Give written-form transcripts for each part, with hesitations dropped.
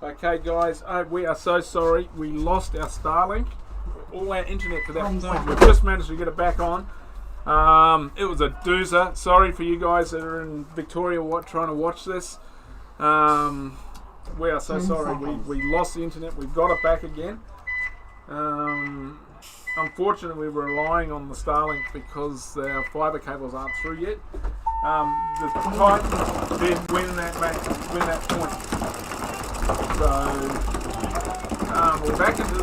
Okay, guys, we are so sorry. We lost our Starlink, all our internet to that point. We've just managed to get it back on. It was a doozer. Sorry for you guys that are in Victoria trying to watch this. We are so sorry. We lost the internet. We've got it back again. Unfortunately, we're relying on the Starlink because our fibre cables aren't through yet. The Titans did win that point. So we're back into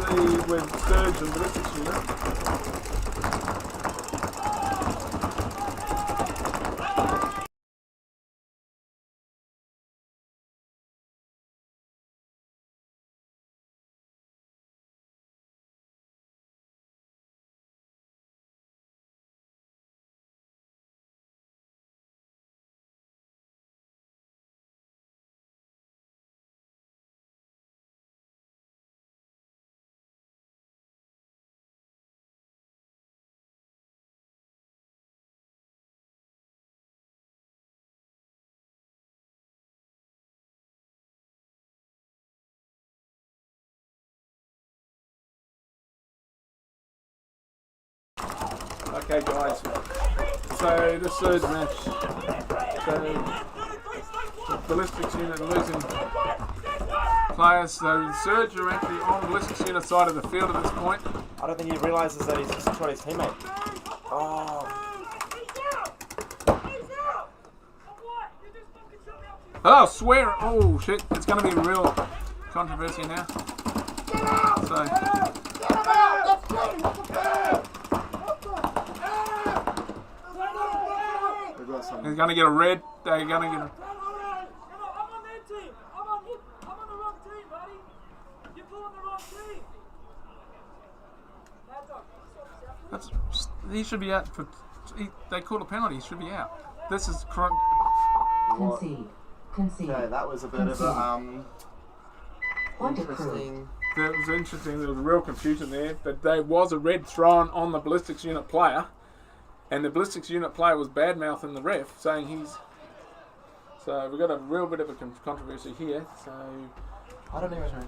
with Sturge and ballistics unit. Okay, guys. So the Surge match. So the ballistics unit are losing players. So the Surge are actually on the ballistics unit side of the field at this point. I don't think he realises that he's just shot his teammate. Oh. Oh, swear! Oh shit! It's going to be a real controversy now. So. He's going to get a red. They're going to get a... I'm on their team. I'm on the wrong team, buddy. You're pulling the wrong team. He should be out for... They called a penalty. He should be out. This is correct. Concede. Okay, that was a bit of a interesting... That was interesting. There was real confusion there. But there was a red thrown on the ballistics unit player. And the ballistics unit player was bad-mouthing the ref, saying he's... So we've got a real bit of a controversy here. So I don't even know.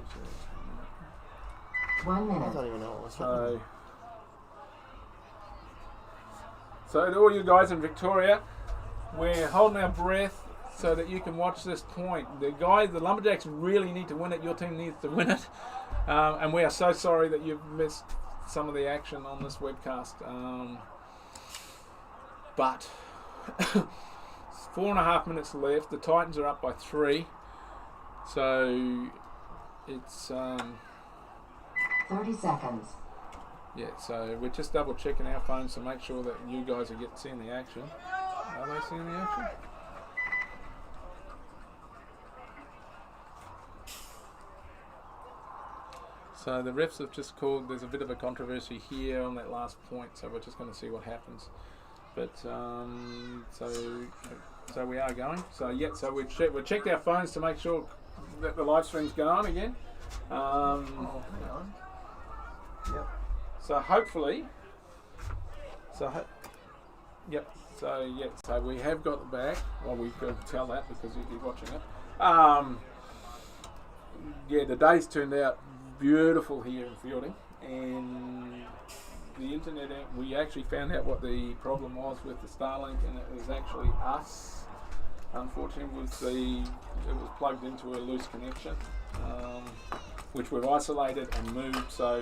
1 minute. I don't even know what was happening. So to all you guys in Victoria, we're holding our breath so that you can watch this point. The Lumberjacks really need to win it. Your team needs to win it. And we are so sorry that you've missed some of the action on this webcast. But 4.5 minutes left. The Titans are up by 3. So it's 30 seconds. Yeah, so we're just double checking our phones to make sure that you guys are seeing the action. Are they seeing the action? So the refs have just called. There's a bit of a controversy here on that last point, so we're just going to see what happens. But so we are going. So yeah, so we checked our phones to make sure that the live stream's going again. Hang on. Yep. So hopefully, so we have got it back. Well, we could tell that because you're watching it. Yeah, the day's turned out beautiful here in Fielding, and the internet, we actually found out what the problem was with the Starlink, and it was actually us. Unfortunately, it was plugged into a loose connection, which we've isolated and moved, so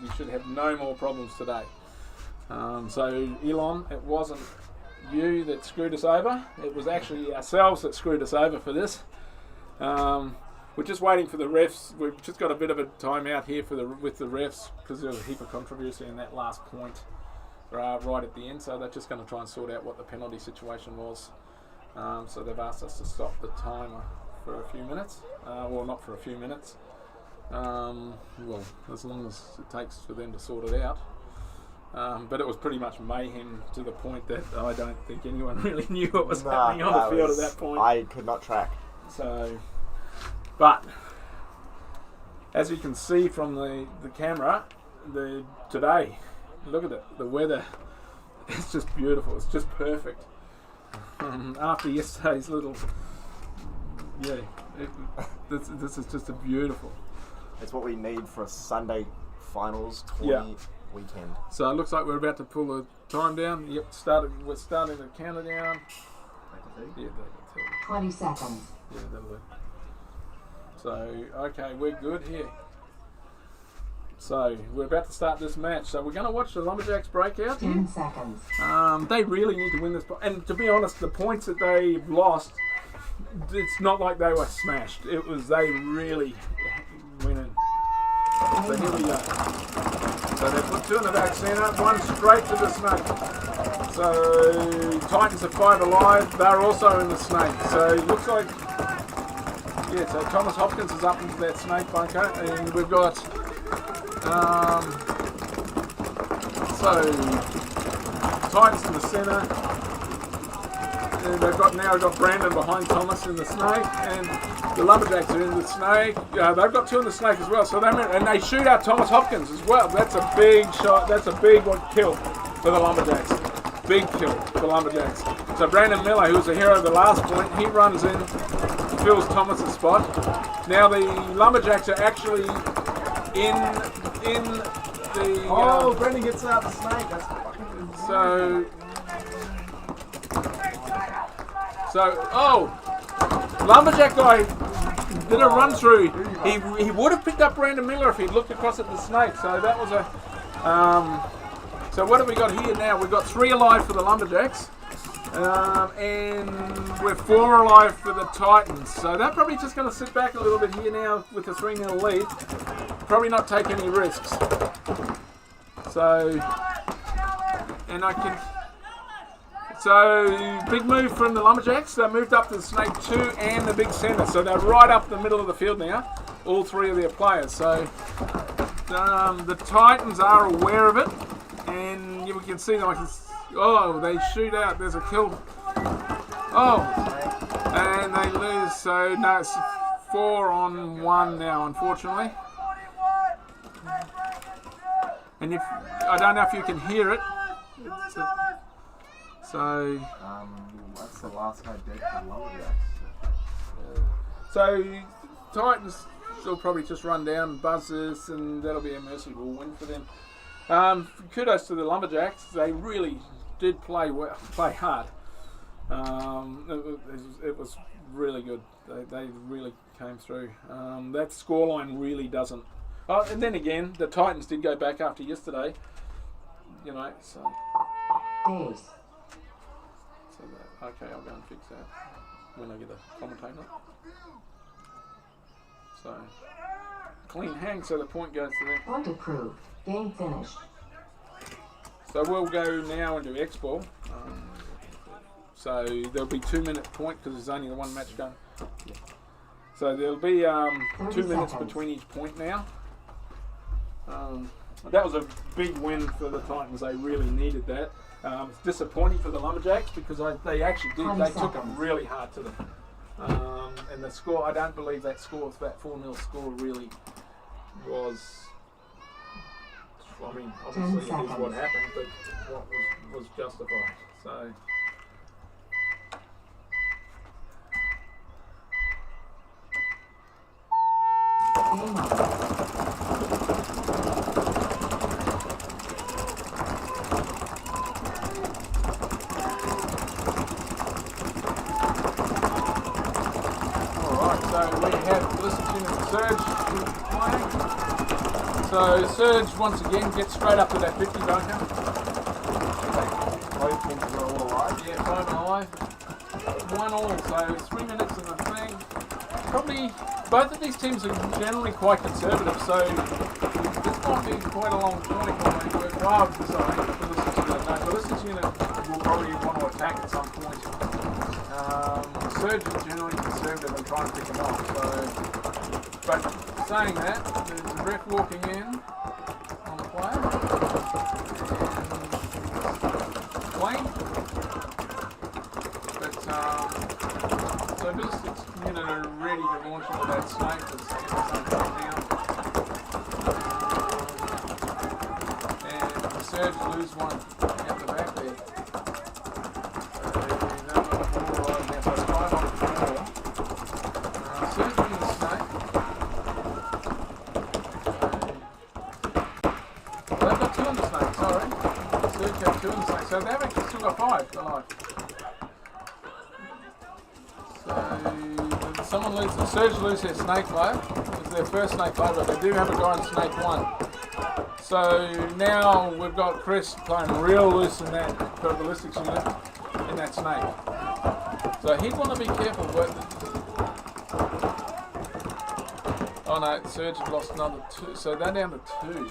we should have no more problems today. So Elon, it wasn't you that screwed us over, it was actually ourselves that screwed us over for this. We're just waiting for the refs. We've just got a bit of a timeout here with the refs because there was a heap of controversy in that last point right at the end, so they're just going to try and sort out what the penalty situation was. So they've asked us to stop the timer for a few minutes. Well, not for a few minutes. Well, as long as it takes for them to sort it out. But it was pretty much mayhem to the point that I don't think anyone really knew what was happening on the field at that point. I could not track. So, but as you can see from the camera, today, look at it, the weather, it's just beautiful, it's just perfect. After yesterday's little, This is just a beautiful. It's what we need for a Sunday finals 20 Yeah. weekend. So it looks like we're about to pull the time down. Yep, we're starting to count it down. Yeah, 20 seconds. yeah, that'll do. So, okay, we're good here. So, we're about to start this match. So, we're going to watch the Lumberjacks break out here. 10 seconds. They really need to win this. And to be honest, the points that they've lost, it's not like they were smashed. It was they really winning. So, here we go. So, they put two in the back centre, one straight to the snake. So, Titans are 5 alive. They're also in the snake. So, it looks like, yeah, so Thomas Hopkins is up into that snake bunker. And we've got, so, Titans in the centre. And they've got Brandon behind Thomas in the snake. And the Lumberjacks are in the snake. They've got two in the snake as well. So they shoot out Thomas Hopkins as well. That's a big shot. That's a big kill for the Lumberjacks. Big kill for the Lumberjacks. So Brandon Miller, who was the hero of the last point, he runs in, fills Thomas's spot. Now the Lumberjacks are actually in the. Brendan gets out the snake. That's fucking. Lumberjack guy did a run through. He would have picked up Brandon Miller if he'd looked across at the snake. So that was a. So what have we got here now? We've got 3 alive for the Lumberjacks. And we're 4 alive for the Titans. So they're probably just going to sit back a little bit here now with the 3-0 lead. Probably not take any risks. So, and I can. So, big move from the Lumberjacks. They moved up to the Snake 2 and the big centre. So they're right up the middle of the field now. All 3 of their players. So, the Titans are aware of it. And you can see them. They shoot out. There's a kill. And they lose. So, no, it's 4-on-1 now, unfortunately. And I don't know if you can hear it. So That's the last guy dead for the Lumberjacks. So Titans will probably just run down, buzz this, and that'll be a merciful win for them. Kudos to the Lumberjacks. They really did play hard. It was really good. They really came through. That scoreline really doesn't. Oh, and then again, the Titans did go back after yesterday. You know, so. Ace. So that, okay, I'll go and fix that when I get a commentator. So clean hang, so the point goes to them. Point approved. Game finished. So we'll go now into X-Ball. So there'll be 2-minute point because there's only the one match going. So there'll be 2 minutes between each point now. That was a big win for the Titans. They really needed that. It's disappointing for the Lumberjacks because they actually did. They took them really hard to them. And the score, I don't believe that 4-0 score really was. I mean, obviously it is what happened, but what was justified. So. Game on. So Surge once again gets straight up to that 50 bunker. Both teams are all alive. Yeah, 5 alive. 1 all, so 3 minutes in the thing. Probably both of these teams are generally quite conservative, so this might be quite a long point. The ballistics unit will probably want to attack at some point. Surge is generally conservative and trying to pick them off. But saying that, there's a ref walking in on the player. And Wayne. But so ballistics unit are ready to launch into that snake that's now. And the Surge lose one out the back there. So 2 in the snake. So they've actually still got 5 alive. So someone loses, the Surge lose their snake player. It's their first snake player, but they do have a guy in snake 1. So now we've got Chris playing real loose in that per ballistics unit in that snake. So he'd want to be careful. Oh no, Surge have lost another 2, so they're down to 2.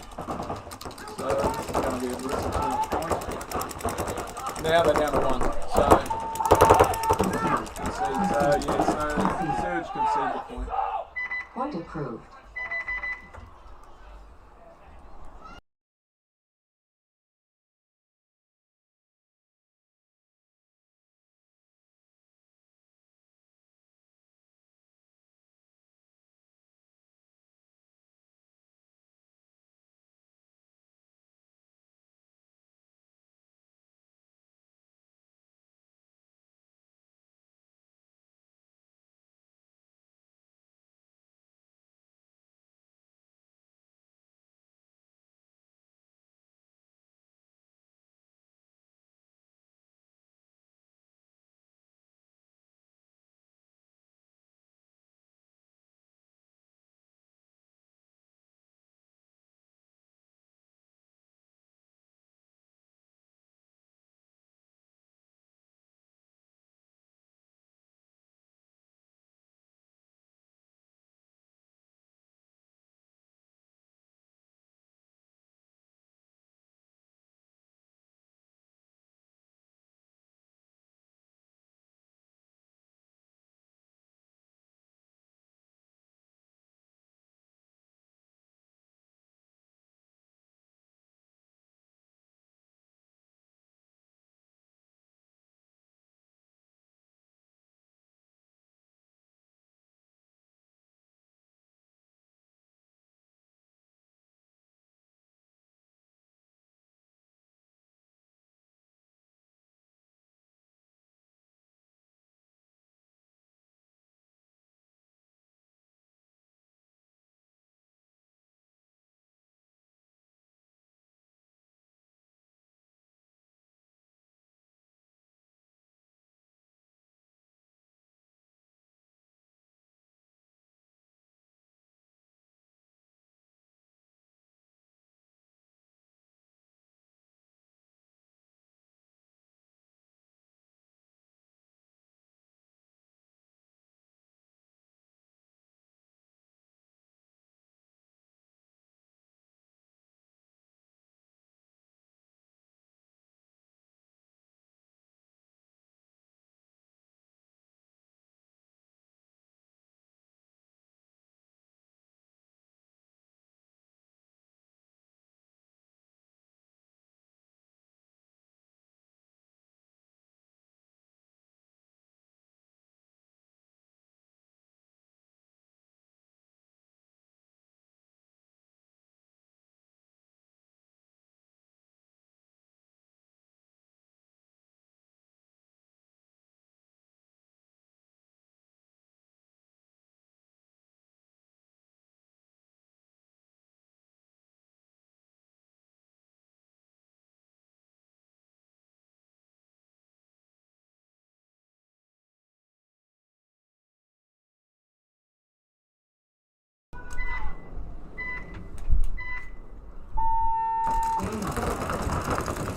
So this is going to be a ballistics unit point. Now they're down to 1. So Surge conceded the point. Point approved.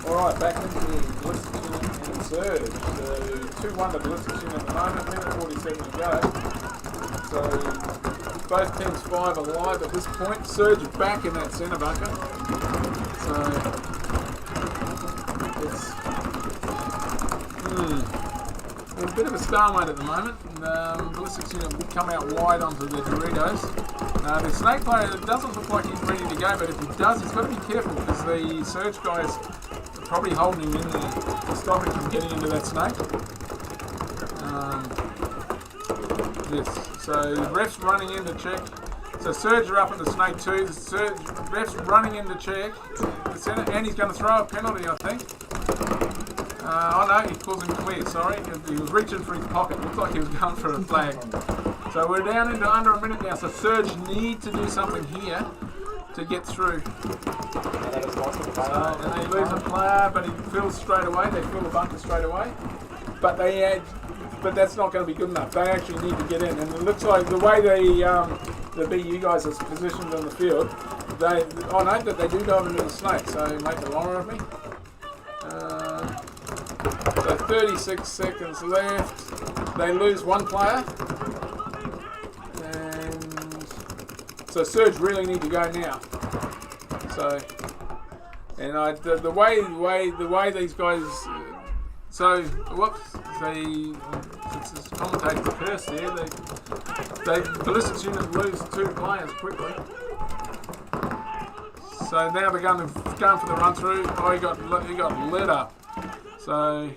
Alright, back into the ballistics unit and Surge. So 2-1 to ballistics unit at the moment, minute 47 to go. So both teams 5 alive at this point. Surge are back in that centre bunker. So it's a bit of a stalemate at the moment. Ballistics unit will come out wide onto the Doritos. The snake player doesn't look like he's ready to go, but if he does, he's got to be careful because the Surge guys are probably holding him in there to stop him from getting into that snake. So the ref's running in to check. So Surge are up in the snake too. The ref's running in to check the centre, and he's going to throw a penalty, I think. Oh no, he calls him clear, sorry. He was reaching for his pocket. Looked like he was going for a flag. So we're down into under a minute now, so Surge need to do something here. to get through. Yeah, that is lost of the player. And they lose a player, but he fills straight away. They fill the bunker straight away. But but that's not going to be good enough. They actually need to get in. And it looks like the way the BU guys are positioned on the field, I know that they do dive into the snake, so make a liar of me. So 36 seconds left. They lose one player. And so Surge really need to go now. So, and the way these guys, so whoops, since this commentator first there, they ballistics unit lose 2 players quickly. So now they're going for the run through. Oh, he got lit up. So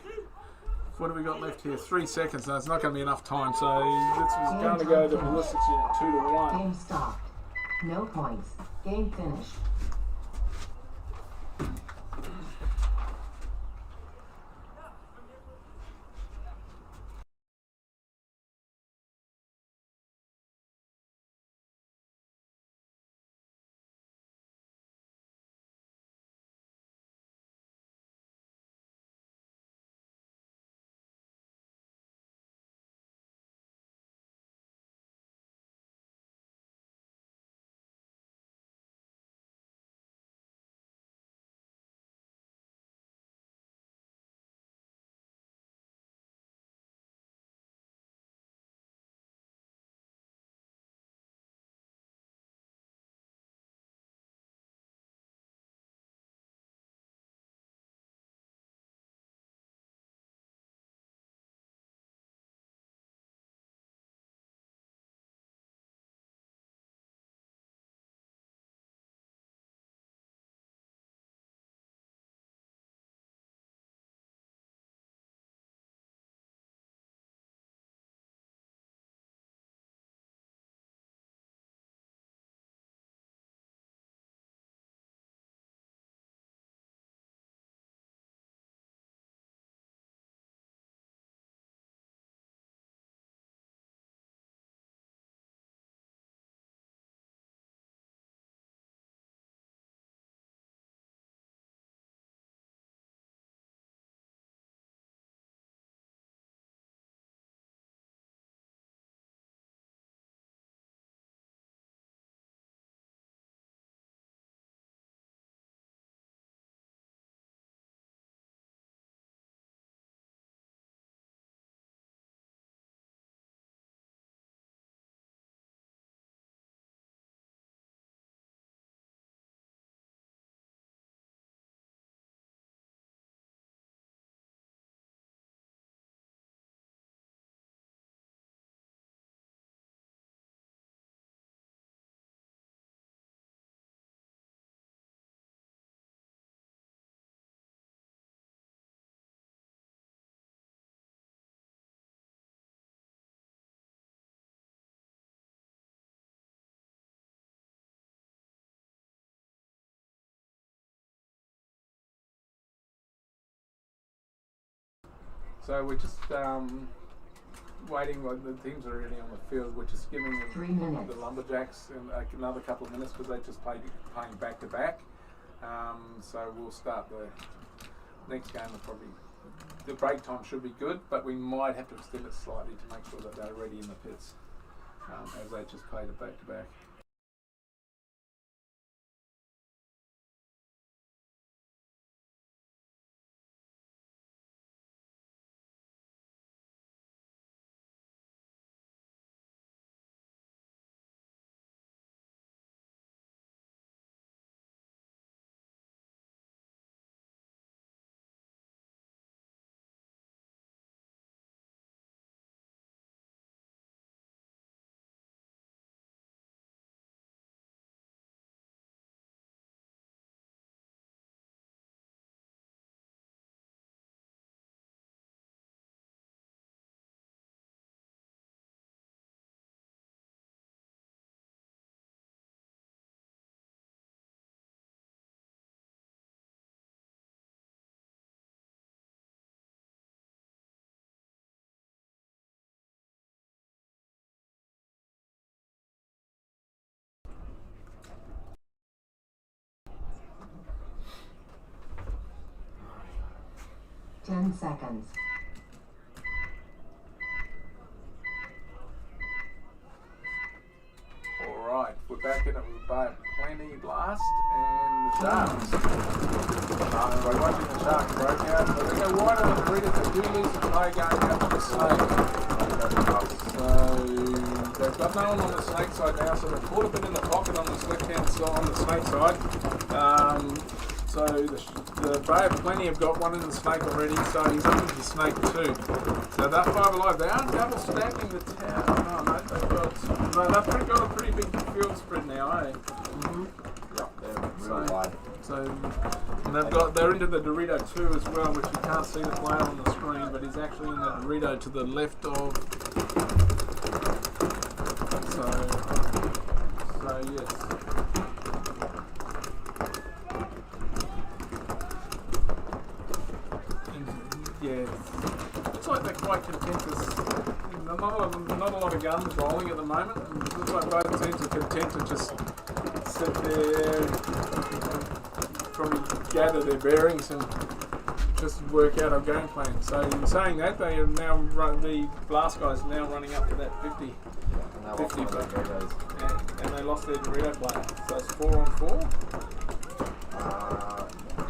what have we got left here? 3 seconds. No, it's not going to be enough time. So this is going to go to ballistics unit 2-1. Game stopped. No points. Game finished. So we're just waiting. Like the teams are already on the field. We're just giving them 3 minutes. the Lumberjacks another couple of minutes because they just playing back to back. So we'll start the next game. Probably the break time should be good, but we might have to extend it slightly to make sure that they're ready in the pits as they just played it back to back. 10 seconds. Alright, we're back in it with Plenty Blast and the Sharks. By watching the Sharks broke out, but they go wide on the Dorito. They do lose the play going out to the Snake. So they've got no one on the Snake side now, so they're caught a bit in the pocket on the left-hand side, on the Snake side. So the Bay of Plenty have got one in the Snake already, so he's up into the Snake too. So they're 5 alive. They aren't double stacking the town. No, mate, they've got a pretty big field spread now, eh? Yep, they're really wide. So and they're into the Dorito too as well, which you can't see the player on the screen, but he's actually in the Dorito to the left of. So yes. Yeah, looks like they're quite content. Not a lot of guns rolling at the moment. It looks like both teams are content to just sit there, probably gather their bearings and just work out a game plan. So in saying that, they are now the Blast guys are now running up to that 50. And they lost 50 one of their Doritos. and they lost their Dorito player. So it's 4 on 4.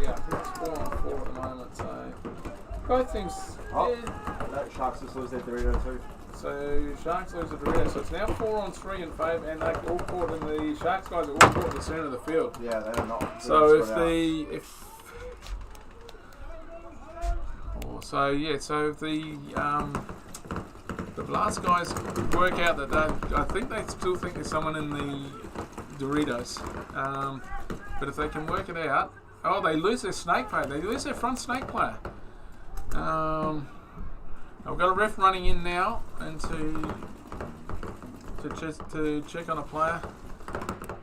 Yeah, I think it's 4 on 4 at the moment. So both teams. Oh, Yeah. no, Sharks just lose their Dorito too. So Sharks lose the Dorito. So it's now 4 on 3 in favour, and they're all caught in the Sharks guys are all caught in the centre of the field. Yeah, they're not. So if spread out. the Blast guys work out that I think they still think there's someone in the Doritos, but if they can work it out, they lose their Snake player. They lose their front Snake player. I've got a ref running in now and to check on a player,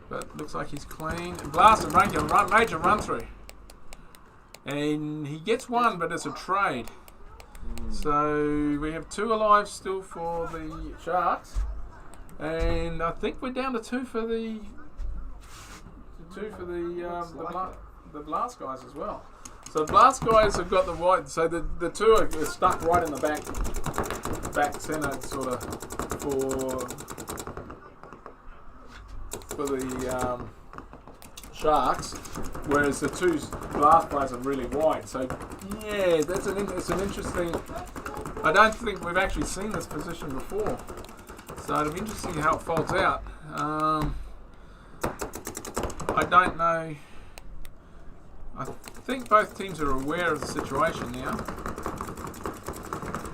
but looks like he's clean. Blast and major run through, and he gets one, but it's a trade. So we have 2 alive still for the Sharks, and I think we're down to 2 for the the Blast guys as well. So the Blast guys have got the white. So the 2 are stuck right in the back centre, sort of for the Sharks, whereas the 2 Blast players are really wide. So yeah, it's an interesting. I don't think we've actually seen this position before, so it'll be interesting how it folds out. I don't know. I think both teams are aware of the situation now,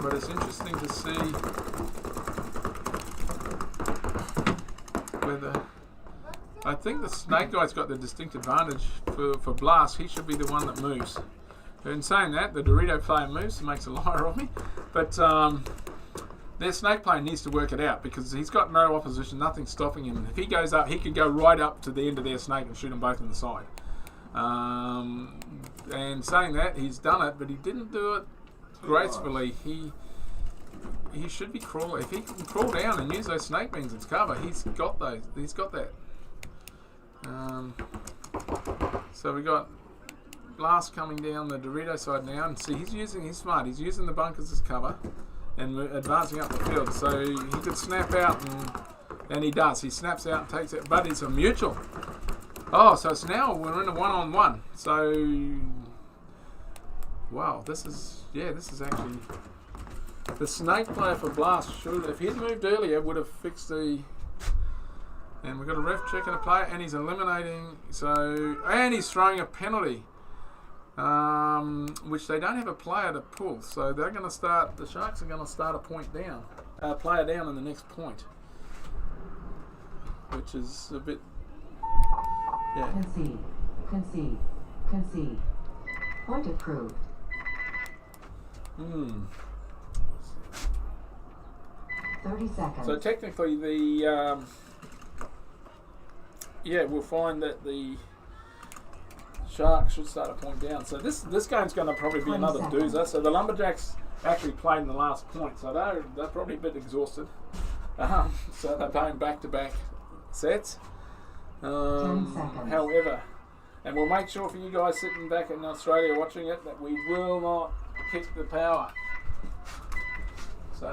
but it's interesting to see whether. I think the Snake guy's got the distinct advantage for Blast. He should be the one that moves. In saying that, the Dorito player moves and makes a liar of me, but their Snake player needs to work it out because he's got no opposition, nothing stopping him. If he goes up, he could go right up to the end of their Snake and shoot them both in the side. And saying that, he's done it, but he didn't do it gracefully. He should be crawling. If he can crawl down and use those Snake beans as cover, he's got those. He's got that. So we got Blast coming down the Dorito side now, and see he's smart. He's using the bunkers as cover and advancing up the field. So he could snap out, and he does. He snaps out and takes it, but it's a mutual. Oh, so it's now we're in a 1-on-1. So, wow, this is actually the Snake player for Blast. Should, if he'd moved earlier, would have fixed the. And we've got a ref checking a player, and he's eliminating. And he's throwing a penalty, which they don't have a player to pull. So they're going to start. The Sharks are going to start a player down in the next point, which is a bit. Yeah. Concede. Point approved. 30 seconds. So technically we'll find that the Sharks should start a point down. So this game's going to probably be another doozer. So the Lumberjacks actually played in the last point, so they're probably a bit exhausted. So they're playing back-to-back sets. 10 seconds. However, and we'll make sure for you guys sitting back in Australia watching it that we will not kick the power. So,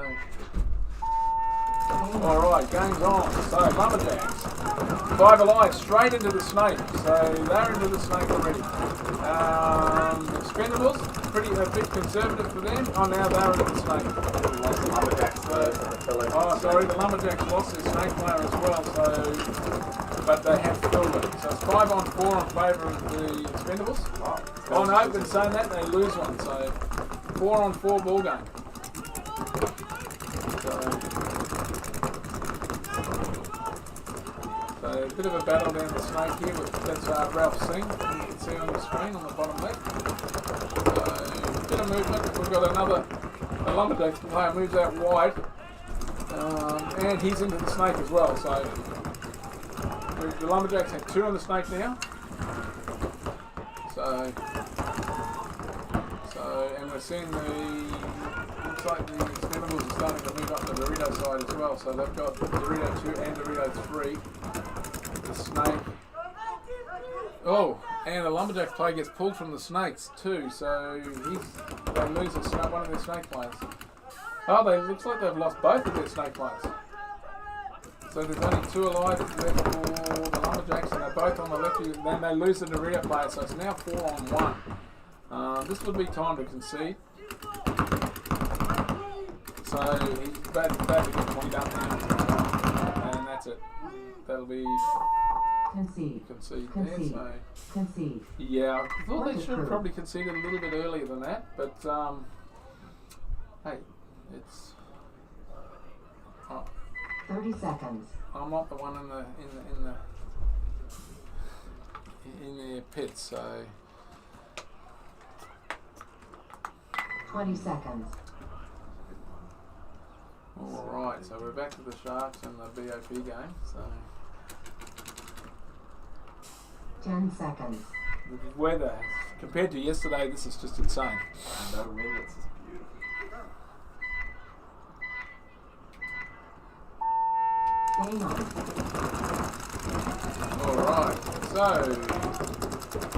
alright, game's on. So, Lumberjacks. 5 alive, straight into the snake. So, they're into the snake already. Expendables, a bit conservative for them. Oh, now they're into the snake. The Lumberjacks lost their snake player as well, so, but they have filled it. So it's 5 on 4 in favour of the Expendables. Oh no, but saying that, they lose one, so 4 on 4 ball game. So a bit of a battle down the snake here, that's Ralph Singh, you can see on the screen on the bottom left. So, bit of movement, we've got another, the Lumberjacks player moves out wide, and he's into the snake as well, so the Lumberjacks have 2 on the snake now. So and we're seeing looks like the Expendables are starting to move up the Dorito side as well, so they've got Dorito 2 and Dorito 3. The snake. Oh, and the Lumberjacks player gets pulled from the snakes too, so they lose one of their snake players. Oh, looks like they've lost both of their snake players. So there's only 2 alive left for the Lumberjacks, and they're both on the left. Then they lose the Dorito player, so it's now 4 on 1. This would be time to concede. So he's bad to get 20 down now, and that's it. That'll be concede there. So. Concede. Yeah, I thought they should have probably conceded a little bit earlier than that, but hey, it's 30 seconds. I'm not the one in the pit, so 20 seconds. Alright, so we're back to the Sharks and the BOP game, so 10 seconds. the weather, compared to yesterday, this is just insane. No minutes is beautiful. Game on. Alright, so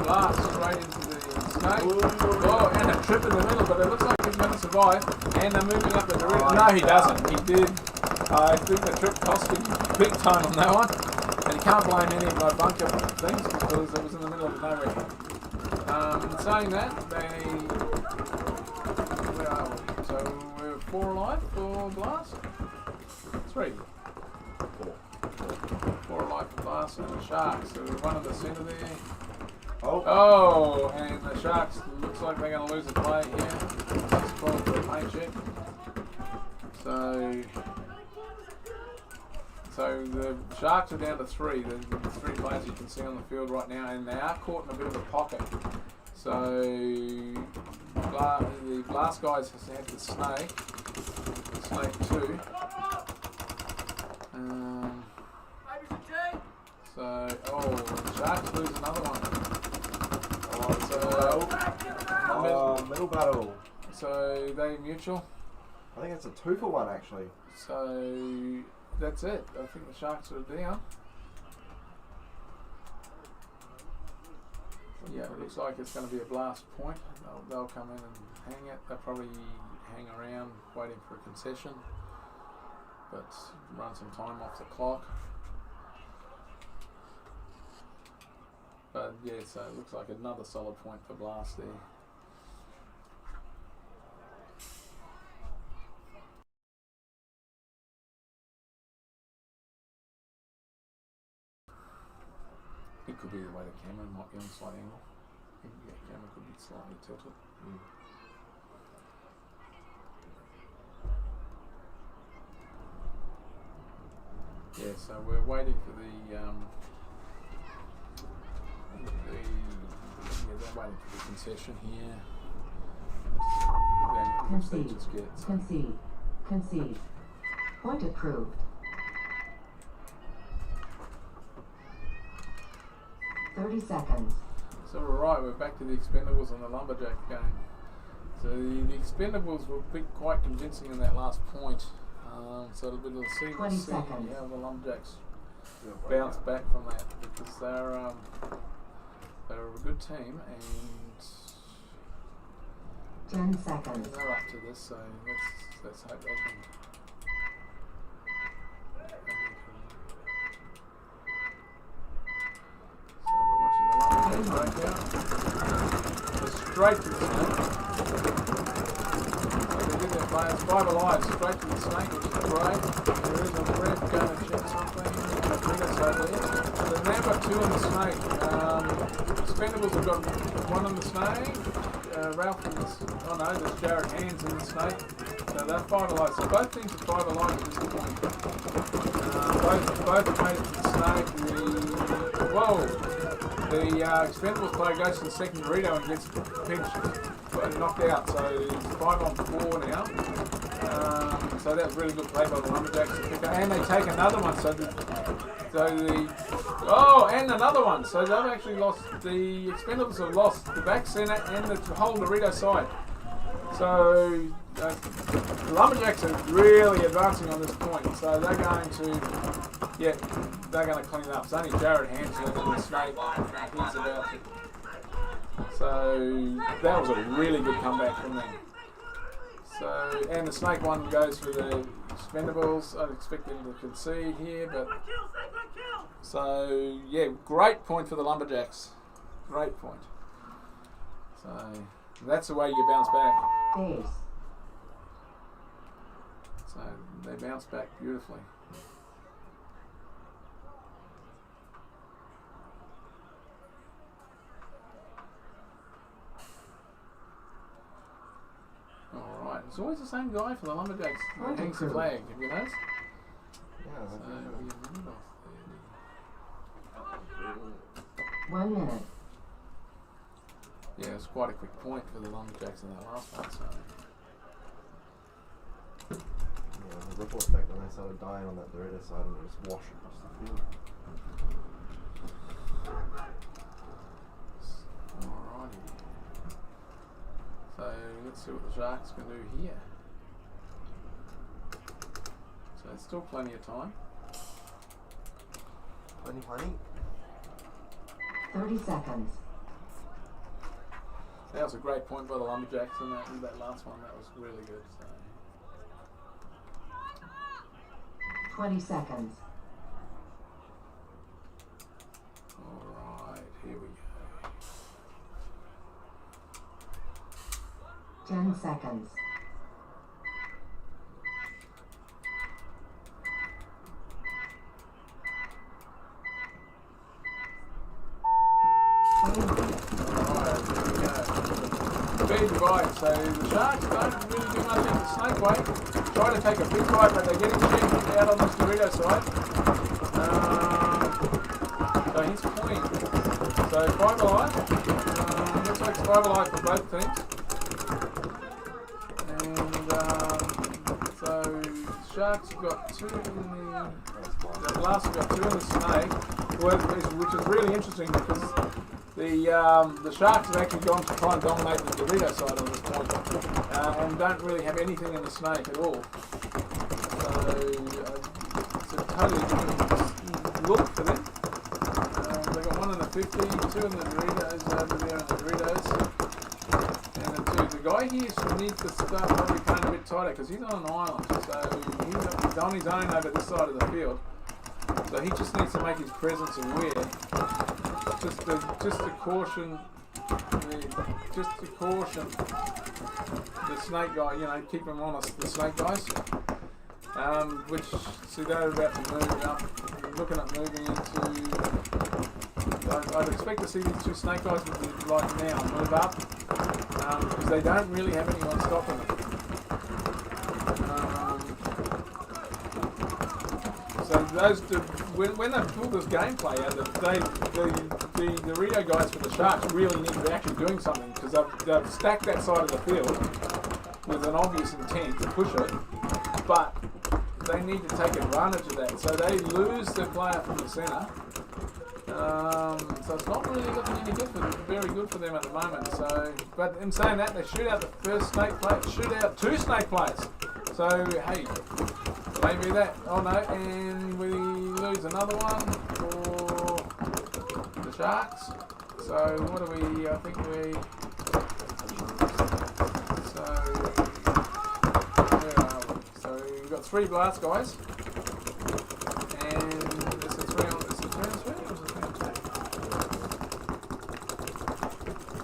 blast straight into the snake. Oh, and a trip in the middle, but it looks like he's going to survive. And they're moving up the Dorito. No, he doesn't. He did. I think the trip cost him big time on that one. And you can't blame any of my bunker things because it was in the middle of nowhere. Saying that, where are we? So we're 4 alive for blast. 3. 4 alive for blast and the Sharks. So one in the centre there. Oh, and the Sharks looks like they're going to lose a play here. That's called for a paint check. So the Sharks are down to 3. The 3 players you can see on the field right now, and they are caught in a bit of a pocket. So the Blast guys have the snake 2. The Sharks lose another one. Middle battle. So they mutual. I think it's a 2 for 1 actually. So that's it. I think the Sharks are down. Yeah, it looks like it's going to be a blast point. They'll come in and hang it. They'll probably hang around waiting for a concession, but run some time off the clock. But yeah, so it looks like another solid point for blast there. It could be the way the camera might be on a slight angle. Yeah, camera could be slightly tilted. Yeah, so we're waiting for they're waiting for the concession here. Concede. Point approved. 30 seconds. So we're back to the Expendables and the Lumberjack game. So the Expendables were quite convincing in that last point. So it'll be see how the Lumberjacks bounce back from that, because they're a good team, and 10 seconds. They're up to this, so let's hope they can. So we're watching the lumberjacks right now. They're straight to the snake. So they did their players 5 alive, straight to the snake, which is great. There is a ref going to check something. So they've now got 2 on the snake. Expendables have got 1 on the snake. Ralph and oh no, there's Jared Hands in the snake. So they're 5 alive. So both teams are 5 alive at this point. Both made it to the snake. The Expendables player goes to the second Dorito and gets pinched and knocked out. So it's 5 on 4 now. So that was really good play by the Lumberjacks to pick up. And they take another one. And another one. So they've actually lost, the Expendables have lost the back centre and the whole Dorito side. So the Lumberjacks are really advancing on this point. So they're going to, they're going to clean it up. It's only Jared Hansel in the snake. He's about to. So that was a really good comeback from them. So, and the snake one goes for the Expendables. I'd expect them to concede here, but so yeah, great point for the Lumberjacks. Great point. So that's the way you bounce back. Base. So they bounce back beautifully. Alright, it's always the same guy for the Lumberjacks. Hangs the flag, have you noticed? Yeah, So we have Rudolph 1 minute. Yeah, it's quite a quick point for the Lumberjacks in that last one. So yeah, the ripple effect when they started dying on that Dorito side and it just wash across the field. alrighty. So let's see what the Sharks can do here. So there's still plenty of time. Plenty. 30 seconds. That was a great point by the Lumberjacks in that last one. That was really good. So 20 seconds. alright, here we go. 10 seconds. Big bite, so the Sharks don't really do much in the snake way. Try to take a big bite, but they're getting checked out on this Dorito side. So he's clean. So 5 alive. Looks like it's 5 alive for both teams. And so Sharks have got 2 in the last have got 2 in the snake, which is really interesting because the Sharks have actually gone to try and dominate the Dorito side on this point, and don't really have anything in the snake at all. So it's a totally different look for them. They've got 1 in the 50, 2 in the Doritos over there in the Doritos, and the guy here needs to start probably playing a bit tighter because he's on an island, so he's on his own over this side of the field. So he just needs to make his presence aware. Just to caution the snake guy, keep him honest, the snake guys. Which, see, they're about to move up, looking at moving into, I'd expect to see these 2 snake guys like now move up, because they don't really have anyone stopping them. So those two, when they pull this gameplay out, the Dorito guys for the Sharks really need to be actually doing something because they've stacked that side of the field with an obvious intent to push it, but they need to take advantage of that. So they lose the player from the centre. So it's not really looking any good for them, very good for them at the moment. So, but in saying that, they shoot out the first snake player, shoot out 2 snake players. So hey. Maybe that. Oh no, and we lose another one for the Sharks. So what do we? I think we So, where are we? So we've got 3 blast guys. And this is 3 on, is it 3 on 3 or is it 3 on 2?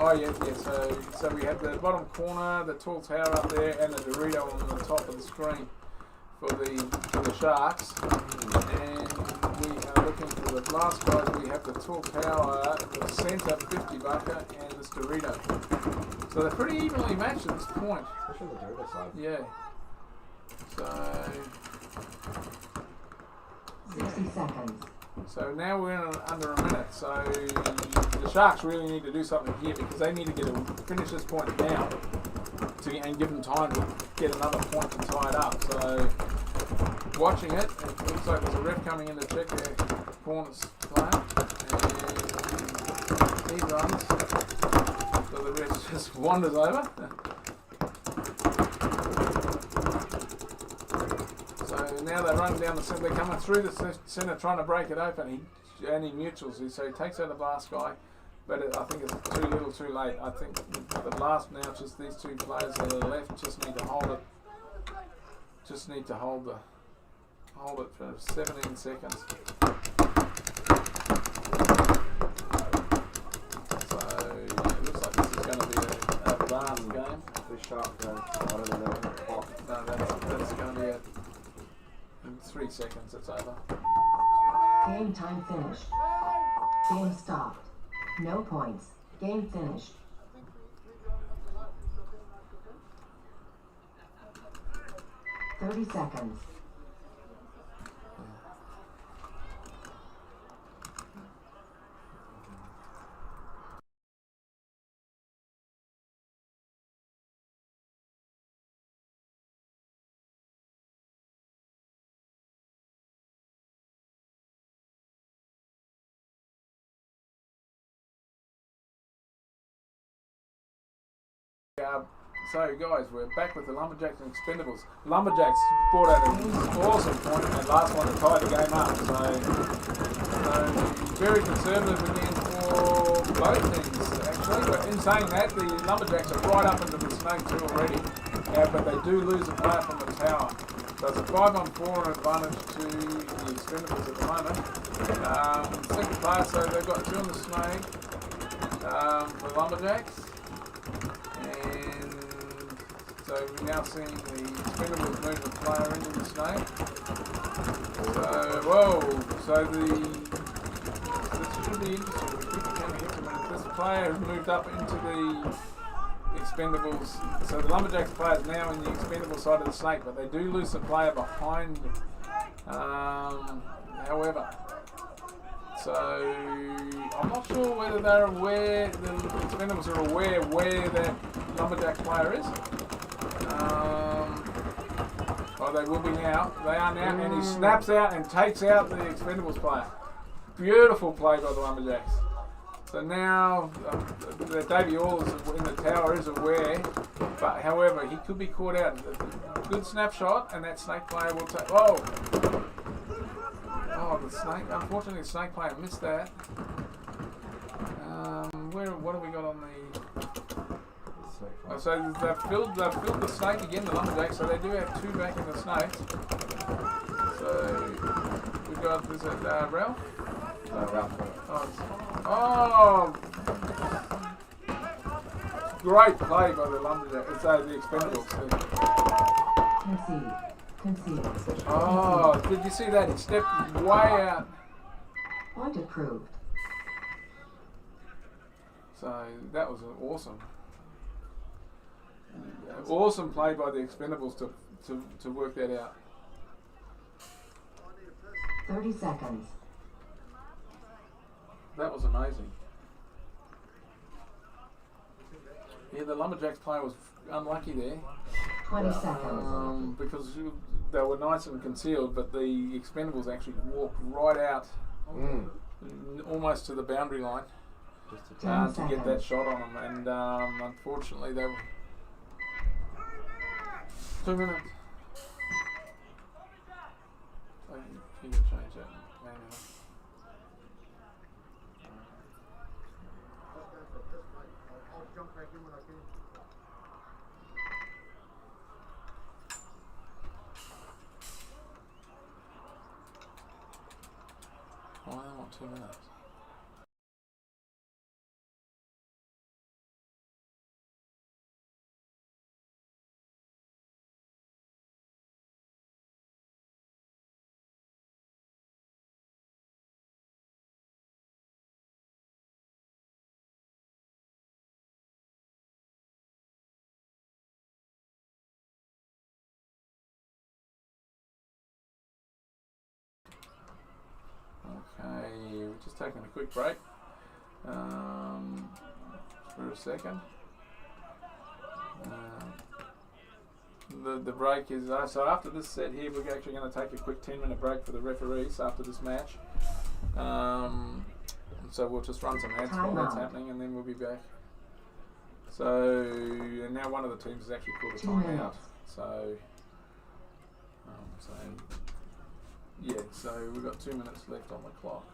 Oh yeah, so we have the bottom corner, the tall tower up there, and the Dorito on the top of the screen for the Sharks. And we are looking for the blast guys. We have the tall tower, the centre 50 bucker, and this Dorito. So they're pretty evenly matched at this point. Especially on the Dorito side. Yeah. So 60 seconds. So now we're in under a minute. So the Sharks really need to do something here because they need to finish this point now and give them time to get another point and tie it up. So watching it, it looks like there's a ref coming in to check their corners player, and he runs. So the ref just wanders over. So now they're running down the centre. They're coming through the centre trying to break it open. He mutuals. So he takes out the blast guy, but I think it's too little, too late. I think the last now, just these 2 players that are left just need to hold it. Just need to hold it for 17 seconds. So yeah, it looks like this is going to be a blast game. The Shark, I don't know. No, that's going to be it. In 3 seconds, it's over. Game time finished. Game stopped. No points. Game finished. $30. So guys, we're back with the Lumberjacks and Expendables. Lumberjacks brought out an awesome point and last one to tie the game up. So very conservative again for both teams actually. But in saying that, the Lumberjacks are right up into the snake too already. But they do lose a player from the tower. So it's a 5-on-4 advantage to the Expendables at the moment. Second player, so they've got 2 on the snake for the Lumberjacks. And so we're now seeing the Expendables move the player into the snake. So, whoa, so this should be interesting. We could be going to hit them. And this player has moved up into the Expendables. So the Lumberjacks player is now in the Expendable side of the snake, but they do lose the player behind. However, so I'm not sure whether they're aware, the Expendables are aware where that Lumberjack player is. Oh, they will be now. They are now, and he snaps out and takes out the Expendables player. Beautiful play by the Lumberjacks. So now, Davey All in the tower is aware, but however, he could be caught out. Good snapshot, and that snake player will take. Oh, the snake. Unfortunately, the snake player missed that. What have we got on the? Oh, so they've filled the snake again, the Lumberjacks. So they do have 2 back in the snakes. So we've got is it Ralph? Ralph. Oh, great play by the Lumberjacks. It's the Expendables. Concede. Oh, did you see that? He stepped way out. Point approved. So that was awesome play by the Expendables to work that out. 30 seconds. That was amazing. Yeah, the Lumberjacks player was unlucky there. 20 seconds. Because they were nice and concealed, but the Expendables actually walked right out, almost to the boundary line, to get that shot on them. And unfortunately, they were 2 minutes. So you can change that manually. on 2 minutes. Okay, we're just taking a quick break for a second. The break is so after this set here, we're actually going to take a quick 10-minute break for the referees after this match. So we'll just run some ads while that's happening, and then we'll be back. So and now one of the teams has actually called a 2 timeout. minutes. So yeah, so we've got 2 minutes left on the clock.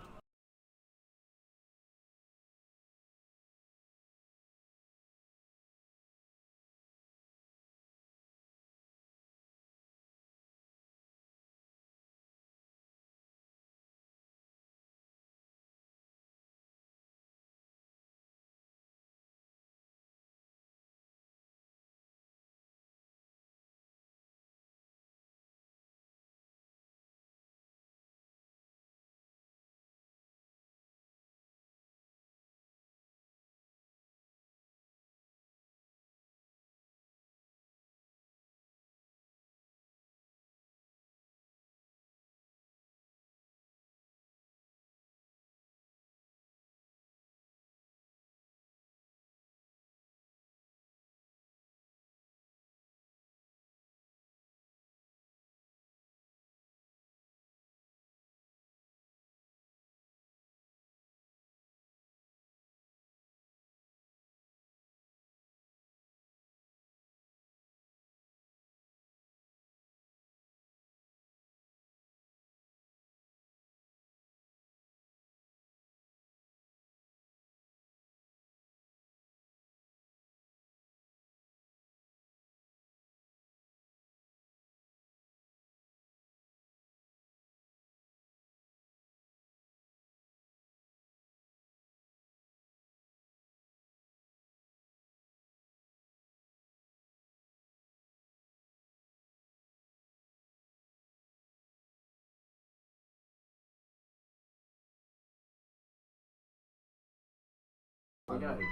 Okay.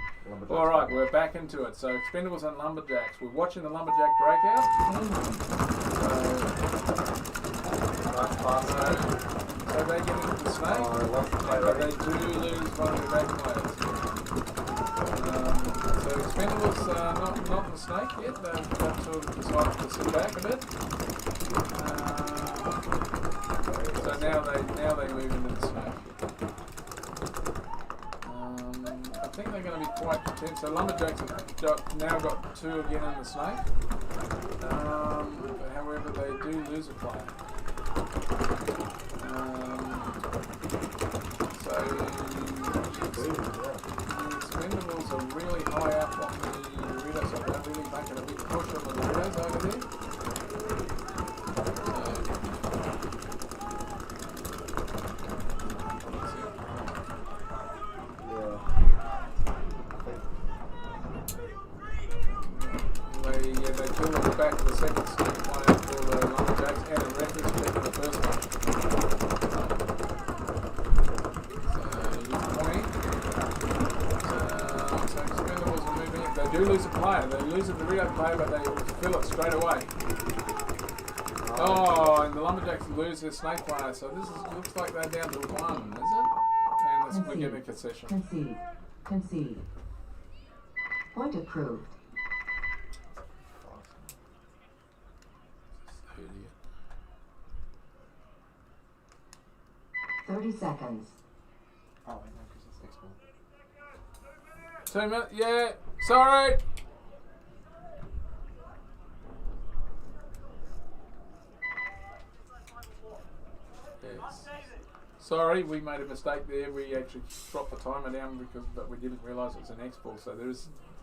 All right, we're back into it. So Expendables and Lumberjacks. We're watching the Lumberjack breakout. So they get into the snake, but they do lose one of their back players. So Expendables not in the snake yet. They've sort of decided to sit back a bit. So now they move into the snake. I think they're going to be quite content. So Lumberjacks have now got 2 again in the snake. However, they do lose a player. So the Expendables are really high up on the Doritos, so they're really making a big push on the Doritos over there. They pull them back to the second snake player for the Lumberjacks and a reference check for the first one. So he's pointing. So Expendables are moving it. They do lose a player. They lose a Dorito player, but they fill it straight away. Oh, and the Lumberjacks lose their snake player. So this looks like they're down to 1, is it? And we're getting a concession. Concede. Point approved. 30 seconds. Oh, wait, no, because it's next one. 2 minutes. Yeah. Sorry. Yes. Sorry, we made a mistake there. We actually dropped the timer down but we didn't realise it was an X-ball. So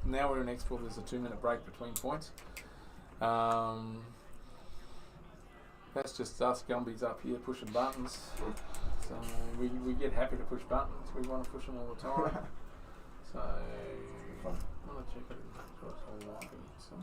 now we're in X-ball. There's a 2-minute break between points. That's just us Gumbies up here pushing buttons. So we get happy to push buttons. We want to push them all the time. So Fun. I want to check it. So it's all live again. So.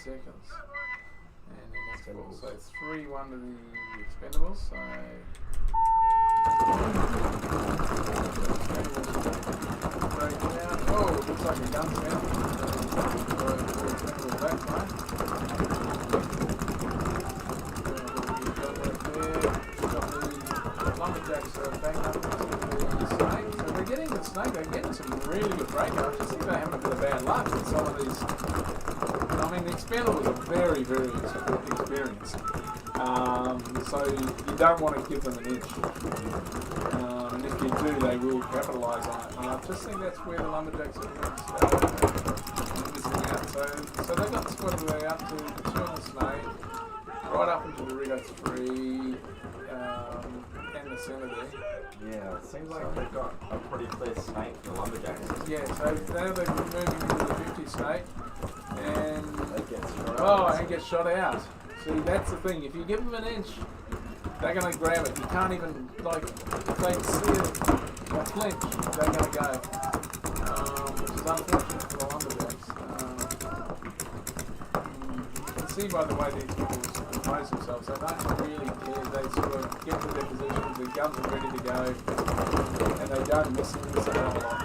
Seconds. And then that's cool. So 3-1 to the Expendables. So oh, it looks like a gun sound. So back line. Lumberjacks are bang up the snake. So they're getting the snake, they're getting some really good breakouts. I think they haven't been a bad luck with some of these. I mean, the Expendables are very, very experienced. So you don't want to give them an inch. And if you do, they will capitalise on it. And I just think that's where the Lumberjacks are missing out. So they've got the squad of the way up to 2 on the snake, right up into Dorito 3, and the centre there. Yeah, it seems like they've got a pretty clear snake for the Lumberjacks. Yeah, so now they're moving into the 50 snake. And get shot out. See, that's the thing. If you give them an inch, they're going to grab it. You can't even, like, if they see it or flinch, they're going to go. Which is unfortunate for the Lumberjacks. You can see by the way these people compose themselves, they don't really care. They sort of get to their positions, their guns are ready to go, and they don't miss a whole lot.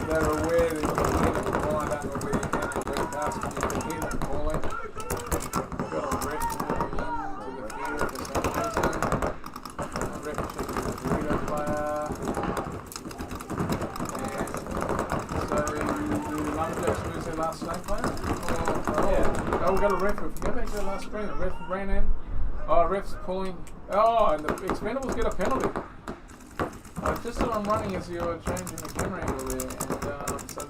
They're aware that you can hear them wind up with their hand and break past and you can hear them calling. Got a ref walking into the field for some reason. A ref checking the Dorito player. And so the Lumberjacks lose their last snake player? Oh, we got a ref. If we go back to the last screen, the ref ran in. Oh, ref's pulling. Oh, and the Expendables get a penalty. Just as I'm running as you're changing the camera angle there, and so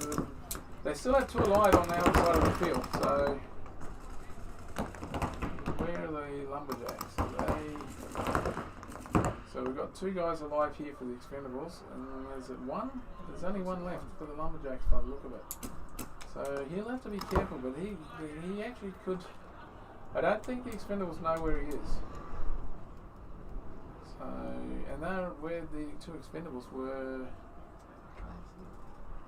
they still have 2 alive on the other side of the field. So where are the Lumberjacks? So we've got 2 guys alive here for the Expendables, and there's only 1 left for the Lumberjacks by the look of it. So he'll have to be careful, but he actually could. I don't think the Expendables know where he is. And they're where the 2 Expendables were.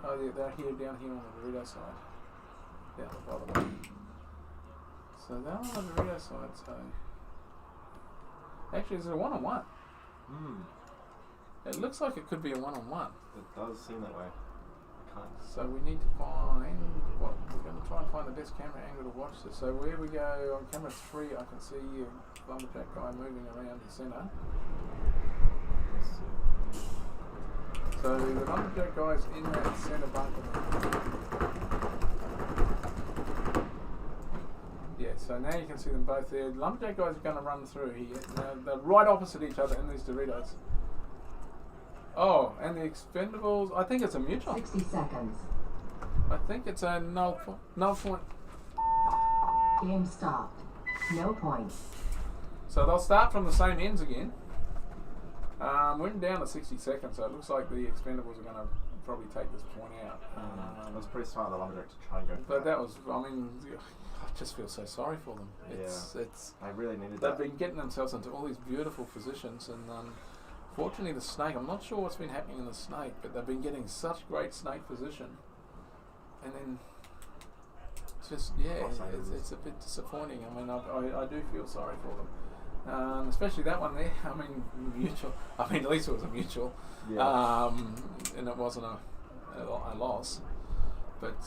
Oh, yeah, they're here, down here on the Dorito side. Down the bottom. So they're on the Dorito side, so. Actually, it's a 1-on-1. It looks like it could be a 1-on-1. It does seem that way. So we need to find what we're going to try and find the best camera angle to watch this. So where we go on camera 3, I can see a Lumberjack guy moving around the centre. So the Lumberjack guy's in that centre bunker. Yeah, so now you can see them both there. The Lumberjack guys are going to run through here. Now they're right opposite each other in these Doritos. Oh, and the Expendables, I think it's a mutual. 60 seconds. I think it's a null point. Game stopped. No points. So they'll start from the same ends again. We're down to 60 seconds, so it looks like the Expendables are going to probably take this point out. It was pretty smart of the Lumberjack to try and go for But that was, I mean, I just feel so sorry for them. It's I really needed they've that. been getting themselves into all these beautiful positions, and fortunately the snake, I'm not sure what's been happening in the snake, but they've been getting such great snake position, and then just it's a bit disappointing. I mean, I do feel sorry for them, especially that one there. I mean, mutual. I mean, at least it was a mutual, and it wasn't a loss. But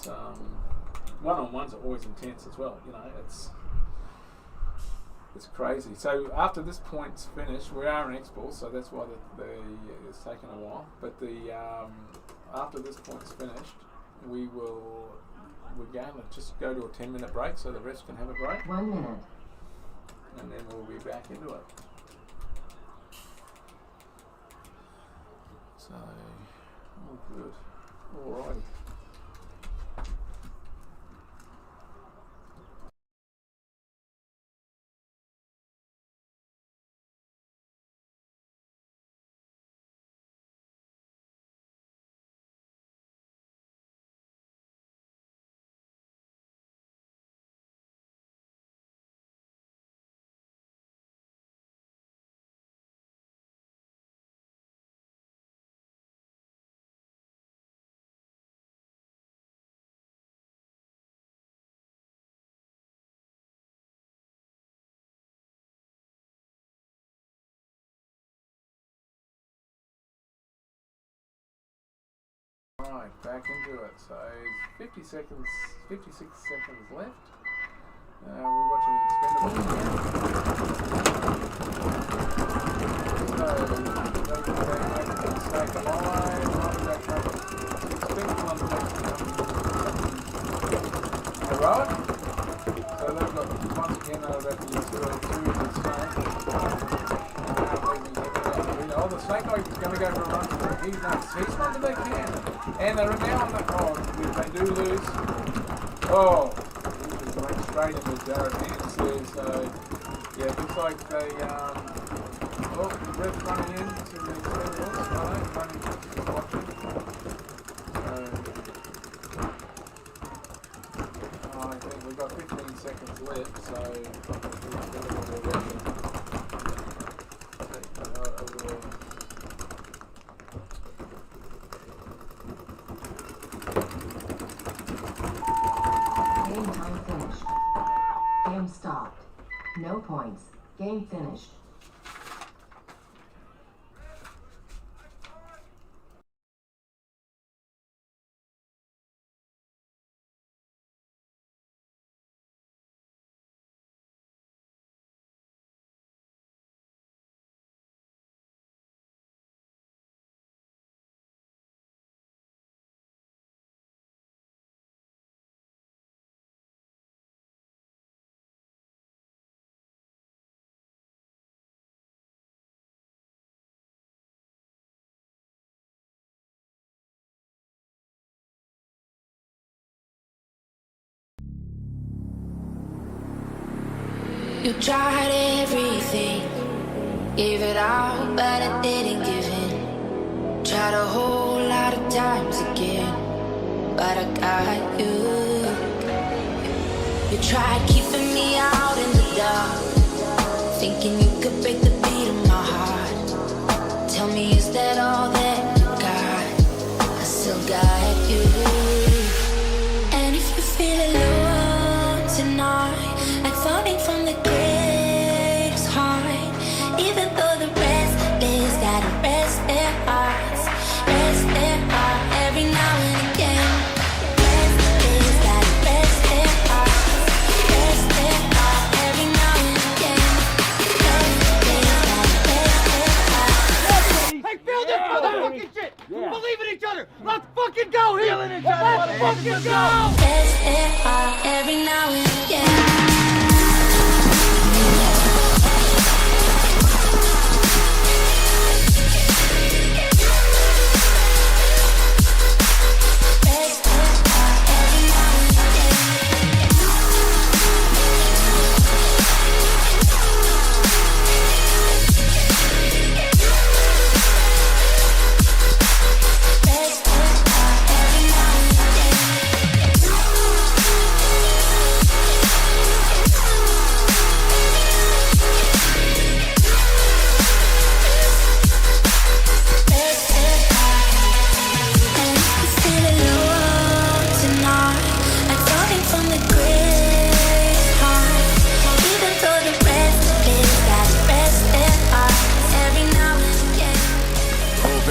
one-on-ones are always intense as well. You know, it's crazy. So after this point's finished, we are in X-Ball, so that's why it's taken a while. But after this point's finished, we're going to just go to a 10-minute break so the refs can have a break. 1 minute. And then we'll be back into it. So, all good. Alrighty. Right, back into it. So 56 seconds left. We're watching Expendables again. So they make the mistake alive. Lumberjack heroic. So they've got once again that the 2 in the snake. Oh, the snake is going to go for a run for it. He's not that they can. And they're now on the, they do lose. Oh, he just went straight into Jared's hands there. So, yeah, it looks like they, the ref's running in to the Expendables. Running, watching. So, I think we've got 15 seconds left, so the Expendables are ready. Game time finished. Game stopped. No points. Game finished. You tried everything, gave it all, but I didn't give in. Tried a whole lot of times again, but I got you. You tried keeping me out in the dark, thinking you could break the beat of my heart. Tell me, is that all that you got? I still got you. And if you're feeling low tonight, like falling from the greatest height, even though the rest is gotta rest their hearts, rest their heart every now and again. Rest is gotta rest their hearts, rest their heart every now and again. Rest is gotta rest their hearts. Hey, feel this motherfucking shit! Believe in each other! Let's fucking go! Healing each other! Let's fucking go! Rest their heart every now and again.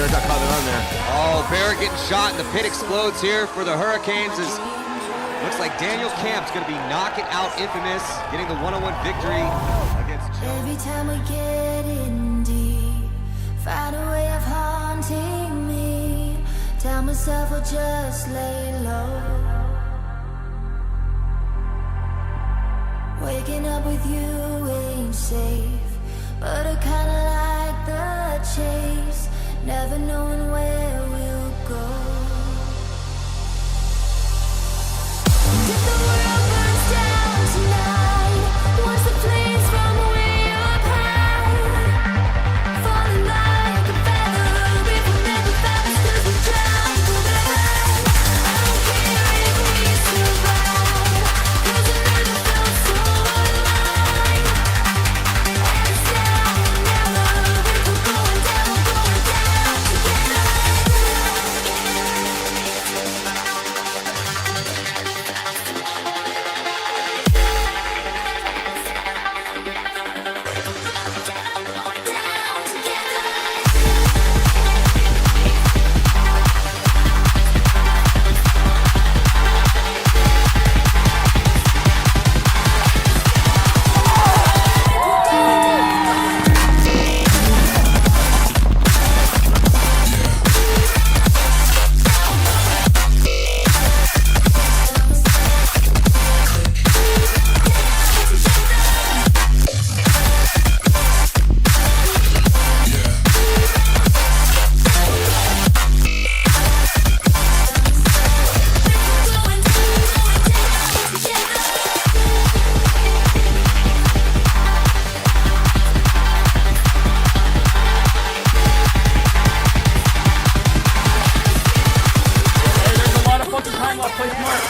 Barrett got caught on there. Oh, Barrett getting shot and the pit explodes here for the Hurricanes as looks like Daniel Camp's going to be knocking out Infamous, getting the one-on-one victory against Joe. Every time we get in deep, find a way of haunting me. Tell myself I'll just lay low. Waking up with you ain't safe, but I kinda like the chase, never knowing where we'll go. If the world burns down tonight, once the flames from way up high, falling like a feather, if we'll never fast 'cause we drown forever. I don't care if we survive, 'cause I never felt so alive. Hands down, never, if we're going down, we're going down together. Down together. Hey, there's a lot of fucking time left. Play smart.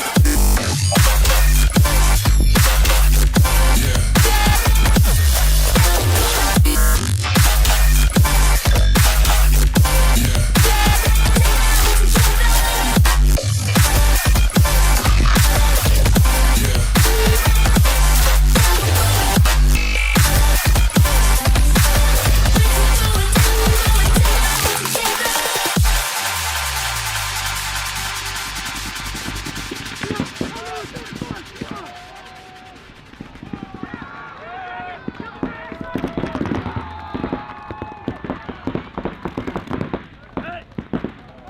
Hey!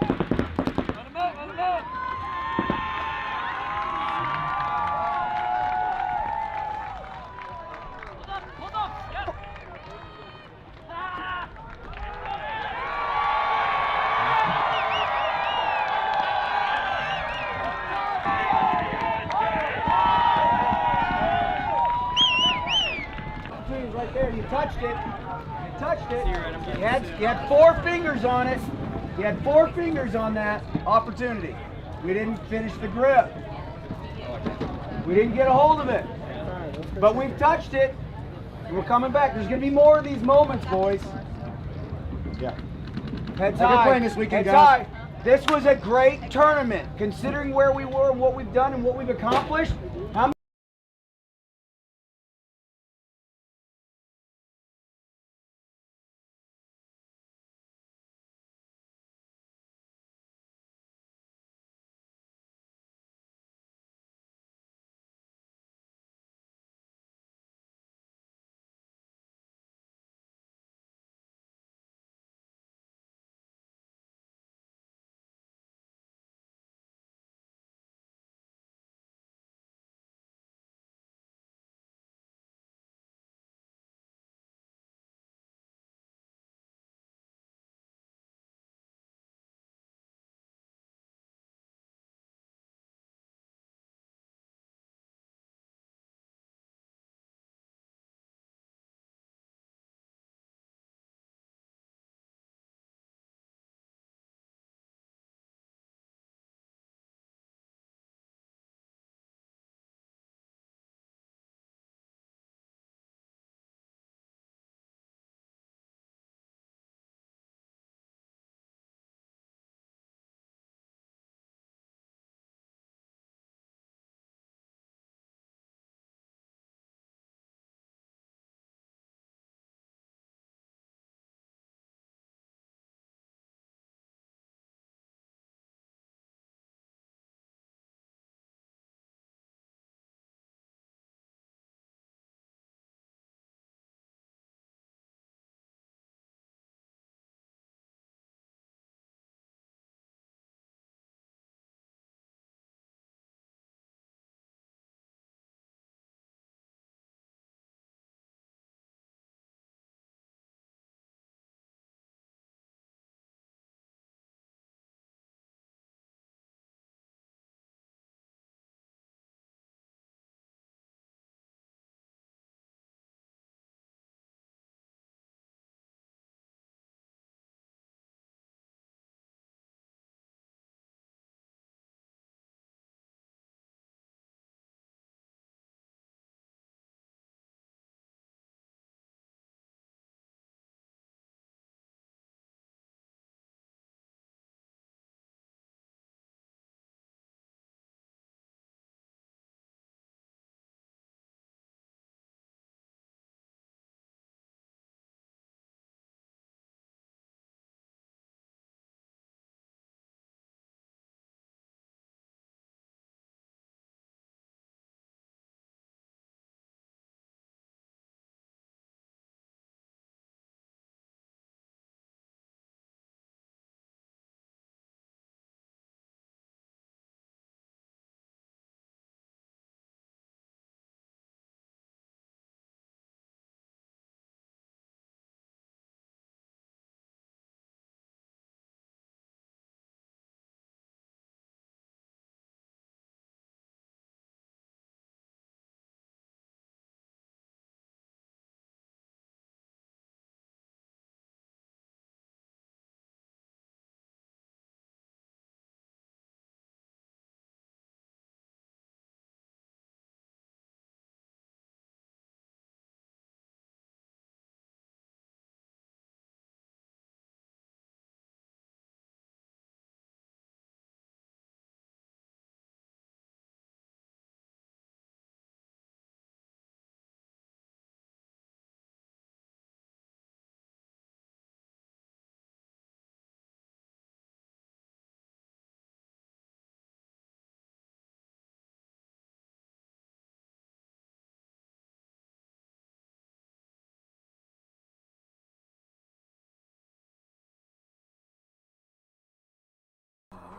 Let him out, let him out! Hold up, yep! Ah! Right there, you touched it. You touched it. You had 4 fingers on it. You had 4 fingers on that opportunity. We didn't finish the grip. We didn't get a hold of it. But we've touched it. And we're coming back. There's going to be more of these moments, boys. Yeah. Heads Good high. playing this weekend, Heads guys. high. This was a great tournament, considering where we were and what we've done and what we've accomplished. How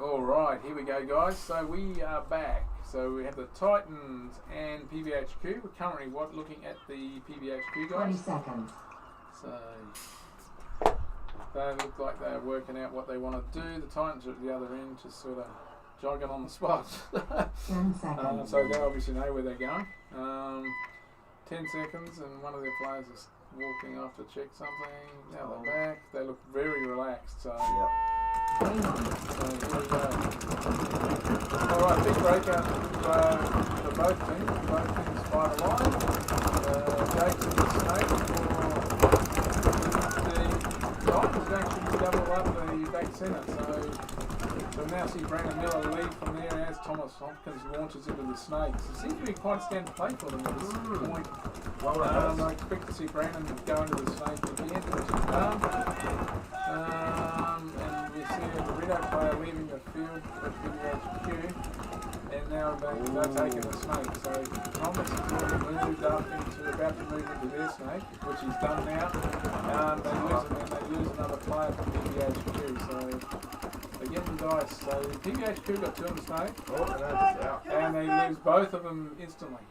Alright, here we go, guys. So we are back. So we have the Titans and PBHQ. We're currently looking at the PBHQ 20 guys. seconds. So they look like they're working out what they want to do. The Titans are at the other end, just sort of jogging on the spot. 10 seconds. So they obviously know where they're going. 10 seconds, and one of their players is walking off to check something. Now they're back. They look very relaxed. So, Yep. so here we go. Alright, big breakout for both teams. Both teams fight alive. Jake's in the snake for the Titans actually double up the back centre. So now see Brandon Miller lead from there as Thomas Hopkins launches into the snakes. It seems to be quite a standard play for them at this point. I expect to see Brandon go into the snake again, which he's done. And we see a Dorito player leaving the field for PBHQ. And now they're taking the snake. So Thomas has already moved up about to move into their snake, which he's done now. They lose another player from PBHQ. So they get the dice. So PBHQ got 2 on the snake. Oh, and that's out. And they lose both of them instantly.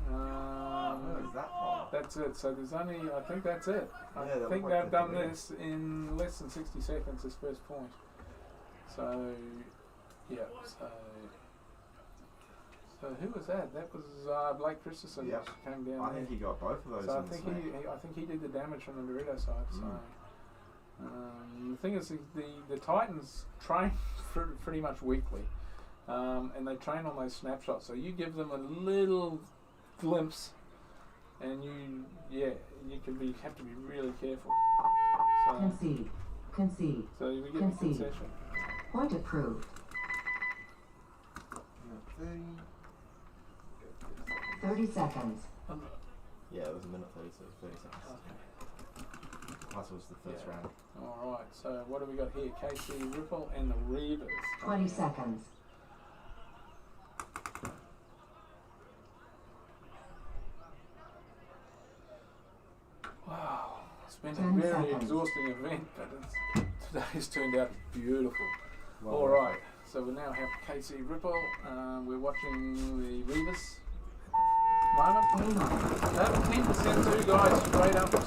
What is that from? That's it. So there's only, I think that's it. I Yeah, that think looked like they've done 50 this in less than 60 seconds, this first point. So, yeah. So who was that? That was Blake Christensen. Yep. Which came down I there. think he got both of those. So in the snake. I think he did the damage from the Dorito side. So the thing is, the Titans train pretty much weekly, and they train on those snapshots. So you give them a little glimpse, and you have to be really careful. So, Concede. so we get the Concede. concession. Point approved. 30 seconds. Yeah, it was a minute 30 seconds. Plus it was the first round. All right. So what do we got here? KC Ripple and the Reavers. 20 seconds. Wow, it's been 10 a very seconds. exhausting event, but today's turned out beautiful. Well All done. right, so we now have KC Ripple. We're watching the Reavers. Moment. That 10% too, guys, straight up to the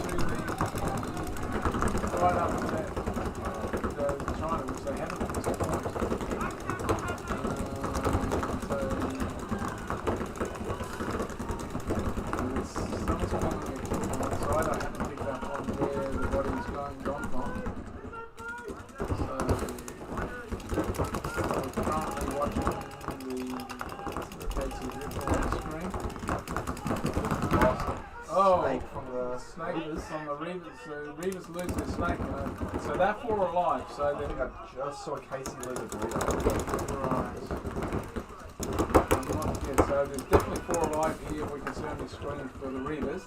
China, which they haven't at this point. Someone's coming on one side. I haven't picked up on where the body's gone from. So we're currently watching the KC Ripple on the screen. Oh, Snake from the snake Reavers. from the Reavers. So Reavers lose their snake. So they're 4 alive. So I they're think I just saw Casey lose a Dorito. Yeah, so there's definitely 4 alive here. We can certainly screen for the Reavers.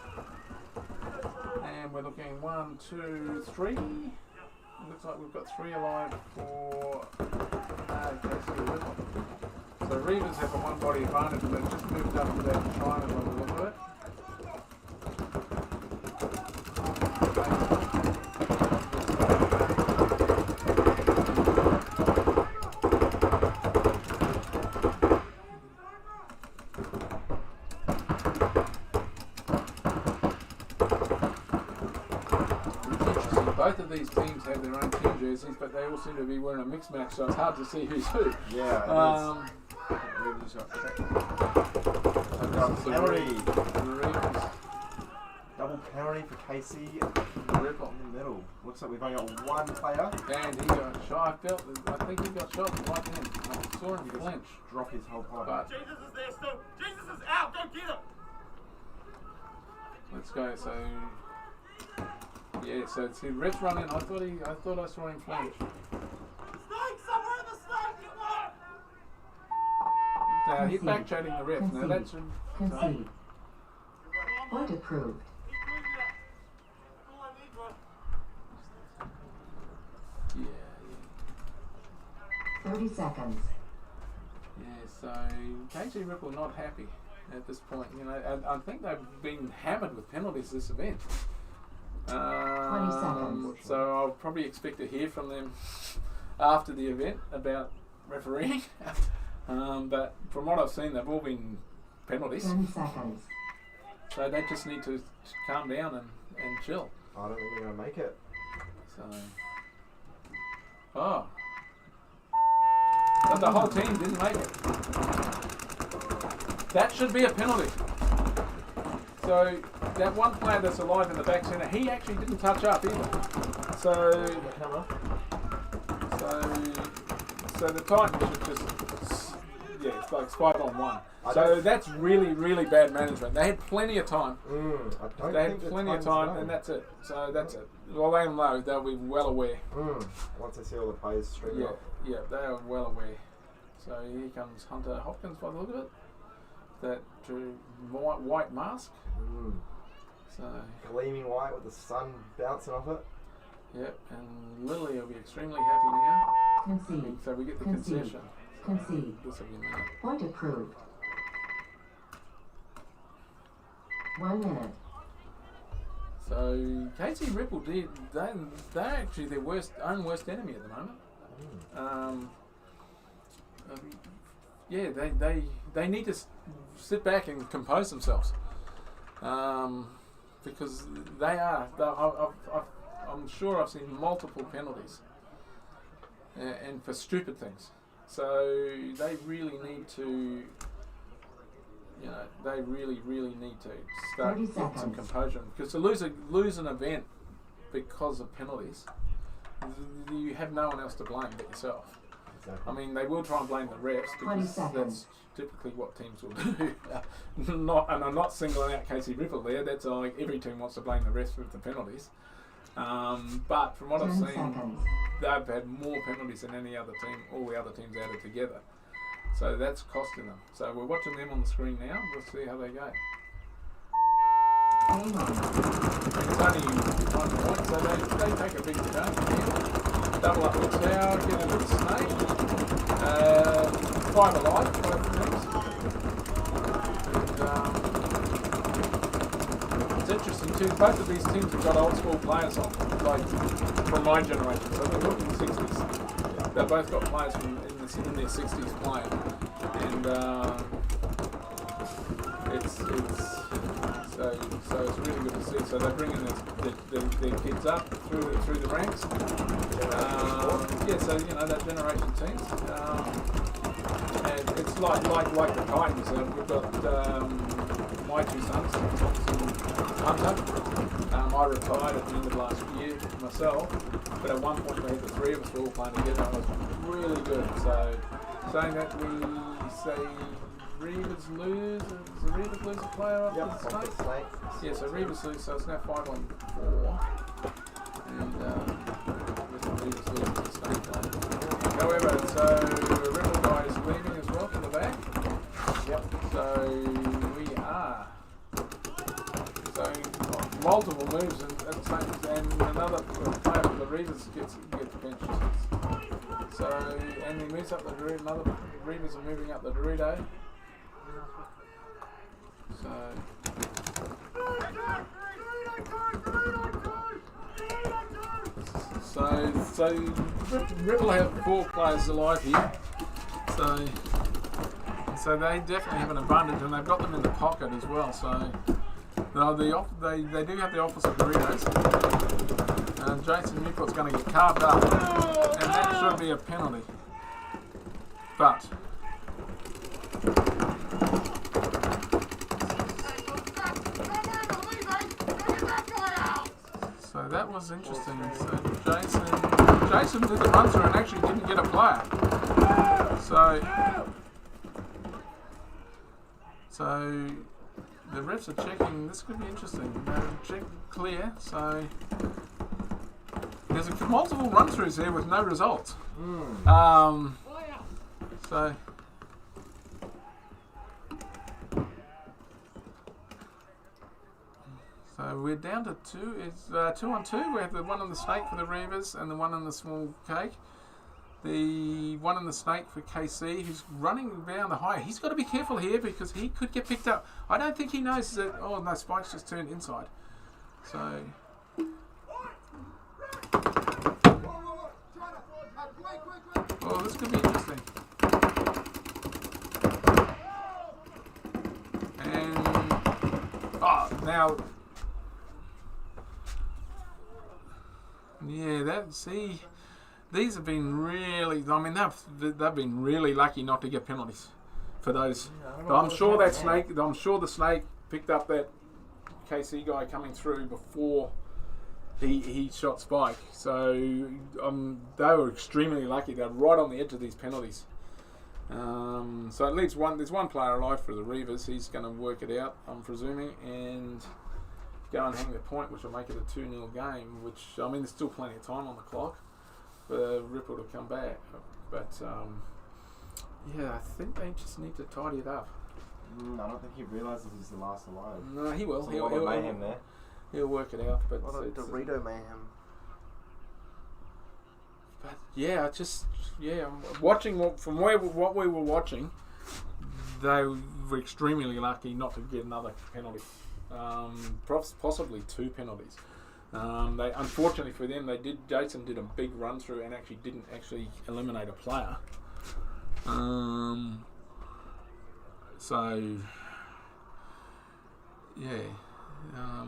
And we're looking 1, 2, 3. Looks like we've got 3 alive for KC Ripple. So Reavers have a 1 body advantage, but they've just moved up to that China by the look of it. Both of these teams have their own team jerseys, but they all seem to be wearing a mixed match, so it's hard to see who's who. Yeah, Reavers got checked. penalty. The Reavers. Double penalty for Casey Ripple. in the middle. Looks like we've only got 1 player. And he got shot. I think he got shot right then. I saw him flinch. Drop his whole pod. But Jesus is there still. Jesus is out. Go get him. let's go. So yeah. So see, ref's running. I thought I saw him flinch. Snake somewhere in the snake. You know. Now he's Concede. back chatting the ref. Now that's Concede. Point approved. All I need, bro. yeah. 30 seconds. Yeah, so KC Ripple not happy at this point. You know, I think they've been hammered with penalties this event. 20 seconds. So I'll probably expect to hear from them after the event about refereeing. But from what I've seen, they've all been penalties. 10 seconds. So they just need to calm down and chill. I don't think they're going to make it. So, but the whole team didn't make it. That should be a penalty. So that one player that's alive in the back centre, he actually didn't touch up either. So the Titans should just, it's like 5-on-1. So that's really, really bad management. They had plenty of time. They had plenty of time, and that's it. So that's it. Well, they know they'll be well aware. Once they see all the players streaming up. Yeah, they are well aware. So here comes Hunter Hopkins by the look of it. That white mask. So gleaming white with the sun bouncing off it. Yep, and Lily will be extremely happy now. Concede. So we get the Concede. concession. Concede. This will be a minute. Point approved. 1 minute. So Casey Ripple they're actually their own worst enemy at the moment. They need to sit back and compose themselves, because I'm sure I've seen multiple penalties, and for stupid things. So they really need to. They really need to start getting some composure, because to lose an event because of penalties, you have no one else to blame but yourself. Exactly. I mean, they will try and blame the refs, because that's typically what teams will do. And I'm not singling out Casey Ripple there. That's like every team wants to blame the refs with the penalties. But from what I've seen, they've had more penalties than any other team, all the other teams added together. So that's costing them. So we're watching them on the screen now. We'll see how they go. It's only 1 point, so they take a big chance here. Double up the tower, get a little snake. 5 alive, both teams. And, it's interesting too, both of these teams have got old school players on, like from my generation. So they're looking 60s. They've both got players in their 60s playing, and it's really good to see. So they're bringing their kids up through the ranks. So that generation teams, and it's like the Titans. We've got my two sons, Thomas and Hunter. I retired at the end of last year myself, but at one point we had the 3 of us all playing together. It was really good. So saying that, we say Reavers lose. Does the Reavers lose a player after the snake? Yeah, so Reavers lose, so it's now 5-on-4. And with the Reavers losing the snake player. However, so the Rebel guy is leaving as well to the back. Yep. So we are. So multiple moves and another player for the Reavers gets benched. So, and he moves up the Dorito, another Reavers are moving up the Dorito. So Ripple have 4 players alive here. So they definitely have an advantage, and they've got them in the pocket as well. So they do have the office of Doritos. And Jason Newport's going to get carved up, and that should be a penalty. But so that was interesting. So Jason did the run through and actually didn't get a player. So the refs are checking. This could be interesting. Check clear. So there's multiple run-throughs here with no results. So we're down to 2. It's 2-on-2. We have the one on the snake for the Reavers and the one on the small cake. The one on the snake for KC, who's running down the high. He's got to be careful here because he could get picked up. I don't think he knows that. Oh no, Spike's just turned inside. So Oh, this could be interesting. And now, yeah, these have been really. I mean, they've been really lucky not to get penalties for those. I'm sure that snake. I'm sure the snake picked up that KC guy coming through before he shot Spike. So they were extremely lucky. They're right on the edge of these penalties. So it leaves there's one player alive for the Reavers. He's going to work it out, I'm presuming, and go and hang the point, which will make it a 2-0 game. Which, I mean, there's still plenty of time on the clock for Ripple to come back. But yeah, I think they just need to tidy it up. I don't think he realises he's the last alive. No, he will. There's a lot of mayhem there. He'll work it out. But What a Dorito mayhem. But yeah, watching from what we were watching, they were extremely lucky not to get another penalty, possibly 2 penalties. They unfortunately for them, Jason did a big run through and didn't eliminate a player. So yeah,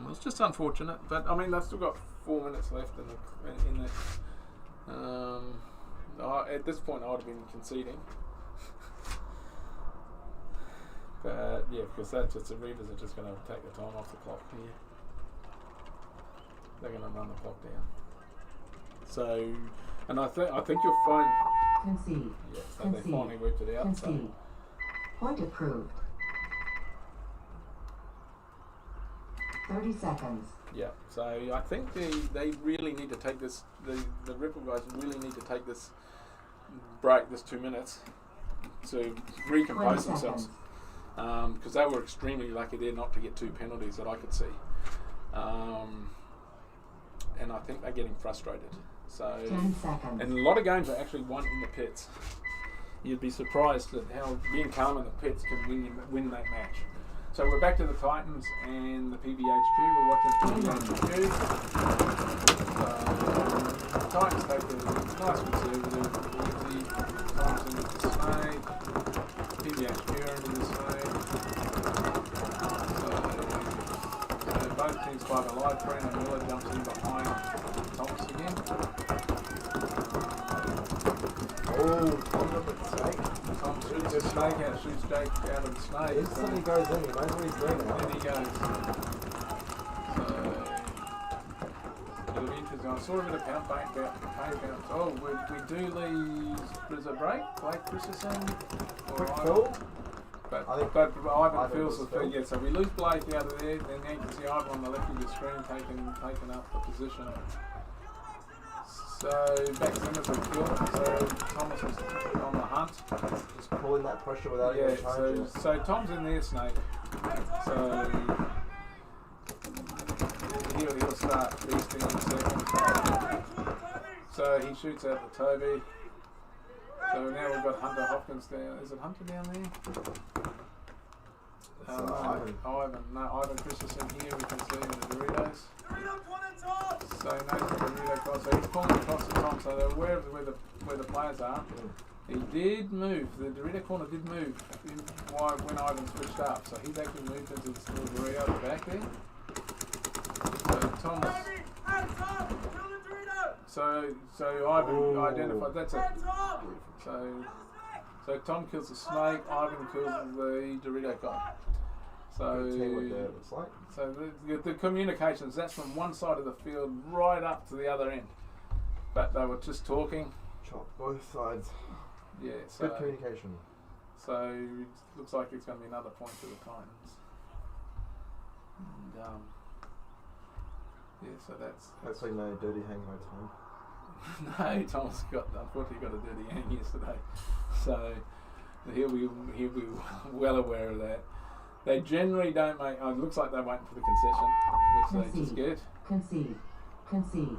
it's just unfortunate. But I mean, they've still got 4 minutes left in the. At this point, I would have been conceding. But yeah, because the Reavers are just going to take the time off the clock here. They're going to run the clock down. So, and I think you'll find. Concede. Yeah, so they finally worked it out. Concede. Point approved. 30 seconds. Yeah, so I think they really need to take this. The Ripple guys really need to take this break, this 2 minutes, to recompose themselves. Because they were extremely lucky there not to get 2 penalties that I could see. And I think they're getting frustrated. So, 10 seconds. and a lot of games are actually won in the pits. You'd be surprised at how being calm in the pits can win that match. So we're back to the Titans and the PBHQ. We're watching PBHQ. Titans take it's nice conservative, easy. Titans into the snake. PBHQ are into the snake. So both teams fight alive. Brandon Miller jumps in behind Thomas again. Oh, Tom's up at the snake. Tom shoots the snake out, shoots Jake out of the snake. Instantly goes in, he knows what he's doing now. There he goes. So, it'll be interesting. I saw a bit of pound bounce. Oh, we do lose. There's a break. Blake Christensen. Quick fill. But Ivan feels was the thing. Yeah, so we lose Blake out of there. Then you can see Ivan on the left of the screen taking up the position. So back to Simmons with Phil. So Thomas was on the hunt. Just pulling that pressure without even trying to. So Tom's in there, Snake. So he'll start beasting in a second. So he shoots out the Toby. So now we've got Hunter Hopkins down. Is it Hunter down there? Ivan Christensen here. We can see in the Doritos. So nice to the Dorito cross. So he's pulling across the top. So they're aware of where the players are. He did move. The Dorito corner did move when Ivan switched up. So he's actually moved into the little Dorito at the back there. So Thomas. So Ivan identified. That's it. So Tom kills the snake. Ivan kills the Dorito guy. So looks like. So the communications, that's from one side of the field right up to the other end. But they were just talking. Chop both sides. Yeah, so Good communication. So it looks like it's going to be another point to the Titans. And yeah, so that's Hopefully no dirty hang my time. no, Thomas unfortunately got a dirty hang yesterday. So he'll be well aware of that. They generally don't make. Oh, it looks like they're waiting for the concession, which they just get. Concede.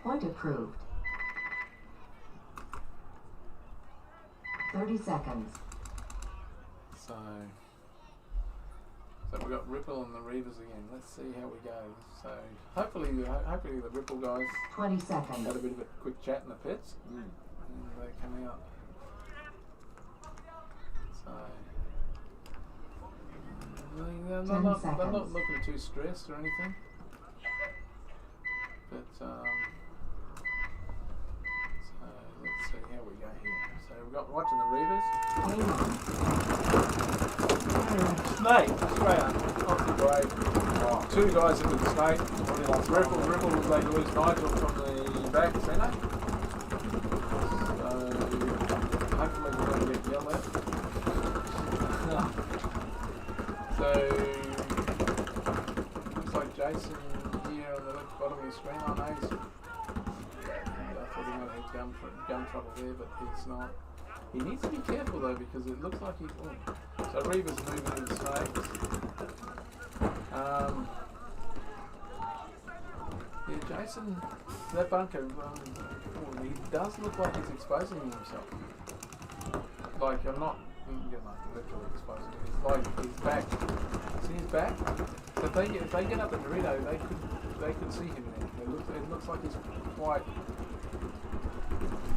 Point approved. 30 seconds. So we've got Ripple and the Reavers again. Let's see how we go. So hopefully the Ripple guys 20 seconds. had a bit of a quick chat in the pits. they're 10 not seconds. looking too stressed or anything. But so let's see how we go here. So we've got watching the Reavers. Snake, straight up, off the break. Oh, 2 guys into the snake. Ripple, they lose Nigel from the back centre. So hopefully we don't get yelled at. So looks like Jason here on the left bottom of the screen. I know he's, I thought he might have gun trouble there, but he's not. He needs to be careful though because it looks like he's. Oh. So Reaver's moving in the snakes. Yeah, Jason, that bunker, he does look like he's exposing himself. Like, I'm not, literally exposing him. It's like his back. See his back? So if they get up the Dorito, they could see him there. It looks like he's quite.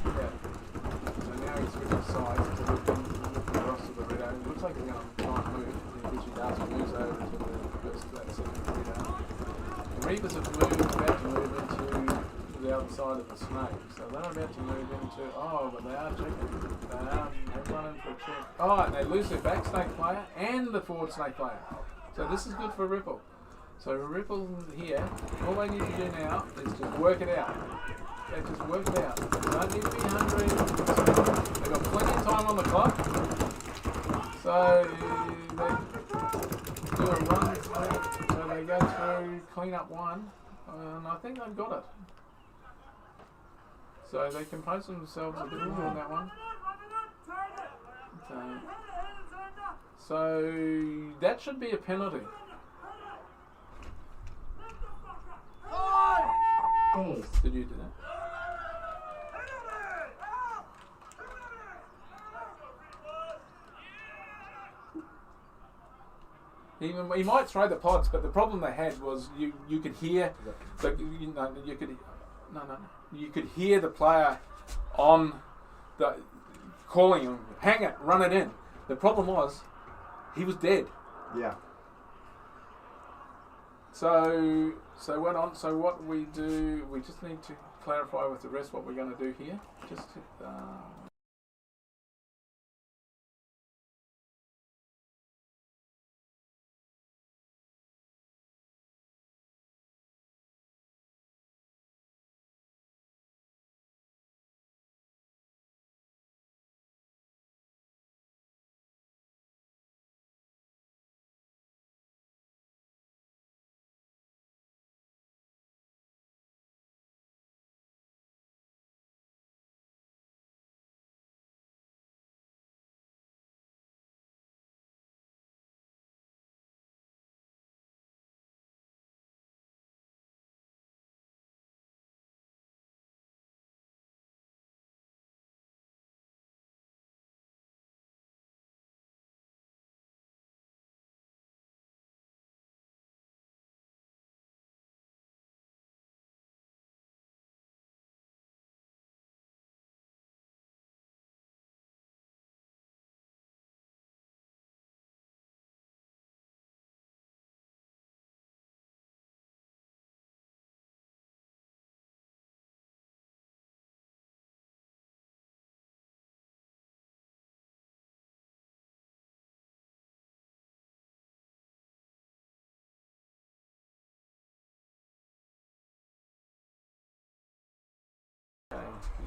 Yeah. So now he's switching sides to look across to the Dorito. It looks like he's going to try and move, which he does. He moves over to the first to that second Dorito. The Reavers have about to move into the other side of the snake. So they're about to move into, but they are checking. They're running for a check. Oh, and they lose their back snake player and the forward snake player. So this is good for Ripple. So Ripple here, all they need to do now is just work it out. They just work it out. They don't need to be hungry. They've got plenty of time on the clock. So they do a run through. So they go through, clean up one, and I think they've got it. So they compose themselves a bit more on that one. So that should be a penalty. Base. Did you do that? He might throw the pods, but the problem they had was you could hear you could hear the player on the calling him, hang it, run it in. The problem was he was dead. Yeah. So what we do, we just need to clarify with the rest what we're going to do here. Just to,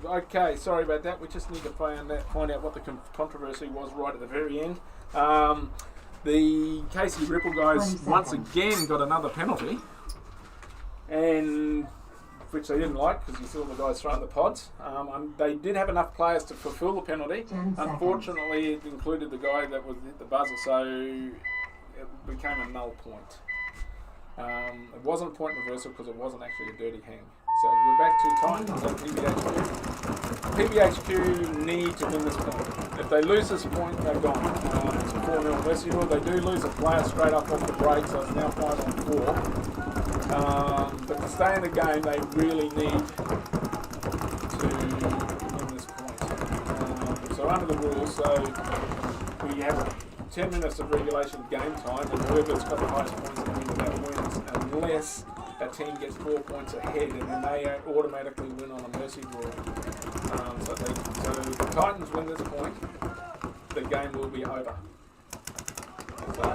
Okay, sorry about that. We just need to find out what the controversy was right at the very end. The Casey Ripple guys once again got another penalty, and which they didn't like because you saw the guys throwing the pods. They did have enough players to fulfil the penalty. Unfortunately, it included the guy that was hit the buzzer, so it became a null point. It wasn't a point reversal because it wasn't actually a dirty hang. So we're back to time at PBHQ. PBHQ need to win this point. If they lose this point, they're gone. It's a 4-0 Westfield. They do lose a player straight up off the break, so it's now 5-on-4. But to stay in the game, they really need to win this point. So under the rules, so we have 10 minutes of regulation game time, and whoever's got the highest points at the end of that wins, unless a team gets 4 points ahead, and then they automatically win on a mercy rule. So if the Titans win this point, the game will be over. So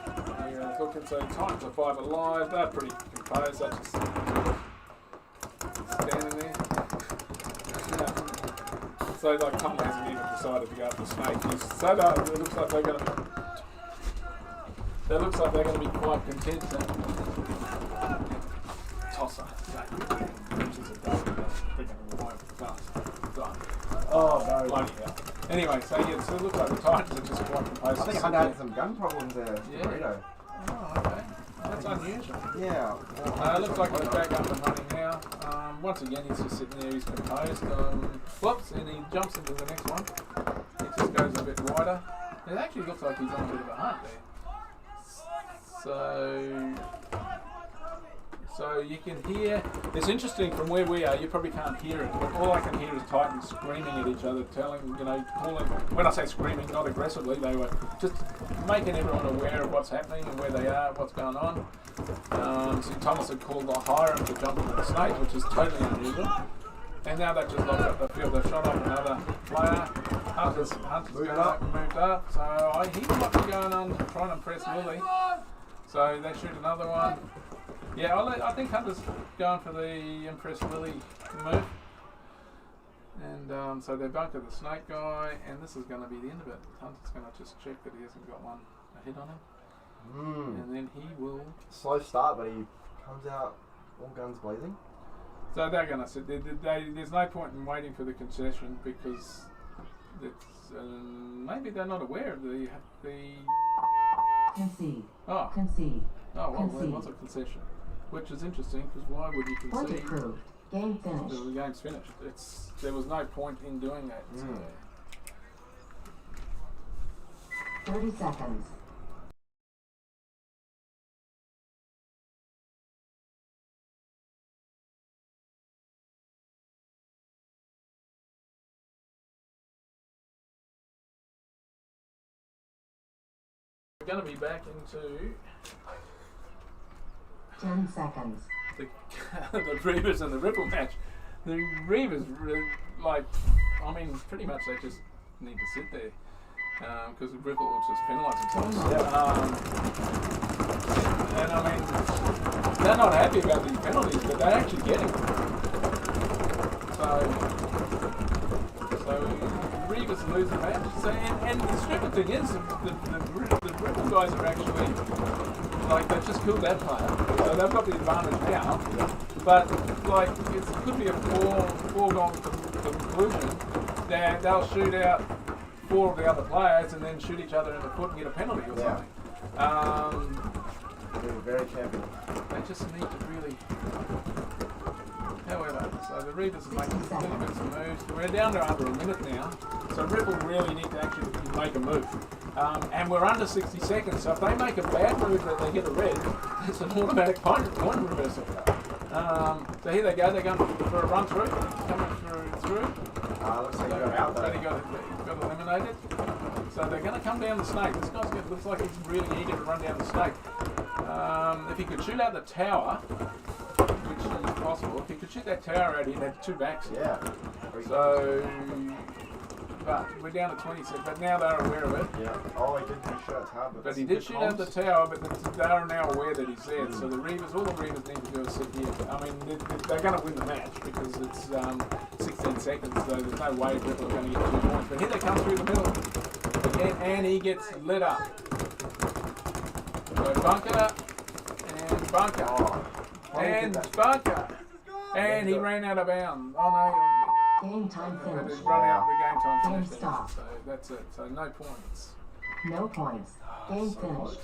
yeah, looking, so Titans are 5 alive. They're pretty composed. They're just standing there. So like Tom hasn't even decided to go after Snake. So it looks like they're going to be quite content. Tosser. Oh, no. Bloody hell. Anyway, so yeah, so it looks like the Titans are just quite composed. I think Hunter had some gun problems there. Yeah. Burrito. Oh, okay. That's unusual. Yeah. It looks like he's back up and running now. Once again, he's just sitting there, he's composed. Whoops, and he jumps into the next one. He just goes a bit wider. It actually looks like he's on a bit of a hunt there. So you can hear, it's interesting from where we are, you probably can't hear it, but all I can hear is Titans screaming at each other, calling, when I say screaming, not aggressively, they were just making everyone aware of what's happening and where they are, what's going on. So Thomas had called the Hiram to jump into the Snake, which is totally unusual. And now they've just locked up the field, they've shot off another player. Hunter's moved up, so he might be going on trying to impress Willie. So they shoot another one. Yeah, I think Hunter's going for the Impress Willie move. And so they bunker the Snake guy, and this is going to be the end of it. Hunter's going to just check that he hasn't got a hit on him. And then he will... Slow start, but he comes out all guns blazing. So they're going to sit there. There's no point in waiting for the concession because it's, maybe they're not aware of the Concede. Oh. Concede. Oh, well, Concede. there was a concession. Which is interesting because why would you Point concede? approved. Game finished. The game's finished. There was no point in doing that. So. 30 seconds. We're going to be back into 10 seconds. the Reavers and the Ripple match. The Reavers, pretty much they just need to sit there because the Ripple will just penalise themselves. And they're not happy about these penalties, but they're actually getting them. So Reavers lose the match. So, and the stupid thing is, the Ripple guys are actually. They've just killed that player, so they've got the advantage now. But it could be a foregone conclusion that they'll shoot out 4 of the other players and then shoot each other in the foot and get a penalty or something. They're very champion. They just need to really. However, so the Reavers are making little bits of moves. We're down to under a minute now, so Ripple really need to actually make a move. And we're under 60 seconds, so if they make a bad move that they get a red, it's an automatic point reversal. So here they go, they're going for a run through, coming through. Looks like he got out though. He got eliminated. So they're going to come down the Snake. This guy's looks like he's really eager to run down the Snake. If he could shoot out the tower, which is possible, if he could shoot that tower out, he'd have 2 backs. Yeah. So, but we're down to 20 seconds, but now they're aware of it. Yeah. Oh, he didn't shoot out tower, But he did shoot out the tower, but they are now aware that he's there. So the Reavers, all the Reavers need to do is sit here. I mean, they're going to win the match because it's 16 seconds, so there's no way Ripple are going to get 2 points. But here they come through the middle again, and he gets lit up. So bunker, and bunker, and bunker, and he ran out of bounds. Oh no! Game time He's finished. run out the game time Game finished. stop. So that's it. So no points. No points. Game So finished. close.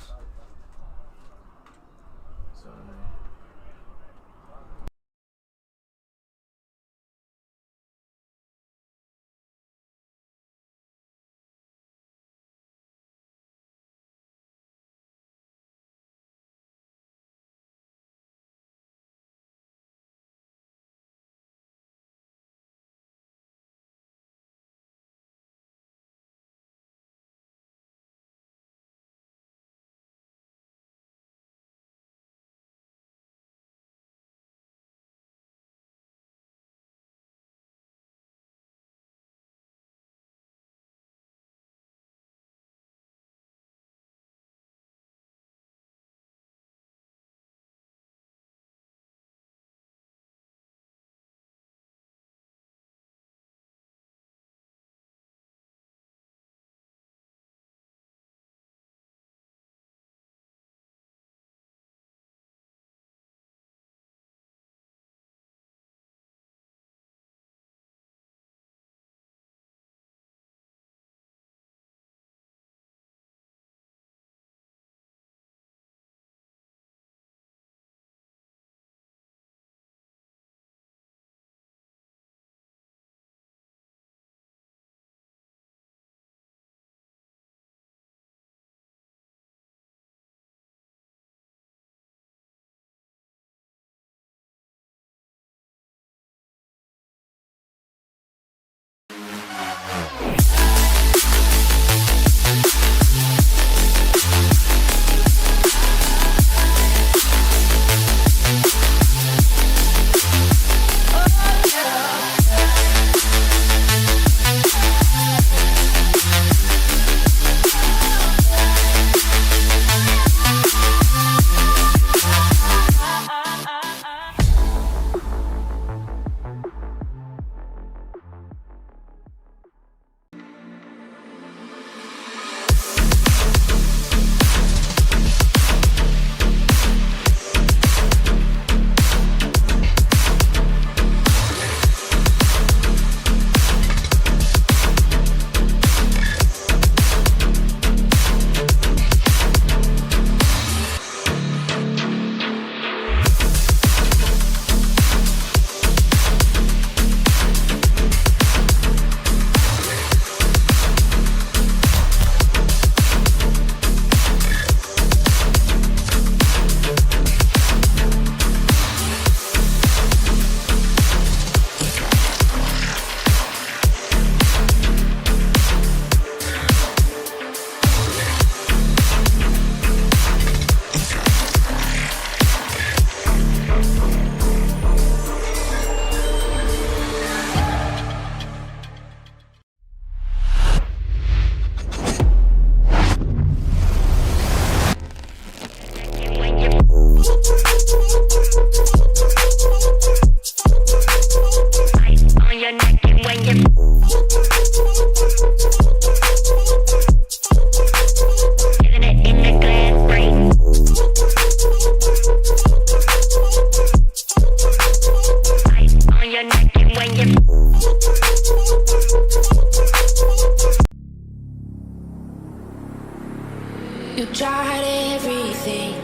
tried everything,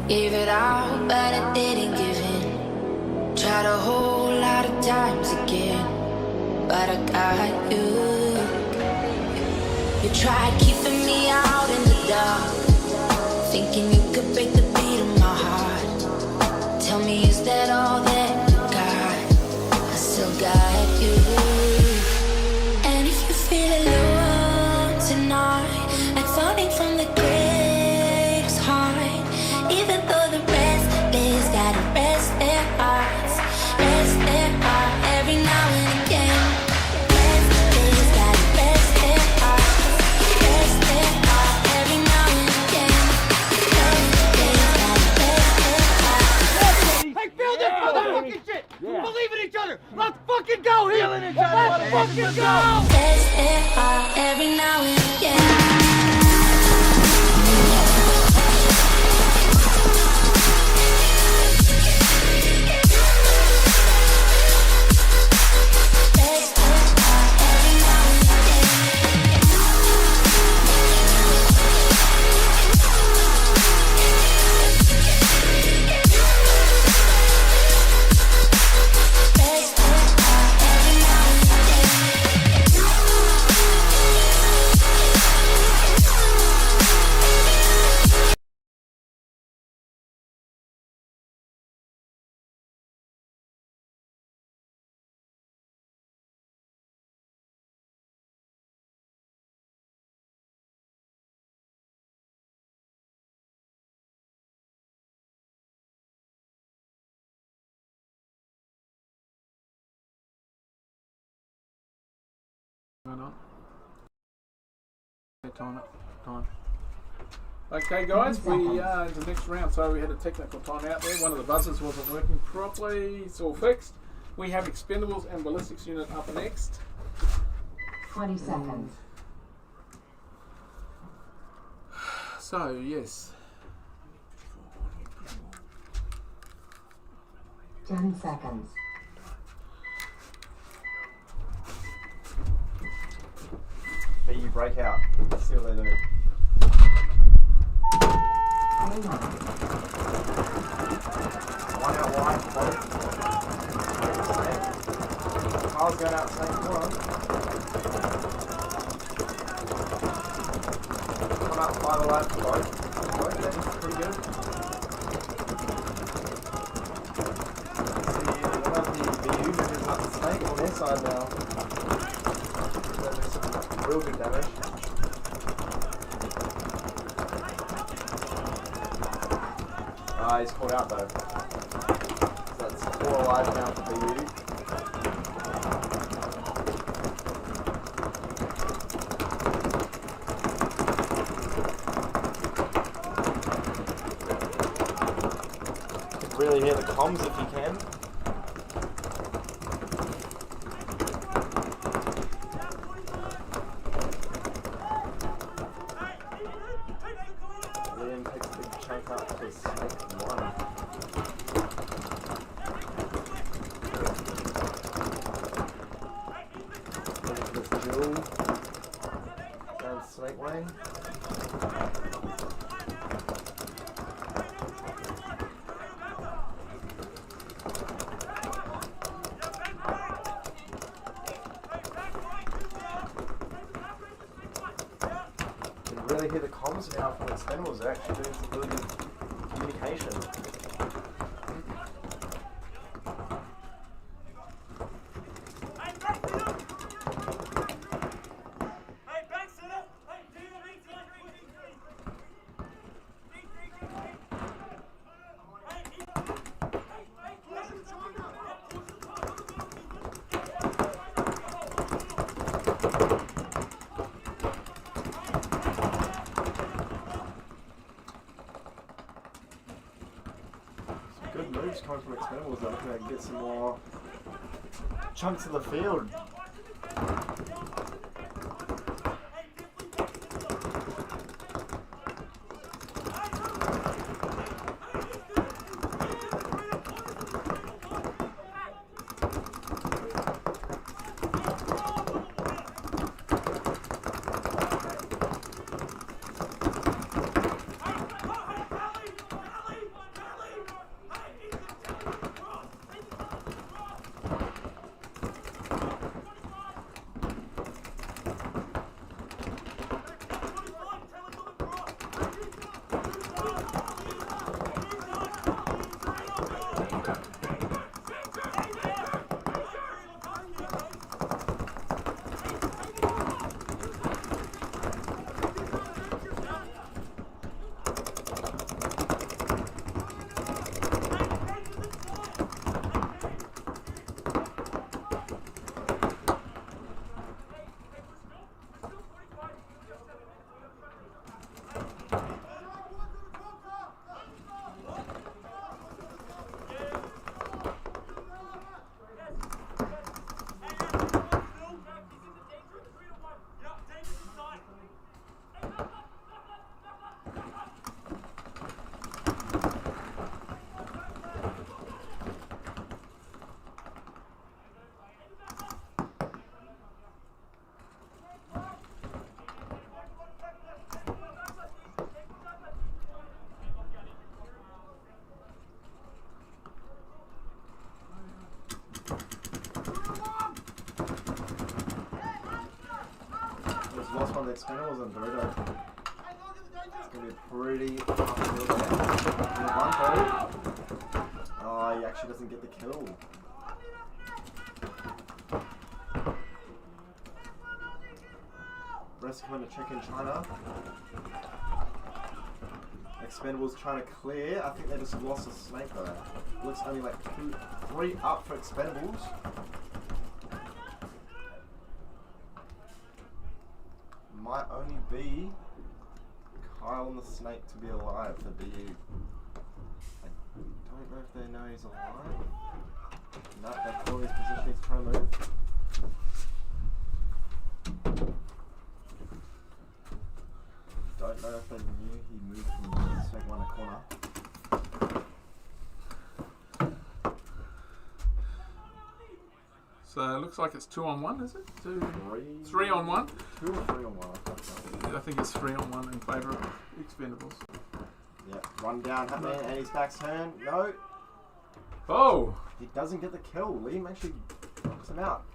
gave it out, but I didn't give in. Tried a whole lot of times again, but I got you. You tried keeping me out in the dark, thinking you could break the beat of my heart. Tell me, is that all that you got? I still got you. And if you feel alone tonight, like falling from the greatest height, even though the restless gotta rest their hearts, rest their heart every now and again. Restless gotta rest their hearts, rest their heart every now and again. Restless gotta rest their hearts. Hey, feel this motherfucking shit! Believe in each other! Let's fucking go here! Let's fucking go! Rest their heart every now and again. Time. Okay, guys, we are in the next round. So we had a technical time out there. One of the buzzers wasn't working properly. It's all fixed. We have Expendables and Ballistics unit up next. 20 seconds. So yes. 10 seconds. BU breakout. See what they do. Hang on. One out wide, both. Carl's going out same corner. Come out 5 alive for both. That's pretty good. See, one of the BU movers up the snake on their side now. Real good damage. He's caught out though. So that's 4 alive now for BU. You can really hear the comms if you can. Snake Wing. You can really hear the comms now from Expendables. They're actually doing some really good communication. Good moves coming from Expendables. They're looking to get some more chunks of the field. just lost one of the expendables on Dorito. It's going to be a pretty tough kill there. Oh, he actually doesn't get the kill. Rest coming to check in China. Expendables trying to clear. I think they just lost a snake though. Looks only like 3 up for Expendables. Might only be Kyle and the snake to be alive for BU. I don't know if they know he's alive. No, they're calling his position. He's trying to move. Don't know if they knew he moved from the second one a corner. So it looks like it's 2 on 1, is it? 3 on 1? 2 or 3 on 1, I think it's 3 on 1 in favour of Expendables. Yeah, run down happening and his back's turned. No. Oh! He doesn't get the kill. Liam actually knocks him out.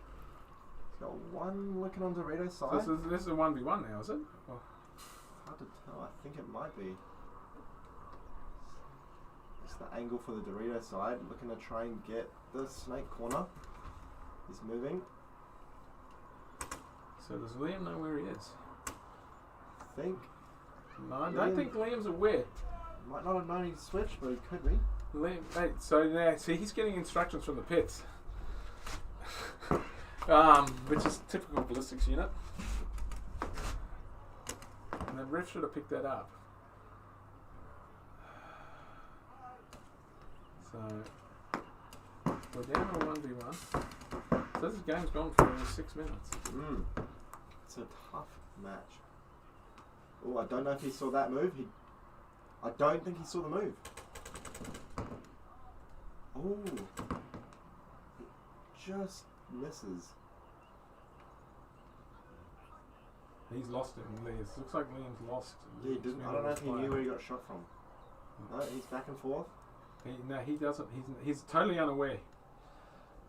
He's got one looking on Dorito's side. So this is a 1v1 now, is it? Oh. Hard to tell. I think it might be. It's the angle for the Dorito side. Looking to try and get the snake corner. He's moving. So does Liam know where he is? I think. No, I don't think Liam's aware. Might not have known he'd switched, but he could be. Liam, hey, so now, see, he's getting instructions from the pits. Which is typical ballistics unit. And the ref should have picked that up. So, we're down to 1v1. So this game's gone for 6 minutes. It's a tough match. Oh, I don't know if he saw that move. I don't think he saw the move. Oh, it just misses. He's lost it in Liam's. Looks like Liam's lost. Yeah, he didn't. I don't know if he knew where he got shot from. No, he's back and forth. No, he doesn't. He's totally unaware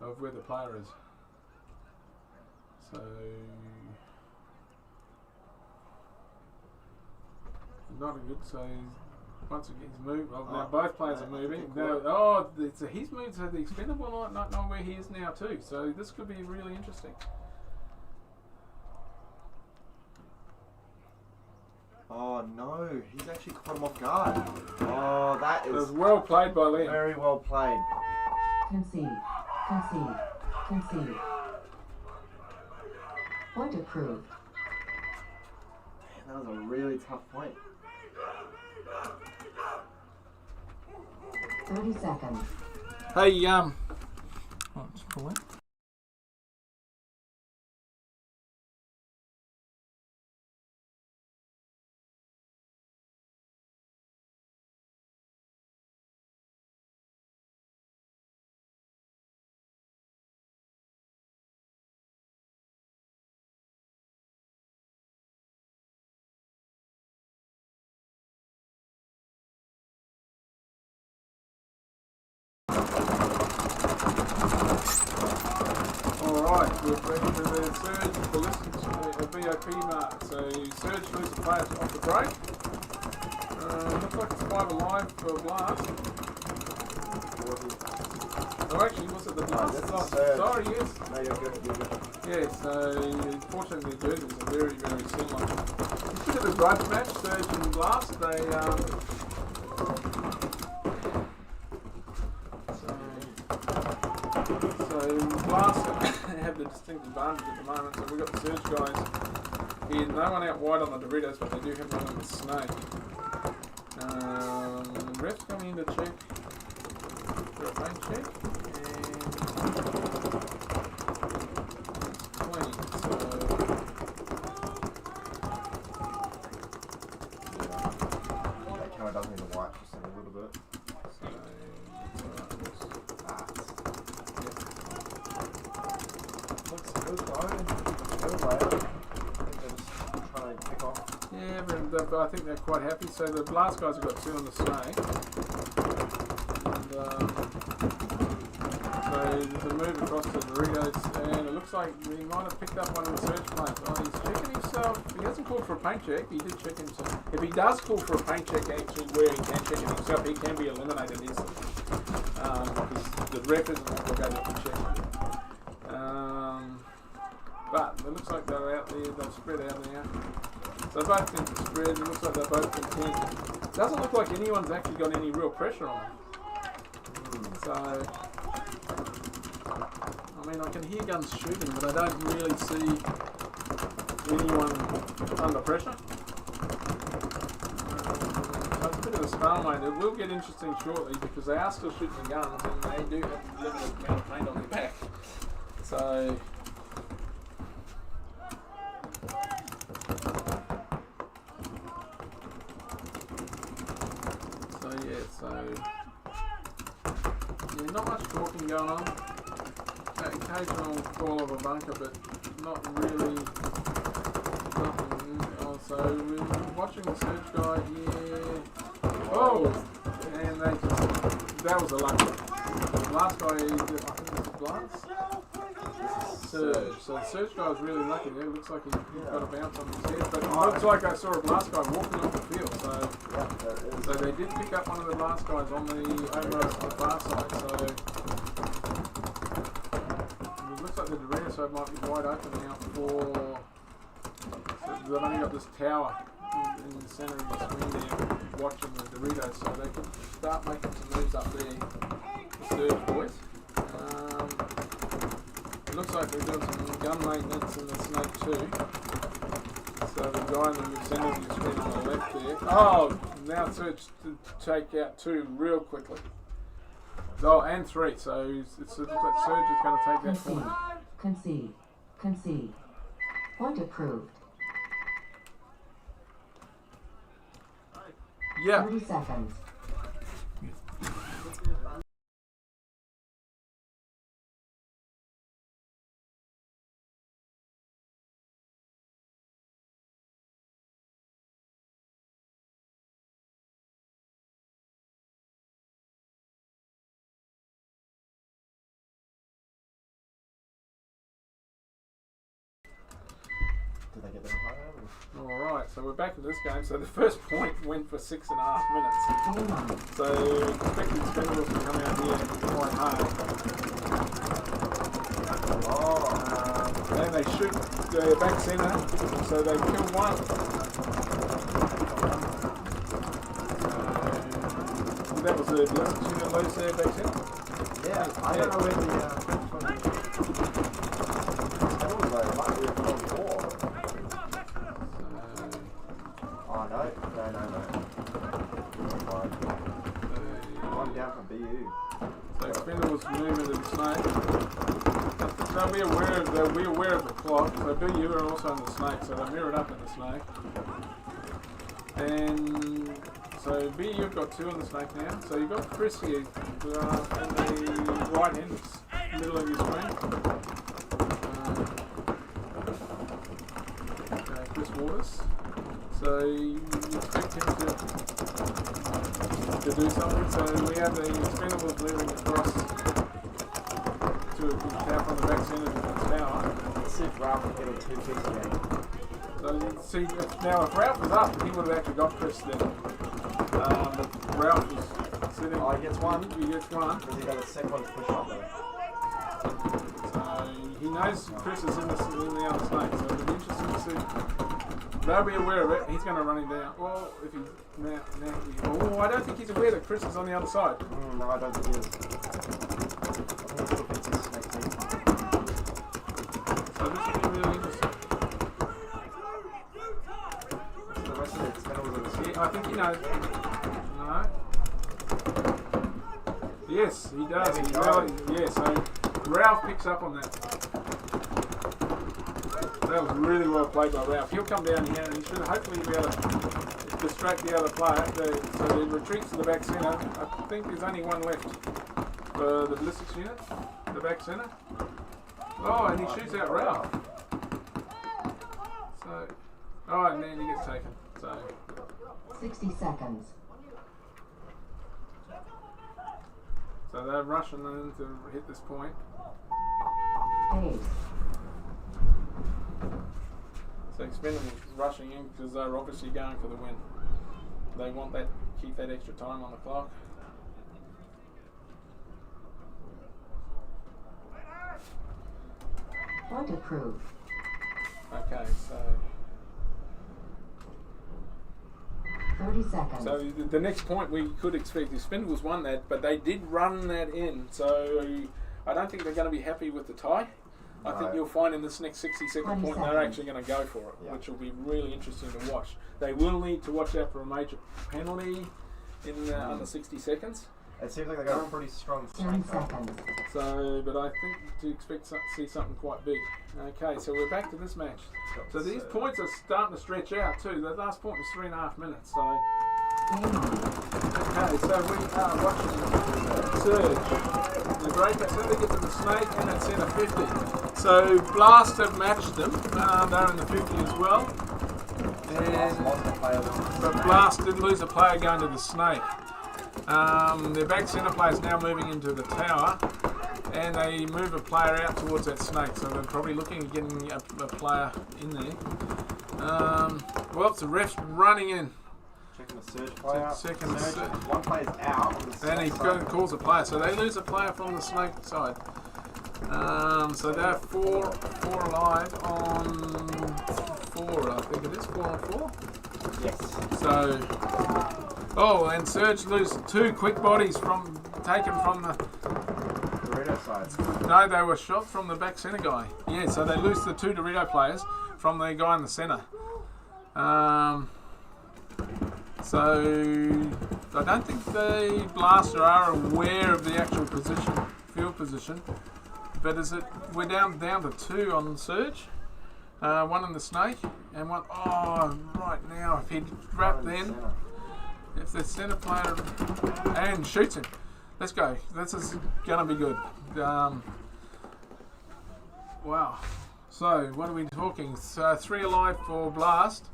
of where the player is. So not a good. So once again, he's moved. Well, now both players are moving. Now, so he's moved. So the Expendable might not know where he is now too. So this could be really interesting. Oh no, he's actually caught him off guard. Oh, that is well played by Liam. Very well played. Concede. Concede. Concede. Point approved. That was a really tough point. 30 seconds. Hey, let's pull in. We're ready for the Surge Ballistics VIP mark. So Surge moves the players off the break. Looks like it's 5 alive for Blast. Oh, actually, was it the Blast? Sorry, yes. No, you're good. Yeah, so unfortunately the jerseys are very, very similar. You should have a grudge match, Surge and Blast. They so Blast have the distinct advantage at the moment. So we've got the Surge guys here. No one out wide on the Doritos, but they do have one on the Snake. Ref's coming in to check for a paint check. And clean. So that camera doesn't even wipe just a little bit. So Looks good though. Good layout. I think they're just trying to pick off. yeah, but I think they're quite happy. So the Blast guys have got 2 on the Snake. And so there's a move across to the Doritos, and it looks like he might have picked up one of the Surge players. Oh, he's checking himself. hasn't called for a paint check. He did check himself. If he does call for a paint check, actually, where he can check it himself, he can be eliminated instantly. Because the ref isn't obligated to check it. But it looks like they're out there. They've spread out now. So both teams are spread. It looks like they're both intent. Doesn't look like anyone's actually got any real pressure on them. So, I mean, I can hear guns shooting, but I don't really see anyone under pressure. So it's a bit of a stalemate. It will get interesting shortly because they are still shooting the guns and they do have a limited amount of paint on their back. So, yeah, not much talking going on. Occasional call of a bunker, but not really nothing. Also, we're watching the search guy here. Oh! And that was a lucky one. The last guy, I think this is Blast? Surge. So the search guy was really lucky there. Looks like he got a bounce on his head, but it looks like I saw a blast guy walking off the field. So they did pick up one of the blast guys on the over on the far side. So it looks like the Dorito side might be wide open now for. So they've only got this tower in the centre of the screen there, watching the Doritos, so they can start making some moves up there. The Surge boys. It looks like they've got some gun maintenance in the Snake too. So the guy in the centre of your screen on the left there. Oh, now Surge to take out 2 real quickly. Oh, and 3. So it looks like Surge is going to take that point. Concede. Point approved. Yeah. 30 seconds. Did they get them higher? Alright, so we're back in this game. So the first point went for 6.5 minutes. So expecting Expendables to come out here quite hard. And they shoot the back centre, so they kill one. That was the ballistics unit loose there back centre? Yeah, I don't know where the might be a cold war. Oh no. One down from BU. So Expendables move into the Snake. They'll be aware of the clock. So BU are also in the Snake, so they're mirrored up in the Snake. And so BU have got 2 in the Snake now. So you've got Chris here in the right hand, middle of your screen. Chris Waters. So you expect him to do something. So we have the Expendables moving across to a tower from the back centre of the tower. Let's see if Ralph can get on 2 kicks again. So see, now if Ralph was up, he would have actually got Chris then. But Ralph was sitting. Oh, he gets 1. He gets 1. Because he got a second push up though. So he knows Chris is in the other Snake, so it'll be interesting to see. They'll be aware of it. He's going to run him down. Well, if he's now I don't think he's aware that Chris is on the other side. No, I don't think he is. I think he fits his Snake team. So this will be really interesting. So the rest of the Expendables are the Yeah, I think he knows. No. Yes, he does. He really, yeah, so Ralph picks up on that. That was really well played by Ralph. He'll come down here and he should hopefully be able to distract the other player. So he retreats to the back centre. I think there's only 1 left for the ballistics unit, the back centre. Oh, and he shoots out Ralph. So, oh, and then he gets taken. So 60 seconds. So they're rushing in to hit this point. Ace. So Expendables rushing in because they're obviously going for the win. They want that, keep that extra time on the clock. Point approved. Okay, so 30 seconds. so the next point we could expect, Expendables won that, but they did run that in. So I don't think they're going to be happy with the tie. I think No. you'll find in this next 60-second 20 point they're seconds. actually going to go for it, Yeah. which will be really interesting to watch. They will need to watch out for a major penalty in under 60 seconds. It seems like they got a pretty strong 10 snake. though. seconds. So, but I think to expect to see something quite big. Okay, so we're back to this match. So these points are starting to stretch out too. The last point was 3.5 minutes. So, Game on. okay, so we are watching Surge. The break, as soon as they get to the snake and at centre 50. So Blast have matched them. They're in the 50 as well. And Lost the players. but Blast did lose a player going to the snake. Their back centre player is now moving into the tower, and they move a player out towards that snake. So they're probably looking at getting a player in there. Well, the ref's running in, Checking the Surge player. Checking the Surge. Surge. One player's out. On the and he snake side. calls a player. So they lose a player from the snake side. So they're four alive on 4. I think it is 4 on 4. Yes. So, and Surge lose 2 quick bodies taken from the. Dorito side. No, they were shot from the back centre guy. Yeah, so they lose the 2 Dorito players from the guy in the centre. So I don't think the Blaster are aware of the actual field position. But we're down to 2 on Surge. 1 in the snake and 1. Oh, right now if he'd wrapped in. If the centre player and shoots him, let's go. This is gonna be good. Wow. So what are we talking? So 3 alive for Blast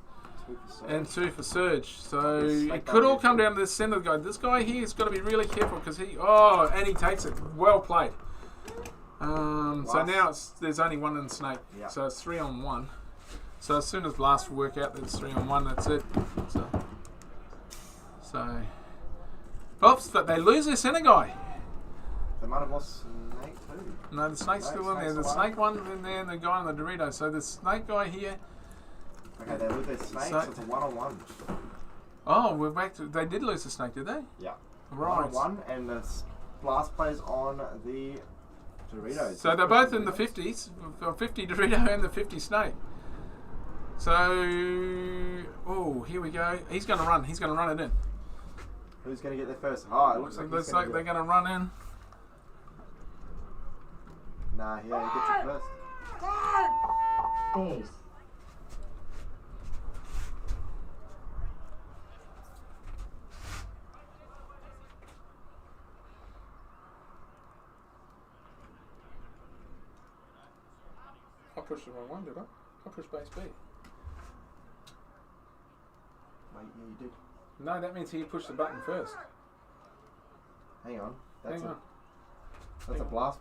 2 for Surge. and 2 for Surge. So This it snake could all guy come down to this centre guy. This guy here has got to be really careful because and he takes it. Well played. So now there's only 1 in the snake. Yeah. So it's 3 on 1. So as soon as Blast will work out that it's 3 on 1, that's it. So, oops, but they lose their centre guy. They might have lost Snake too. No, the snake's No, still in there. snake's The alive. snake one's in there and the guy on the Dorito. So the snake guy here. Okay, they lose their snake, so it's a 1-on-1. Oh, we're back to. They did lose the snake, did they? Yeah. Right. 1-on-1, and the Blast plays on the Doritos. So they're both in the 50s, 50 Dorito and the 50 snake. So, here we go. He's going to run. He's going to run it in. Who's going to get there first? Oh, it looks So like looks he's like they're going to run in. Nah, he gets it first. Base. I pushed the wrong one, did I? I pushed base B. Wait, yeah, you did. No, that means he pushed the button first. Hang on. Hang on. That's a Blast.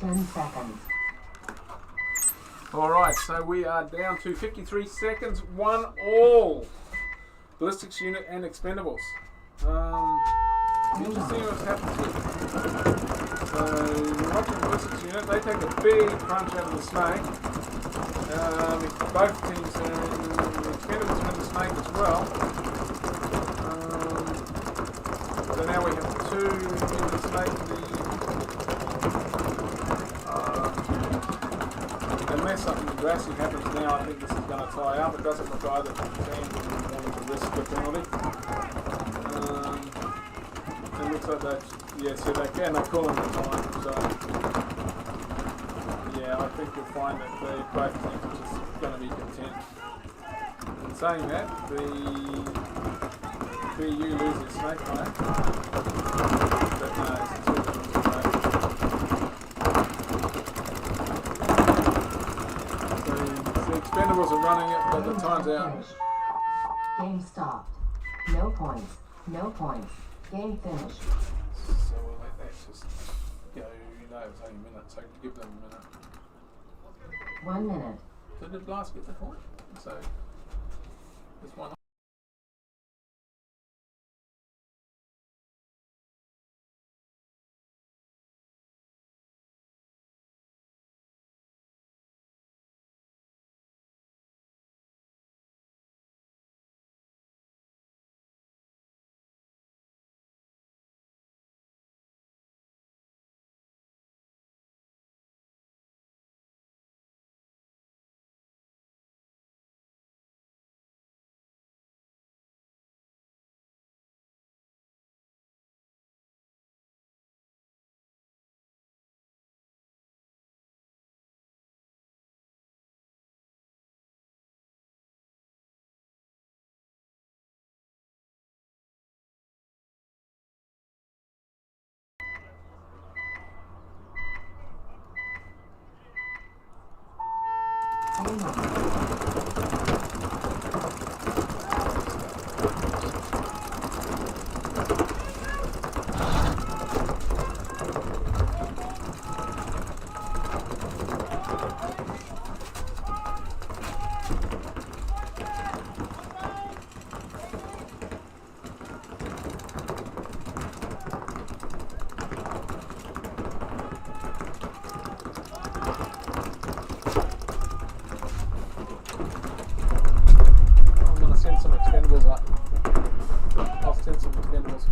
Ten seconds. Alright, so we are down to 53 seconds, 1-all. Ballistics unit and Expendables. Interesting what's happened here. So we're watching Ballistics unit, they take a big punch out of the snake. Both teams are in the Expendables are in the snake as well. So now we have 2 in the snake. Unless something drastic happens now, I think this is going to tie up. It doesn't look either team wanting to risk the penalty. It looks like they, so they can. They call him the time. So, yeah, I yeah, I think you'll find that both teams are just going to be content. In saying that, the BU loses snake play. But no, it's 2 minutes to go. So the Expendables are running it, but the time's out. Finished. Game stopped. No points. No points. Game finished. So we'll let that just go. You know, it's only a minute, so give them a minute. 1 minute. Did the blast get the point? So there's one. Game on. I'm going to send some Expendables up. I'll send some Expendables.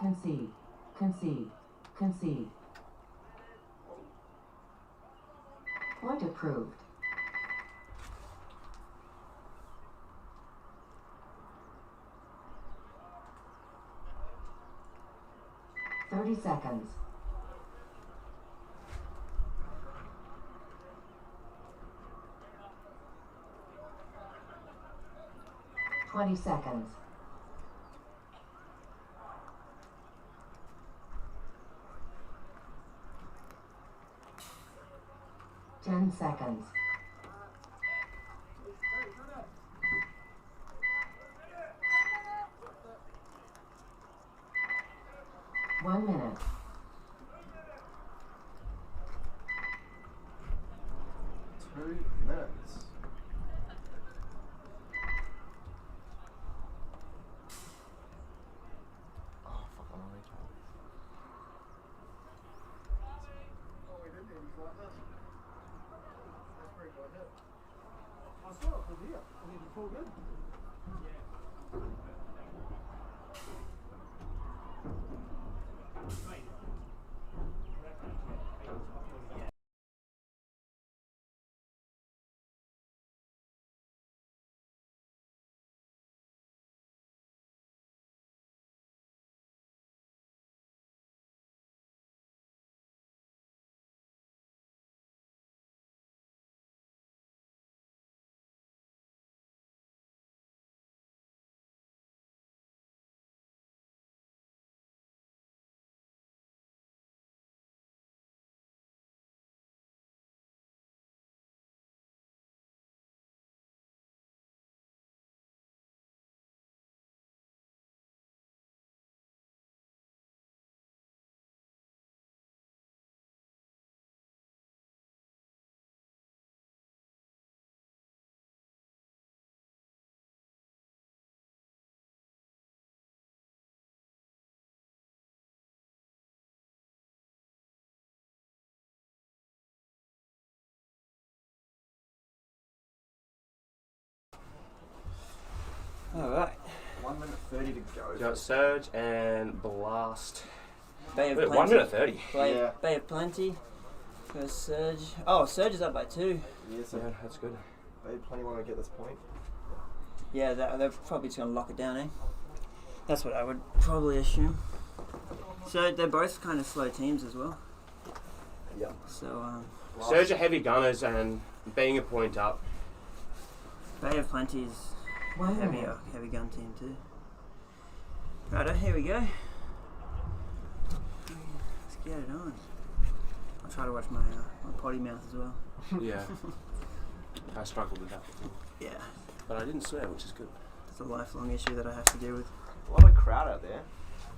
Concede. Concede. Concede. Point approved. Thirty seconds. 20 seconds. 10 seconds. 1 minute. 2 minutes. Oh, fuck, I'm on retard. Alright. 1 minute 30 to go. You got Surge and Blast. Bay of Wait, Plenty. 1 minute 30. Yeah. Bay of Plenty. First Surge. Oh, Surge is up by 2. Yeah, so Yeah, that's good. they plenty want to get this point. Yeah, they're probably just going to lock it down, eh? That's what I would probably assume. So they're both kind of slow teams as well. Yeah. So, Surge are heavy gunners and being a point up. Bay of Plenty's 1 heavy, minute. heavy gun team too. Righto, here we go. Let's get it on. I'll try to watch my potty mouth as well. Yeah. I struggled with that before. Yeah, But I didn't swear, which is good. it's a lifelong issue that I have to deal with. A lot of crowd out there.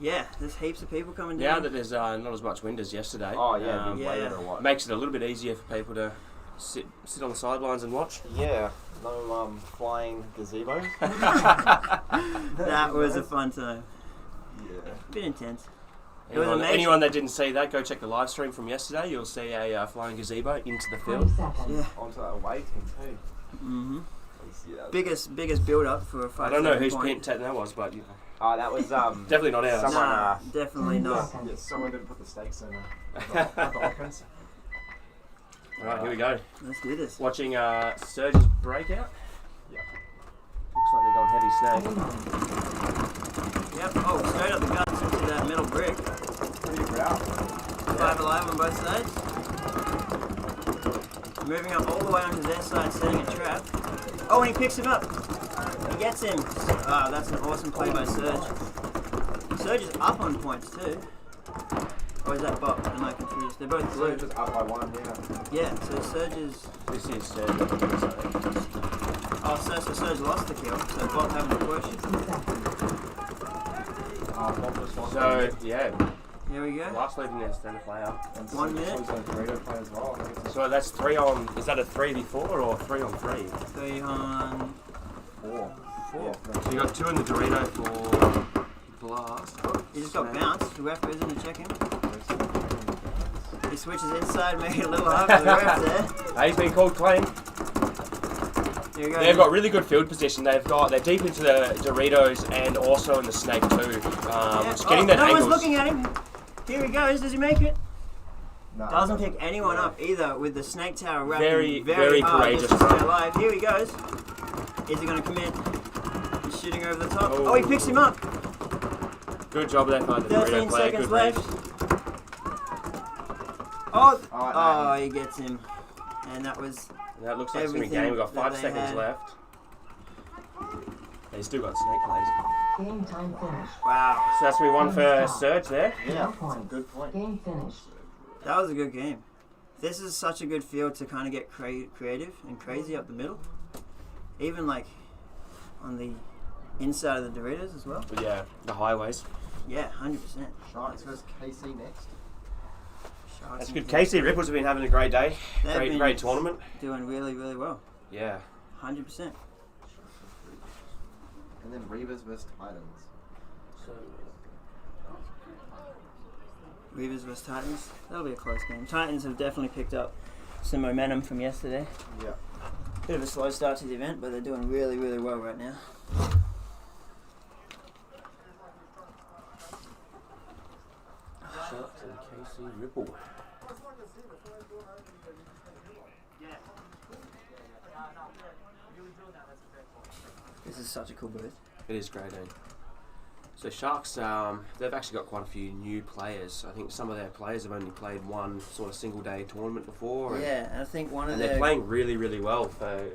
Yeah, there's heaps of people coming Now down. that there's not as much wind as yesterday, Oh, yeah, been yeah. waiting or what? makes it a little bit easier for people to sit on the sidelines and watch. Yeah. No flying gazebos. That was a fun time. Yeah. Bit intense. It was Anyone, amazing. anyone that didn't see that, go check the live stream from yesterday. You'll see a flying gazebo into the 20 field. seconds. Yeah. Onto that away team too. Mm-hmm. Yeah, Biggest build up for a 5 I don't know whose point. tent that was, but you know, Oh, that was definitely not ours. Someone, Nah, definitely 10 not. seconds. yeah, someone didn't put the stakes in at the Hawkins. Alright, here we go. Let's do this. Watching Surge's breakout. Yeah. Looks like they're going heavy snake. 39. Yep. Oh, straight up the guts into that metal brick. Pretty proud. 5 alive on both sides. Moving up all the way onto their side, setting a trap. Oh, and he picks him up. He gets him. Ah, that's an awesome play by Surge. Surge is up on points too. Or is that Bot? Am I confused? They're both blue. Surge was up by 1, yeah. Yeah, so Surge is... This is Surge. Oh, so Surge lost the kill, so Bot having to push. 60 seconds. So, yeah, Here we go. last leading their standard player. 1 minute. Play as well. I think it's So that's 3 on, is that a 3v4 or 3 on 3? 3 on... 4. Four. So you got 2 in the Dorito for Blast. He just got bounced. The ref isn't to check him. He switches inside, making a little hard for the ref there. He's been called clean. Here we go. They've got really good field position. They're deep into the Doritos and also in the snake too. Just getting that no angles. one's looking at him. Here he goes. Does he make it? No, Doesn't pick anyone up either with the snake tower wrapped Very, very, very hard courageous just to stay run. alive. Here he goes. Is he going to commit? He's shooting over the top. Oh. Oh, he picks him up. Good job there by the Dorito 13 player. seconds Good left. read. Oh, Oh, he gets him. And that was... That looks like it's going to be Everything game. We've got that 5 they seconds had. left. They still got snake plays. Game time finished. Wow. So that's going to be one for Surge there. Yeah, No points. good point. Game finished. That was a good game. This is such a good field to kind of get creative and crazy up the middle. Even like on the inside of the Doritos as well. But yeah, the highways. Yeah, 100%. Sharks versus KC next. Sharks That's and good. Kings. KC Ripples have been having a great day. They've been Great tournament. Doing really, really well. Yeah. 100%. And then Reavers versus Titans. Reavers vs Titans. That'll be a close game. Titans have definitely picked up some momentum from yesterday. Yeah. Bit of a slow start to the event, but they're doing really, really well right now. Sharks and KC Ripple. This is such a cool booth. It is great, eh? So Sharks, they've actually got quite a few new players. I think some of their players have only played one sort of single day tournament before. Yeah, and I think one of and their they're playing really, really well for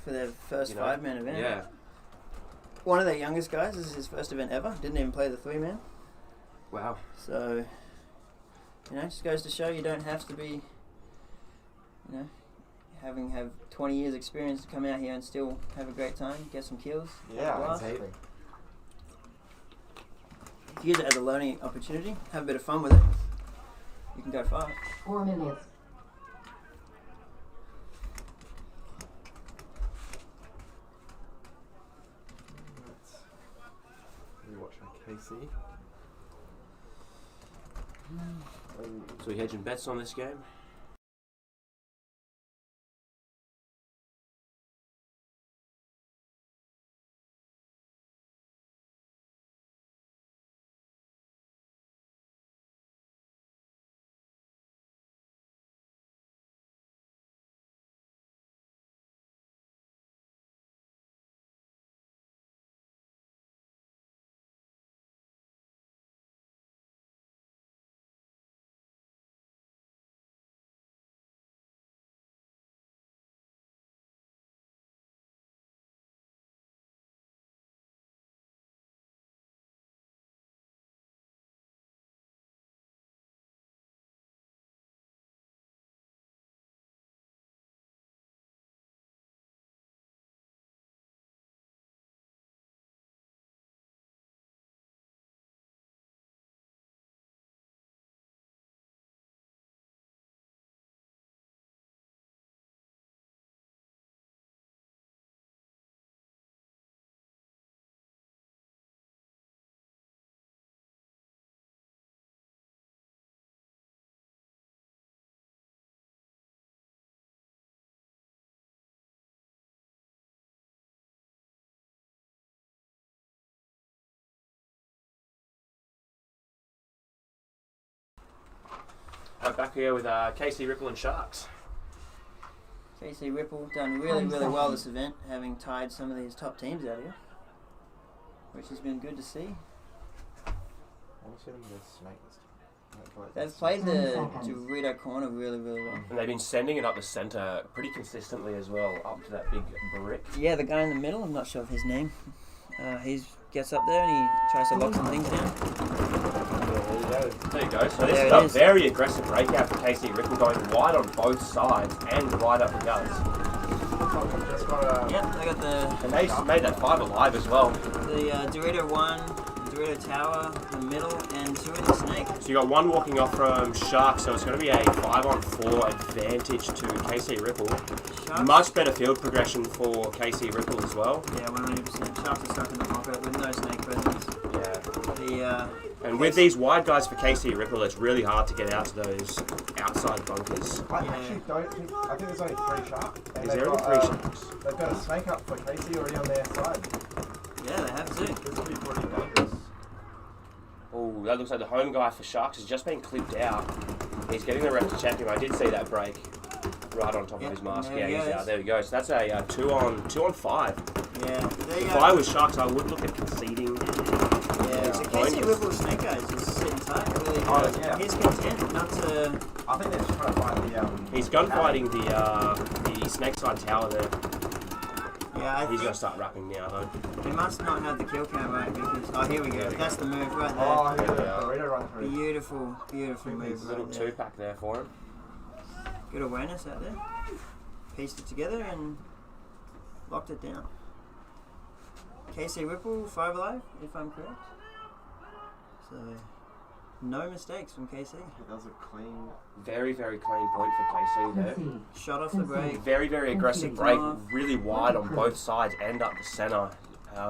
their first 5-man event. Yeah. One of their youngest guys, this is his first event ever. Didn't even play the 3-man. Wow. So, just goes to show you don't have to be, have 20 years experience to come out here and still have a great time, get some kills. Yeah, exactly. If you use it as a learning opportunity, have a bit of fun with it, you can go far. 4 minutes. Rewatch my KC. So we hedging bets on this game? Back here with KC Ripple and Sharks. KC Ripple done really, really well this event, having tied some of these top teams out here, which has been good to see. I want to see them get snakes. They've played the Dorito corner really, really well. And they've been sending it up the centre pretty consistently as well, up to that big brick. Yeah, the guy in the middle, I'm not sure of his name. He gets up there and he tries to lock some things down. There you go. So this is a very aggressive breakout for KC Ripple, going wide on both sides and right up the guts. Yep, they got the... And they made that 5 alive as well. The Dorito 1, Dorito Tower, the middle, and 2 in the snake. So you got one walking off from Sharks, so it's going to be a 5-on-4 advantage to KC Ripple. Sharks. Much better field progression for KC Ripple as well. Yeah, 100%. Sharks are stuck in the pocket with no snake presence. Yeah. And with these wide guys for KC Ripple, it's really hard to get out to those outside bunkers. I actually don't think... I think there's only 3 sharks. Is there only 3 sharks? They've got a snake up for KC already on their side. Yeah, they have too. This will be pretty dangerous. Oh, that looks like the home guy for Sharks has just been clipped out. He's getting the ref to check him. I did see that break right on top of his mask. Yeah, he's out. There we go. So that's a 2 on 5. Yeah. If I was Sharks, I would look at conceding. Yeah, so KC Ripple snake guys is sitting tight, really good. Yeah. He's content not to... I think they're just trying to find the... He's gunfighting the snake side tower there. Yeah, he's going to start rapping now, though. He must not have the kill cam right because... Oh, here we go. That's the move right there. Oh, yeah, the Dorito run through. Beautiful, beautiful move Little right there. 2-pack there for him. Good awareness out there. Pieced it together and locked it down. KC Ripple, 5 alive, if I'm correct. So, no mistakes from KC. That was a clean. Very, very clean point for KC there. Concede. Shot off the break. Very, very aggressive break, Off. really wide on both sides and up the centre.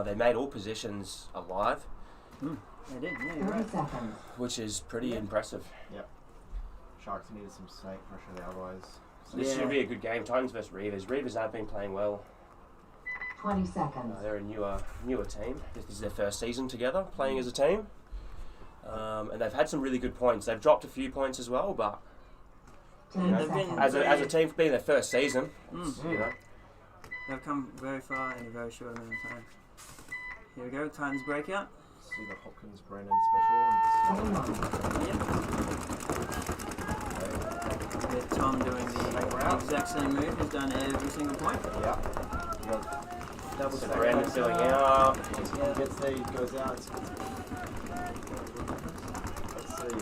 They made all positions alive, They did, yeah, you're 30 right. seconds. which is pretty impressive. Sharks needed some snake pressure there, otherwise. This should be a good game. Titans versus Reavers. Reavers have been playing well. 20 seconds. They're a newer team. This is their first season together, playing as a team. And they've had some really good points. They've dropped a few points as well, but 10 they've been- seconds. as a team being their first season, you know, They've come very far in a very short amount of time. Here we go, Titans breakout. See the Hopkins Brandon special. With Tom doing the exact same move. He's done every single point. Yeah. You got double so snake Brandon goes filling out. out. He gets there, he goes out. Let's see.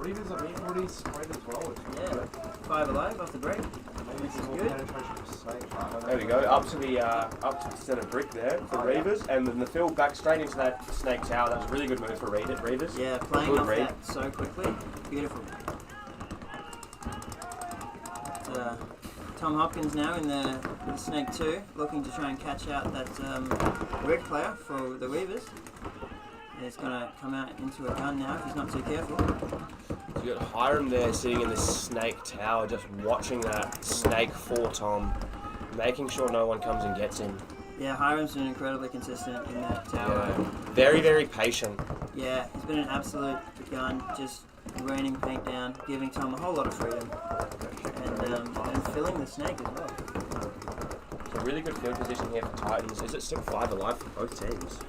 Reavers are being pretty straight as well. Which is Yeah. good. 5 alive off the break. Maybe some more good. penetration for snake. There we go, up to the centre brick there for Reavers, and then the fill back straight into that snake tower. That was a really good move for Reavers. Yeah, playing Good off read. that so quickly. Beautiful. Tom Hopkins now in the Snake 2, looking to try and catch out that red player for the Reavers. He's going to come out into a gun now if he's not too careful. So you got Hiram there sitting in the snake tower, just watching that snake for Tom, making sure no one comes and gets him. Yeah, Hiram's been incredibly consistent in that tower. Very, very patient. Yeah, he's been an absolute gun, just raining paint down, giving Tom a whole lot of freedom, and filling the snake as well. It's a really good field position here for Titans. Is it still 5 alive for both teams?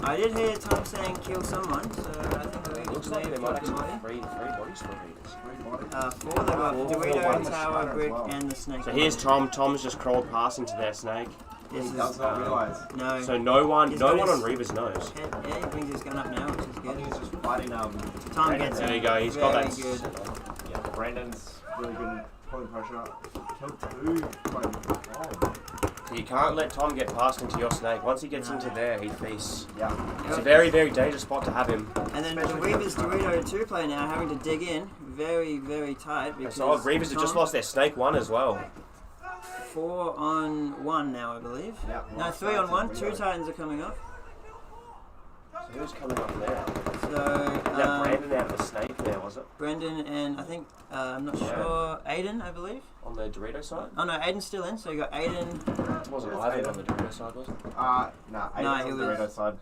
I did hear Tom saying kill someone, so I think the Reavers Looks may like have there might killed the actually body. be three bodies for Reavers. 4, they've got Four, Dorito, one, the Tower, Spider as Brick, well. and the snake. So here's Tom. Tom's just crawled past into their snake. This He is, does not realise. no. So no one He's got on his- Reavers knows. Yeah, he brings his gun up now, which is I think good. he's just fighting. Tom gets There him. you go. He's got Very that. good. Yeah, Brandon's really good point pressure. Killed 2. Oh. So you can't let Tom get past into your snake. Once he gets into there, he feasts. Yeah. It's a very, very dangerous spot to have him. And then the Reavers Dorito 2 player now having to dig in very, very tight because So Reavers have just Tom- lost their snake 1 as well. 4 on 1 now, I believe. Yeah. No, 3 on 1. 2 Titans are coming off. So who's coming off there? So Is that Brandon out of the snake there, was it? Brendan and I think I'm not Yeah. sure Aiden, I believe. On the Dorito side? Oh no, Aiden's still in. So you got Aiden. It wasn't Ivan on the Dorito side, was it? Nah, No, Aiden's it on the was- Dorito side,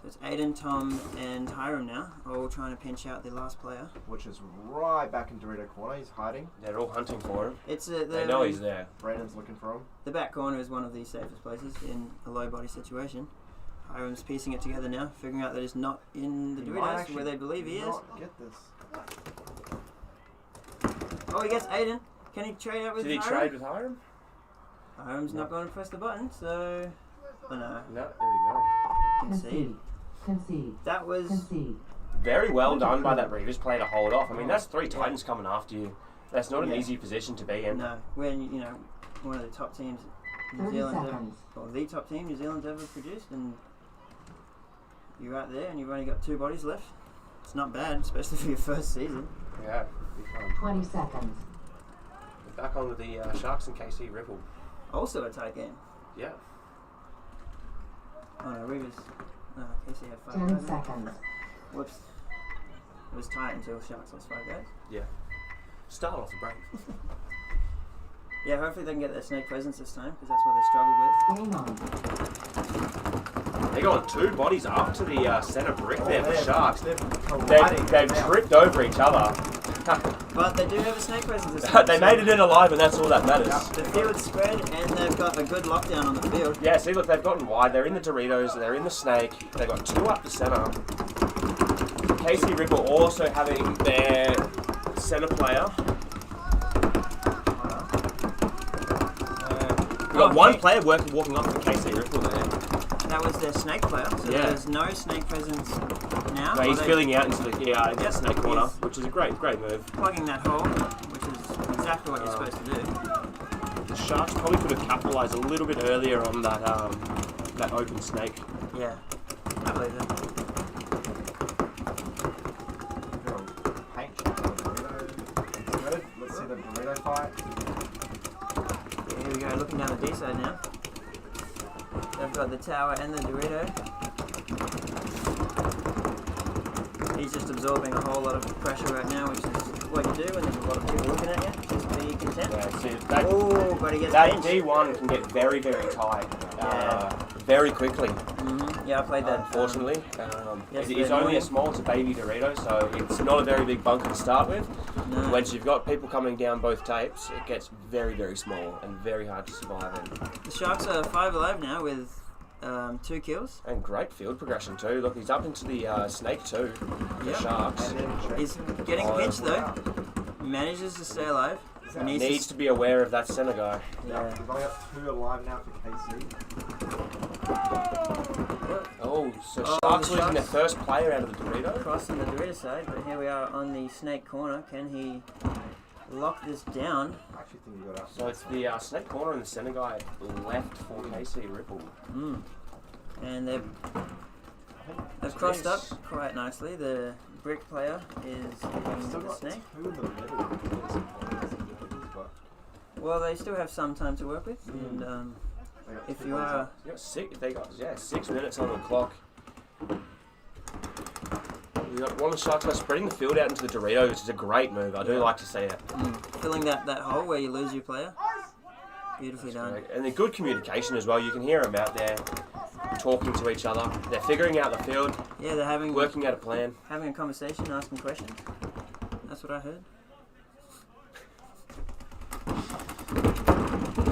So it's Aiden, Tom, and Hiram now, all trying to pinch out the last player. which is right back in Dorito corner. He's hiding. They're all hunting for him. It's They know he's there. Brandon's looking for him. The back corner is one of the safest places in a low body situation. Hiram's piecing it together now, figuring out that he's not in the He might Doritos actually where they believe he is. not get this. Oh, he gets Aiden. Can he trade out with Did he Hiram? trade with Hiram? Hiram's not going to press the button, so... Oh no, No, there we go. concede. Concede. That was... Concede. Very well done by that Reavers play to hold off. I mean, that's 3 Titans coming after you. That's not an Yeah. easy position to be in. No, when, you know, one of the top teams New 30 Zealand ever, seconds. or the top team New Zealand's ever produced, and you're out there and you've only got 2 bodies left. It's not bad, especially for your first season. Yeah, be fun. 20 seconds. We're back on with the Sharks and KC Ripple. Also a tight game. Yeah. Oh no, Reavers. No, KC had 5 10 guys. seconds. Whoops. It was tight until Sharks lost 5 guys. Yeah. Start off the break. Yeah, hopefully they can get their snake presence this time, because that's what they struggled with. Game on. They're going 2 bodies up to the centre brick there for yeah. Sharks. They've They've tripped over each other. But they do have a snake presence this time. They made it in alive, and that's all that matters. The field's spread and they've got a good lockdown on the field. Yeah, see, look, they've gotten wide. They're in the Doritos, they're in the snake. They've got 2 up the centre. KC Ripple also having their centre player. We've got 1 player walking up to KC Ripple there. that was their snake player. So Yeah. there's no snake presence now. No, he's although filling out into the Yep, snake corner, he's- which is a great move. plugging that hole, which is exactly what you're supposed to do. The Sharks probably could have capitalised a little bit earlier on that that open snake. Yeah, I believe that. Paint shot on the burrito. It's good. Let's see the burrito fight. Here we go, looking down the D side now. They've got the tower and the Dorito. He's just absorbing a whole lot of pressure right now, which is what you do when there's a lot of people looking at you. Just be content. Yeah, see, that, Oh, but he gets that pinched. D1 can get very, very tight Yeah. very quickly. Yeah, I played that. Unfortunately, yesterday it's only morning. a small, it's a baby Dorito, so it's not a very big bunker to start with. No. Once you've got people coming down both tapes, it gets very, very small and very hard to survive in. The Sharks are 5 alive now with 2 kills. And great field progression too. Look, he's up into the snake too. The Yep. Sharks. He's getting pinched though. Manages to stay alive. He Needs to be aware of that center guy. Yeah. We've only got 2 alive now for KC. Oh, so Oh, Sharks the losing their Sharks. first player out of the Dorito. Crossing the Dorito side, but here we are on the snake corner. Can he lock this down? I actually think you got out. So it's the snake corner and the center guy left for KC Ripple. And they've So crossed up this- quite nicely. The brick player is Still hitting the got snake. 2 in the middle. But Well, they still have some time to work with, and they got if 2 you bodies are up. They got 6 minutes on the clock. We got one of the Sharks by spreading the field out into the Dorito, which is a great move. I do like to see it. filling that hole where you lose your player. Beautifully done. And the good communication as well. You can hear them out there talking to each other. They're figuring out the field, Yeah, they're having working out a plan. a conversation, asking questions. That's what I heard.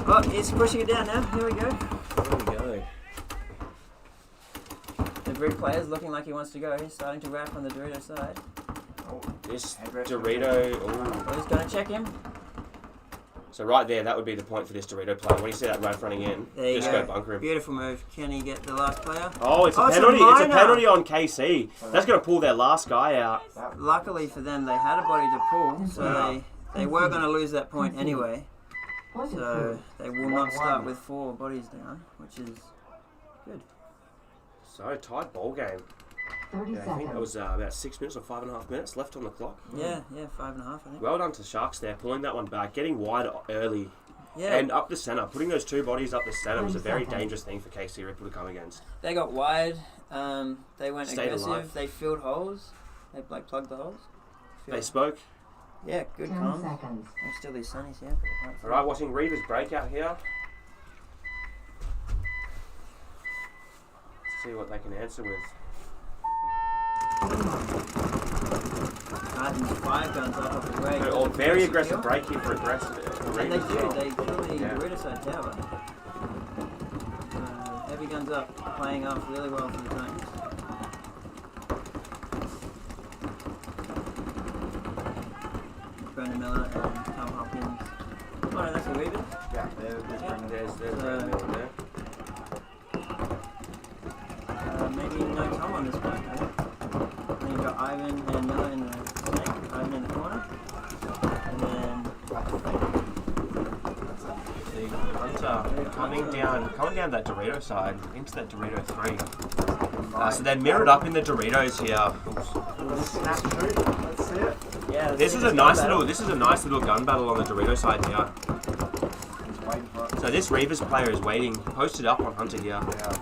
Oh, he's pushing it down now. Here we go. There we go. The brick player's looking like he wants to go. He's starting to wrap on the Dorito side. This Dorito. Ooh. Oh, he's going to check him. So right there, that would be the point for this Dorito player. When you see that Ralph running in, There you just go. go bunker him. Beautiful move. Can he get the last player? Oh, it's a It's a penalty. It's a minor. penalty on KC. That's going to pull their last guy out. Luckily for them, they had a body to pull, so they were going to lose that point anyway. So they will not start with 4 bodies down, which is good. So tight ball game. 30 Yeah, I think seconds. that was about 6 minutes or 5.5 minutes left on the clock. Yeah, 5.5, I think. Well done to Sharks there, pulling that one back, getting wide early, Yeah, and up the centre. Putting those 2 bodies up the centre was a very 30 seconds. dangerous thing for KC Ripple to come against. they got wide. They went Stayed aggressive. alive. They filled holes. They plugged the holes. They spoke. Yeah, good 10 calm. seconds. There's still these sunnies here. All right, watching Reaver's breakout here. Let's see what they can answer with. Titans 5 guns up off the break. Oh, very Aggressive aggressive kill. break here for aggressive. And they Reavers as do. well. They kill the Yeah. Dorito side tower. Heavy guns up, playing off really well for the Titans. Brandon Miller and Tom Hopkins. Oh no, that's a Weaver. Yeah, there's Brendan. There's Uh, Brandon Miller there. Maybe no Tom on this point. I think. Then you've got Ivan and Miller in the snake. Ivan in the corner. And then The Hunter coming down that Dorito side into that Dorito 3. So they're mirrored up in the Doritos here. Snap shoot. Let's see it. yeah, This is a nice little gun battle on the Dorito side here. He's waiting for it. So this Reavers player is waiting, posted up on Hunter here. Yeah.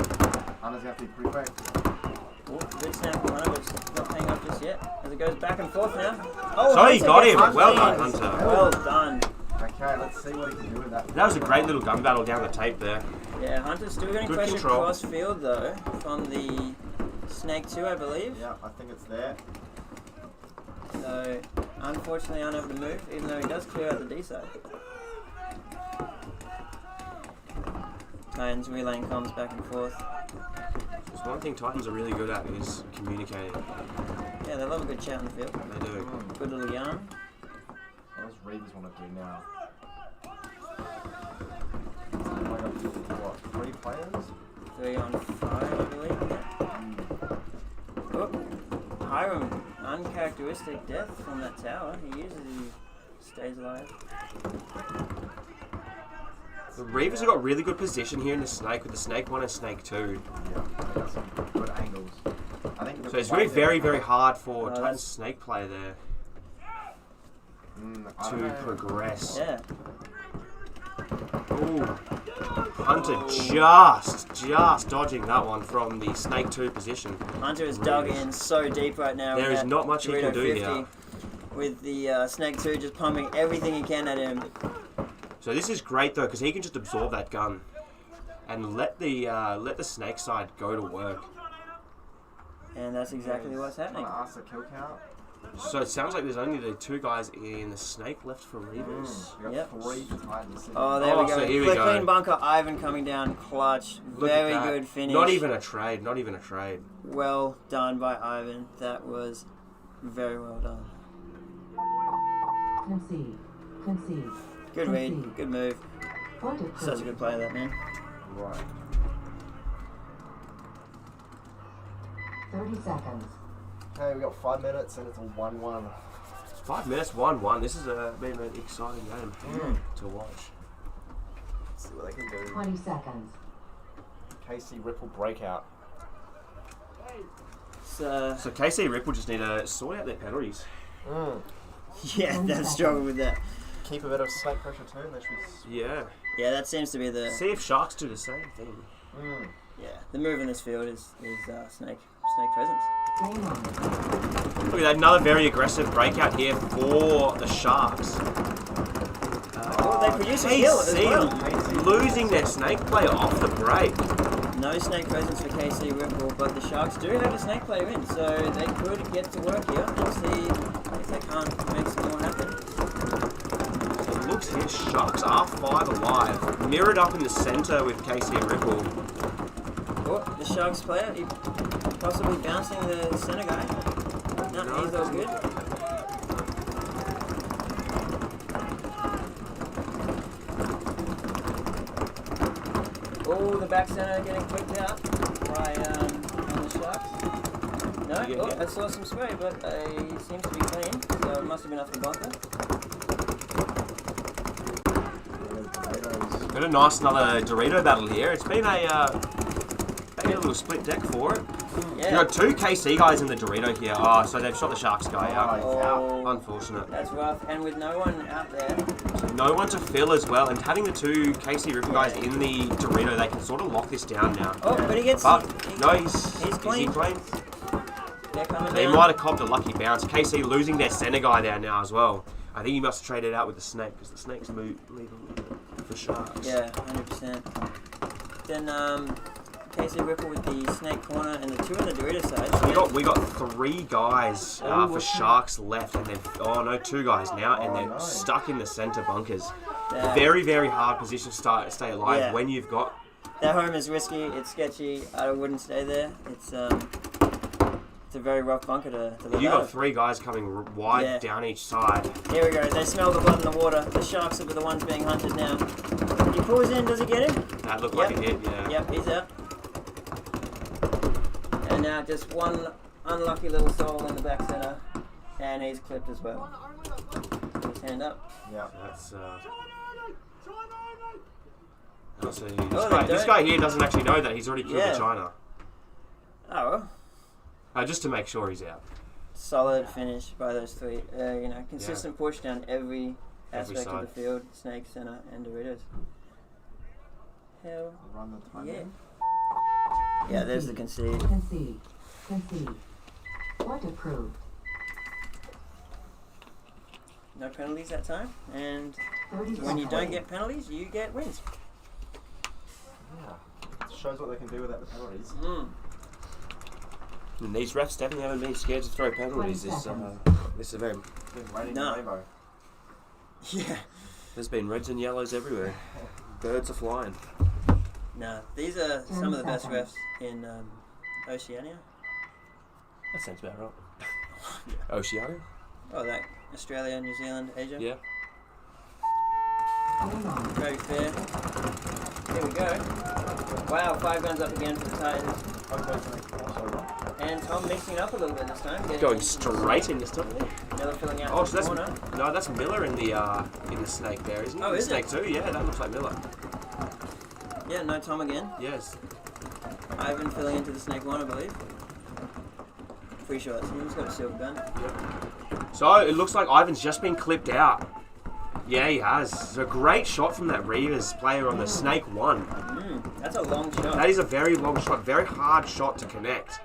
Hunter's going to be pretty quick. Good snap from Hunter, but it's not paying off just yet. As it goes back and forth now. Oh, So he Hunter got gets him. Well done, clean. Hunter. Well done. Okay, let's see what he can do with that. That was a great little gun battle down the tape there. Yeah, Hunter's still getting Good pressure control. cross field though from the Snake 2, I believe. Yeah, I think it's there. So unfortunately unable to move, even though he does clear out the D side. Titans relaying comms back and forth. There's one thing Titans are really good at is communicating. Yeah, they love a good chat in the field. They do. Good little yarn. What does Reavers want to do now? I got, what, 3 players? 3 on 5, I believe. Yeah. Oh, Hiram, uncharacteristic death from that tower. He uses it, he stays alive. The Reavers have got really good position here in the Snake with the Snake 1 and Snake 2. Yeah, they got some good angles. I think So it's going to be very, very hard for Titan's Snake player there to progress. Yeah. Ooh. Hunter just dodging that one from the Snake 2 position. Hunter is dug in so deep right now. There with is that not much he Dorito can do 50, here. With the Snake 2 just pumping everything he can at him. So this is great though, because he can just absorb that gun and let the Snake side go to work. And that's exactly what's happening. Ask the kill count. So it sounds like there's only the 2 guys in the Snake left for Reavers. We got Yep. 3 for Titans. Oh, there we go. So here we go. Clean bunker, Ivan coming down, clutch. Look at Very that. good finish. Not even a trade, not even a trade. Well done by Ivan. That was very well done. Concede. Concede. Good read, good move. Point approved. Such a good play, that man. Right. 30 seconds. Okay, we got 5 minutes and it's a 1-1. 5 minutes, 1-1. This is been an exciting game to watch. Let's see what they can do. 20 seconds. KC Ripple breakout. So KC Ripple just need to sort out their penalties. yeah, they've struggled with that. Keep a bit of snake pressure too. Unless we... Yeah. Yeah, that seems to be the See if Sharks do the same thing. yeah the move in this field is snake presence. Game on. Look at that, another very aggressive breakout here for the Sharks. Oh, they produce a kill as well. KC losing their Snake player off the break. No snake presence for KC Ripple, but the Sharks do have a snake player in, so they could get to work here and see if they can't make some more happen. It looks here, Sharks are 5 alive. Mirrored up in the centre with KC Ripple. Oh, the Sharks player, he possibly bouncing the centre guy. No, he's all good. Oh, the back centre getting clipped out by the Sharks. No, Yeah. I saw some spray, but he seems to be clean, so it must have been off the bunker. Got a nice another Dorito battle here. It's been a little split deck for it. Yeah. You got 2 KC guys in the Dorito here. Oh, so they've shot the Sharks guy out. Oh, Unfortunate. that's rough, and with no one out there. No one to fill as well, and having the 2 KC Ripple guys in the Dorito, they can sort of lock this down now. Oh, but he gets. But no, he's is he clean. clean? They're coming They down. might have copped a lucky bounce. KC losing their centre guy there now as well. I think he must have traded out with the Snake because the Snake's leaving for Sharks. Yeah, 100%. Then KC Ripple with the snake corner and the 2 on the Dorito side. We got 3 guys for Sharks left, and then 2 guys now, and they're stuck in the centre bunkers. Very, very hard position to stay alive when you've got. That home is risky. It's sketchy. I wouldn't stay there. It's a very rough bunker to live You out got of. 3 guys coming wide down each side. Here we go. They smell the blood in the water. The Sharks are the ones being hunted now. He pulls in. Does he get him? That looked like a hit. Yeah. Yep, he's out. And now just one unlucky little soul in the back centre, and he's clipped as well. Put his hand up. Yeah. That's. This guy here doesn't actually know that he's already killed the China. Oh well. Just to make sure he's out. Solid finish by those 3. Consistent push down every aspect of the field. Snake, centre, and Doritos. Hell Run the time yeah. in. Yeah, there's the concede. Concede. Concede. Point approved. No penalties that time, and 30 when you seconds. don't get penalties, you get wins. Yeah. Shows what they can do without the penalties. And these refs definitely haven't been scared to throw penalties. 20 seconds. This event. Been raining No. rainbow. Yeah. There's been reds and yellows everywhere. Birds are flying. No, these are some of the best refs seconds. in Oceania. That sounds about right. Oceania? Oh, like Australia, New Zealand, Asia. Yeah. Hold on. Very fair. Here we go. Wow, 5 guns up again for the Titans. And Tom mixing it up a little bit this time. getting Going into straight in this time. Miller filling out Oh, the so that's corner. no, that's Miller in the snake there, isn't it? Oh, In the is snake it? too. Yeah, that looks like Miller. Yeah, no Tom again. Yes. Ivan filling into the snake one, I believe. Pretty sure that's him. He's got a silver gun. So it looks like Ivan's just been clipped out. Yeah, he has. It's a great shot from that Reavers player on the snake one. That's a long shot. That is a very long shot, very hard shot to connect.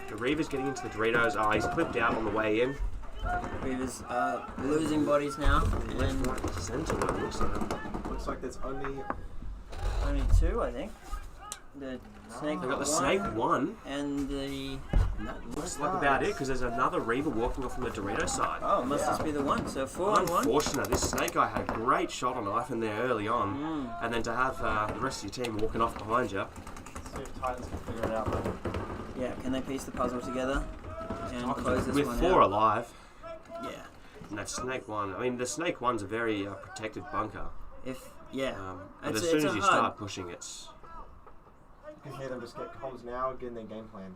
The Reavers getting into the Doritos. Oh, he's clipped out on the way in. Reavers losing bodies now. And Left, right, centre, it looks like. Looks like there's only only 2, I think. The snake They've got the one snake one. and the... And that looks like about it, because there's another Reaver walking off from the Dorito side. Oh, must just be the one. So 4 on 1. Unfortunate. This snake guy had a great shot on Ivan there early on, and then to have the rest of your team walking off behind you. See if Titans can figure it out. Yeah, can they piece the puzzle together and close this With one 4 out? alive, Yeah. and that snake one. I mean, the snake one's a very protected bunker. Yeah. But It's as soon a as you hard- start pushing, it's you can hear them just get comms now, getting their game plan.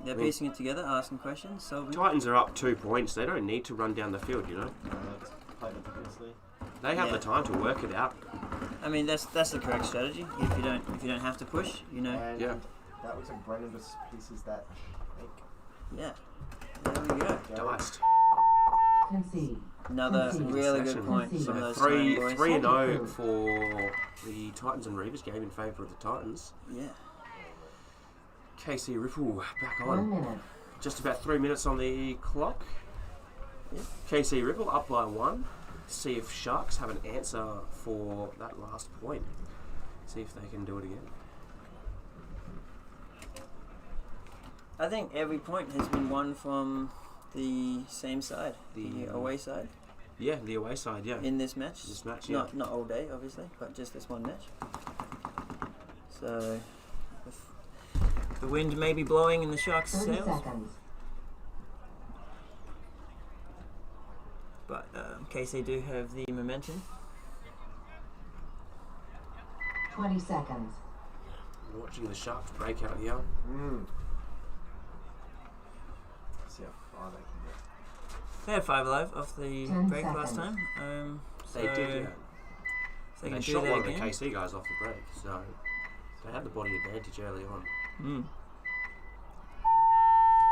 They're piecing it together, asking questions, solving. Titans are up 2 points. They don't need to run down the field, you know. Just played it previously. They have Yeah. the time to work it out. I mean, that's the correct strategy. If you don't have to push, you know. And Yeah. that looks like Brendan just pieces that snake. Yeah. There we go. Diced. Concede. Another Concede. really good Concede. point So from those Three boys. 3-0 for the Titans and Reavers game in favour of the Titans. Yeah. KC Ripple back 1 on. minute. Just about 3 minutes on the clock. Yep. KC Ripple up by 1. See if Sharks have an answer for that last point. See if they can do it again. I think every point has been won from the same side, the away side, Yeah, the away side, yeah. in this match. This match, yeah. Not all day, obviously, but just this one match. So, the wind may be blowing in the Sharks' 30 sails, seconds. but KC do have the momentum. 20 seconds. We're watching the Sharks break out here. See how far they can get. They had 5 alive off the 10 break last seconds. time. They did, yeah. If they They can do shot that one of again. the KC guys off the break, so they had the body advantage early on.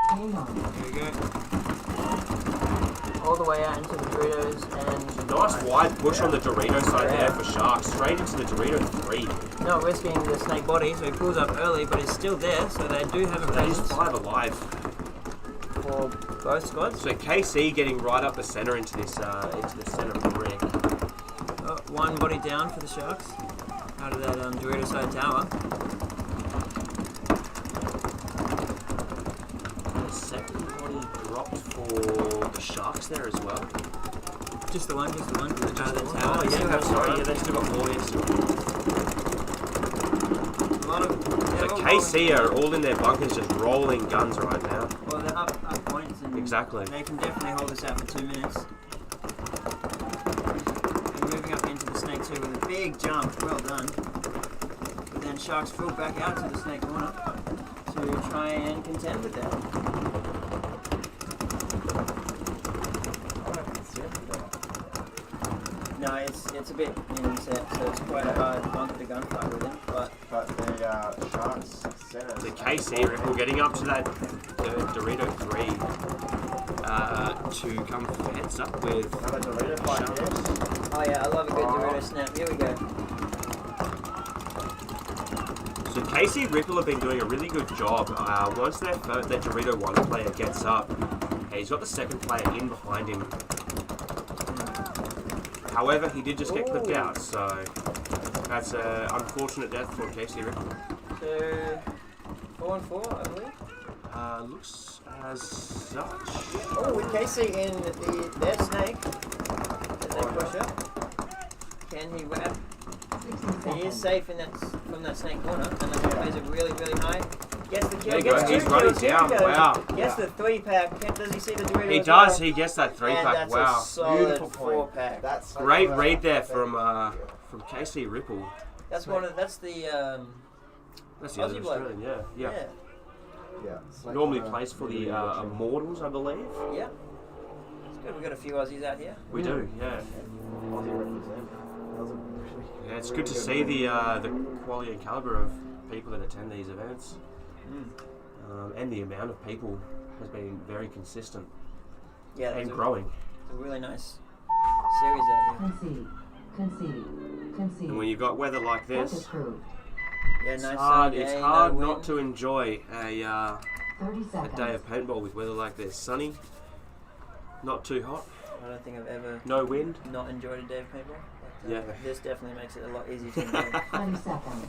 Hang on. There we go. All the way out into the Doritos and Nice wide push on the Dorito side there for Sharks. Straight into the Dorito 3. not risking the snake body, so he pulls up early, but he's still there, so they do have a That is presence 5 alive. for both squads. So KC getting right up the centre into the centre brick. One body down for the Sharks out of that Dorito side tower. The second body dropped for the Sharks there as well. Just the one. Out of the tower. Oh, They still yeah, have sorry, some. yeah, they still got 4 here. A lot of. So KC are all in their bunkers just rolling guns right now. Well, they're up points, and Exactly. they can definitely hold this out for 2 minutes. And moving up into the snake 2 with a big jump, well done. But then Sharks fill back out to the snake corner to try and contend with that. No, it's a bit inset, so it's quite a hard bunker to gunfight with him. But the Sharks center. The KC Ripple getting up to that Dorito 3 to come heads up with Another Dorito fight here. oh yeah, I love a good Dorito snap. Here we go. So KC Ripple have been doing a really good job. Once their Dorito 1 player gets up, he's got the second player in behind him. However, he did just get clipped out, so that's an unfortunate death for KC Ripple. So 4 and 4, I believe. Looks as such. Oh, with KC in their snake that they push up. Can he wrap? 60 He is seconds. safe in that from that snake corner, unless he plays it really, really high. Gets the kill. There you Gets go. 2 He's kills. running Here down. he goes. Wow. Gets the 3-pack. Does he see the Dorito? He as does. well? He gets that 3-pack. And that's a Wow. solid Beautiful point. 4-pack. That's Great read there from KC Ripple. That's one of. That's the. That's the other Aussie bloke. Australian. Yeah. Yeah. Snake Normally Runner, plays for the really watching. Immortals, I believe. Yeah. It's good. We've got a few Aussies out here. We do. Yeah. Aussie represent. That was a really, Yeah, it's good to really see good the quality and caliber of people that attend these events, Mm. and the amount of people has been very consistent Yeah. and There's growing. a really nice series out here. Concede. And when you've got weather like Point this, approved. Yeah, nice. it's day, hard no not wind. to enjoy a 30 a seconds. day of paintball with weather like this. Sunny, not too hot, I don't think I've ever no wind. not enjoyed a day of paintball. But, Yeah. This definitely makes it a lot easier to enjoy. 20 seconds.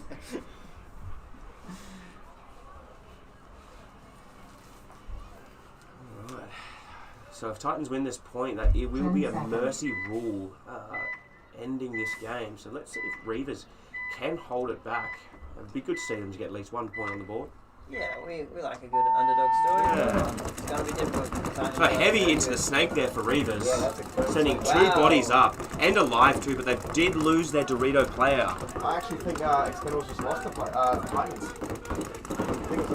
Alright. So if Titans win this point, that it will 10 be a seconds. mercy rule ending this game. So let's see if Reavers can hold it back. It'd be good to see them to get at least 1 point on the board. Yeah, we like a good underdog story. Yeah. It's going to be difficult. So heavy into the snake there for Reavers. Yeah, that's a good Sending one. 2 Wow. bodies up and alive too, but they did lose their Dorito player. I actually think Expendables just lost the play. Titans. I think it's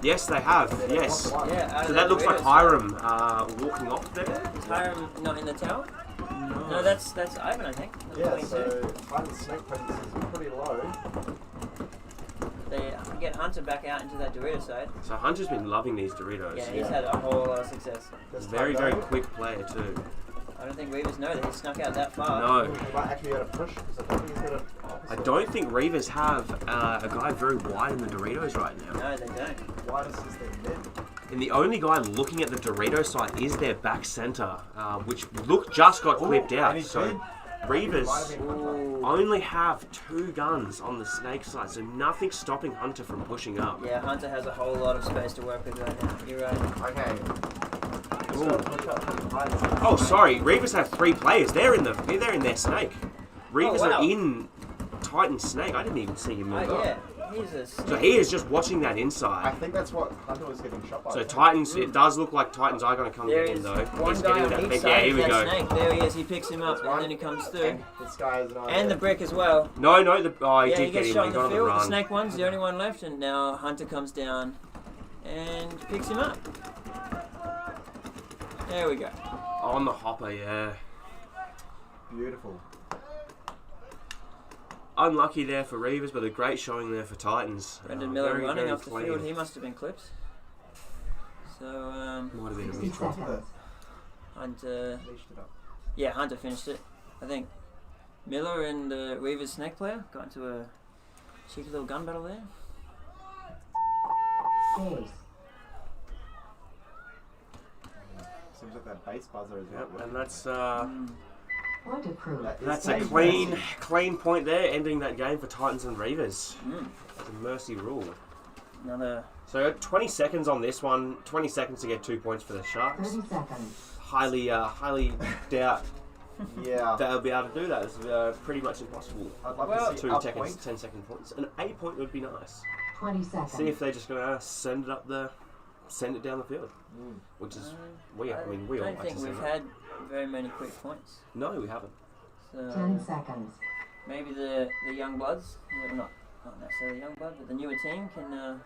Yes, they have. Yes. Yeah, out So of that the looks like Doritos. Hiram walking off there. Is Hiram not in the tower? No, that's Ivan, I think. Yeah, 22. so Titans snake presence is pretty low. They get Hunter back out into that Dorito side. So Hunter's been loving these Doritos. Yeah, he's had a whole lot of success. Does Very, Tyler very know? quick player too. I don't think Reavers know that he snuck out that far. No. He might actually be able to push because I don't think he's got a. I don't think Reavers have a guy very wide in the Doritos right now. No, they don't. Widest is their mid. And the only guy looking at the Dorito side is their back center, which just got clipped and out. he So did. Reavers Might have been Hunter. only have 2 guns on the snake side, so nothing's stopping Hunter from pushing up. Yeah, Hunter has a whole lot of space to work with right now. You're right. Okay. Ooh. So push up from the Titans. Oh, sorry. Reavers have 3 players. They're in their snake. Reavers wow. are in Titan snake. I didn't even see him move up. Yeah, he's a So he is just watching that I inside. think that's what Hunter was getting shot by. So Titans, it does look like Titans are going to come There get is him though. one He's guy getting on that each big. side Yeah, of here we that go. snake. There he is. He picks him up, That's one. and then he comes through. And this guy is not. And the brick as well. No, he Yeah, did he get gets him. shot He in got the on the field. The run. snake one's the only one left, and now Hunter comes down and picks him up. There we go. On the hopper, yeah. Beautiful. Unlucky there for Reavers, but a great showing there for Titans. Brendan Miller very, running very off the clean. field. He must have been clipped. So Might have been a 60 mid. seconds. Hunter, Leashed it up. yeah, Hunter finished it. I think Miller and the Reavers snake player got into a cheeky little gun battle there. Days. Seems like that bass buzzer is Yep, not and working. Point approved. That is that's a clean. clean point there, ending that game for Titans and Reavers. Mm. That's a mercy rule. Another. So 20 seconds on this one. 20 seconds to get 2 points for the Sharks. 30 seconds. Highly doubt Yeah. they'll be able to do that. It's pretty much impossible. I'd love Well, to see 2 up seconds, point. 10-second points. An A point would be nice. 20 seconds. See if they're just gonna send it down the field, which is we all I don't like think to see we've that. had very many quick points. No, we haven't. So 10 seconds. maybe the young bloods, well, not necessarily young blood, but the newer team can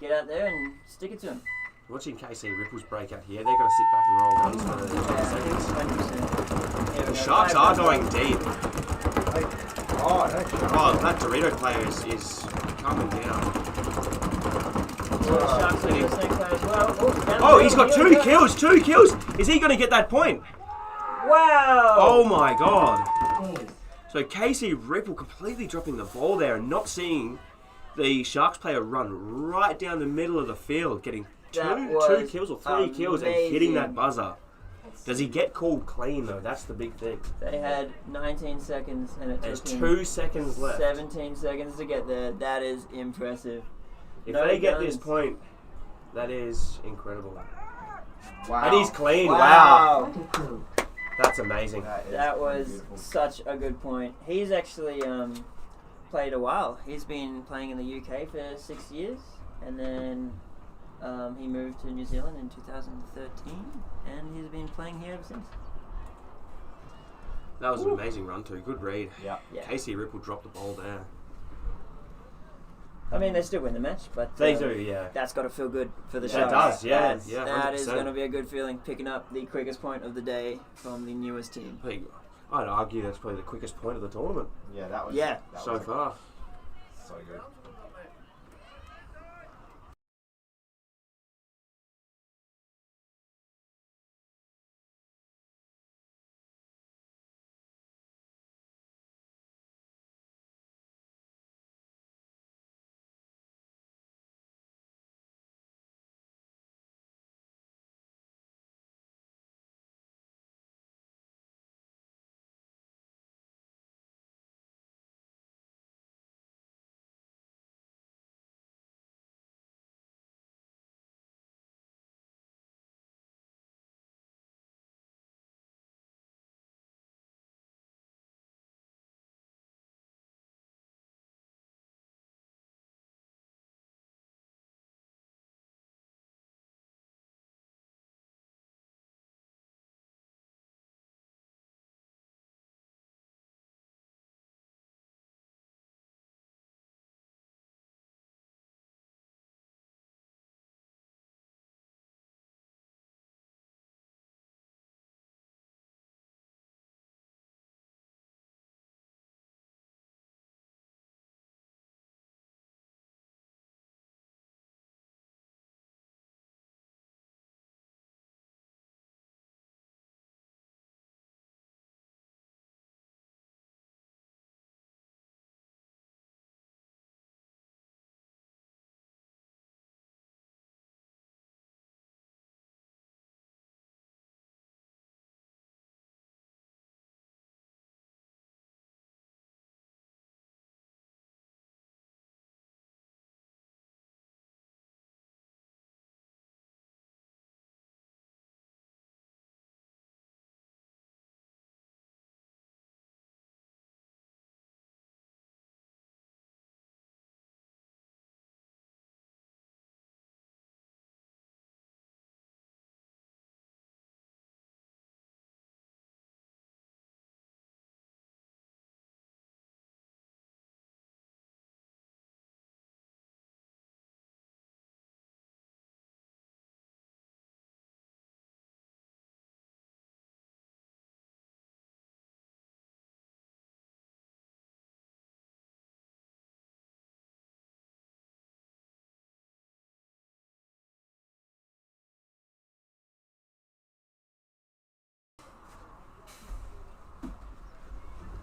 get out there and stick it to them. Watching KC Ripples break out here, they're going to sit back and roll guns for the 20 seconds. The Sharks are going deep. Oh, no shot. Oh, that Dorito player is coming down. Sharks are the snake player as well. Oh, he's got 2 kills! 2 kills! Is he going to get that point? Wow! Oh my god. Days. So KC Ripple completely dropping the ball there and not seeing the Sharks player run right down the middle of the field, getting That two was kills or 3 kills and hitting amazing. that buzzer. Does he get called clean though? That's the big thing. They had 19 seconds and it There's took him 2 seconds left. 17 seconds to get there. That is impressive. If No they get guns. this point, that is incredible. Wow. And he's clean. Wow. Point approved. That's amazing. That is That was beautiful. such a good point. He's actually played a while. He's been playing in the UK for 6 years, and then he moved to New Zealand in 2013, and he's been playing here ever since. That was an amazing run too. Good read. Yeah. Casey Ripple dropped the ball there. I mean, they still win the match, but They do, yeah. that's got to feel good for the Yeah, Sharks. it does, yeah, That's- yeah, that is 100%. going to be a good feeling, picking up the quickest point of the day from the newest team. I'd argue that's probably the quickest point of the tournament Yeah, that was. Yeah. That so was far. So good.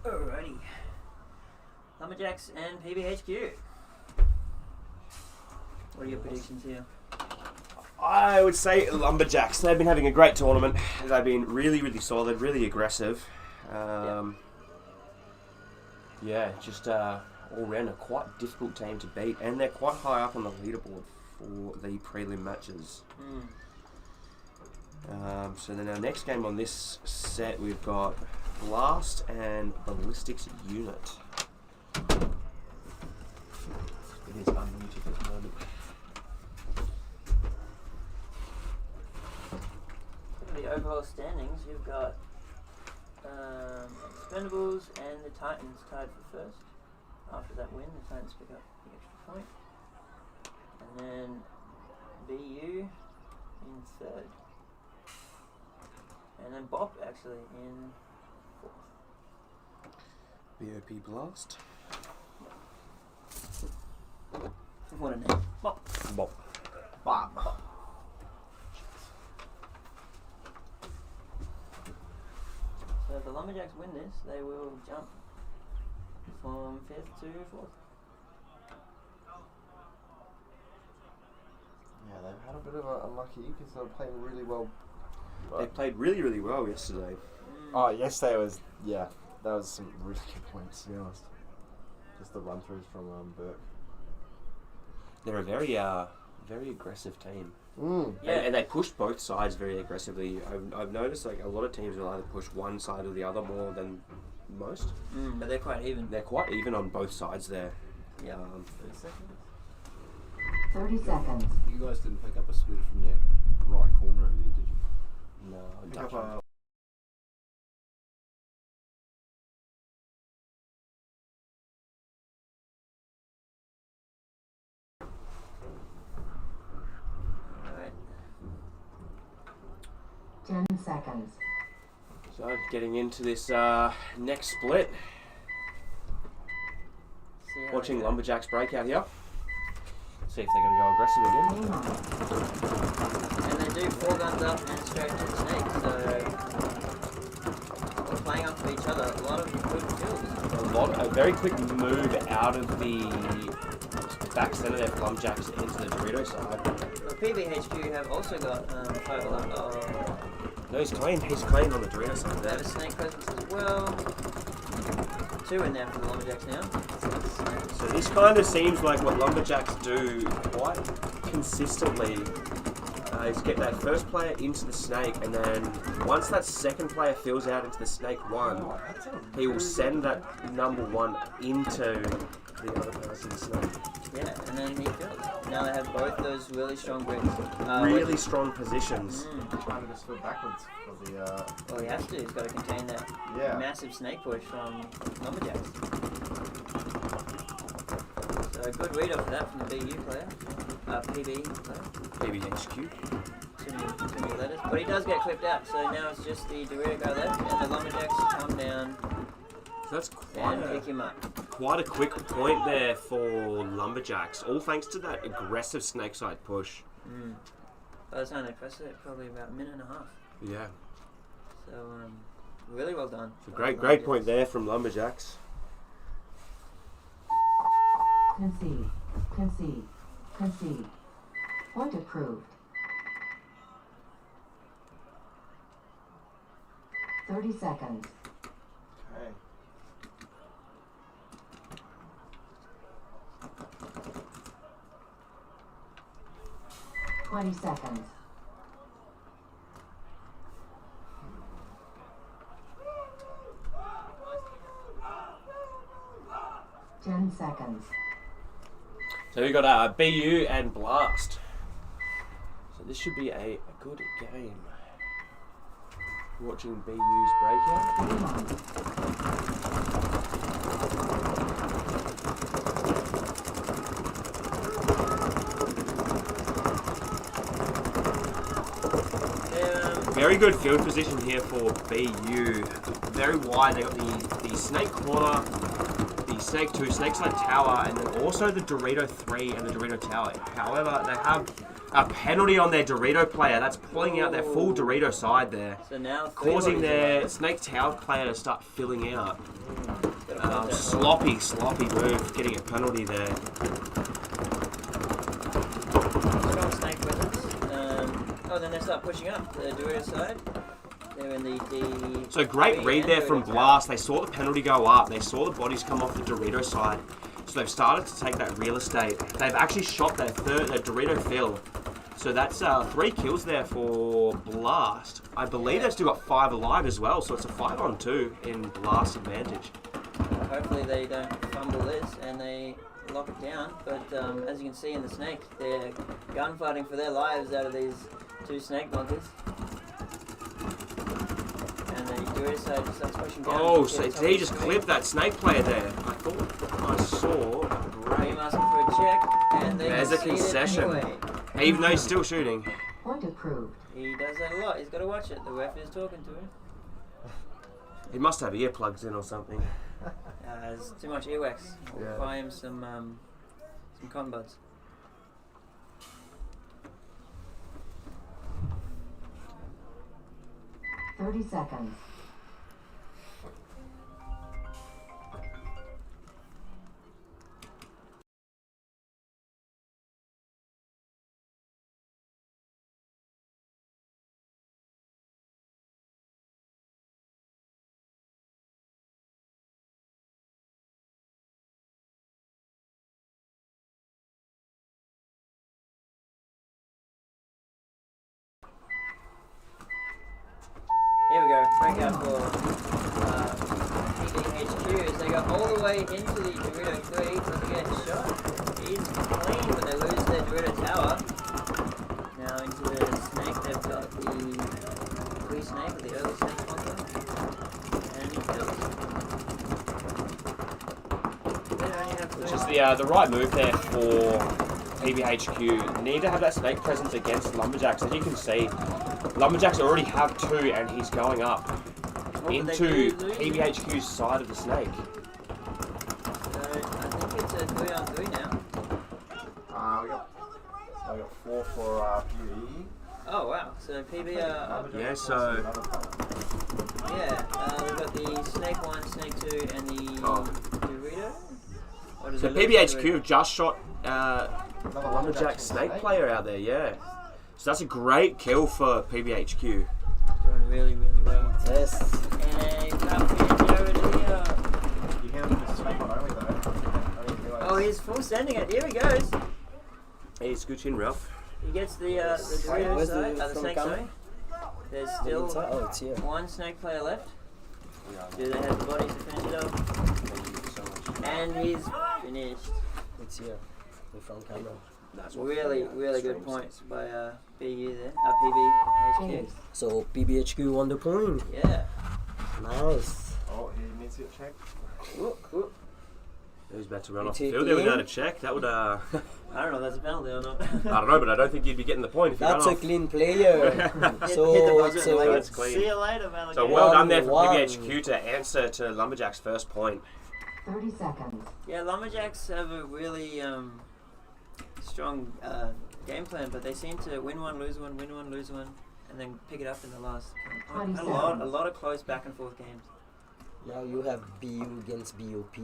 Alrighty. Lumberjacks and PBHQ. What are your predictions here? I would say Lumberjacks. They've been having a great tournament. They've been really, really solid, really aggressive. Yeah, just all round a quite difficult team to beat, and they're quite high up on the leaderboard for the prelim matches. So then our next game on this set, we've got Blast and Ballistics Unit. It is unmuted at the moment. The overall standings, you've got Expendables and the Titans tied for first. After that win, the Titans pick up the extra point. And then BU in third. And then Bop actually in fourth. BOP Blast. What a name. Bop. Bop. Bop. So if the Lumberjacks win this, they will jump from 5th to 4th. Yeah, they've had a bit of an unlucky because they were playing really well. They played really, really well yesterday. Oh, yesterday was, yeah, that was some really good points, to be honest. Just the run-throughs from Burke. They're a very aggressive team. Yeah. And they pushed both sides very aggressively. I've noticed like a lot of teams will either push one side or the other more than most. But they're quite even. They're quite even on both sides there. Yeah. 30 seconds. You guys didn't pick up a splitter from that right corner over there, did you? No, Pick up a Alright. 10 seconds. So getting into this next split. See how Watching they go. Lumberjacks break out here. See if they're going to go aggressive again. And they do 4 guns up and straight to the snake, so we're playing off of each other. A lot of good kills. A very quick move out of the back center there for Lumberjacks into the Dorito side. The PBHQ have also got 5 alarm. No, he's clean on the Dorito side They there. have a snake presence as well. 2 in there for the Lumberjacks now. So this kind of seems like what Lumberjacks do quite consistently is get that first player into the snake, and then once that second player fills out into the snake 1, he will send that number 1 into the other person's snake. Yeah, and then he kills. Now they have both those really strong bricks. Really strong positions. trying to just go backwards for the Well, he has to. He's got to contain that massive snake push from Lumberjacks. So a good read off of that from the BU player. PB player. PBHQ. Too many letters. But he does get clipped out, so now it's just the Dorito guy left, and the Lumberjacks come down So that's and pick him up. quite a quick point there for Lumberjacks, all thanks to that aggressive snake side push. By the time they press it, probably about a minute and a half. Yeah. So, really well done. So great point there from Lumberjacks. Concede. Concede. Concede. Point approved. 30 seconds. okay. 20 seconds. Ten seconds. So we got BU and Blast. So this should be a good game. Watching BU's breakout. Very good field position here for BU. Very wide. They got the snake corner, the snake 2, snake side tower, and then also the Dorito 3 and the Dorito tower. However, they have a penalty on their Dorito player. That's pulling out their full Dorito side there, So now causing their snake tower player to start filling out. Sloppy move, getting a penalty there. Strong snake presence. Then they start pushing up the Dorito side. They're in the D. So great read there from Blast. They saw the penalty go up. They saw the bodies come off the Dorito side. So they've started to take that real estate. They've actually shot their Dorito fill. So that's 3 kills there for Blast. I believe they've still got 5 alive as well. So it's a 5-on-2 in Blast advantage. Hopefully they don't fumble this and they lock it down. But as you can see in the snake, they're gunfighting for their lives out of these 2 snake bunkers. And the Dorito side just starts pushing down. Oh, so he just clipped that snake player there. I thought I saw a I'm asking for a check, and they There's a concede it concession. anyway. Even though he's still shooting. Point approved. He does that a lot. He's got to watch it. The ref is talking to him. He must have earplugs in or something. There's too much earwax. We'll Yeah. buy him some cotton buds. Thirty seconds. Here we go. Breakout for PD. do is they go all the way into the Dorito 3 to get a shot. He's clean, but they lose their Dorito tower. Now into the snake, they've got the pre-snake, the early snake sponsor. And he kills. They only have Which is the right move there for PBHQ. Need to have that snake presence against Lumberjacks. As you can see, Lumberjacks already have 2 and he's going up into PBHQ's side of the snake. So I think it's a 3-on-3 now. We got 4 for PE. Oh wow, so PB up. Yeah, so Yeah, we've got the Snake 1, Snake 2, and the Dorito. What does so it look PBHQ like? have just shot Lumberjack snake player out there, yeah. So that's a great kill for PBHQ. Doing really, really well. Yes. And up in over to the, You hear him just snake on only though. I didn't realise. oh, he's full sending it. Here he goes. Hey, scooch in, Ralph. He gets the Dorito Where's side, the the from snake camera? side. There's still Oh, it's here. one snake player left. Do they have the bodies to finish it off? Thank you so much. And he's finished. It's here. The front camera. That's what Really good points by BU there. PBHQ. So PBHQ won the point. Yeah. Nice. Oh, he needs to get checked. Whoop. Who's about to run You off the take field it there in? without a check? That would, I I don't know if that's a penalty or not. don't know, but I don't think you'd be getting the point if you That's run a off. clean player. Hit the So buzzer it's and like, That's clean. see you later, Malachi. So well done there for 1-1. PBHQ to answer to Lumberjack's first point. 30 seconds. Yeah, Lumberjacks have a really strong game plan, but they seem to win one, lose one, and then pick it up in the last. A lot of close back and forth games. now you have BU against BOP.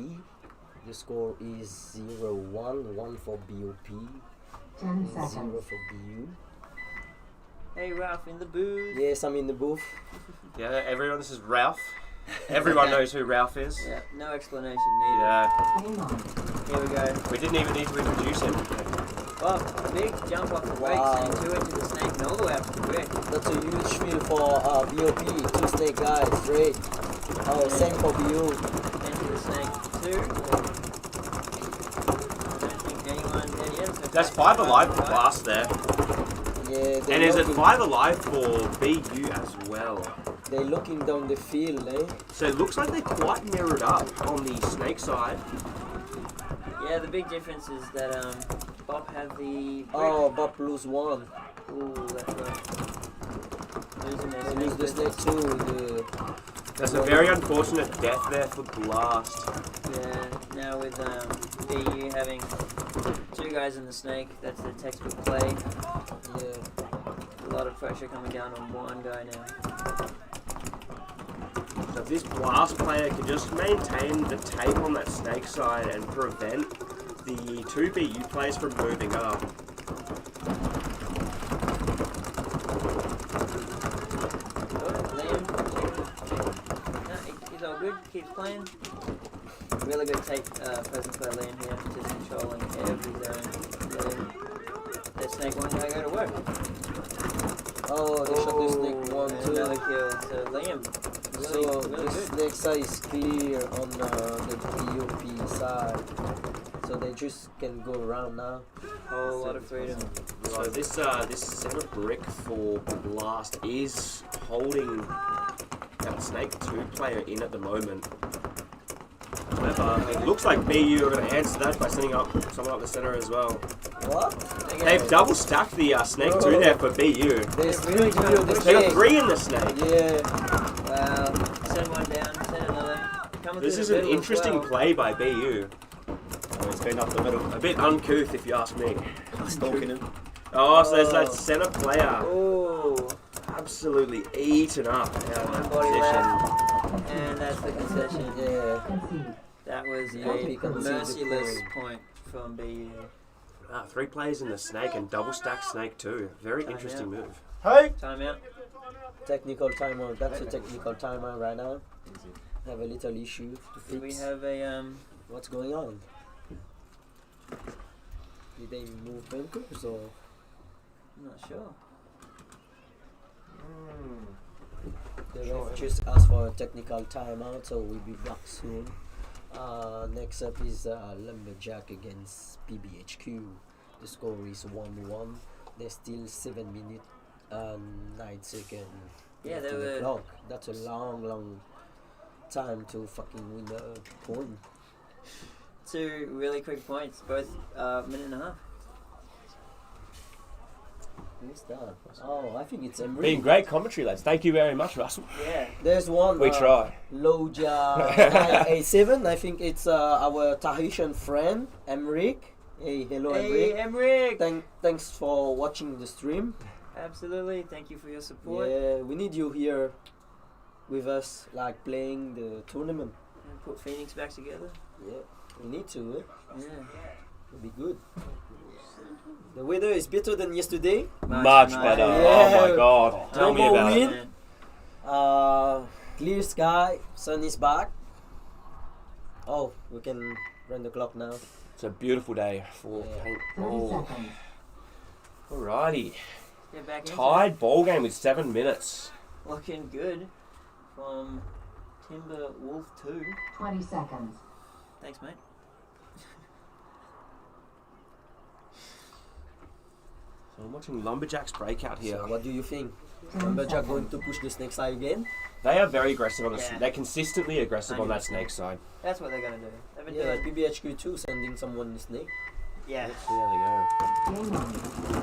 The score is 0-1, 1 for BOP, 10 and 0 seconds. for BU. Hey, Ralph in the booth. Yes, I'm in the booth. Yeah, everyone, this is Ralph. Everyone knows who Ralph is. Yeah, no explanation needed. Yeah, Game on. Here we go. we didn't even need to introduce him. Well, a big jump off the brakes Wow. and 2 into the snake and all the way up to the brick. That's a huge field for BOP. 2 snake guys, great. Oh, same for BU. Into the snake 2. I don't think anyone there yet. So That's back 5 to alive for five. Blast there. Yeah, they're And is it looking, 5 alive for BU as well? they're looking down the field, eh? So it looks like they're quite mirrored up on the snake side. Yeah, the big difference is that Bob had the brick. Oh, Bob lose 1. Ooh, that's right. Losing their They lose the snake snake too. That's a very unfortunate death there for Blast. Yeah, now with BU having 2 guys in the snake, that's the textbook play. Yeah. A lot of pressure coming down on one guy now. So if this Blast player can just maintain the tape on that snake side and prevent the 2 BU players from moving up. Liam, no, he's all good, keeps playing. Really good tape presence by Liam here, just controlling every zone. Letting that snake 1 guy go to work. Oh, they shot the snake 1 and too. another kill. So Liam, really, So really the good. snake side is clear on the BOP side. So they just can go around now. Whole lot of freedom. So this center brick for Blast is holding that snake 2 player in at the moment. However, it looks like BU are going to answer that by sending up someone up the center as well. What? They've double stacked the snake 2 there for BU. There's They're really 3 trying to on the push They got snake. 3 in the snake. Yeah. Wow. Send one down, send another. Coming This through is the an middle as interesting well. play by BU. Oh, it's been up the middle. A bit uncouth if you ask me. Stalking him. Oh, so there's that center player. Oh, Absolutely eaten up out of that one body position. left. And that's the concession. Yeah. Concede. That was Yeah, he a conceded the merciless point. point from BU. 3 players in the snake and double stack snake 2. Very Time interesting out. move. Hey! Timeout. Technical timeout. That's a technical timeout right now. Have a little issue to Do we fix. have a What's going on? Did they move bunkers or? I'm not sure. The ref just asked for a technical timeout, so we'll be back soon. Next up is Lumberjack against PBHQ. The score is 1-1. There's still 7 minutes and 9 seconds Yeah, left they on the were- clock. That's a long time to fucking win a point. 2 really quick points, both minute and a half. Who's that? Oh, I think it's Emery. Been great commentary, lads. Thank you very much, Russell. Yeah. There's one. We try. Loja A7. I think it's our Tahitian friend, Emric. Hey, hello, Hey, Emric. Emric. Thanks for watching the stream. Absolutely. Thank you for your support. Yeah, we need you here with us, like playing the tournament. And put Phoenix back together. Yeah, we need to. Yeah. It'll be good. The weather is better than yesterday. Much better. Oh my god. Tell No me more about wind. it. Clear sky, sun is back. Oh, we can run the clock now. It's a beautiful day for 30 paintball. seconds. Alrighty. Get back into Tied ball game with 7 minutes. it. Looking good from Timber Wolf 2. 20 seconds. Thanks, mate. So I'm watching Lumberjacks breakout here. So what do you think? Lumberjack going to push the snake side again? They are very aggressive on the. Yeah. They're consistently aggressive on that snake side. That's what they're going to do. They've been Yeah, doing PBHQ too, sending someone the snake. Yeah. So there Game on. they go.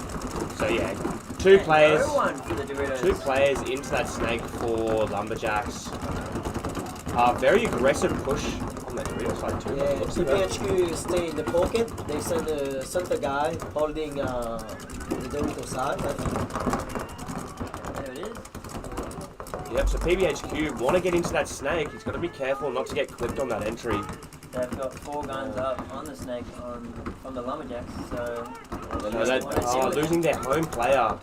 So yeah, two players. No one for the Doritos. 2 players into that snake for Lumberjacks. Very aggressive push on that Dorito side too. Yeah, Looks like that. PBHQ stay in the pocket. They send a center guy holding the Dorito side. I think. There it is. Yep, so PBHQ want to get into that snake. He's got to be careful not to get clipped on that entry. They've got 4 guns up on the snake from the Lumberjacks, so So they're losing their home player.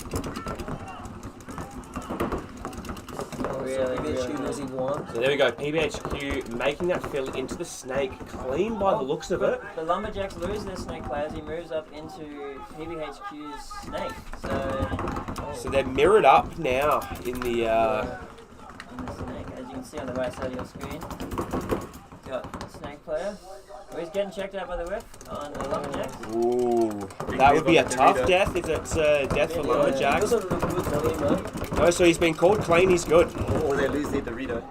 really, PBHQ really losing one. So there we go, PBHQ making that fill into the snake clean by the looks of it. The Lumberjacks lose their snake player as he moves up into PBHQ's snake. So So they're mirrored up now in the. in the snake, as you can see on the right side of your screen, got snake player. Oh, he's getting checked out by the ref on the Lumberjacks. Ooh, that would be a tough death if it's a death for It Lumberjacks. doesn't look good for him, huh? No, so he's been called clean, he's good. Or they lose their Dorito.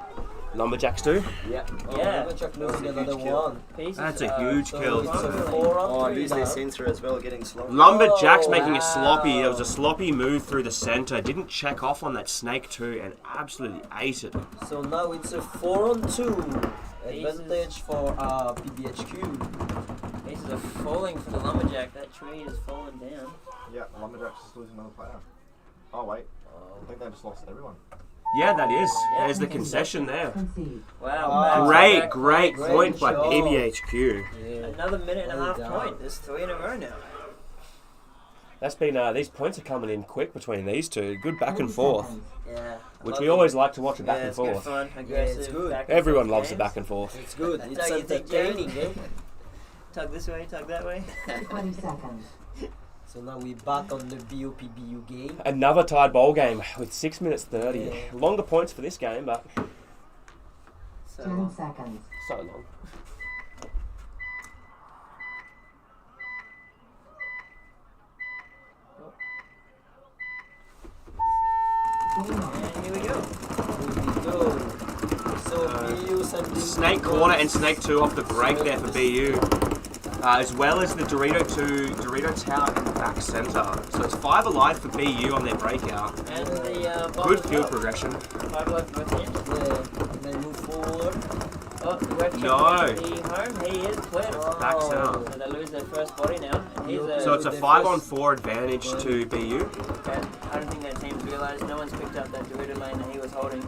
Lumberjacks do. Yeah. Oh, Yeah. Lumberjack losing another huge kill. one. Pieces, That's a huge So kill. it's a 4-on-3 Oh, lose now. their sensor as well, getting slow. Lumberjacks Oh, making wow. a sloppy. There was a sloppy move through the center. Didn't check off on that snake too, and absolutely ate it. So now it's a 4-on-2 advantage for PBHQ. Pieces are falling for the Lumberjack. That tree is falling down. Yeah, Lumberjacks just losing another player. Oh wait, I think they just lost everyone. Yeah, that is. Yeah. There's the concession there. Concede. Wow. Great, back-to-back great points. point by job. PBHQ. Yeah. Another minute and a Well half done. point. There's 3 in a row now. That's been these points are coming in quick between these two. Good back and 30 forth, seconds. Yeah. which we always like to watch a back and it's good forth. fun, it's aggressive. good. back and Everyone forth loves the games. back and forth. It's good. That's It's how you think, Jerry. entertaining, eh? Tug this way, tug that way. 20 seconds. So now we're back on the BOPBU game. Another tied ball game with 6 minutes 30. Yeah. Longer points for this game, but 10 seconds. so long. Game on. And here we go. Here we go. So BU sending Snake corner and Snake 2 off the break there for BU. As well as the Dorito 2, Dorito Tower in the back centre. So it's 5 alive for BU on their breakout. And the Good bombers field up. progression. 5 left both teams. Yeah, and then move forward. Oh, the ref checked No. the home. He is clear. Back Oh. center. So they lose their first body now. And he's a, So it's a Their 5-on-4 advantage to BU. I don't think their team's realised. No one's picked up that Dorito lane that he was holding.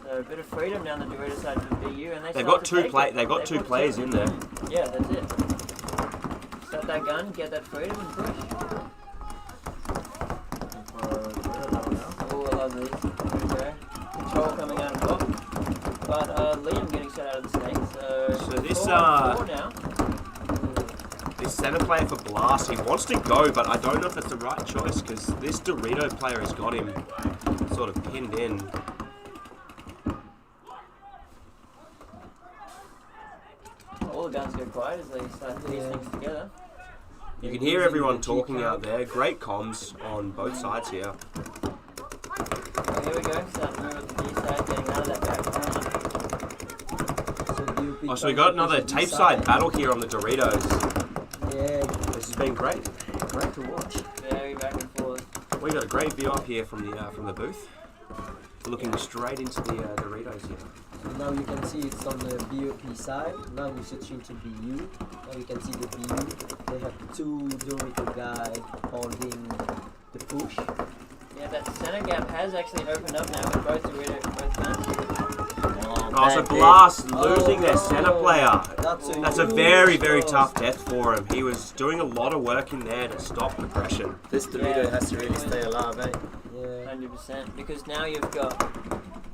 So a bit of freedom down the Dorito side for BU, and They've start got to two take play. it. They've got two put players in there. Yeah, that's it. Start that gun, get that freedom, and push. Oh, I love these. Okay. Control coming out of top. But Liam getting shot out of the snake. So this, 4-on-4 now. This center player for Blast, he wants to go, but I don't know if that's the right choice because this Dorito player has got him sort of pinned in. the guns go quiet as they start to piece things together. You can hear everyone talking out there. Great comms on both sides here. Oh, here we go. Starting to move at the D side, getting out of that back corner. So we got another tape side battle here on the Doritos. Yeah. This has been great. Great to watch. Very back and forth. We got a great view up here from the booth. Looking straight into the Doritos here. So now you can see it's on the BOP side. Now we switching to BU. Now you can see the BU. They have two Dorito guys holding the push. Yeah, that center gap has actually opened up now with both Dorito, both guns. Oh, so Blast losing their center player. That's a very, very tough death for him. He was doing a lot of work in there to stop progression. This Dorito has to really stay alive, eh? Yeah. 100%. Because now you've got.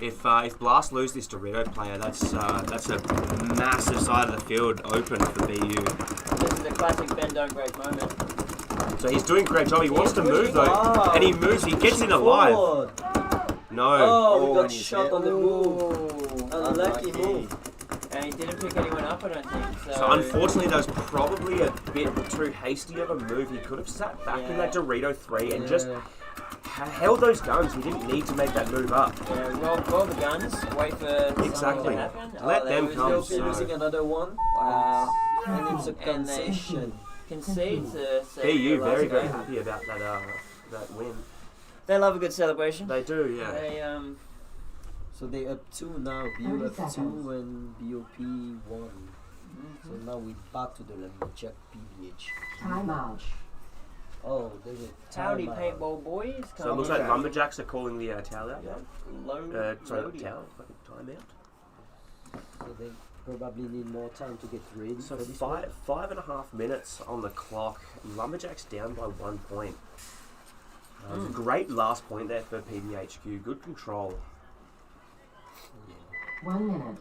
If Blast lose this Dorito player, that's a massive side of the field open for BU. This is a classic bend don't break moment. So he's doing a great job. He wants to move though, and he moves. He gets in alive. No. Oh, we got shot on the move. Unlucky move. And he didn't pick anyone up, I don't think. So unfortunately, that was probably a bit too hasty of a move. He could have sat back in that Dorito 3 and just held those guns. He didn't need to make that move up. Yeah, roll the guns, wait for something to happen. Let them come. Still losing another one. And it's a concession. Concede to say BU very, very happy about that win. They love a good celebration. They do, yeah. They So they up 2 now. BU up 2 and BOP 1. So now we back to the Lumberjack PBH. Timeout. Oh, there's a Howdy timeout. paintball boys. So it looks like Lumberjacks are calling the towel out now. Sorry, not towel, fucking timeout. So they probably need more time to get ready. So for this 5.5 minutes on the clock. Lumberjacks down by 1 point. Great last point there for PBHQ. Good control. 1 minute.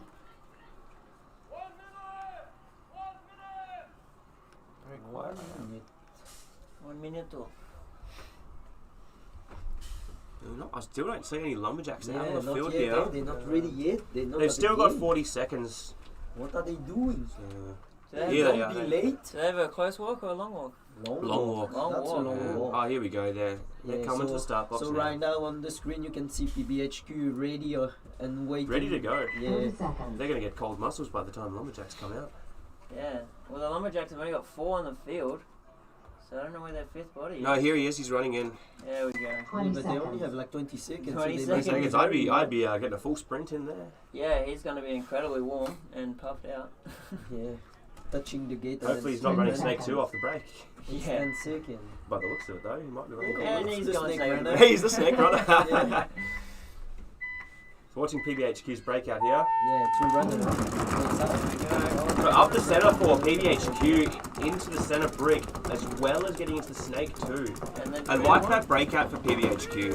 Very quiet. 1 minute or. I still don't see any Lumberjacks out on the not field yet, here. They're not ready yet. They've still got 40 seconds. What are they doing? Here they are. Don't be late. Do they have a close walk or a long walk? Long walk. That's a long walk. Oh, here we go. They're coming to the start box So now. right now on the screen you can see PBHQ ready and waiting. Ready to go. Yeah. 30 seconds. They're going to get cold muscles by the time Lumberjacks come out. Yeah. Well, the Lumberjacks have only got 4 on the field. So I don't know where their 5th body is. No, here he is. He's running in. There we go. 20 But they only seconds. have like 20 seconds. 20 so seconds. Seconds. I'd be getting a full sprint in there. Yeah, he's going to be incredibly warm and puffed out. Yeah. Touching the gate. Hopefully he's not running Snake 2 off the break. It's Yeah. 10 seconds. By the looks of it though, he might be running And cold. he's the going snake Snake runner. He's the Snake runner. Yeah. So watching PBHQ's breakout here. Yeah, 2 runners. So up the centre for PBHQ, into the centre brick, as well as getting into the Snake 2. I like that breakout for PBHQ.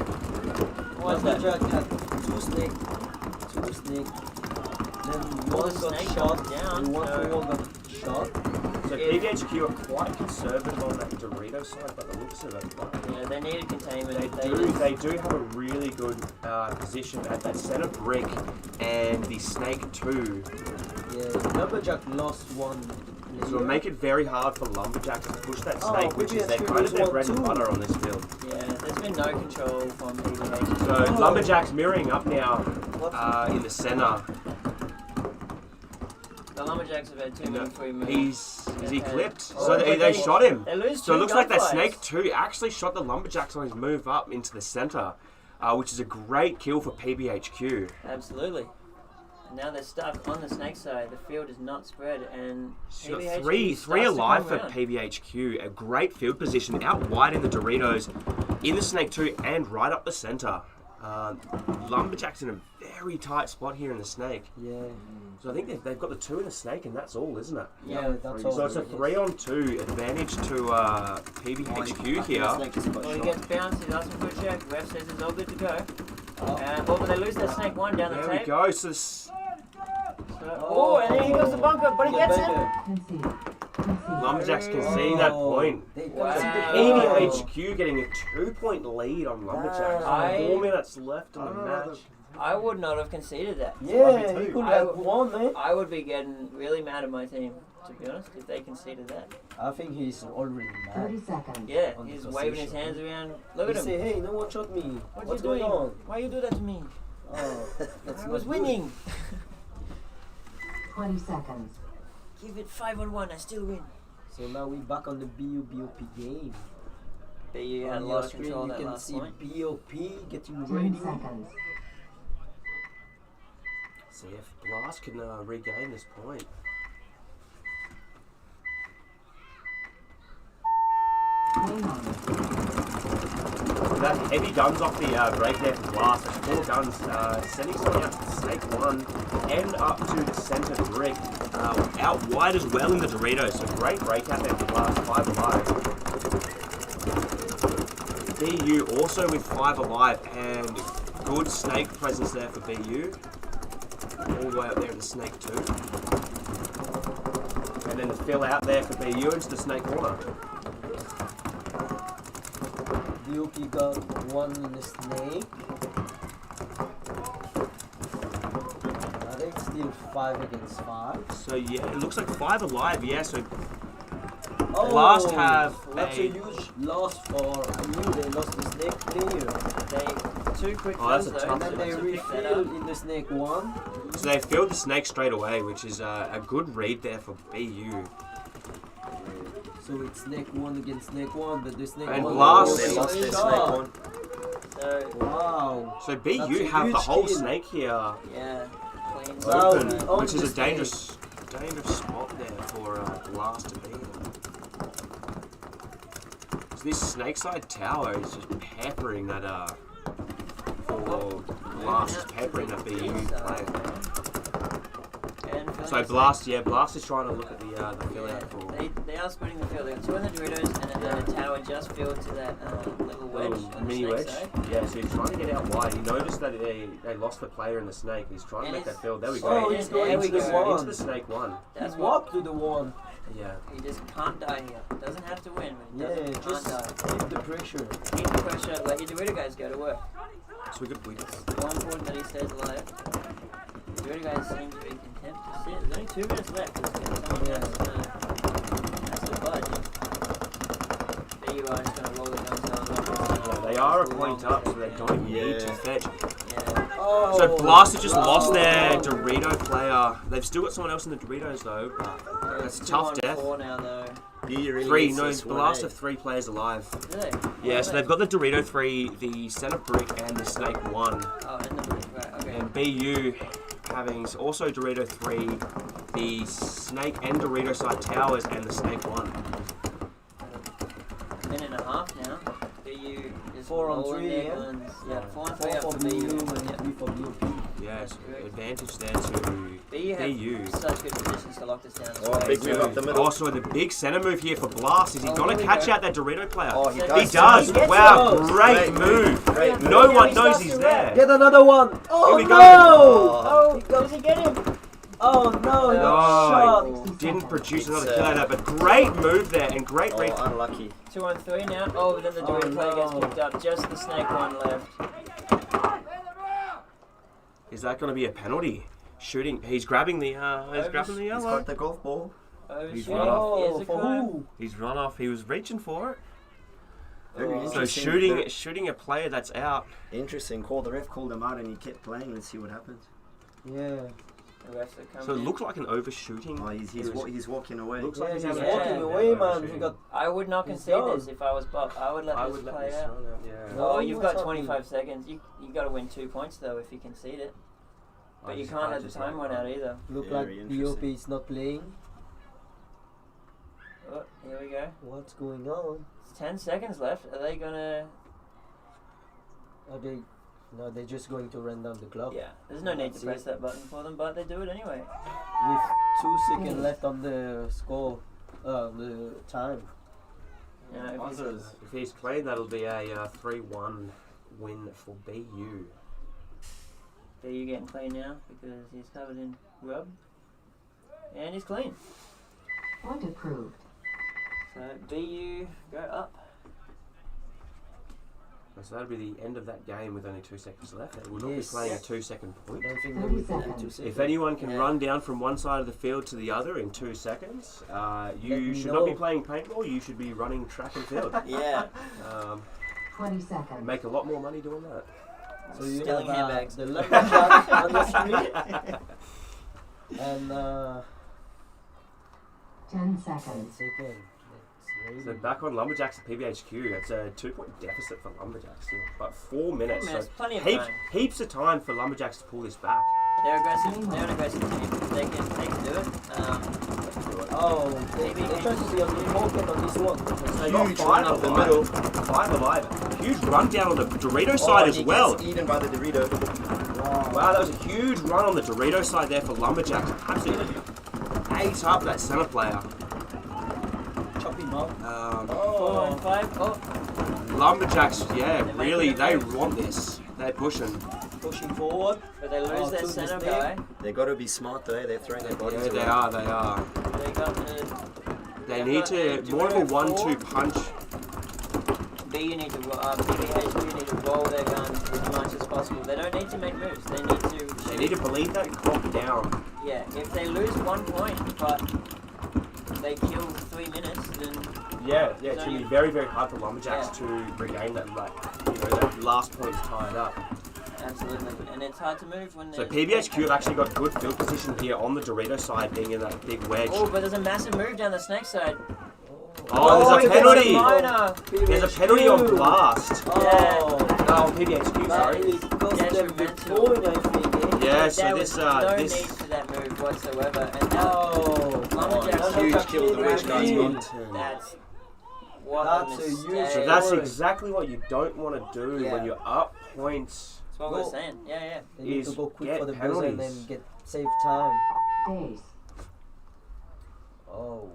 What's that? Lumberjack had 2 snake. 2 snake. Then Well, one the got snake shot. got down, and one so- got shot. So PBHQ are quite conservative on that Dorito side by the looks of it. But Yeah, they needed containment. they do have a really good position at that centre brick and the Snake 2. Yeah, Lumberjack lost 1. So it'll make it very hard for Lumberjacks to push that Oh, Snake, which is their PBHQ kind of their lose bread and 1 too. butter on this field. Yeah, there's been no control from PBH. So Lumberjacks mirroring up now in the centre. The Lumberjacks have had too many free moves. Is he clipped? Oh, So they shot him. They lose So it 2 looks like that gunfights. Snake 2 actually shot the Lumberjacks on his move up into the centre, which is a great kill for PBHQ. Absolutely. And now they're stuck on the Snake side. The field is not spread, and So PBHQ three starts to alive come for around. PBHQ. A great field position out wide in the Doritos, in the Snake 2, and right up the centre. Lumberjacks in a very tight spot here in the Snake. Yeah. So I think they've got the 2 in the Snake, and that's all, isn't it? Yeah, that's all. So it's a 3-on-2 advantage to PBHQ here. Well, he gets bounced, he's asking for a check. Ref says it's all good to go. But they lose their Snake 1 down the There we tape. go. So Oh, and then he goes to bunker, but he gets it. Concede. Lumberjacks can see that point. Wow. PBHQ getting a 2-point lead on Lumberjacks. Wow. 4 minutes left in the match. I would not have conceded that. Yeah, he could have won, man. I would be getting really mad at my team, to be honest, if they conceded that. I think he's already mad. 30 seconds. Yeah, On the he's waving his position. hands around. Look at He him. say, hey, no one shot me. What's What's you going doing? on? Why you do that to me? Oh, that's I not was good. winning. 20 seconds. Give it 5-on-1, I still win. So now we back on the BOP game. But you had a On lot your of screen control you that can last see point. BOP getting 10 ready. seconds. See if Blast can regain this point. Hang on. That heavy guns off the break there for Blast. There's 4 guns sending something out to the Snake 1 and up to the center brick. Out wide as well in the Doritos. So great break out there for Blast. 5 alive. BU also with 5 alive and good Snake presence there for BU. All the way up there in the Snake 2. And then the fill out there for BU into the Snake corner. BOP got 1 in the snake. I think still 5 against 5. So yeah, it looks like 5 alive, yeah, so Oh, Blast have that's a a- huge loss for you. They lost the snake player. They 2 quick Oh, that's fills a though, And tough then so they to pick that refill up. in the snake 1. So they filled the Snake straight away, which is a good read there for BU. So it's snake 1 against snake 1, but the snake And 1 Blast- they They lost lost their their shot. Snake 1. So, Wow. So That's BU a have the huge whole kill. snake here yeah, clean. Wow. open, we own which is the a dangerous spot there for Blast to be in. So this Snakeside tower is just peppering that for Blast is peppering that BU player. And So Blast is trying to look at the fill out for They are splitting the field. They got 2 on the Doritos and then the tower just filled to that little wedge little on the mini snake wedge. side. Yeah, so he's trying to get out wide. He noticed that they lost the player in the snake. He's trying to And make he's- that field. There we Oh, go. he's going There we into, go. into the snake 1. That's He what walked to the 1. Yeah. he just can't die here. Doesn't have to win, but he Yeah, can't just die. keep the pressure. Keep the pressure. Let your Dorito guys go to work. So we could win. More important that he stays alive. The Dorito guys seem to be content to sit. There's only 2 minutes left. Someone has to budge. BU are just going to roll the guns down. Yeah, they are a point up, so they don't need to fetch. Yeah. Oh, So Blast has just wow. lost their Dorito player. They've still got someone else in the Doritos though, but that's a tough death. 4 now though. You really 3, need no, this one, Blast eh? have 3 players alive. Do they? Yeah, so they've got the Dorito 3, the center brick, and the snake 1. Oh, and the right, okay. And BU having also Dorito 3, the snake and Dorito side towers, and the snake 1. Minute and a half now. BU is 4 on rolling 3, their yeah? guns. Yeah, 4 on 3 4 up for for BU BU. and 3 for BOP. Yes, Correct. advantage there to BU BU. have such good positions to lock this down. as Oh, well. big move up the middle. Also, the big center move here for Blast is he's Oh, got to there we catch go. out that Dorito player. Oh, he He He does. does. He gets Wow, those. great move. Great move. No Yeah, one he knows starts he's to there. Get another one! Oh Here we no! go. Oh, does he get him? Oh no, he got No, shot! he didn't produce It's, another kill out of that, but great move there and great read. Oh, unlucky. 2 on 3 now. Oh, but then the Oh, Dorito player gets no. picked up. Just the snake 1 left. Is that going to be a penalty? Shooting. He's grabbing the. He's grabbing the He's yellow. got the golf ball. He's Overshooting. run off. Here's Oh, a for cone. who? He's run off. He was reaching for it. Very Oh. So interesting. shooting a player that's out. Interesting call. The ref called him out and he kept playing. Let's see what happens. Yeah. The refs are coming So it in. looked like an overshooting. Oh, he's walking away. Looks Yeah, like he's he's Yeah. walking away, man. He got. I would not He's concede gone. this if I was Buck. I would let I this would let play this out. run out. Yeah. No, Oh, you've what's got happening? 25 seconds. You got to win 2 points though if you concede it. But you can't let the time run out either. Look Very like BOP interesting. is not playing. Oh, here we go. What's going on? It's 10 seconds left. Are they gonna? Are they? No, they're just going to run down the clock. Yeah. There's no need to That's press it. that button for them, but they do it anyway. With 2 seconds left on the score, the time. You know, if he's- If he's clean, that'll be a 3-1 win for BU. Are you getting clean now because he's covered in rub? And he's clean. Point approved. So BU go up. So that'll be the end of that game with only 2 seconds left. They will not be Yes. playing a 2-second point. I don't think 30 they will take seconds. 2 seconds. If anyone can Yeah. run down from one side of the field to the other in 2 seconds, Let you me should not be know. playing paintball. You should be running track and field. Yeah. 20 seconds. Make a lot more money doing that. So you Stealing have handbags. the lumberjack on the screen. And 10 10 seconds. seconds. Let's So ready. back on Lumberjacks at PBHQ, it's a 2-point deficit for Lumberjacks still, but 4 minutes. 4 minutes, So plenty of heaps, time. heaps of time for Lumberjacks to pull this back. They're aggressive. They're an aggressive team. They can do it. Oh, they try to be on the pocket on this one. They got Huge 5 run up the alive. middle. 5 alive. Huge run down on the Dorito side as he well. gets eaten by the Dorito. Wow, that was a huge run on the Dorito side there for Lumberjacks. Absolutely ate up that center player. Chop him up. 4 and 5. Oh, Lumberjacks, yeah, They're really, making they it moves. want this. They're pushing. Pushing forward. but they lose their two center mistake. guy. They got to be smart though. They're throwing their bodies Yeah, they around. are, they are. They got the They They've need got to, the more of a Dorito 1-2 four. punch. B. You need to PBHQ need to roll their guns as much as possible. They don't need to make moves. They need to. They need to believe that clock down. Yeah, if they lose 1 point, but they kill 3 minutes, then Yeah, It's it's going to only- be very, very hard for Lumberjacks to regain that, that last point's tied up. absolutely. And it's hard to move when So there's- PBHQ have actually got good field position here on the Dorito side, being in that big wedge. Oh, but there's a massive move down the snake side. Oh, there's a he gets penalty. minor. There's a penalty on Blast. Yeah. No, on PBHQ, That sorry. is cost them the Detrimental. point, I think. Yeah, so There this, was no this. need for that move whatsoever. And now Oh, Lumberjacks huge kill with the wedge guards, man. That's what That's a a huge mistake. So that's Boy. exactly what you don't want to do Yeah. when you're up points. That's what Go. we're saying. Yeah, yeah. They need to is go quick get for the buzzer and penalties. then get save time. Days. Oh,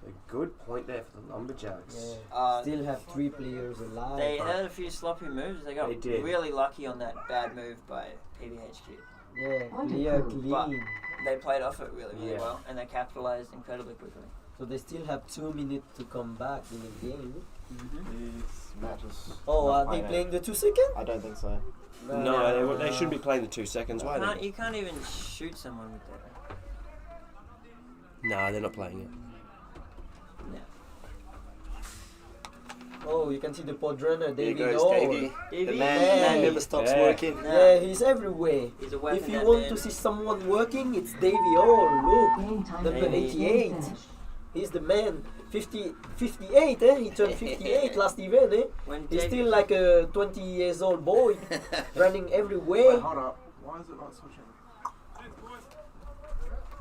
A good point there for the Lumberjacks. yeah. Still have 3 players alive. They had a few sloppy moves. They got They did. really lucky on that bad move by PBHQ. Yeah, Under clear, proof. clean. They played off it really, really Yeah. well, and they capitalized incredibly quickly. So they still have 2 minutes to come back in the game. These matches. Oh, not are they playing playing the 2 second? I don't think so. No, they shouldn't be playing the 2 seconds. Why? You can't even shoot someone with that. No, they're not playing it. Oh, you can see the pod runner, There David goes Orr. Davey. The Davey, man yeah. never stops Yeah. working. Yeah, he's everywhere. He's a weapon. If you that want man. to see someone working, it's Davey Orr. Look, Game time. number Davey. 88. Finished. He's the man. 58, eh? He turned 58 last event, eh? When He's Davey- still like a 20 years old boy, running Wait, everywhere. hold up. Why is it not switching?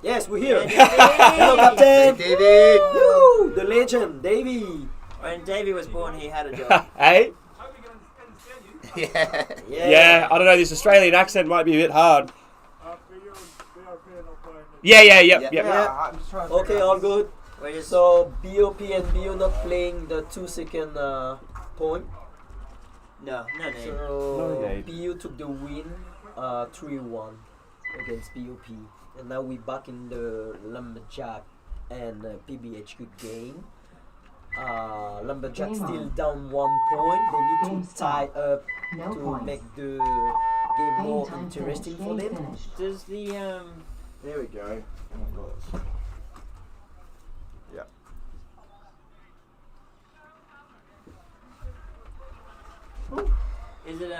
Yes, we're here. Yeah, Hello, Davey. Captain. Davey! Woo, the legend, Davey. When Davey was born, he had a job. Hey? Yeah. Yeah. I don't know, this Australian accent might be a bit hard. Yeah. Yeah. I'm just trying to Okay, figure all out good. We're just So BOP and BO not playing the 2 second point. no need. So No need. BU took the win 3-1 against BOP. And now we're back in the Lumberjack and PBHQ game. Lumberjack Game still on. down 1 point. They need Game to tie stop. up No to points. make the game Game more time interesting finished. for Game them. finished. Does the There we go. Oh my god. is it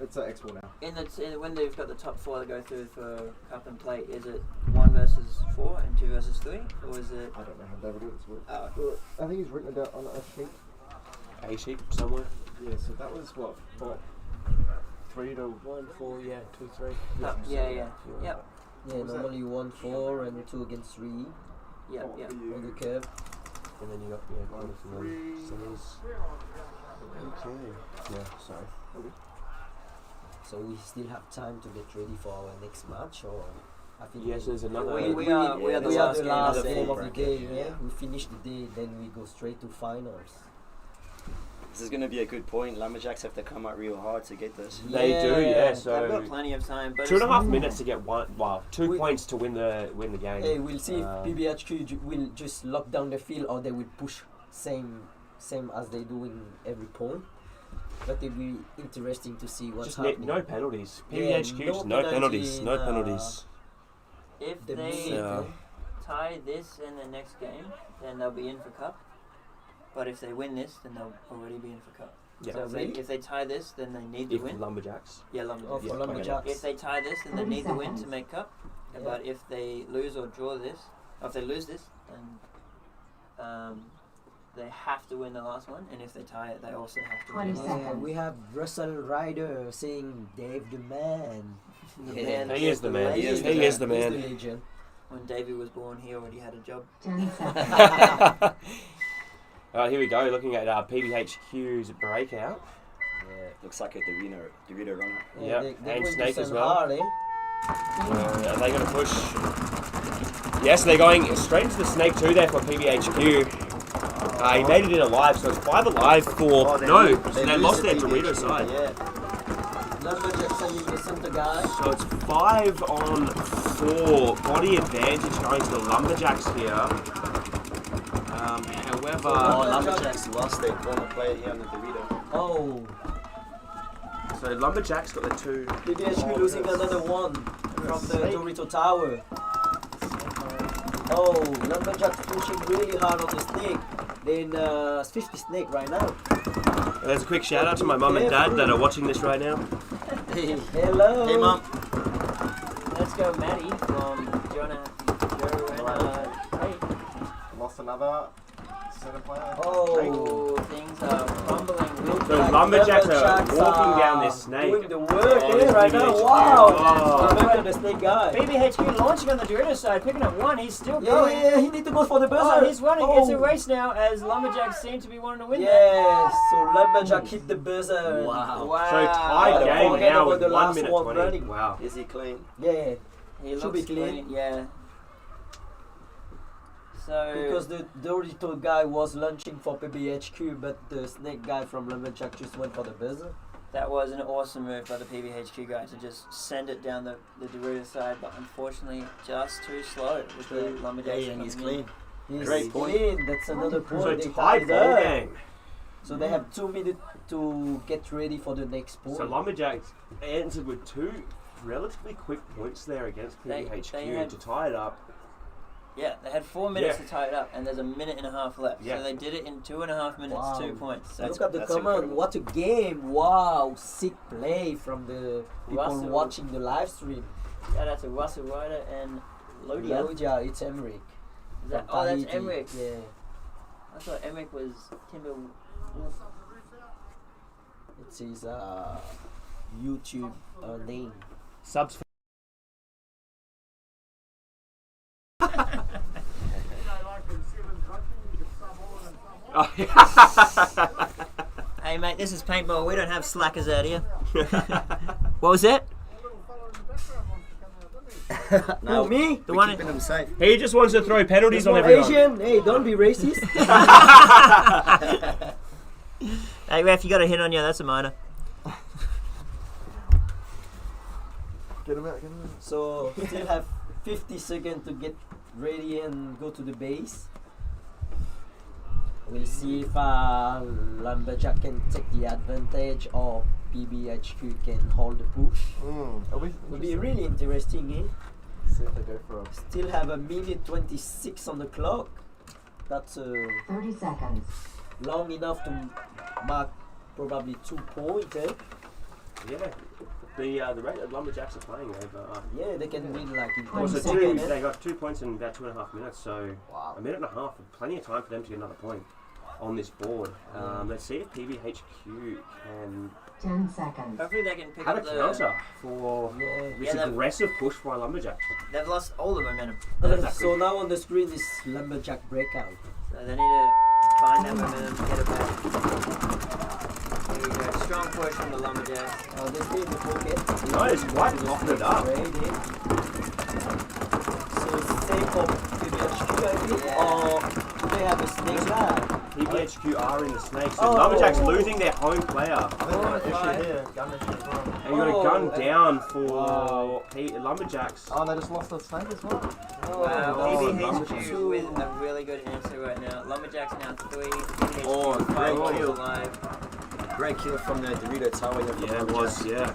It's an X4 now. when they've got the top 4 that go through for cup and plate, is it 1 versus 4 and 2 versus 3, or is it? I don't know how David it's worked. Oh, I think he's written it down on a sheet. A sheet somewhere. Yeah, so that was what? 3 to 1, 4, yeah, 2, 3. yeah, yeah, yep, Yeah, What was that? normally 1, 4 and 2 against 3 yep, what yep. for you? on the curve. And then you got, corners and then centers. Okay. Yeah, sorry. So we still have time to get ready for our next match, or I think Yes, there's another. We are the we last are the game last of the game day. of the day. Yeah, we finish the day, then we go straight to finals. This is going to be a good point. Lumberjacks have to come out real hard to get this. They do, yeah. They've got So plenty of time, but 2.5 minutes to get one. Wow, 2 We- points to win the game. Hey, we'll see if Um, PBHQ will just lock down the field, or they will push same as they do in every point. But it'll be interesting to see what's Just happening. no penalties. Yeah, PBHQ, no just no penalties. penalty No in, penalties. If The they music, tie this in the next game, then they'll be in for cup. But if they win this, then they'll already be in for cup. Yeah. So if they tie this, then they need the If win. Lumberjacks. Yeah, Lumberjacks. Oh, for Yeah, Lumberjacks. If they tie this, then they 30 need the win to seconds. make cup. Yeah. But if they lose or draw this, or if they lose this, then they have to win the last one. And if they tie it, they also have to 20 win. Yeah, seconds. we have Russell Ryder saying Dave the man. Yeah, He is the man. He is He is the He's man. the legend. When Davey was born, he already had a job. 10 seconds. Here we go, looking at PBHQ's breakout. Yeah, looks like a Dorito runner. Yeah, they and going to Snake as send well. hard, eh? Are they going to push? Yes, they're going straight into the Snake 2 there for PBHQ. He made it in alive, so it's 5 alive for... no, they lost their Dorito side. Yeah. Lumberjack sending the center guy. So it's 5 on 4. Body advantage going to the Lumberjacks here. However... Lumberjacks lost their corner player here on the Dorito. Oh, So Lumberjacks got the 2. PBHQ losing another one from the Dorito Tower. Oh, Lumberjack pushing really hard on the snake. Then 50 snake right now. There's a quick shout out to my mum and dad that are watching this right now. Hello. Hey, Mum. Let's go, Maddie from Jonah, Joe, and Ray. Lost another center player. Oh, Things are crumbling. So Lumberjacks are walking down this snake. Doing the work Oh, this right now. PBHQ. Wow. Oh. Look at the snake guy. BBHQ launching on the Dorito side, picking up one. He's still Yeah, going. yeah, he need to go for the buzzer. Oh, he's running. Oh. It's a race now as Lumberjacks seem to be wanting to win that. Yes, so Lumberjack hit the buzzer. Wow. Wow. So tied Don't game forget now about with the 1 last minute one 20. running. Wow. Is he clean? He Yeah, should looks be clean. Yeah. So because the Dorito guy was launching for PBHQ, but the snake guy from Lumberjack just went for the buzzer. that was an awesome move by the PBHQ guy to just send it down the Dorito side, but unfortunately just too slow with the Lumberjacks. Yeah, and he's coming in. clean. He's Great point. clean. That's another point. So They tied ball up. game. So they have 2 minutes to get ready for the next point. So Lumberjacks answered with 2 relatively quick points there against PBHQ they had- to tie it up. Yeah, they had 4 minutes Yeah. to tie it up, and there's a minute and a half left. Yeah. So they did it in 2.5 minutes, Wow. 2 points. So Look at the that's comment. incredible. What a game! Wow, sick play from the people Russell. watching the live stream. shout out to Russell Ryder and Lodia. Lodia, it's Emmerich. Is that, from oh, that's Tahiti. Emmerich. Yeah, I thought Emmerich was Timber Wolf. it's his YouTube name. Subs. Hey mate, this is paintball. We don't have slackers out here. What was that? No, me? The we're one keeping them safe. He just wants to throw penalties on More everyone. Asian? Hey, don't be racist. Hey Ref, you got a hit on you. That's a minor. Get him out, get him out. So still have 50 seconds to get ready and go to the base. We'll see if Lumberjack can take the advantage or PBHQ can hold the push. It'll be really interesting, eh? See if they go for a... Still have a minute 26 on the clock. That's 30 seconds. long enough to mark probably 2 points, eh? Yeah. The rate that Lumberjacks are playing, Yeah, they can win like in 20 also seconds. they got 2 points in about 2.5 minutes, so Wow. a minute and a half, plenty of time for them to get another point on this board. Let's see if PBHQ can 10 seconds. Hopefully they can pick have a up the. counter for Yeah. this Yeah, aggressive push by Lumberjacks. They've lost all the momentum. So now on the screen is Lumberjack breakout. So they need to find that momentum, get it back. Here we go. Strong push from the Lumberjacks. They stay in the pocket. No, it's quite locked it up. Right in. So it's the same for PBHQ, I think, or do they have a snake guy? PBHQ are in the snake, so Oh. Lumberjacks losing their home player. I think we've got an issue here. Gun issue as well. And you got a gun Oh, down for Lumberjacks. Oh, they just lost the snake as well. Wow, Oh, PBHQ with a really good answer right now. Lumberjacks now 3. PBHQ Oh, 5 great points kill. alive. great kill from the Dorito Tower. Yeah, it was. Yeah.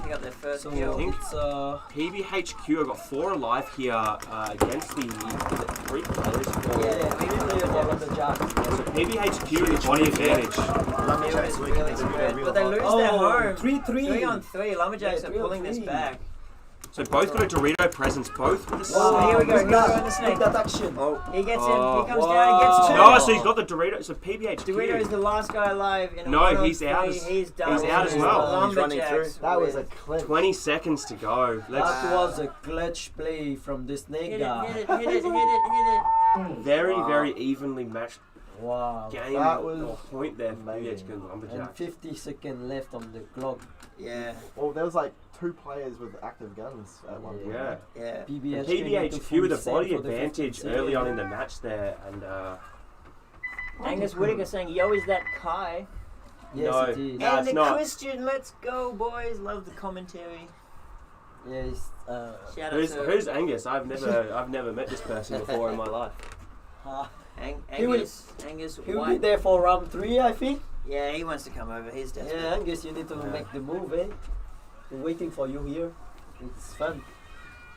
They got their first So kill. it's PBHQ have got 4 alive here against the 3 players. yeah, we didn't play about Lumberjack. So PBHQ the body advantage. Lumberjacks really spread, but they lose their home. 3-3. 3 on 3. Lumberjacks Yeah, are 3 on pulling this 3. back. So both got a Dorito presence, both with the Wow, here we go. Look Here we go at in the snake. that action. Oh, He gets Oh, in. He comes wow. down. He gets 2. no, so he's got the Dorito. So PBHQ. Dorito is the last guy alive in a No, 1 on he's 3. out He's done. he's out as well. He's running through. Lumberjacks That was a with- clip. 20 seconds to go. Let's. That was a clutch play from the snake Hit it, guy. hit it, hit it, hit it, hit it. Very, Wow. very evenly matched Wow. game. That was or point there for amazing. PBHQ and And Lumberjacks. 50 seconds left on the clock. Yeah, Well, there was like 2 players with active guns at one point. Yeah. yeah. PBHQ with a full body save for the advantage 15 early on seconds. in the match there, and Angus Whitaker saying, "Yo, is that Kai?" Yes, No. it is. No, and it's the not. Christian, let's go, boys. Love the commentary. Yes. Shout out who's to Angus? I've never met this person before in my life. He will- Angus He'll be White. there for round 3, I think. Yeah, he wants to come over. He's desperate. Yeah, Angus, you need to Yeah. make the move, eh? We're waiting for you here. It's fun.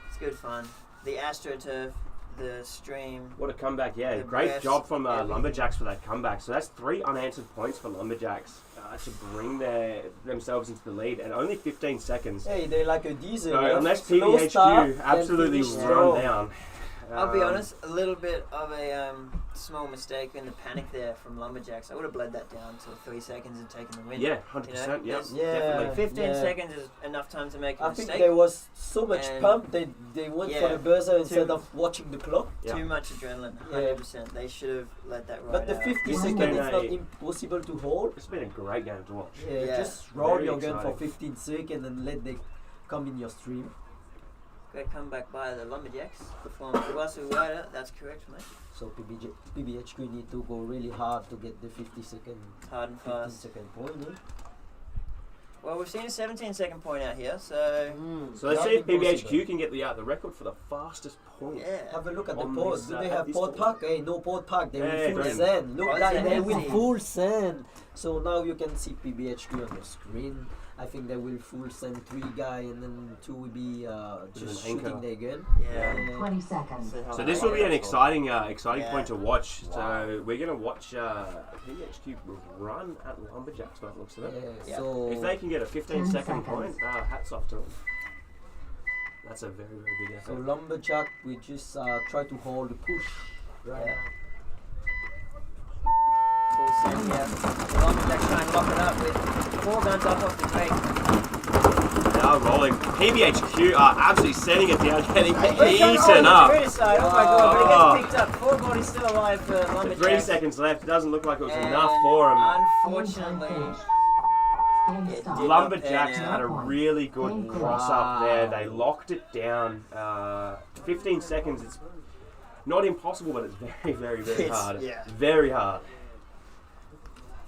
It's good fun. The AstroTurf, the stream. What a comeback! Yeah, The great best job from everything. Lumberjacks for that comeback. So that's 3 unanswered points for Lumberjacks to bring themselves into the lead, and only 15 seconds. Hey, they're like a diesel. So eh? unless Slow start, PBHQ then absolutely finish run strong. down. I'll be honest, a little bit of a small mistake in the panic there from Lumberjacks. I would have bled that down to 3 seconds and taken the win. Yeah, 100%. Yeah, there's- definitely. 15 Yeah. seconds is enough time to make a I mistake. think there was so much And- pump, they went for Yeah. the buzzer instead Too- of watching the clock. Yeah. Too much adrenaline, Yeah. 100%. They should have let that ride But the out. 50 This has seconds been is not a- impossible to hold. It's been a great game to watch. Yeah, Yeah. just roll Very your gun for exciting. 15 seconds and let them come in your stream. Great comeback by the Lumberjacks. Performed Iwasu Wada, that's correct, mate. So PBHQ need to go really hard to get the 50 second, Hard and 15 fast. second point. Eh? Well, we've seen a 17-second point out here, so So let's Not see if PBHQ impossible. can get the record for the fastest point. yeah. Have a look at the On pod. this, Do at they have this pod point. pack? Hey, no pod pack. They Yeah, will full don't. sand. Look Pod like sand they will empty. full sand. So now you can see PBHQ on your screen. I think they will full send 3 guy and then 2 will be just an anchor. shooting their gun. Yeah. 20 seconds. So this will be an exciting Yeah. point to watch. Wow. So we're gonna watch PBHQ run at Lumberjacks by the looks of it. Yeah. So If they can get a 15 10 second seconds. point, hats off to them. That's a very, very big so effort. Lumberjack, we just try to hold the push. Right. Yeah. Full send, yeah. The Lumberjacks try and lock it up with 4 guns off the break. They are rolling. PBHQ are absolutely setting it down, getting Here comes eaten the up. Dorito side. Oh my god, but it gets picked up. 4 bodies still alive for So Lumberjacks. 3 seconds left. It doesn't look like it was And enough for them. Unfortunately, Game It stop. did. Lumberjacks Yeah. had a really good Thank you. cross up there. They locked it down. 15 seconds. It's not impossible, but it's very, very, very It's- hard. yeah. Very hard.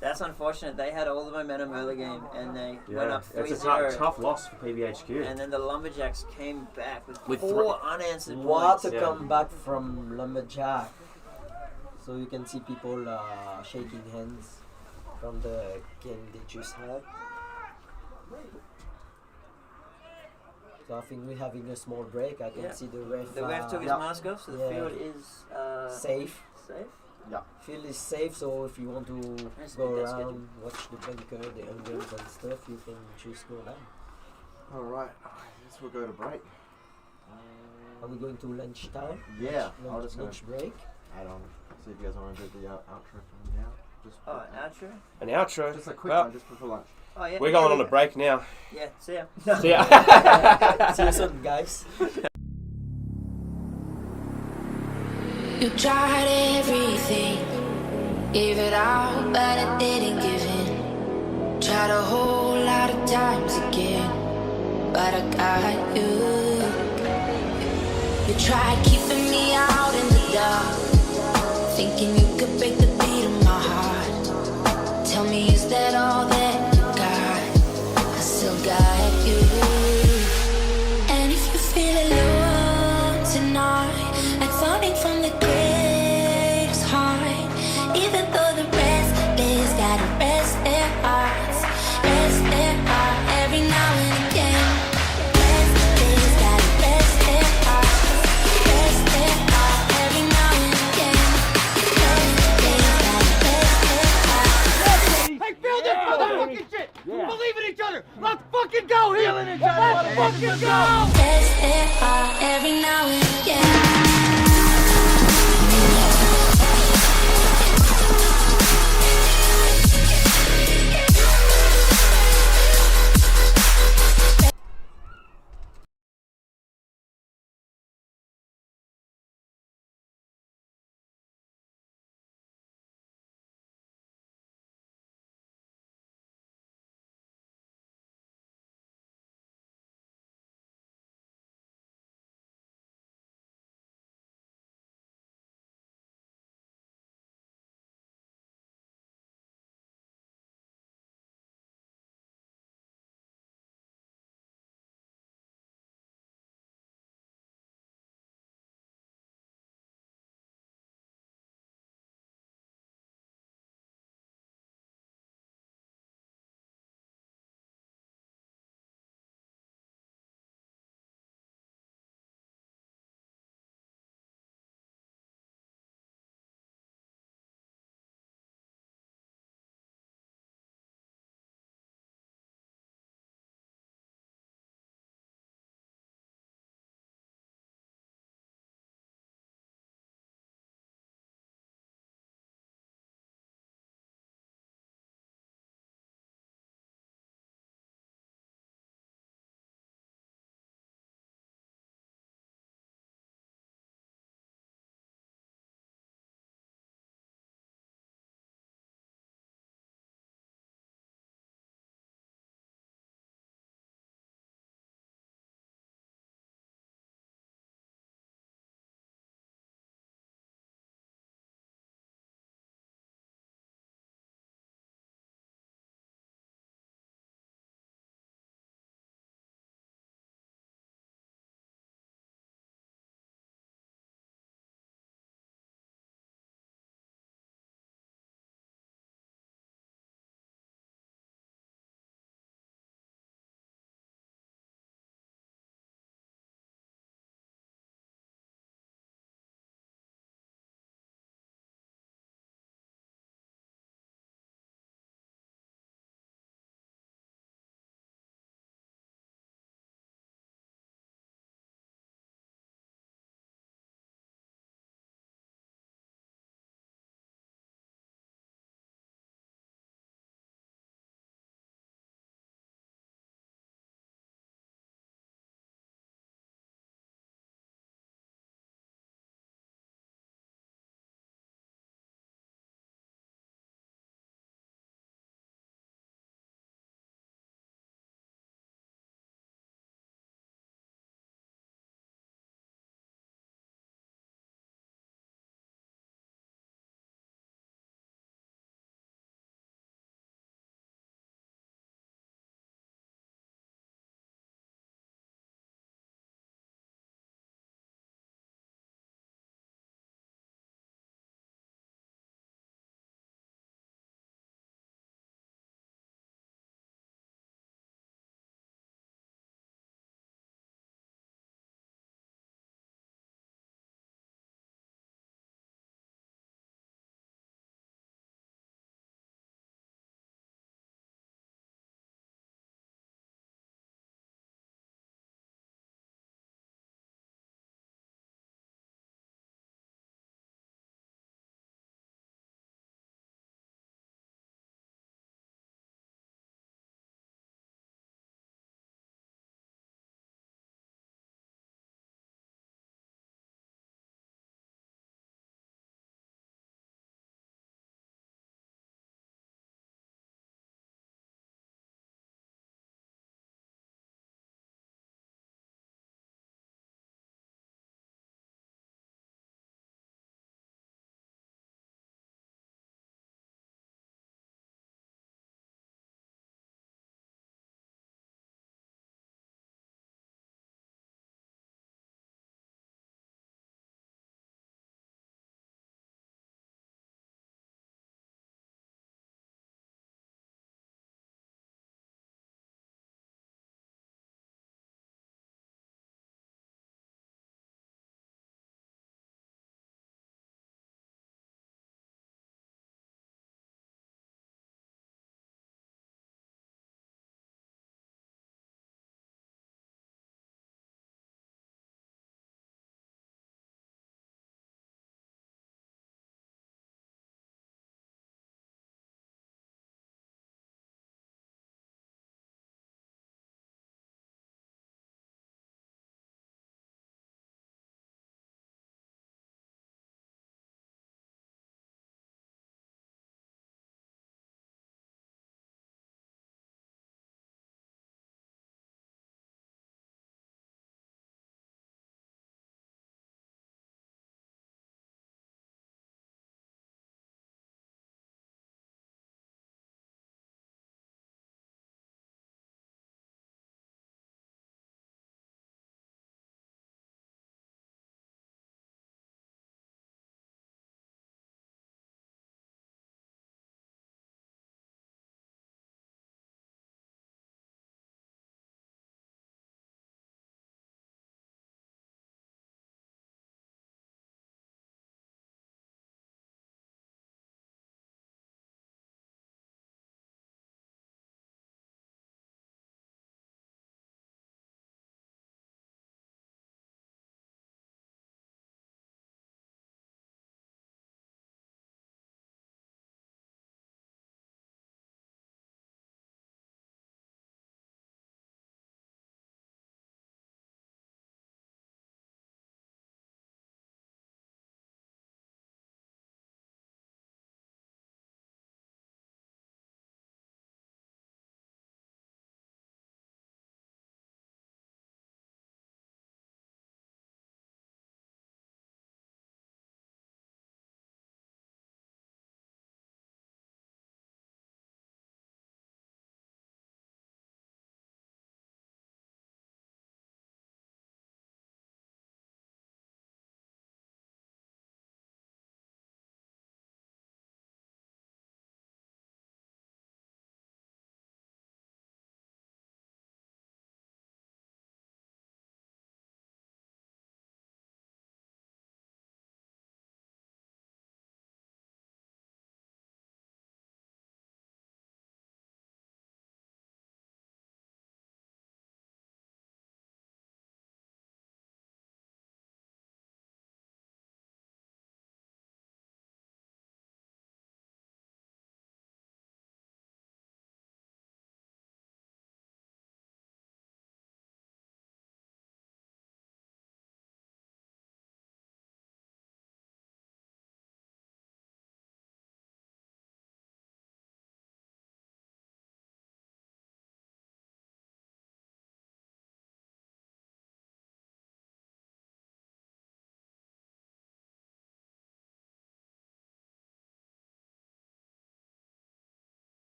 that's unfortunate. They had all the momentum early game and they went up it's a 3-0. tough loss for PBHQ. And then the Lumberjacks came back with With 4 unanswered What points. a Yeah. comeback from Lumberjack. So you can see people shaking hands from the game they just had. So I think we're having a small break. I can Yeah. see the ref. The ref took his yeah, mask off, so the Yeah. field is safe. safe. Field is safe, so if you want to Nice go bit, that's around, watch the bunker, the angles and stuff, you can just go down. Alright, I guess we'll go to break. Are we going to lunch time? Yeah, I'll just go Lunch break. add on. See if you guys want to do the outro from now. Just, Oh, an outro? An outro. just a quick Well, one, just before lunch. Oh, yeah. we're going on a break now. Yeah, see ya. See ya. See you soon, guys. You tried everything, gave it out, but it didn't give in. Tried a whole lot of times again, but I got you. You tried keeping me out in the dark, thinking you could break the beat of my heart. Tell me, is that all that you got? I still got you. And if you feel alone tonight, like falling from the greatest height, even though the rest days gotta rest their heart. Yes, there are every now and again.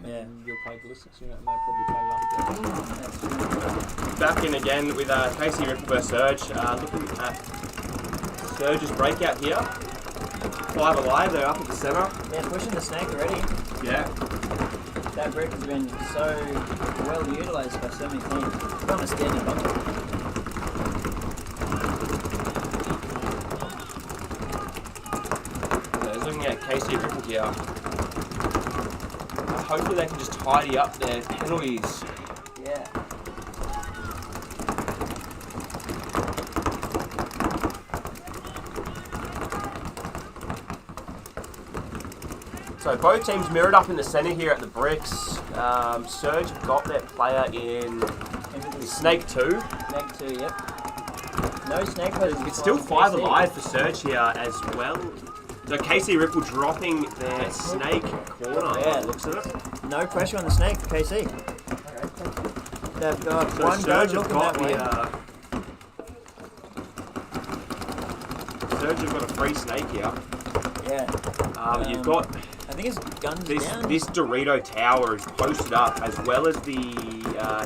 Yeah. You'll play ballistics unit, and they probably play lumberjack. Back in again with KC Ripple versus Surge. Looking at Surge's breakout here. 5 alive, they're up at the centre. Yeah, pushing the snake already. Yeah. That brick has been so well utilised by so many teams. It's on a standing bunker. Looking at KC Ripple here. Hopefully they can just tidy up their penalties. Yeah. So both teams mirrored up in the centre here at the bricks. Surge have got their player in Snake 2. Snake 2, yep. No snake players. It's still 5 alive for Surge here as well. So KC Ripple dropping their snake corner. Yeah, looks at it. No pressure on the snake for KC. They've got So one gun Surge have looking got that way. Surge have got a free snake here. Yeah. You've got. I think his gun's down. This Dorito tower is posted up, as well as the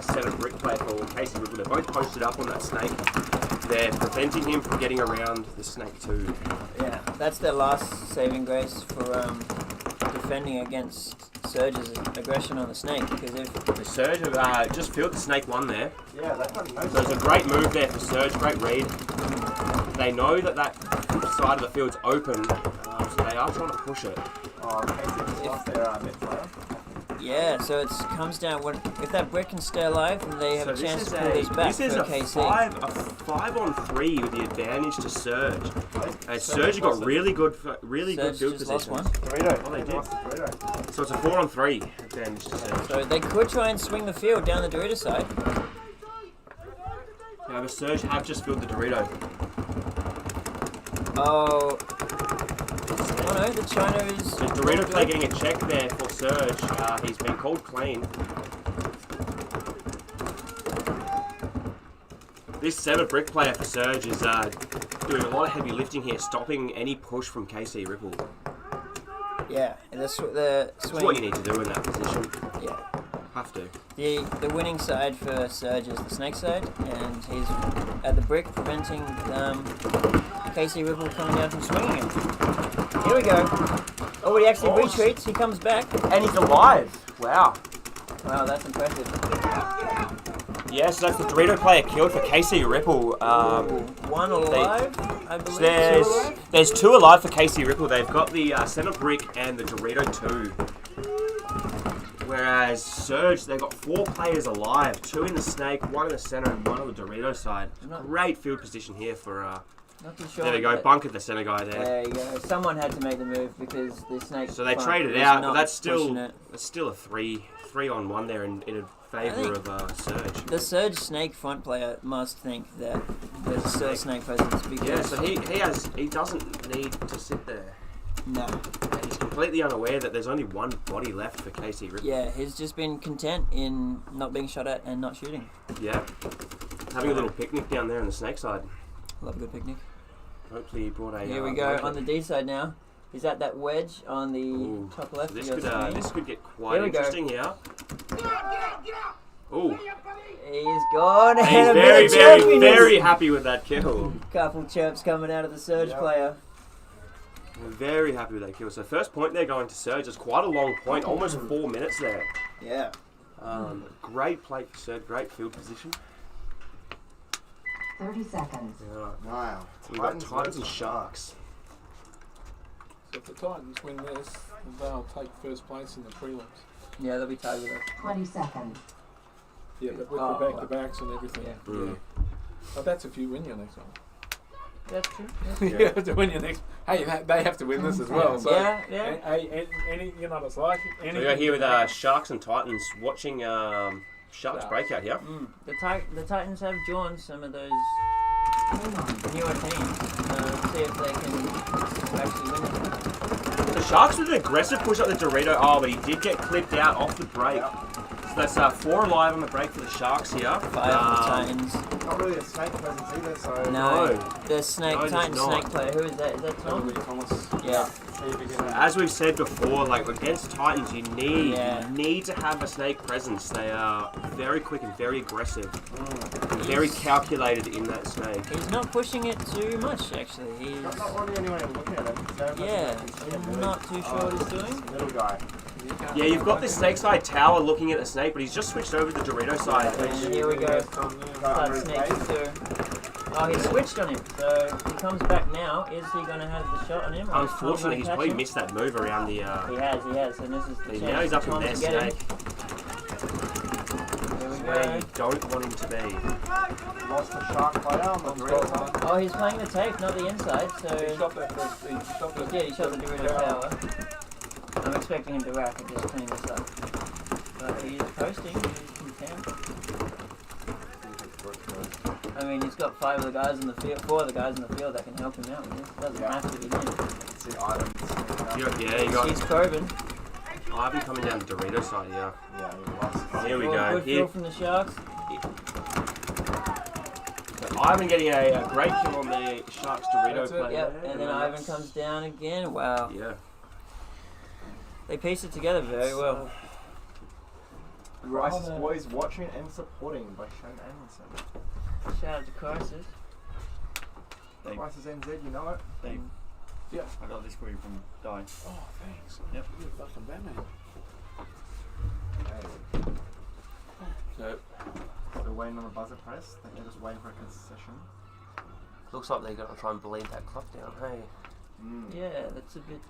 center brick player for KC Ripple. They're both posted up on that snake. They're preventing him from getting around the snake too. Yeah, that's their last saving grace for defending against Surge's aggression on the snake. Because if the Surge have just filled the snake 1 there. Yeah, that kind of So it's a great move there for Surge, great read. They know that that side of the field's open, so they are trying to push it. Oh, KC just lost their mid player. yeah, so it comes down when if that brick can stay alive, then they have a chance to pull this back This is for a KC. 5-on-3 with the advantage to Surge. And Surge have got really good field just lost position. one. Dorito. Oh, they did. So it's a 4-on-3 advantage to Surge. So they could try and swing the field down the Dorito side. Yeah, but Surge have just filled the Dorito. Oh no, the China is... The Dorito play getting a check there for Surge. He's been called clean. This 7 brick player for Surge is doing a lot of heavy lifting here, stopping any push from KC Ripple. Yeah, and the swing... That's what you need to do in that position. Yeah. Have to. The winning side for Surge is the snake side, and he's at the brick preventing KC Ripple coming down from swinging him. Here we go. Oh, he actually retreats. He comes back. And he's alive. Wow. Wow, that's impressive. Yes, that's the Dorito player killed for KC Ripple. One alive, I believe. So there's 2 alive for KC Ripple. They've got the center brick and the Dorito 2. Whereas Surge, they've got 4 players alive. 2 in the snake, 1 in the center, and 1 on the Dorito side. Great field position here for... Not too sure. There we go, bunkered the center guy there. There you go. Someone had to make the move because the snake... So they traded out, but that's still a 3-on-1 there in favour of Surge. The Surge snake front player must think that there's still a snake presence because... Yeah, so he doesn't need to sit there. No. He's completely unaware that there's only 1 body left for KC Ripple. Yeah, he's just been content in not being shot at and not shooting. Yeah. Having a little picnic down there on the snake side. Love a good picnic. Hopefully he brought a... Here we go, on the D side now. He's at that wedge on the top left. So this could get quite here we interesting here. Ooh. He's gone. He's And very happy with that kill. Couple chirps coming out of the Surge player. Very happy with that kill. So first point there going to Surge. It's quite a long point, almost 4 minutes there. Yeah. Great play for Surge, great field position. 30 seconds. Yeah. Wow. We've got Titans and Sharks. So if the Titans win this, they'll take first place in the prelims. Yeah, they'll be tied with us. 20 seconds. Yeah, but with the back-to-backs and everything. Yeah. But that's if you win your next one. That's true. You have to win your next. Hey, they have to win this as well. So yeah. Hey, you know what it's like. So we are here with Sharks and Titans watching Sharks breakout here. The Titans have joined some of those newer teams. See if they can actually win it. The Sharks with an aggressive push up the Dorito. Oh, but he did get clipped out off the break. that's 4 alive on the break for the Sharks here. 5 for the Titans. Not really a snake presence either, so. No, No. the snake, No, Titan there's not. snake player. Who is that? Is that Tom? Thomas. Yeah. As we've said before, like against Titans, you Yeah. need to have a snake presence. They are very quick and very aggressive, very calculated in that snake. He's not pushing it too much, actually. He's Not really anyone looking at it. yeah, I'm not too sure what he's doing. Little guy. Yeah, you've got this snake side tower looking at the snake, but he's just switched over to the Dorito side. And here we go. Start snake too. Oh, he switched on him, so he comes back now. Is he going to have the shot on him? Or is Tom Unfortunately, gonna he's catch probably him? missed that move around the. He has, and this is the chance Now he's up for in Tom their to get him. snake. Here we Where go. you don't want him to be. Lost the shark player on the Dorito. Oh, he's playing the tape, not the inside, so... He shot that first. He shot He that. did, he shot the Dorito tower. I'm expecting him to rack and just clean this up. But he is posting, he's content. I mean, he's got 5 of the guys in the field, 4 of the guys in the field that can help him out with this. Doesn't have to be him. See items. You got He's Corbin. Ivan coming down the Dorito side here. Yeah, he lost. Here we Oh, go. good Here, fill from the Sharks. Ivan getting a great kill on the Sharks Dorito That's it. player. Yep, and then Ivan comes down again. Wow. Yeah. They pieced it together very well. Rice is always watching and supporting by Shane Anderson. Shout out to Crisis. Rice is NZ, you know it. Dave. Yeah. I got this for you from Di. Oh, thanks. Yep. You're fucking Batman. So, They're waiting on the buzzer press. I think they're just waiting for a concession. looks like they're going to try and bleed that clock down. Hey, Yeah, that's a bit...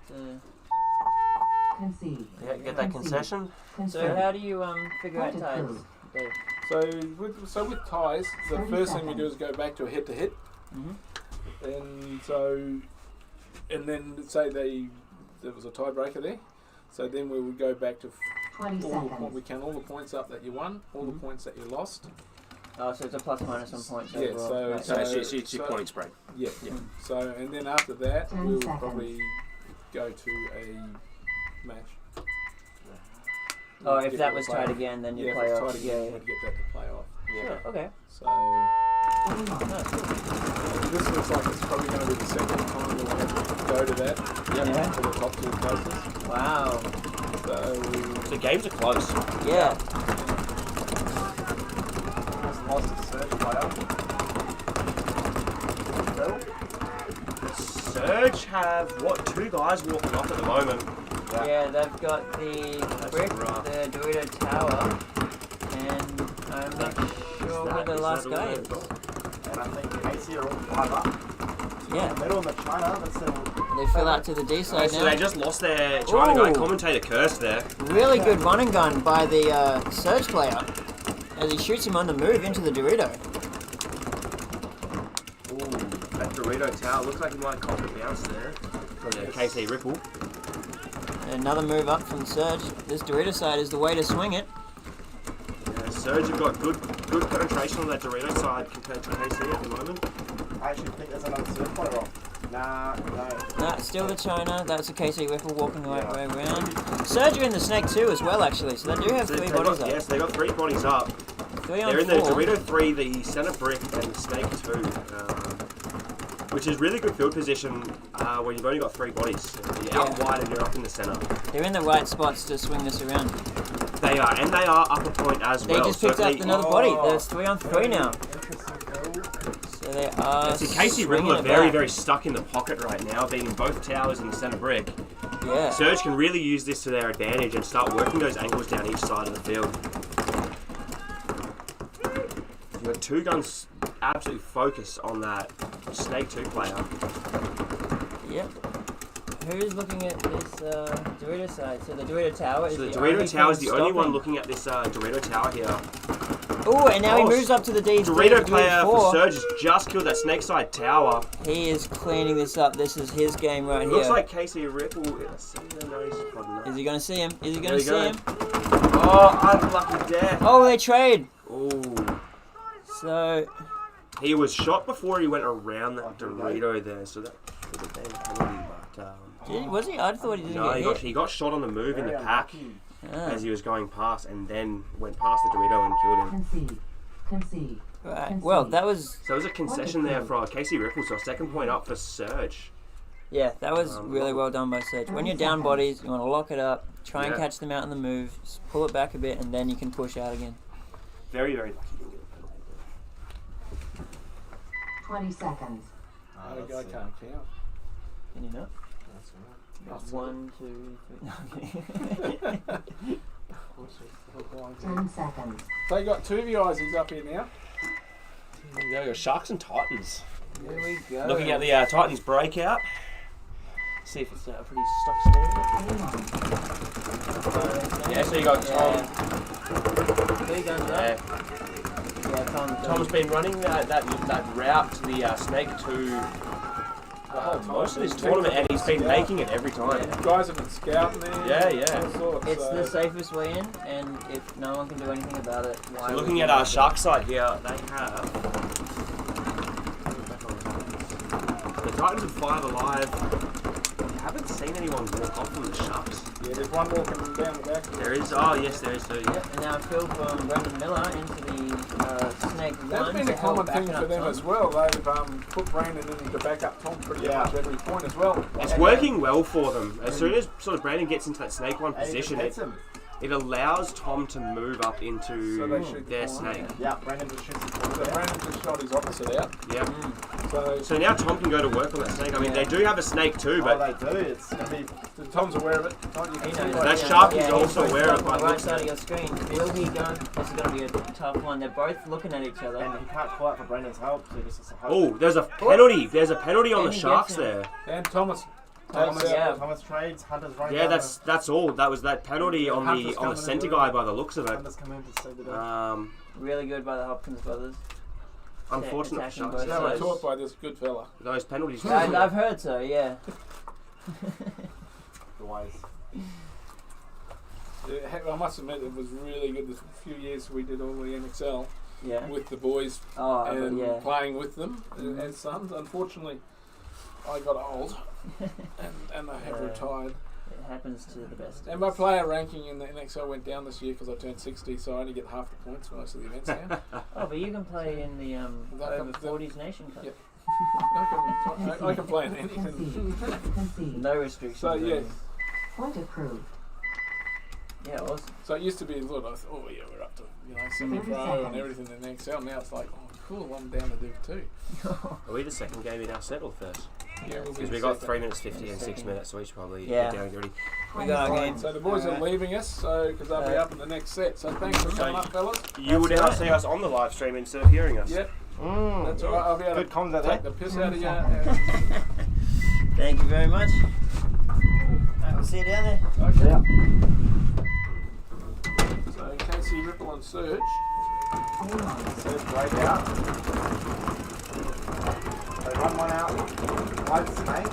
Concede. yeah, get that concession. So how do you figure out ties, Attitude. Dave? So with ties, the 30 first thing we seconds. do is go back to a hit-to-hit, and then say there was a tiebreaker there. So then we would go back to 20 seconds. all the points up that you won, all the points that you lost. Oh, so it's a plus minus on points Yeah, overall. so- Right. So it's your point spread. Yeah. So and then after that, 10 we would seconds. probably go to a match. Oh, Get if that the was play tied off. again, then you Yeah, if play it's off. tied again, you would get that to play off. Sure, okay. So Nice, cool. this looks like it's probably going to be the second time we want to go to that. Yeah. For the top 2 places. Wow. So The games are close. Yeah. Just lost a surge player. Surge have, 2 guys walking off at the moment. Yeah, they've got the brick, rough. the Dorito Tower, and I'm not sure where the last guy is. And I think Casey are all 5 up. Yeah. In the middle of the China, that's still. They fill out to the D side So they now. just lost their China guy. Ooh. Commentator cursed there. Really good run and gun by the Surge player as he shoots him on the move into the Dorito. Ooh, that Dorito tower looks like he might cop a bounce there from the KC Ripple. And another move up from Surge. This Dorito side is the way to swing it. Yeah, Surge have got good penetration on that Dorito side compared to KC at the moment. I actually think there's another surge player off. Nah, no. Nah, still the China. That's a KC Ripple walking the right way around. Surge are in the snake too as well, actually. So they do have 3 bodies up. Yes, they got 3 bodies up. 3 on They're in the 4. Dorito 3, the center brick, and the snake 2. Which is really good field position when you've only got 3 bodies. You're out wide and you're up in the center. They're in the right spots to swing this around. They are, and they are up a point as They well. just picked up another body. There's 3 on 3 now. So they are. See, Casey Ripple are very stuck in the pocket right now, being in both towers and the center brick. Yeah. Surge can really use this to their advantage and start working those angles down each side of the field. You've got 2 guns absolutely focus on that Snake 2 player. Yep. Who's looking at this Dorito side? So the Dorito Tower is So the the Dorito only Tower is thing the only one stopping. looking at this Dorito Tower here. Oh, and now he moves up to the D. Dorito D4. player for Surge has just killed that Snake side tower. He is cleaning this up. This is his game right here. Looks like Casey Ripple. Is he going to see him? Is he There going to you go. see him? Oh, unlucky death. Oh, they trade. Ooh. So He was shot before he went around that Dorito there, so that would have been a penalty, but was he? I thought he didn't no, get hit. he got shot on the move in the pack. as he was going past, and then went past the Dorito and killed him. Concede. Right. Well, that was... So it was a concession there for Casey Ripple, so a second point up for Surge. Yeah, that was really well done by Surge. When you're down bodies, you want to lock it up, try and catch them out in the move, pull it back a bit, and then you can push out again. Very, very lucky. 20 seconds. I can't count. Can you not? That's 1, 2, 3. 10 seconds. So you got two of you Aussies up here now. There you go, your Sharks and Titans. Here we go. Looking at the Titans breakout. See if it's a pretty stock score. Yeah, so you got Tom. 3 guns up. Yeah, Tom's been running that route to the snake to most of this tournament, and he's been making it every time. Yeah. Guys have been scouting there. Yeah. All sorts, it's the safest way in, and if no one can do anything about it, why? So looking at our Shark side here, they have the Titans are 5 alive. I haven't seen anyone walk off from the Sharks. Yeah, there's one walking down the back. There is. Oh yes, there is too. Yeah. And now Phil from Brendan Miller into the snake That's one. been a common thing for them as well. They've put Brandon in to back up Tom pretty much every point as well. It's working well for them. As soon as sort of Brandon gets into that snake one position, it allows Tom to move up into their snake. Yeah, Brandon just shoots his So Brandon just shot his opposite out. Yeah. So now Tom can go to work on that snake. I mean, they do have a snake too, but they do. It's gonna be. Tom's aware of it. That Shark is also aware of it. On the right side of your screen. Will he go? This is going to be a tough one. They're both looking at each other. And he can't call out for Brandon's help, so he just has to hope. Oh, there's a penalty. There's a penalty on the Sharks there. And Thomas trades. Hunter's running. Yeah, that's all. That was that penalty on the centre guy by the looks of it. Hunter's come in to save the day. Really good by the Hopkins brothers. Unfortunate for Sharks. They were taught by this good fella. Those penalties. I've heard so. Yeah. The wise. I must admit, it was really good. The few years we did all the NXL with the boys and playing with them as sons. Unfortunately, I got old and I have retired. It happens to the best. And my player ranking in the NXL went down this year because I turned 60, so I only get half the points for most of the events now. Oh, but you can play in the over 40s Nation Cup. Yep. I can play in anything. No restrictions. So yeah. Point approved. Yeah, awesome. So it used to be, look, I thought, oh yeah, we're up to semi-pro and everything in the NXL. Now it's like, oh cool, I'm down to Div 2. Are we the second game in our set or first? Yeah, because we got 3 minutes 50 and 6 minutes, so we should probably get down and get ready. We got our game. So the boys are leaving us, so because they'll be up in the next set. So thanks for coming up, fellas. You will now see us on the live stream instead of hearing us. Yep. That's all right. I'll be able to take the piss out of you. Thank you very much. We'll see you down there. Okay. Yeah. So Casey Ripple and Surge. Surge break out. They run one out. Hide snake.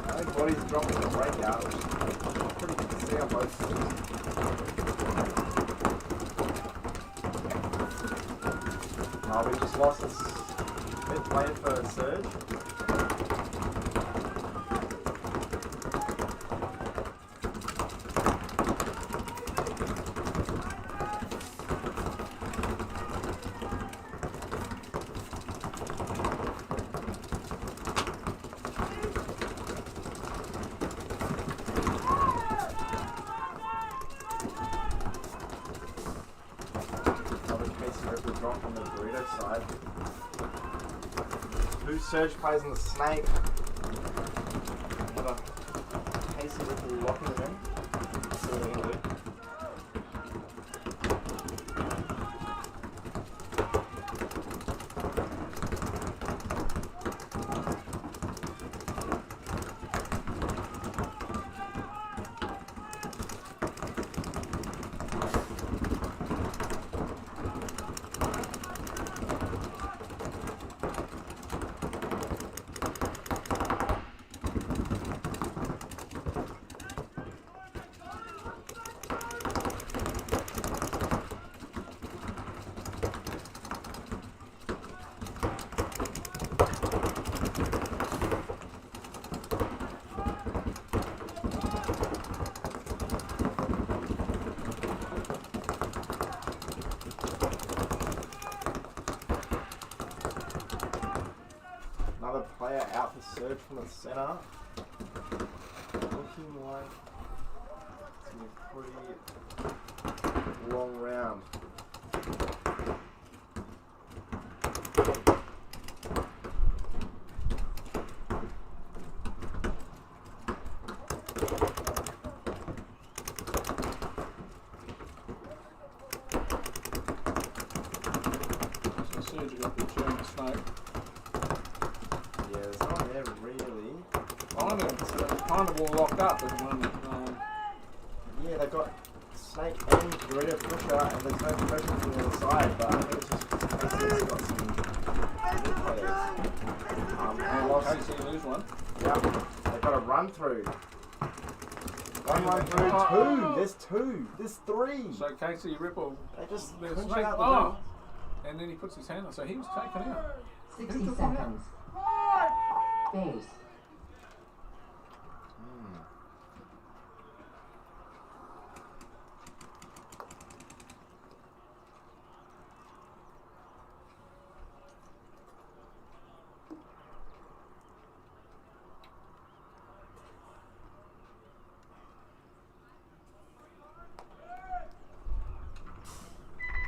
I think body's dropping the breakout, which is pretty good to see on both sides. We just lost this bit player for Surge. Surge plays on the snake. Have a Casey Ripple locking it in. That's what we're going to do. Another player out for Surge from the center. Looking like it's going to be a pretty long round. Surge got the chair and smoke. Yeah, there's no one there really. Kind of all locked up at the moment. Yeah, they've got Snake and Dorito Pusher, and there's no pressure from the other side, but I think it's just Casey's got some good players. They lost. Casey lose one. Yep, they've got a run through. One run through, two. There's two. There's three. So Casey Ripple, They just there's punch Snake. out the Oh, and then he puts his hand on. So he was taken out. 60 seconds. Base.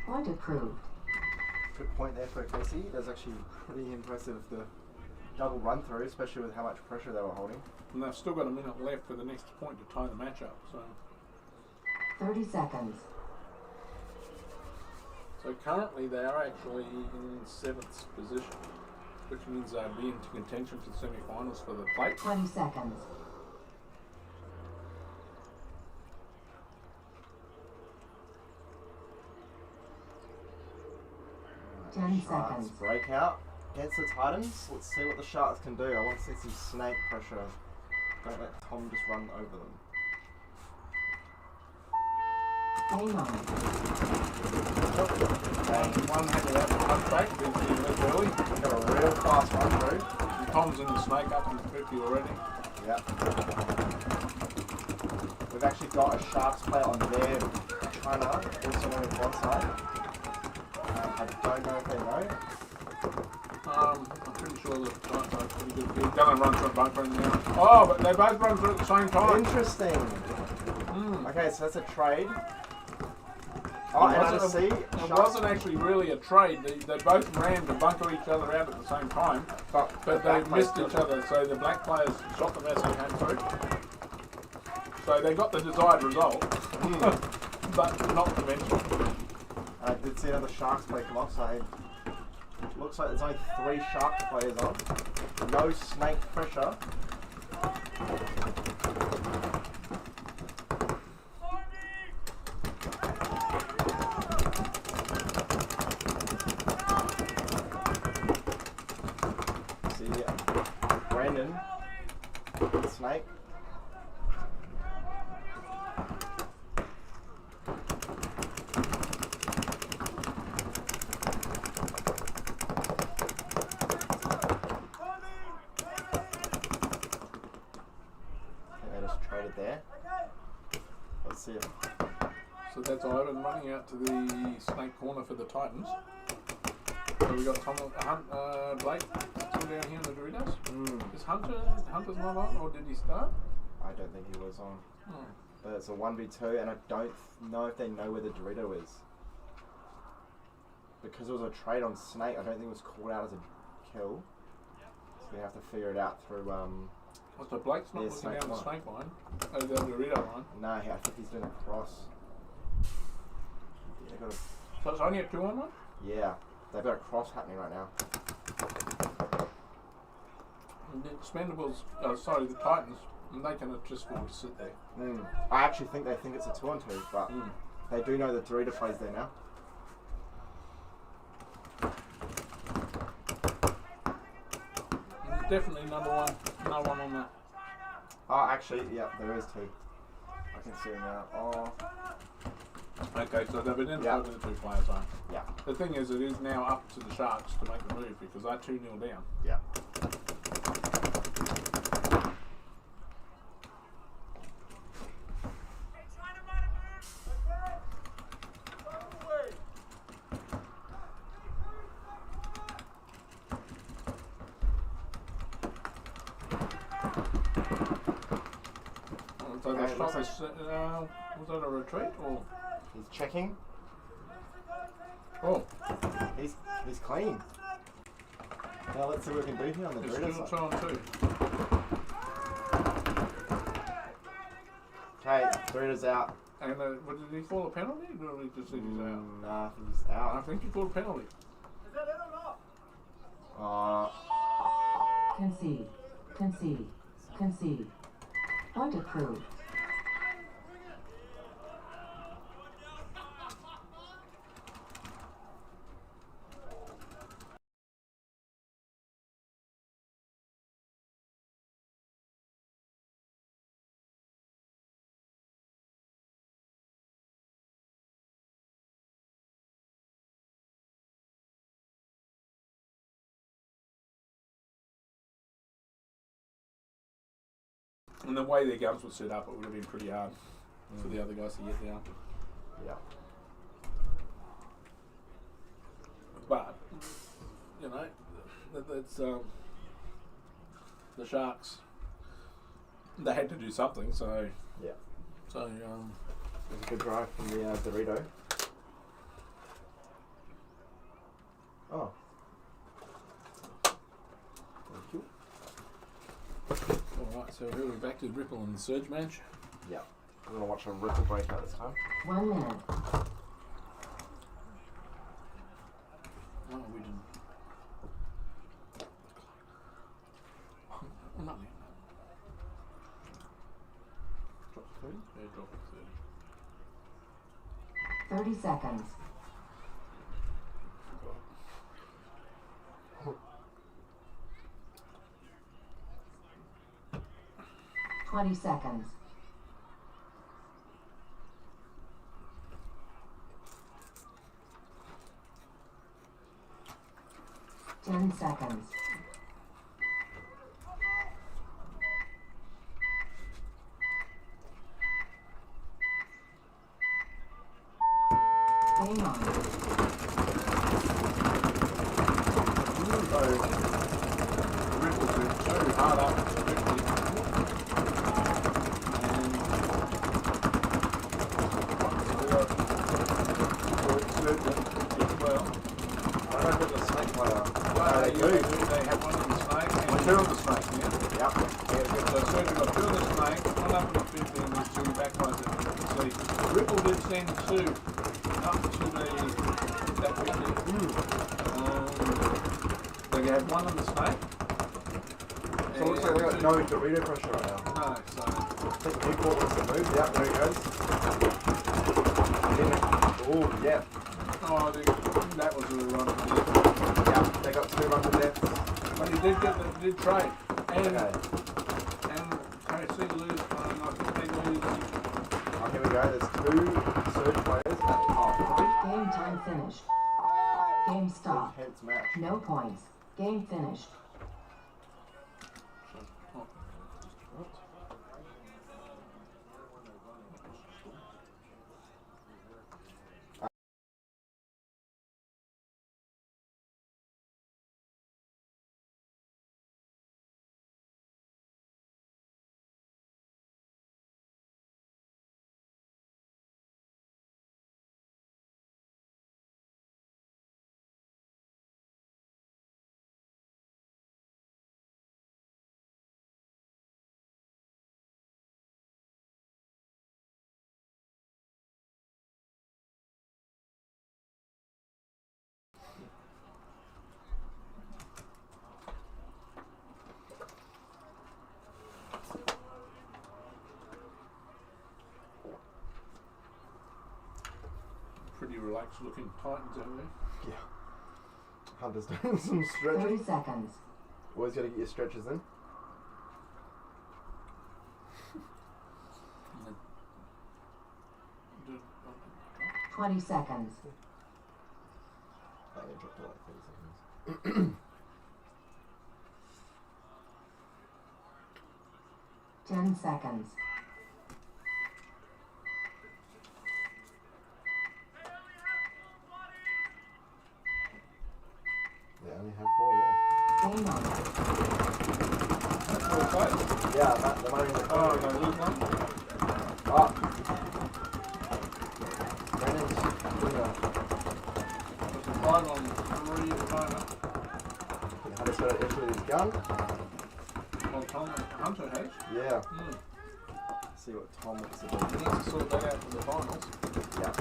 Point approved. Good point there for Casey. That's actually pretty impressive, the double run through, especially with how much pressure they were holding. And they've still got a minute left for the next point to tie the match up. So 30 seconds. currently they are actually in 7th position, which means they'll be into contention for the semi-finals for the plate. 20 seconds. Sharks breakout against the Titans. Let's see what the Sharks can do. I want to see some Snake pressure. Don't let Tom just run over them. Game on. One had to have a back, early. Got a real fast run through. And Tom's in the Snake up in the 50 already. Yep. We've actually got a Sharks player on their China, also on the one side. I don't know if they know. I'm pretty sure the Giants are pretty good. He's going to run through a bunker now. Oh, but they both run through at the same time. Interesting. Mm. Okay, so that's a trade. Oh, and I see. It wasn't actually really a trade. They both ran to bunker each other out at the same time, but they missed each other. So the black players shot them as they came through. So they got the desired result, but not conventional. I did see another Sharks play come off, so it looks like there's only 3 Sharks players on. No Snake pressure. See Brandon, Snake. There. Let's see it. So that's Ivan running out to the Snake corner for the Titans. So we got Tom, Blake still down here in the Doritos. Is Hunter's not on, or did he start? I don't think he was on. But it's a 1v2, and I don't know if they know where the Dorito is. Because it was a trade on Snake, I don't think it was called out as a kill. So we have to figure it out through So Blake's not looking down the Snake line, the Dorito line. No, I think he's doing a cross. Yeah, so it's only a 2-on-1? Yeah, they've got a cross happening right now. And the Expendables, the Titans, they can just afford to sit there. I actually think they think it's a 2-on-2, but they do know the Dorito plays there now. Definitely no one on that. Oh, actually, yeah, there is 2. I can see them now. Oh. Okay, so they've identified where the 2 players are. Yeah. The thing is, it is now up to the Sharks to make the move because they're 2-0 down. Yeah. So the Okay, shot looks was that a retreat or? He's checking. Oh, He's clean. Now let's see what we can do here on the it's Dorito still side. on too. Okay, Dorito's out. And what, did he call a penalty? Or did he just think he's out? Nah, he's I out. think he called a penalty. Concede. Concede. Concede. Point approved. And the way their guns were set up, it would have been pretty hard for the other guys to get down. Yeah. But, you know, that's the Sharks. They had to do something, so Yeah. so It was a good drive from the Dorito. Oh. Thank you. all right. So we're back to Ripple and the Surge match. Yeah. I'm gonna watch a Ripple breakout this time. 1 minute. No, we didn't. Oh, not yet. Drop to 30? Yeah, drop to 30. 30 seconds. 20 seconds. 10 seconds. Game on. Ripple's been so hard up quickly. Well, I don't know the snake player. well, they they do. They have one on the snake and Two on the snake. yeah. Yep. So Surgeon got two on the snake, one up in the 50 and there's two back ones that you can see. Ripple did send two up to that 50. They have one on the snake. So it looks like they got no Dorito pressure right now. No, so I think Newport wants to move. Yep, there he goes. Oh, yeah. oh, that was a run. Yeah, they got 2 runs in there. But he did did trade. And Okay. KC lose, I think they lose. Oh, here we go. There's 2 Surge players. Game time finished. Game stopped. Intense match. No points. Game finished. Pretty relaxed looking Titans over there. Yeah. Hunter's doing some 30 stretching. seconds. Always got to get your stretches in. Did- 20 seconds. Oh, they dropped to like 30 seconds. 10 seconds. They only have 4, yeah. Game on. That's all close. Yeah, the money in the Oh, corner. no, lose one. Oh. Brandon's doing There's a 5 on 3 at the moment. I just got to issue his gun. Well, Tom Hunter has. Yeah. Mm. See what Tom looks He like. needs to sort that out for the finals. Yeah.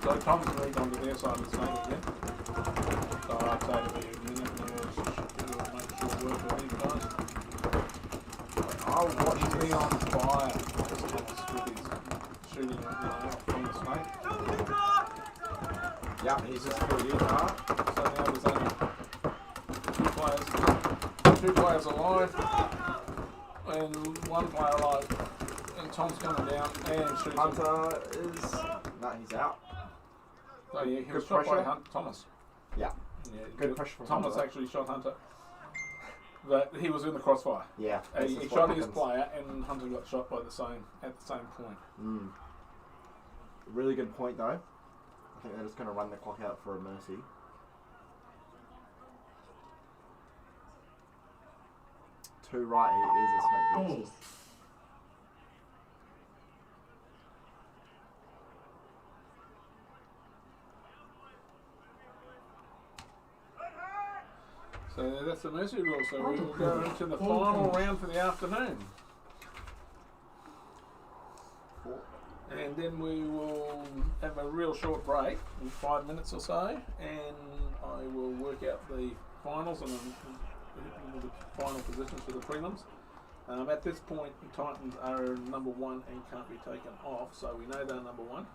So Tom's moved on to their side of the snake again. So I'd say to be a minute and make sure work with these guys. I'll watch He's this. been on fire with his shooting out from the snake. Yeah, he's just That's pretty good. hard. So now there's only 2 players alive and 1 player alive. And Tom's coming down and shoots him. Hunter is... No, he's out. So yeah, he Good was shot by pressure. Thomas. Yeah. Yeah, Good pressure from Thomas Hunter. actually shot Hunter. But he was in the crossfire. Yeah. He this is shot what his happens. player and Hunter got shot by the same at the same point. Mm. Really good point though. I think they're just going to run the clock out for a mercy. Too right, he is a snake beast. Ace. So that's the mercy rule. So we will go into the final round for the afternoon. And then we will have a real short break, in 5 minutes or so, and I will work out the finals and the final positions for the prelims. At this point, the Titans are number 1 and can't be taken off, so we know they're number 1.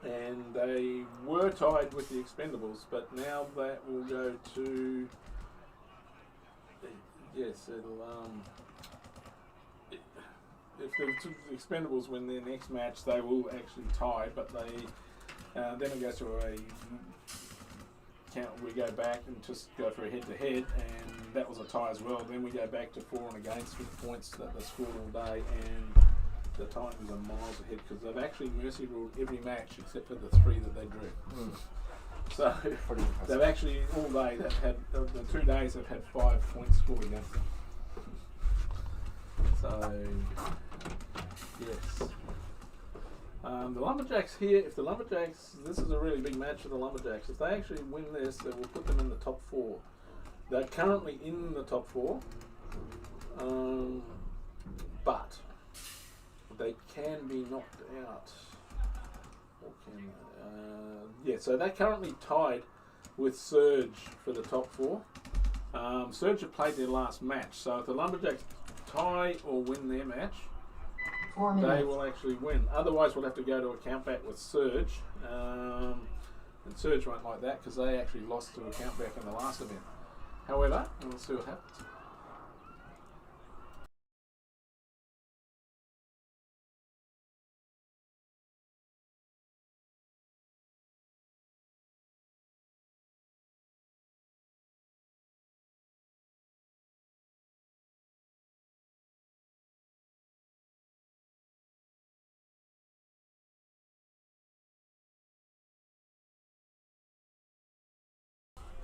And they were tied with the Expendables, but now that will go to... Yes, it'll... If the Expendables win their next match, they will actually tie, but they then it goes to a count. We go back and just go for a head-to-head, and that was a tie as well. Then we go back to for and against with points that they scored all day, and the Titans are miles ahead because they've actually mercy ruled every match except for the 3 that they drew. So they've actually all day they've had the 2 days they've had 5 points scored against them. So, yes. The Lumberjacks here, if the Lumberjacks, this is a really big match for the Lumberjacks. If they actually win this, they will put them in the top 4. They're currently in the top 4, but they can be knocked out. Or can yeah, so they're currently tied with Surge for the top 4. Surge have played their last match, so if the Lumberjacks tie or win their match, 4 they minutes. will actually win. Otherwise, we'll have to go to a countback with Surge, and Surge won't like that because they actually lost to a countback in the last event. However, we'll see what happens.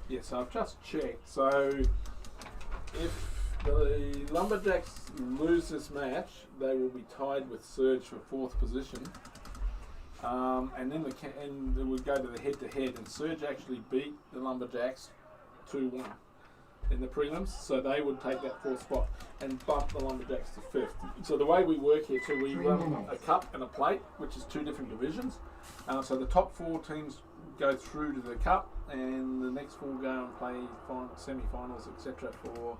Yes, I've just checked. So, if the Lumberjacks lose this match, they will be tied with Surge for 4th position. And then and it would go to the head-to-head, and Surge actually beat the Lumberjacks 2-1 in the prelims, so they would take that 4th spot and bump the Lumberjacks to 5th. So the way we work here too, we run a cup and a plate, which is 2 different divisions. So the top 4 teams go through to the cup, and the next 4 go and play semi-finals, etc. for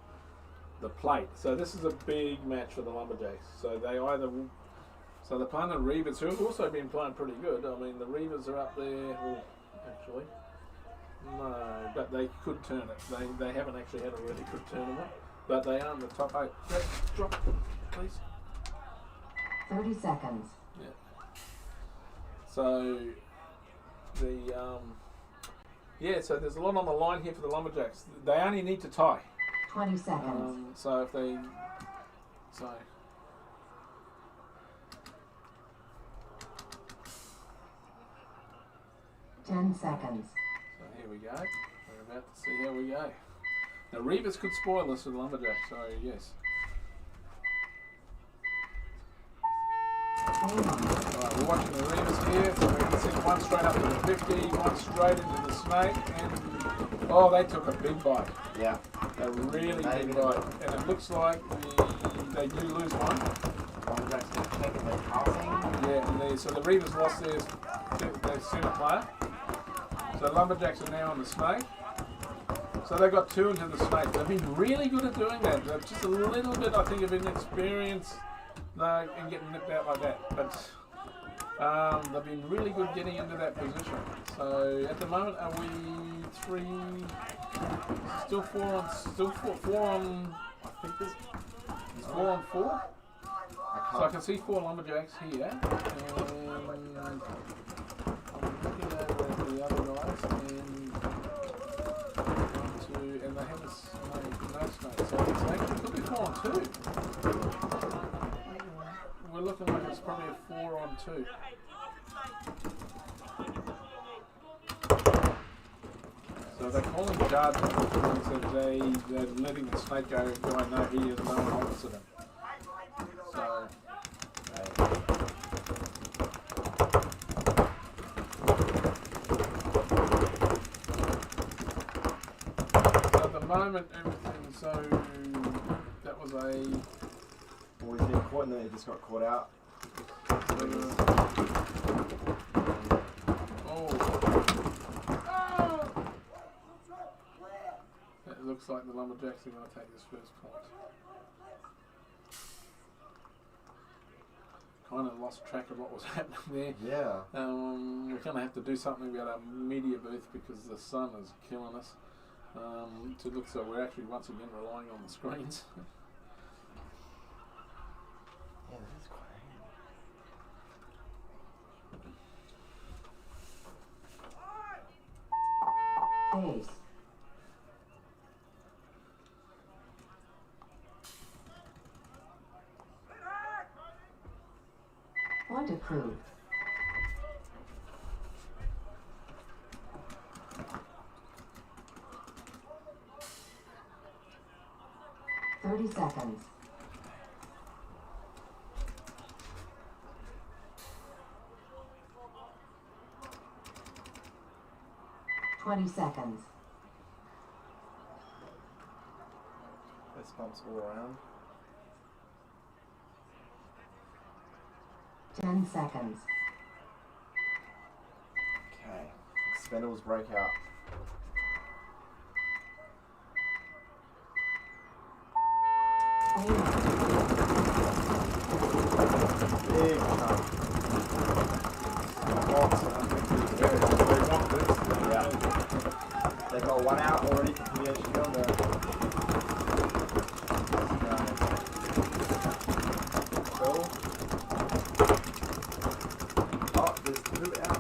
the plate. So this is a big match for the Lumberjacks. So they either so they're playing the Reavers, who have also been playing pretty good. I mean, the Reavers are up there. Well, actually, no, but they could turn it. They haven't actually had a really good tournament, but they are in the top 8. Let's drop, please. 30 seconds. Yeah. So the so there's a lot on the line here for the Lumberjacks. They only need to tie. 20 seconds. So if they 10 seconds. So here we go. We're about to see how we go. Now Reavers could spoil this with Lumberjack, so yes. Alright, we're watching the Reavers here, so we can see one straight up to the 50, one straight into the snake, and oh, they took a big bite. Yeah. A really big bite. And it looks like they do lose one. Lumberjack's going to check if they're passing. Yeah, and so the Reavers lost their center player. So Lumberjacks are now on the snake. So they got 2 into the snake. They've been really good at doing that. They're just a little bit, I think, of inexperience in getting nipped out like that. But they've been really good getting into that position. So at the moment, are we 3? Still 4 on. I think there's 4 on 4. So I can see 4 Lumberjacks here. And I'm looking over the other guys and they have no snake. So the snake could be 4 on 2. We're looking like it's probably a 4 on 2. So they're calling judgment, which means that they're letting the snake go I know he is no one opposite him. So at the moment everything, so that was a Well, he's been caught and then he just got caught out. It looks like the Lumberjacks are going to take this first point. Kind of lost track of what was happening there. Yeah. We're going to have to do something about our media booth because the sun is killing us. To look, so we're actually once again relying on the screens. Yeah, this is quite. Ace. Point approved. Thirty seconds. $20 seconds. Fist bumps all around. 10 seconds. Okay. Expendables breakout. Big time. Yeah. They got 1 out already for PHP on there. Cool. Oh, there's 2 out.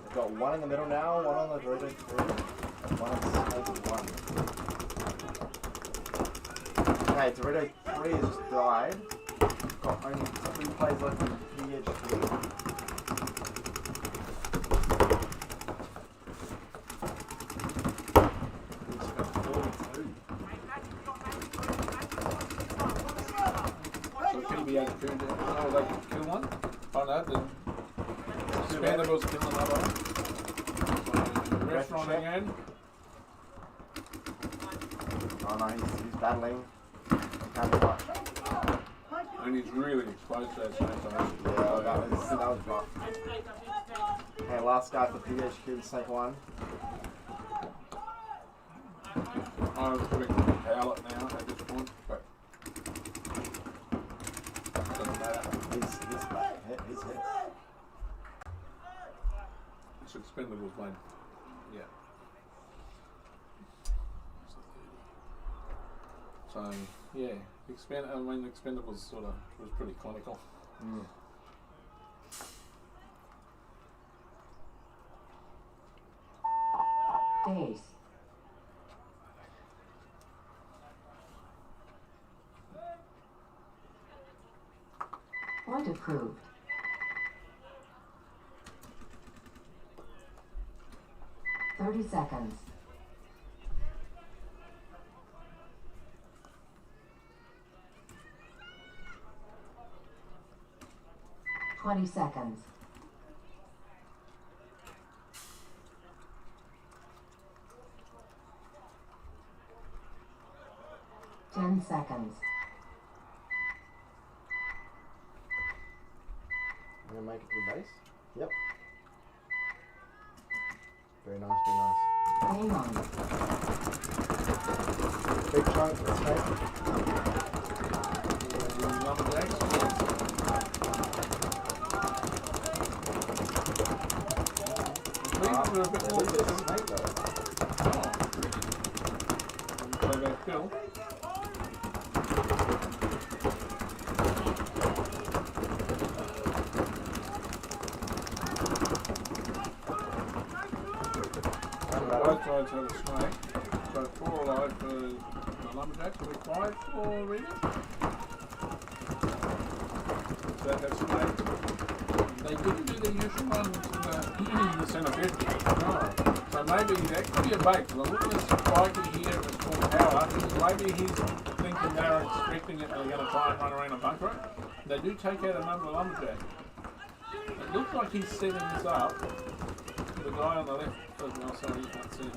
They've got 1 in the middle now, 1 on the Dorito 3, and 1 on the Snake 1. Okay, Dorito 3 has just died. Got only 3 plays left in PHP. Oh, they could kill one. Oh no, the Expendables kill another one. Restaurant again. Oh no, he's battling. Can't do much. And he's really exposed to that same time. Yeah, that was rough. Okay, last guy for PHQ, Snake 1. I was expecting to towel it now at this point, but doesn't matter. He's hit. It's Expendables lane. Yeah. So yeah, Expendables sort of was pretty clinical. Mm. Ace. Point approved. 30 seconds. 20 seconds. 10 seconds. I'm gonna make it to the base. Yep. Very nice, very nice. Game on. Big chunk, let's take. Are a bit more snake though. So they kill. Both sides have a snake. So 4 alive for the lumberjacks, will be 5 for Readers. So that has snakes. They didn't do the usual one in the centre 50. No. So maybe that could be a bait. Well, look at this spiky here, it's called power. Maybe he's thinking they're expecting it and they're going to try and run around a bunker. They do take out a number of lumberjacks. It looks like he's setting this up. The guy on the left as well, sorry you can't see him.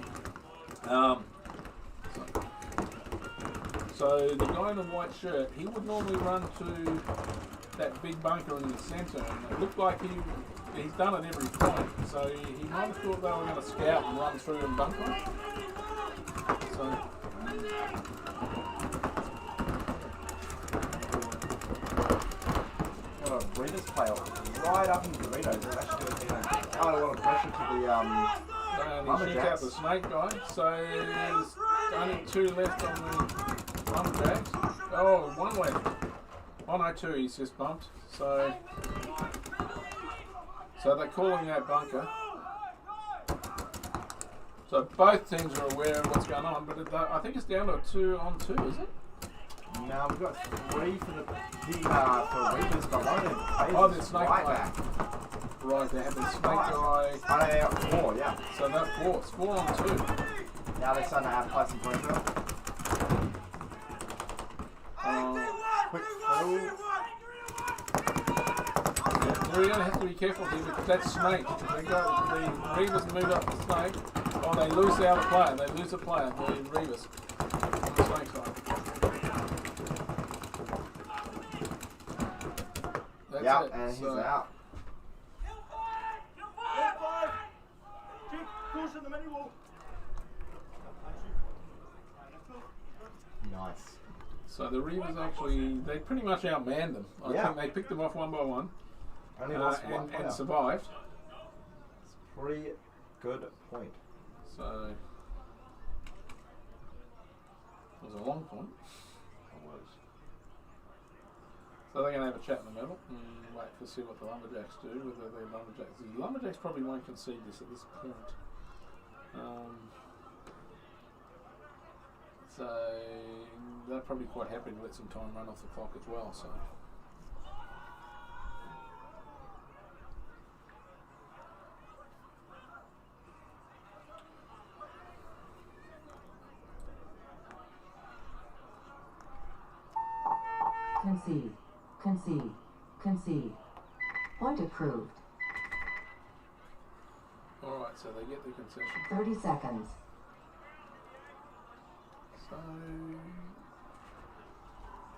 So the guy in the white shirt, he would normally run to that big bunker in the centre, and it looked like he's done it every point, so he might have thought they were going to scout and run through and bunker it. So Got a Breeders player right up in Doritos. They're actually going to be a lot of pressure to the and he shoots out the snake guy, so there's only 2 left on the lumberjacks. Oh, 1 left. Oh no, 2, he's just bumped. So they're calling that bunker. So both teams are aware of what's going on, but I think it's down to a 2-on-2, is it? No, we've got 3 for the for Reapers, but one of them Oh, the snake right guy. back. Right, they have the snake guy. Oh, they are 4, yeah. So that's 4. It's 4-on-2. Now they're starting to outplay some pressure. Quick through. Yeah, we're going to have to be careful here because that snake, the Reavers move up the snake. Oh, they lose the other player. They lose a player, the Reavers. On the snake side. That's Yeah, it. and he's So, out. Nice. So the Reavers actually, they pretty much outmanned them. I think they picked them off one by one. Only lost one player. and survived. It's a pretty good point. So it was a long point. It was. So they're going to have a chat in the middle and wait to see what the lumberjacks do. Whether the lumberjacks probably won't concede this at this point. So they're probably quite happy to let some time run off the clock as well. So. Concede. Concede. Concede. Point approved. Alright, so they get the concession. 30 seconds. So,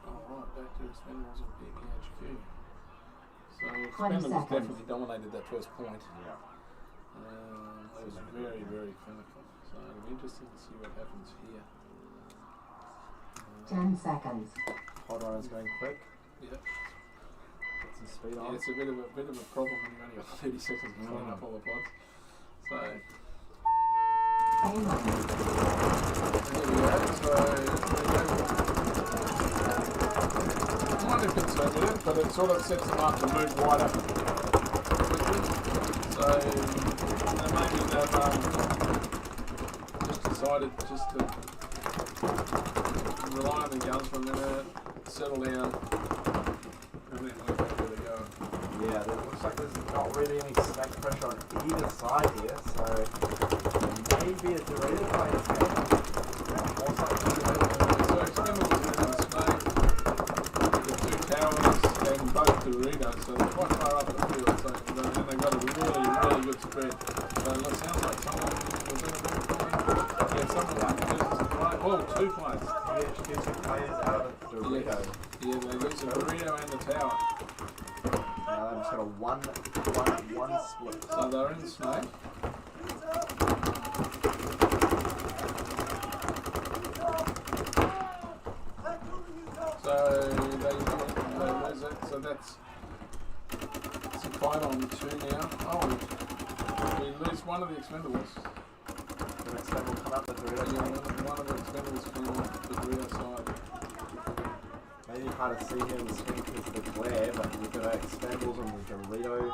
alright, back to Expendables and PPHQ. So, Expendables definitely dominated that first point. Yeah. It was very, very clinical. So, it'll be interesting to see what happens here. 10 seconds. Hold on, it's going quick. Yeah. Get some speed on. Yeah, it's a bit of a problem when you've only got 30 seconds to clean up all the pods. So, there we go. So, kind of conservative, but it sort of sets them up to move wider quickly. So, maybe they've just decided just to rely on the guns for a minute, settle down, and then wait where they go. Yeah, it looks like there's not really any snake pressure on either side here, so maybe a Dorito player's game. Or something. So expendables are in the snake, the two towers, and both Doritos, so they're quite far up the field, so and they've got a really, really good spread. So it sounds like someone was in a bit of play. Yeah, someone loses a play. Oh, 2 plays. Yeah, she gets the players out of Dorito. Yeah, they lose the Dorito and the tower. I'm just gonna one split. So they're in the snake. So they lose it. So that's it's a fight on 2 now. Oh, we lose one of the expendables. The expendable come up the Dorito. Yeah, one of the expendables from the Dorito side. Maybe hard to see here in the screen because of the glare, but we've got our expendables and the Dorito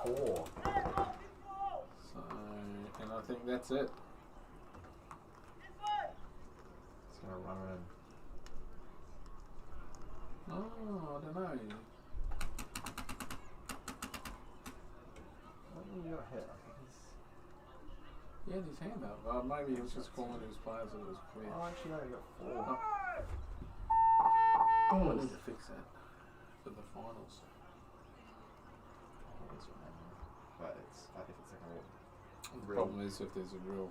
core. So, and I think that's it. It's gonna run around. Oh, I don't know. What did you got hit? I think he's... He had his hand up. Maybe he was just calling to his players that it was clear. Oh, actually, no, he got 4. I need to fix that for the finals. But I think it's like a The problem is if there's a real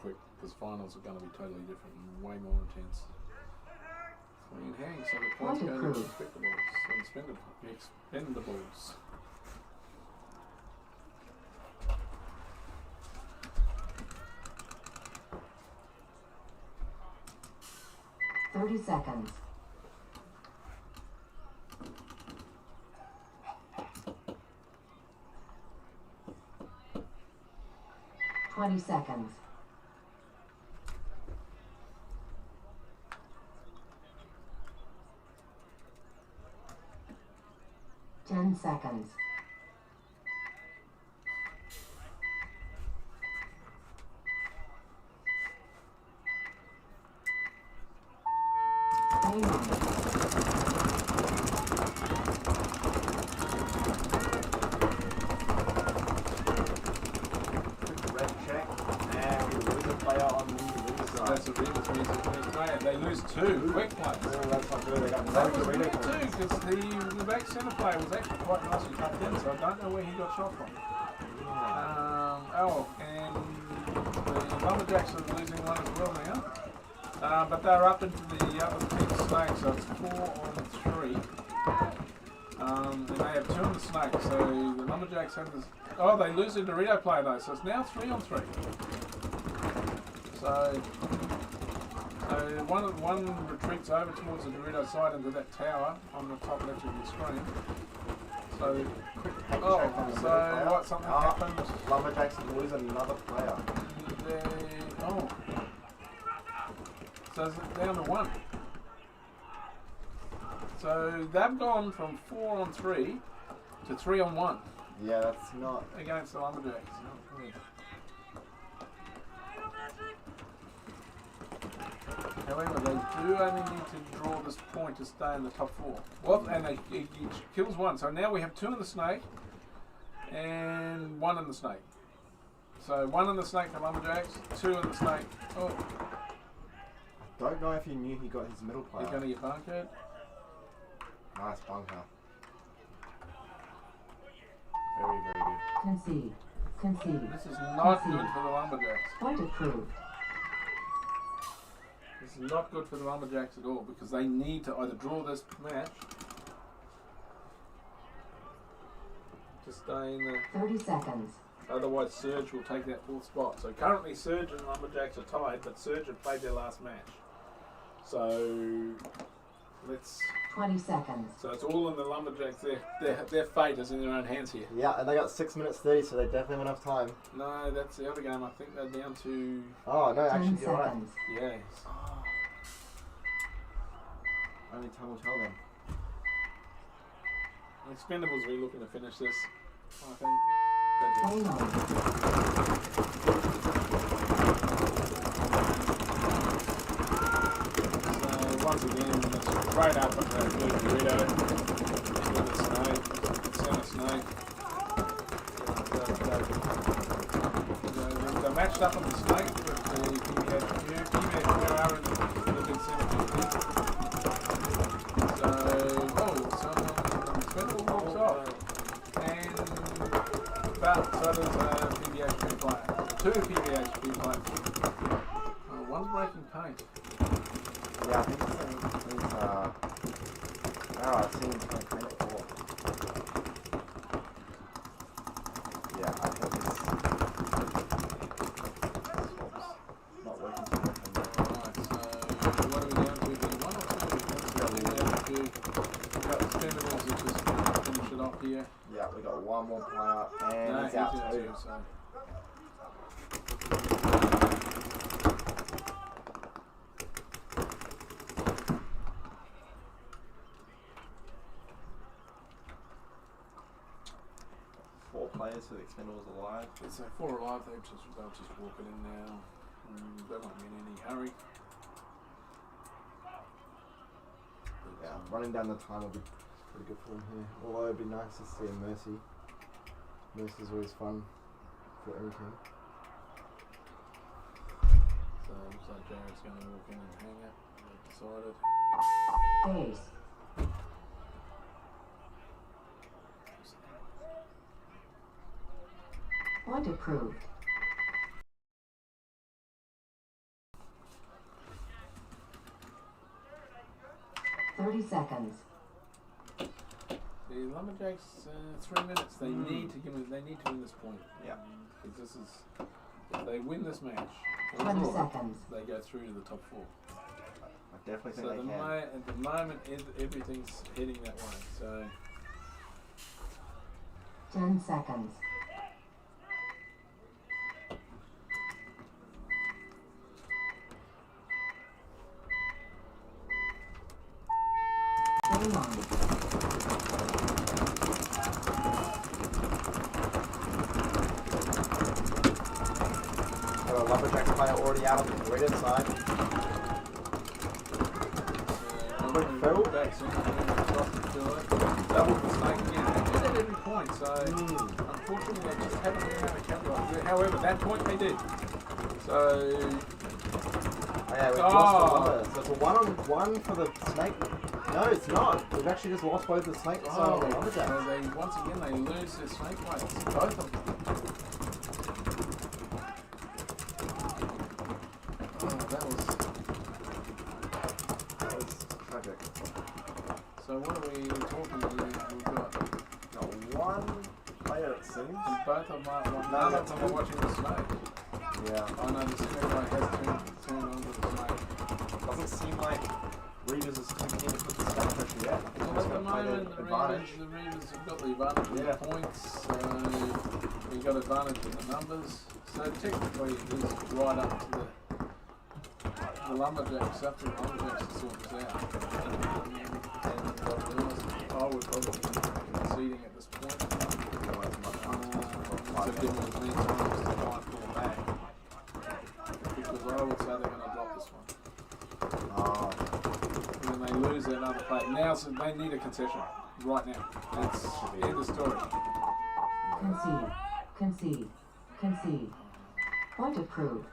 quick, because finals are going to be totally different and way more intense. Clean hang, so the points go to the expendables. 30 seconds. Twenty seconds. Ten seconds. They lose 2 quick plays. That's not good. They got That was weird too, because the back centre player was actually quite nicely tucked in, so I don't know where he got shot from. And the Lumberjacks are losing 1 as well now. But they're up into the other pink snake, so it's 4 on 3. And they have 2 on the snake, so the Lumberjacks have this. Oh, they lose the Dorito player though, so it's now 3 on 3. So one retreats over towards the Dorito side into that tower on the top left of your screen. So, something happened. Lumberjacks lose another player. So it's down to 1. So they've gone from 4 on 3 to 3 on 1. Yeah, that's not against the Lumberjacks. However, they do only need to draw this point to stay in the top 4. Well, and it kills 1. So now we have 2 in the snake and 1 in the snake. So 1 in the snake for Lumberjacks, 2 in the snake. Oh. Don't know if he knew he got his middle player. He's going to get bunkered. Nice bunker. Very, very good. Concede. Concede. This is not good for the Lumberjacks. Point approved. This is not good for the Lumberjacks at all because they need to either draw this match to stay in the 30 seconds. Otherwise Surge will take that 4th spot. So currently Surge and Lumberjacks are tied, but Surge have played their last match. So let's 20 seconds. So it's all in the Lumberjacks. Their fate is in their own hands here. Yeah, and they got 6 minutes 30, so they definitely have enough time. No, that's the other game. I think they're down to... Oh, no, actually, 10 you're right. seconds. Yes. Only time will tell them. Expendables will be looking to finish this, I think. So once again, it's right up at the blue Dorito. It's not a snake. It's in snake. They're matched up on the snake with the PBHQ are in the big center. So, someone expendable walks off. And so does a PBHQ player. Two PBHQ players. One's breaking paint. Yeah, I think he's I've seen him play paint before. Yeah, I think it's not working too much. Alright, so what are we down to? One or two? We've got expendables that just finish it off here. Yeah, we got one more player and he's out too. So. 4 players for the Expendables alive. So 4 alive, they'll just walk it in now. They won't be in any hurry. Yeah, running down the time will be pretty good for him here. Although it'd be nice to see a Mercy. Mercy's always fun for everything. So it looks like Jared's going to walk in and hang it. They've decided. Base. Point approved. "30 seconds. The Lumberjacks, 3 minutes. They need to win this point. Yeah. Because this is, if they win this match, 20 seconds. they go through to the top 4. I definitely think So they can. at the moment, everything's heading that way. So 10 seconds. Game on. Got a Lumberjack player already out on the grid inside. double mistake again. They did it every point, so unfortunately they just haven't been able to capitalize. However, that point they did. So yeah, we've lost the lumber. So it's a 1-on-1 for the snake. No, it's not. We've actually just lost both the snake and the lumberjack. So they once again they lose their snake players. Both of them. That was tragic. So what are we talking here? We've got one player it seems. and both of them are none of them are watching the snake. Yeah. I know the snake guy has turned onto the snake. Doesn't seem like Reavers is too keen to put the snake pressure yet. Well, at the moment, the Reavers have got the advantage with the points, so we've got advantage with the numbers. So technically, he's right up to the Lumberjacks, up to the Lumberjacks to sort this out. And to be honest, I would probably be conceding at this point. So give them as many times to try and pull back. Because I would say they're going to drop this one. And then they lose that other play. Now, so they need a concession right now. That's the end of the story. Concede. Concede. Concede. Point approved.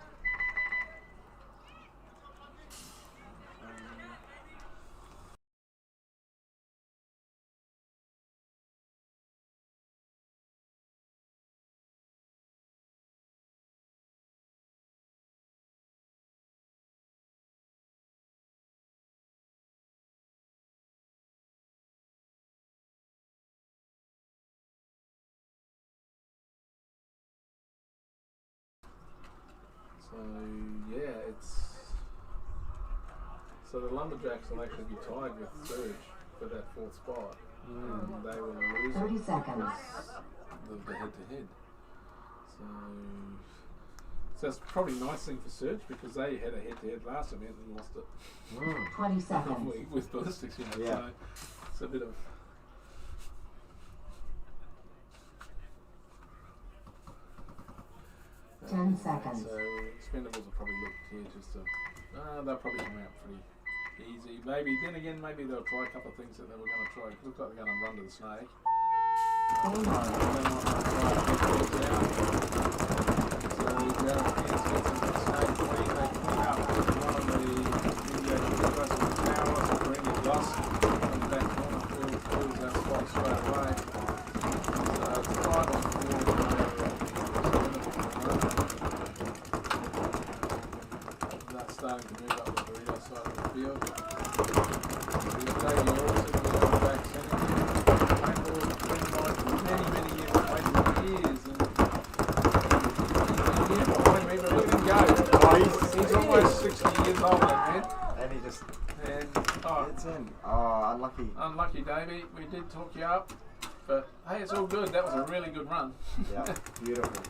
So yeah, so the Lumberjacks will actually be tied with Surge for that 4th spot, and they will lose 30 seconds. the head-to-head. So it's probably a nice thing for Surge because they had a head-to-head last event and lost it. 20 seconds. with ballistics, you know. Yeah. So it's a bit of. Uh, 10 seconds. So Expendables will probably look here just to. They'll probably come out pretty easy. Maybe then again, maybe they'll try a couple of things that they were going to try. It looks like they're going to run to the snake. Starting to move up the burrito side of the field. David Orr sitting there on the back centre. Paintball, many years, played for years, and he's behind me, but look at him go. Oh, he's almost 60 years old, that man. And he just It's in. Oh, unlucky. Unlucky, Davey. We did talk you up, but hey, it's all good. That was a really good run. Yeah, beautiful.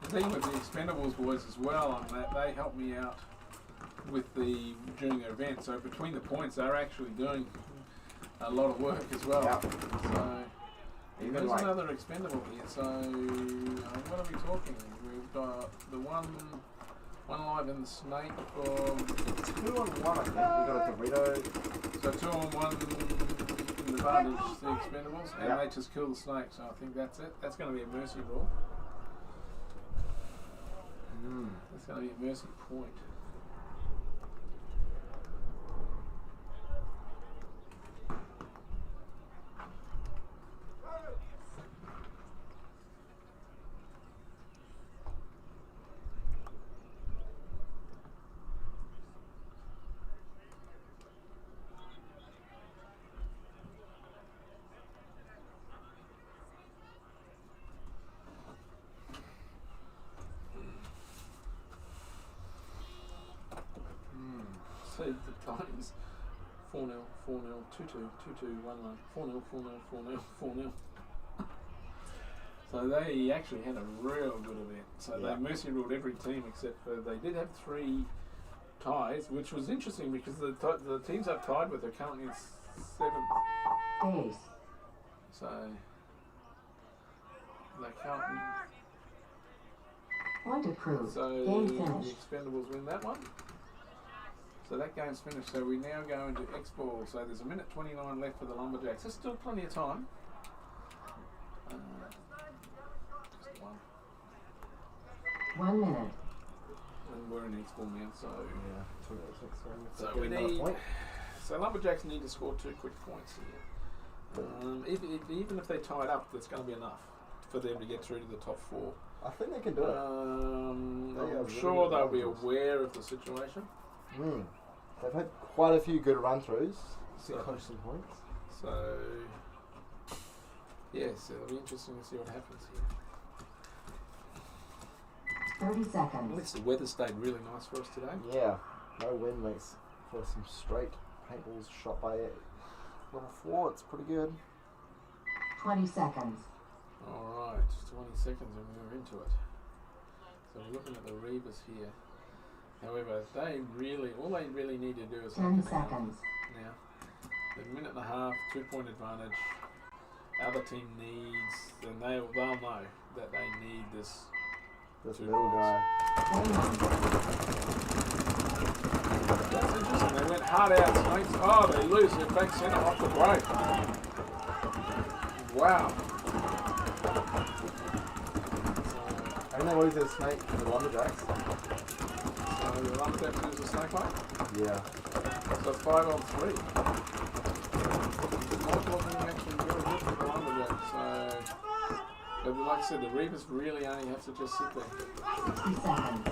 The thing with the Expendables boys as well on that, they helped me out with during the event. So between the points, they're actually doing a lot of work as well. Yep. So Even there's like another Expendable here. So what are we talking? We've got the one live in the snake for 2-on-1. I think we got a Dorito. so 2-on-1 in the advantage the Expendables, and they just kill the snake. So I think that's it. That's going to be a mercy rule. That's going to be a mercy point. The times 4-0, 4-0, 2-2, 2-2, 1-1, 4-0, 4-0, 4-0, 4-0. So they actually had a real good event. So they mercy ruled every team except for they did have 3 ties, which was interesting because the teams I've tied with are currently in 7th. Ace. So they can't. Point approved. So Game the finished. Expendables win that one. So that game's finished. So we now go into X-Ball. So there's 1:29 left for the Lumberjacks. There's still plenty of time. Just one. 1 minute. And we're in X-Ball now. So So we need. So Lumberjacks need to score 2 quick points here. Even if they tie it up, that's going to be enough for them to get through to the top 4. I think they can do it. I'm sure they'll be aware of the situation. They've had quite a few good run-throughs, close to points. So, yes, it'll be interesting to see what happens here. 30 seconds. At least the weather stayed really nice for us today. Yeah, no wind makes for some straight paintballs shot by level 4. It's pretty good. 20 seconds. Alright, 20 seconds and we're into it. So we're looking at the Reavers here. However, all they really need to do is 10 seconds. Now, the 1.5 minute, 2-point advantage. Other team needs, and they'll know that they need this middle guy. That's interesting. They went hard out. Snakes. Oh, they lose their back centre off the break. Wow. And they lose their snake to the Lumberjacks. So the Lumberjacks lose the snake play? Yeah. So it's 5-on-3. Not looking actually really good for the Lumberjacks. But like I said, the Reavers really only have to just sit there. 60 seconds.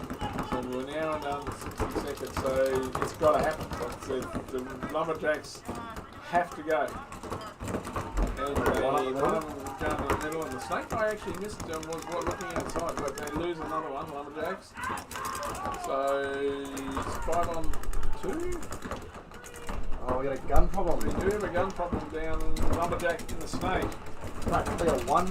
So we're now down to 60 seconds, so it's got to happen. The Lumberjacks have to go. And one of them down in the middle, and the snake guy actually missed was looking outside, but they lose another one, Lumberjacks. So it's 5-on-2. Oh, we got a gun problem. We do have a gun problem down Lumberjack in the snake. Practically a 1.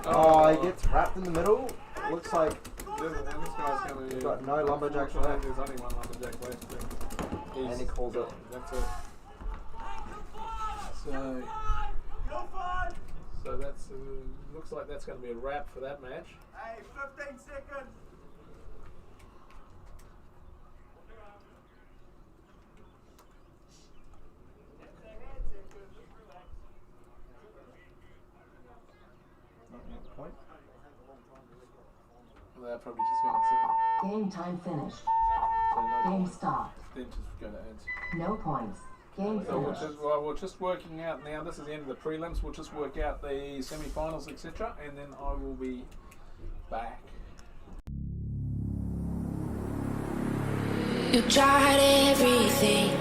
Oh, he gets wrapped in the middle. Looks like this guy's going to. We've got no Lumberjacks left. There's only one Lumberjack left. And he calls it. That's it. So that's looks like that's going to be a wrap for that match. Hey, 15 seconds. probably just going to Game time finished. so no Game point. stopped. Then just go to ads. No points. Game So finished. we're just working out now. This is the end of the prelims. We'll just work out the semi-finals, etc., and then I will be back. You tried everything,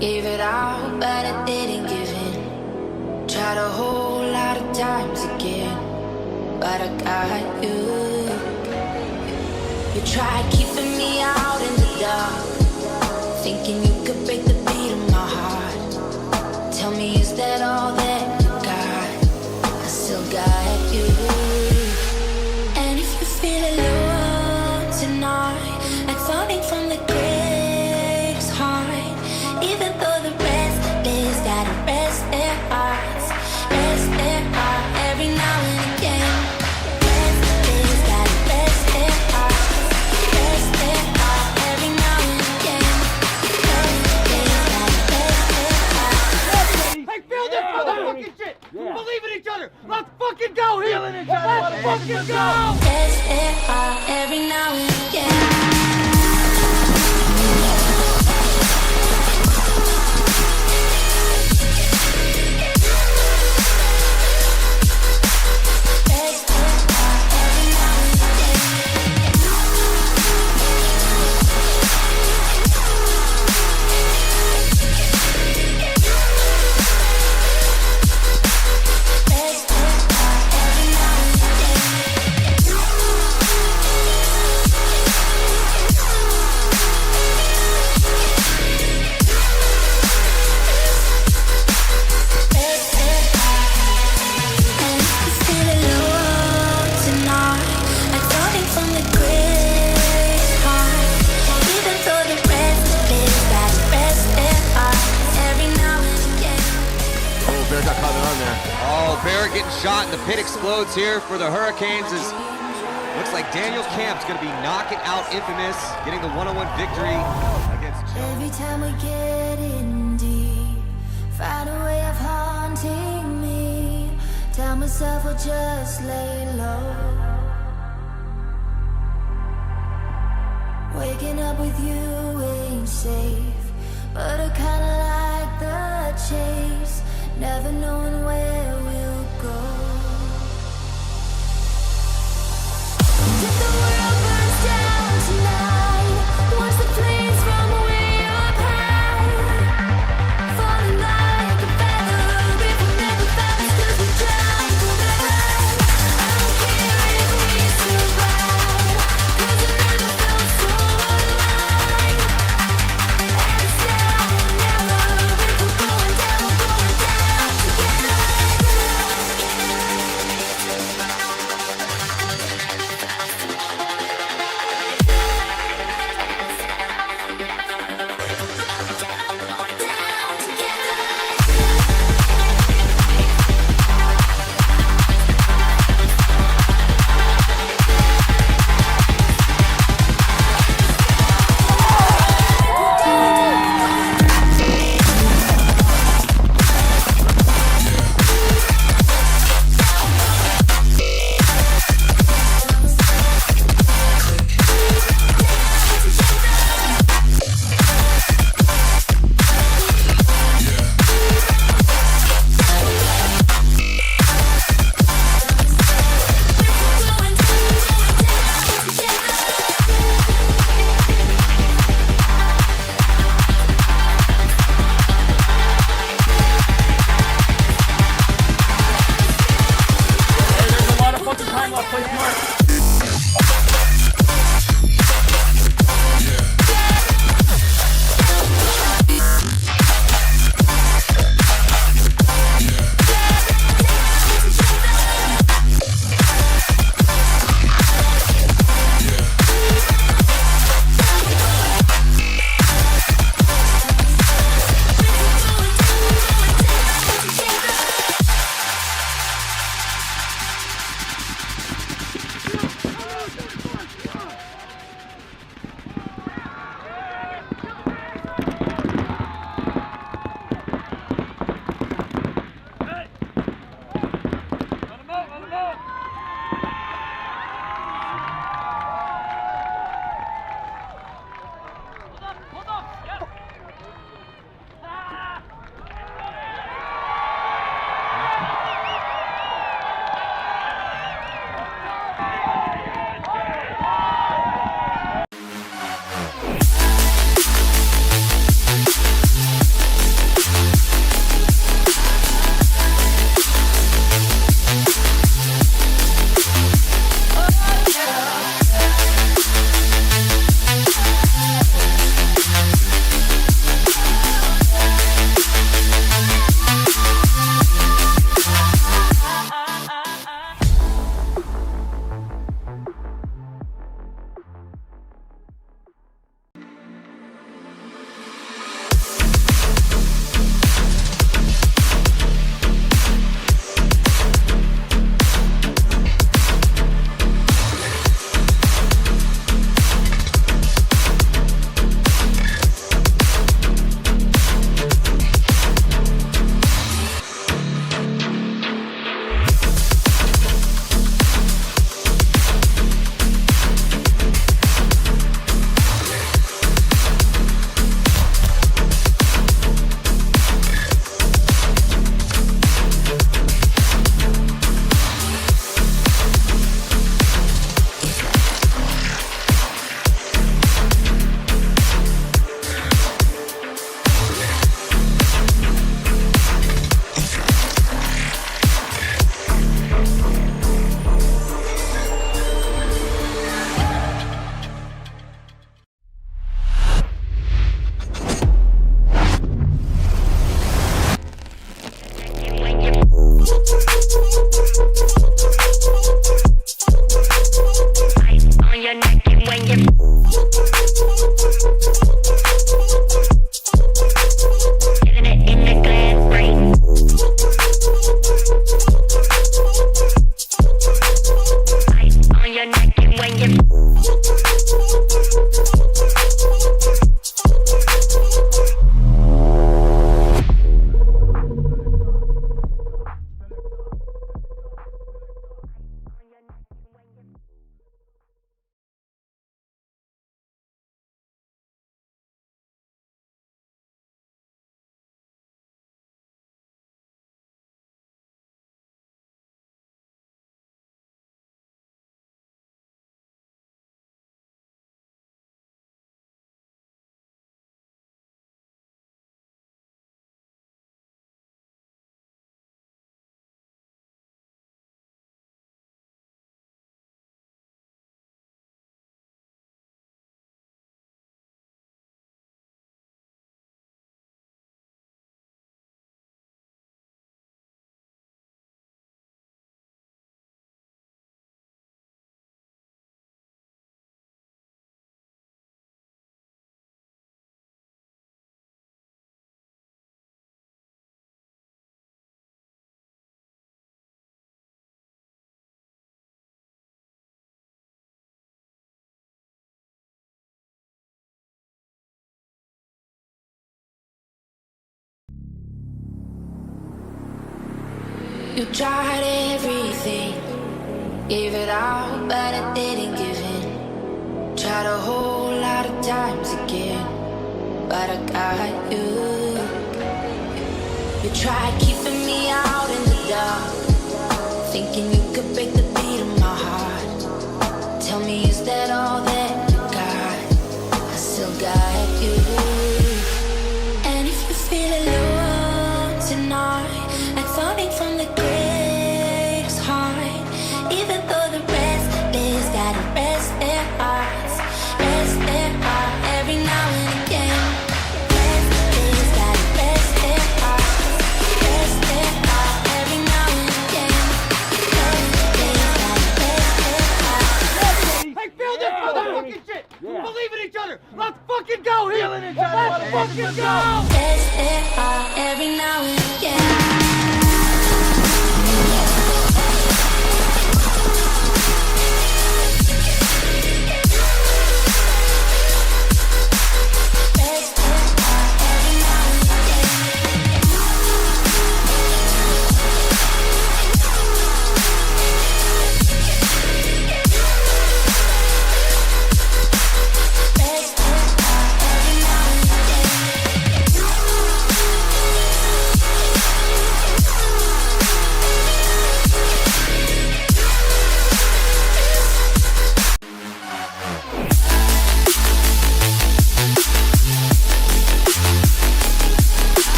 gave it out, but I didn't give in. Tried a whole lot of times again, but I got you. You tried keeping me out in the dark, thinking you could break the beat of my heart. Tell me, is that all that you got? I still got you. And if you feel alone tonight, like falling from the greatest height, even though the restless gotta rest their hearts, rest their heart every now and again. Restless gotta rest their hearts, rest their heart every now and again. Restless gotta rest their hearts. Hey, feel this motherfucking shit! Believe in each other! Let's fucking go here! Let's fucking go! Rest their heart every now and again. Oh, Bear getting shot and the pit explodes here for the Hurricanes as looks like Daniel Camp's going to be knocking out Infamous, getting the one-on-one victory against Jones. Every time we get in deep, find a way of haunting me. Tell myself I'll just lay low. Waking up with you ain't safe, but I kinda like the chase, never knowing where we'll go. If the world burns down tonight, watch the flames from way up high, falling like a feather. If we never fast, 'cause we try to fly. I don't care if we survive, 'cause I never felt so alive. And it's now or never. If we're going down, we're going down together. You tried everything, gave it out, but I didn't give in. Tried a whole lot of times again, but I got you. You tried keeping me out in the dark, thinking you could break the beat of my heart. Tell me, is that all that you got? I still got you. And if you feel alone tonight, like falling from the greatest height, even though the rest is gotta rest their hearts, rest their heart every now and again. Rest is gotta rest their hearts, rest their heart every now and again. Rest is gotta rest their hearts. Hey, feel this motherfucking shit! Believe in each other! Let's fucking go! Healing each other! Let's fucking go! Rest their heart every now and again.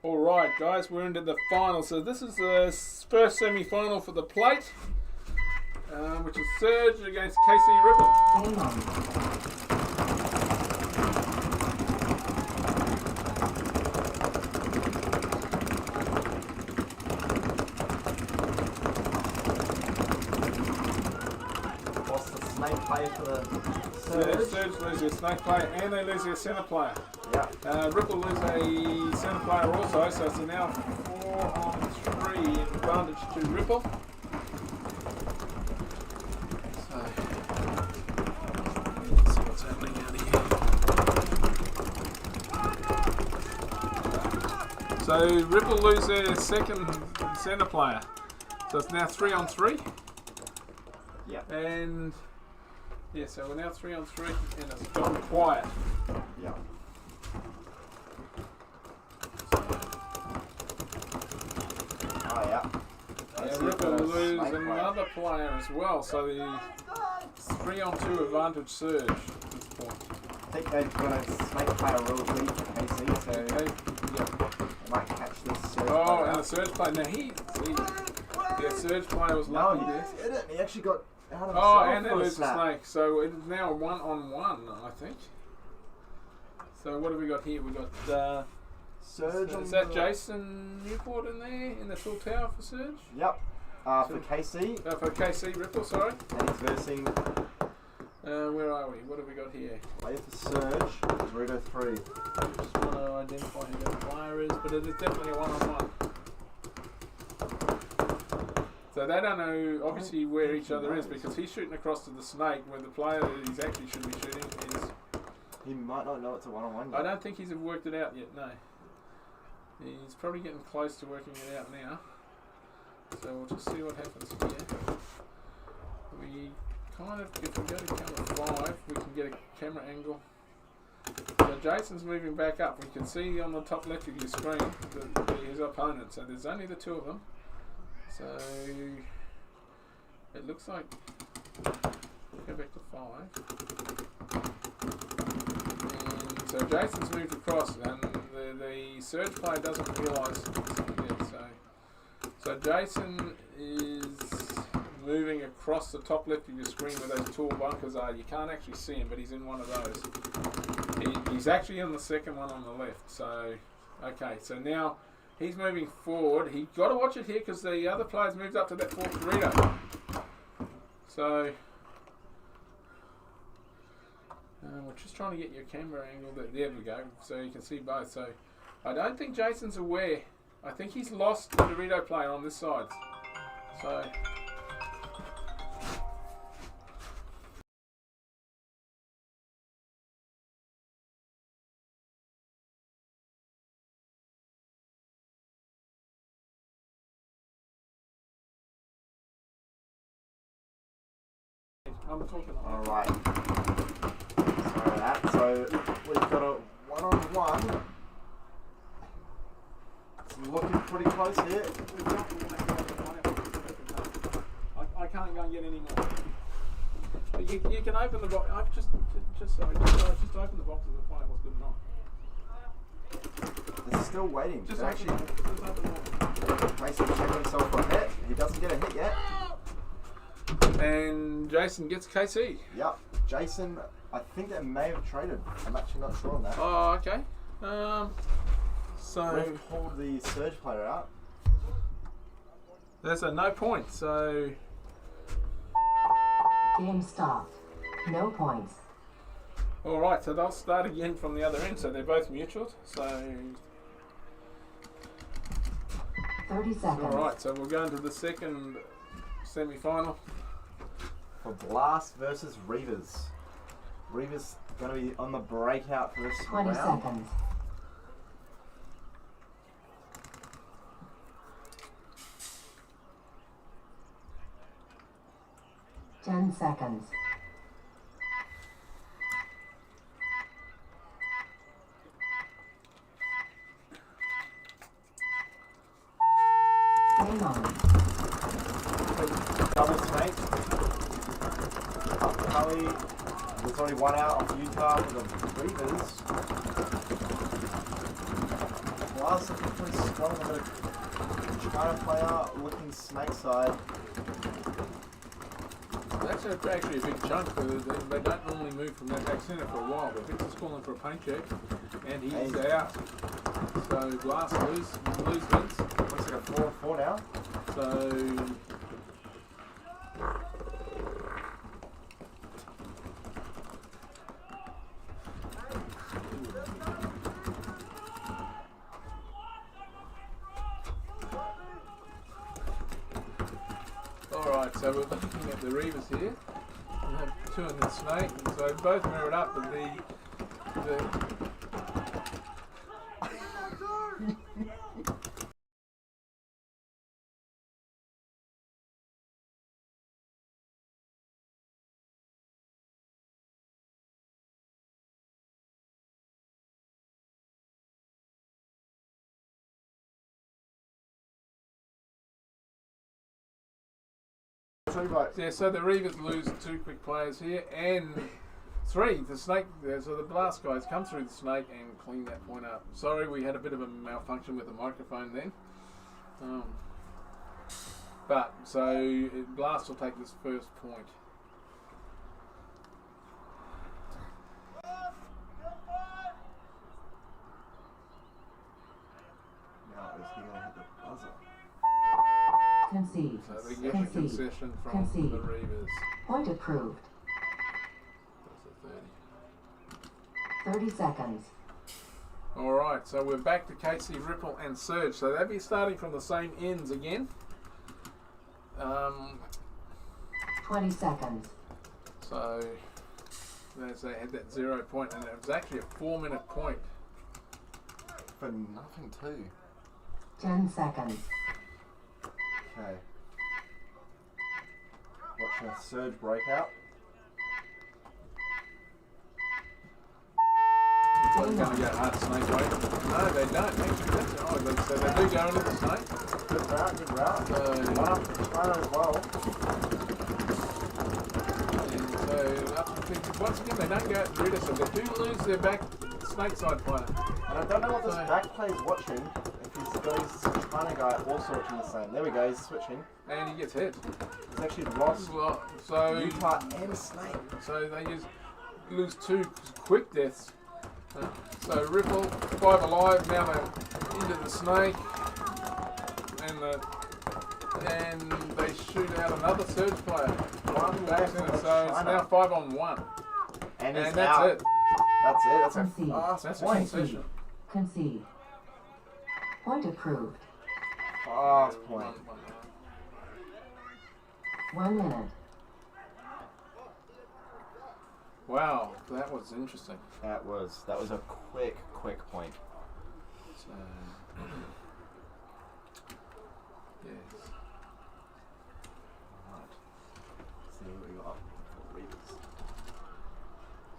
Alright guys, we're into the final. So this is the first semi-final for the plate, which is Surge against KC Ripple. Game on. Lost the snake player for the Surge. Surge lose their snake player and they lose their centre player. Yeah. Ripple lose a centre player also, so it's now 4-on-3 advantage to Ripple. So, let's see what's happening out here. So Ripple lose their second centre player, so it's now 3-on-3. Yeah. And yeah, so we're now 3-on-3 and it's gone quiet. Yeah. Oh yeah. Yeah, Ripple lose another player as well, so the 3-on-2 advantage Surge at this point. I think they've got a snake player real weak for KC, so they might catch this Surge player. Oh, and the Surge player. Now the Surge player was lucky there. He didn't. He actually got out of the Oh, and they for a lose the snap. snake. So it is now 1-on-1, I think. So what have we got here? We got Surge. is that Jason Newport in there in the full tower for Surge? Yep. For KC. For KC Ripple, sorry. And he's versing. Where are we? What have we got here? Player for Surge. Dorito 3. Just want to identify who the player is, but it is definitely a 1-on-1. So they don't know obviously where each other is because he's shooting across to the snake where the player that he's actually should be shooting is. He might not know it's a 1-on-1 yet. I don't think he's worked it out yet, no. He's probably getting close to working it out now. So we'll just see what happens here. We kind of, if we go to camera 5, we can get a camera angle. So Jason's moving back up. We can see on the top left of your screen his opponent. So there's only the two of them. So it looks like, go back to 5. And so Jason's moved across and the Surge player doesn't realise something yet. So Jason is moving across the top left of your screen where those tall bunkers are. You can't actually see him, but he's in one of those. He's actually in the second one on the left. So, okay, so now he's moving forward. He's got to watch it here because the other player's moved up to that fourth Dorito. So, we're just trying to get your camera angle. There we go. So you can see both. So, I don't think Jason's aware. I think he's lost the Dorito player on this side. So. I'm talking. Alright. Sorry that. So we've got a 1-on-1. It's looking pretty close here. I can't go and get any more. But you can open the box. I've just open the box and find out what's good or not. They're still waiting. Just They're open actually Mason checking himself for a hit. He doesn't get a hit yet. And Jason gets KC. Yep. Jason, I think they may have traded. I'm actually not sure on that. Oh, okay. So we've pulled the Surge player out. There's a no point. So Game stopped. No points. all right. So they'll start again from the other end. So they're both mutual. So 30 seconds. all right. So we'll go into the second semi-final. For Blast versus Reavers. Reavers going to be on the breakout for this 20 round. seconds. Ten seconds. Game on. Double snake. Up Cully. There's only one out of Utah for the Reavers. Blast looking pretty strong. I'm going to try to play out looking snake side. That's actually a big chunk. They don't normally move from that back centre for a while, but Victor's calling for a paint check, and he's out. So Blast lose wins. Looks like a 4-4 now. So alright, so we're looking at the Reavers here. We have 2 in the snake, and so both mirrored up, but the yeah, so the Reavers lose 2 quick players here, and 3, the snake, so the Blast guys come through the snake and clean that point up. Sorry, we had a bit of a malfunction with the microphone then. But, so Blast will take this first point. Now, is he going to hit the buzzer? Concede. So they get a concession from the Reavers. Point approved. That's a 30 seconds. Alright, so we're back to Casey, Ripple and Surge. So they'll be starting from the same ends again. 20 seconds. So as they had that 0 point, and it was actually a 4-minute point. For nothing too. 10 seconds. Okay. Watching a Surge breakout. They're going to go hard snake way. No, they don't. Actually, that's odd. So they do go into the snake. Good route, good route. One up to China as well. And so once again, they don't go out to Rita, so they do lose their back snake side player. And I don't know what this back player's watching. If he's got his China guy also watching the same. There we go, he's switching. And he gets hit. He's actually lost so Utah and Snake. So they lose 2 quick deaths. So Ripple, 5 alive, now they're into the snake. And they shoot out another Surge player. One back in it, so it's now 5 on 1. And that's out. it. That's it. That's Concede. a fast That's point. a concession. Concede. Point approved. Fast point. 1 minute. Wow, that was interesting. That was a quick point. So, yes. Right. See what we got for Reavers.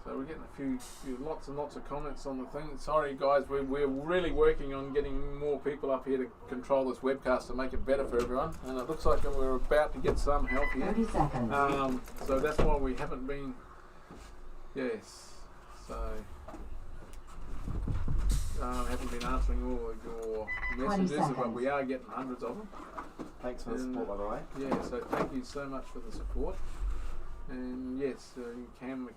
So we're getting a few lots and lots of comments on the thing. Sorry guys, we're really working on getting more people up here to control this webcast to make it better for everyone. And it looks like we're about to get some help here. 30 seconds. So that's why we haven't been. Yes. So haven't been answering all of your messages, but we are getting hundreds of them. Thanks for the support, by the way. Yeah. So thank you so much for the support. And yes, Cam.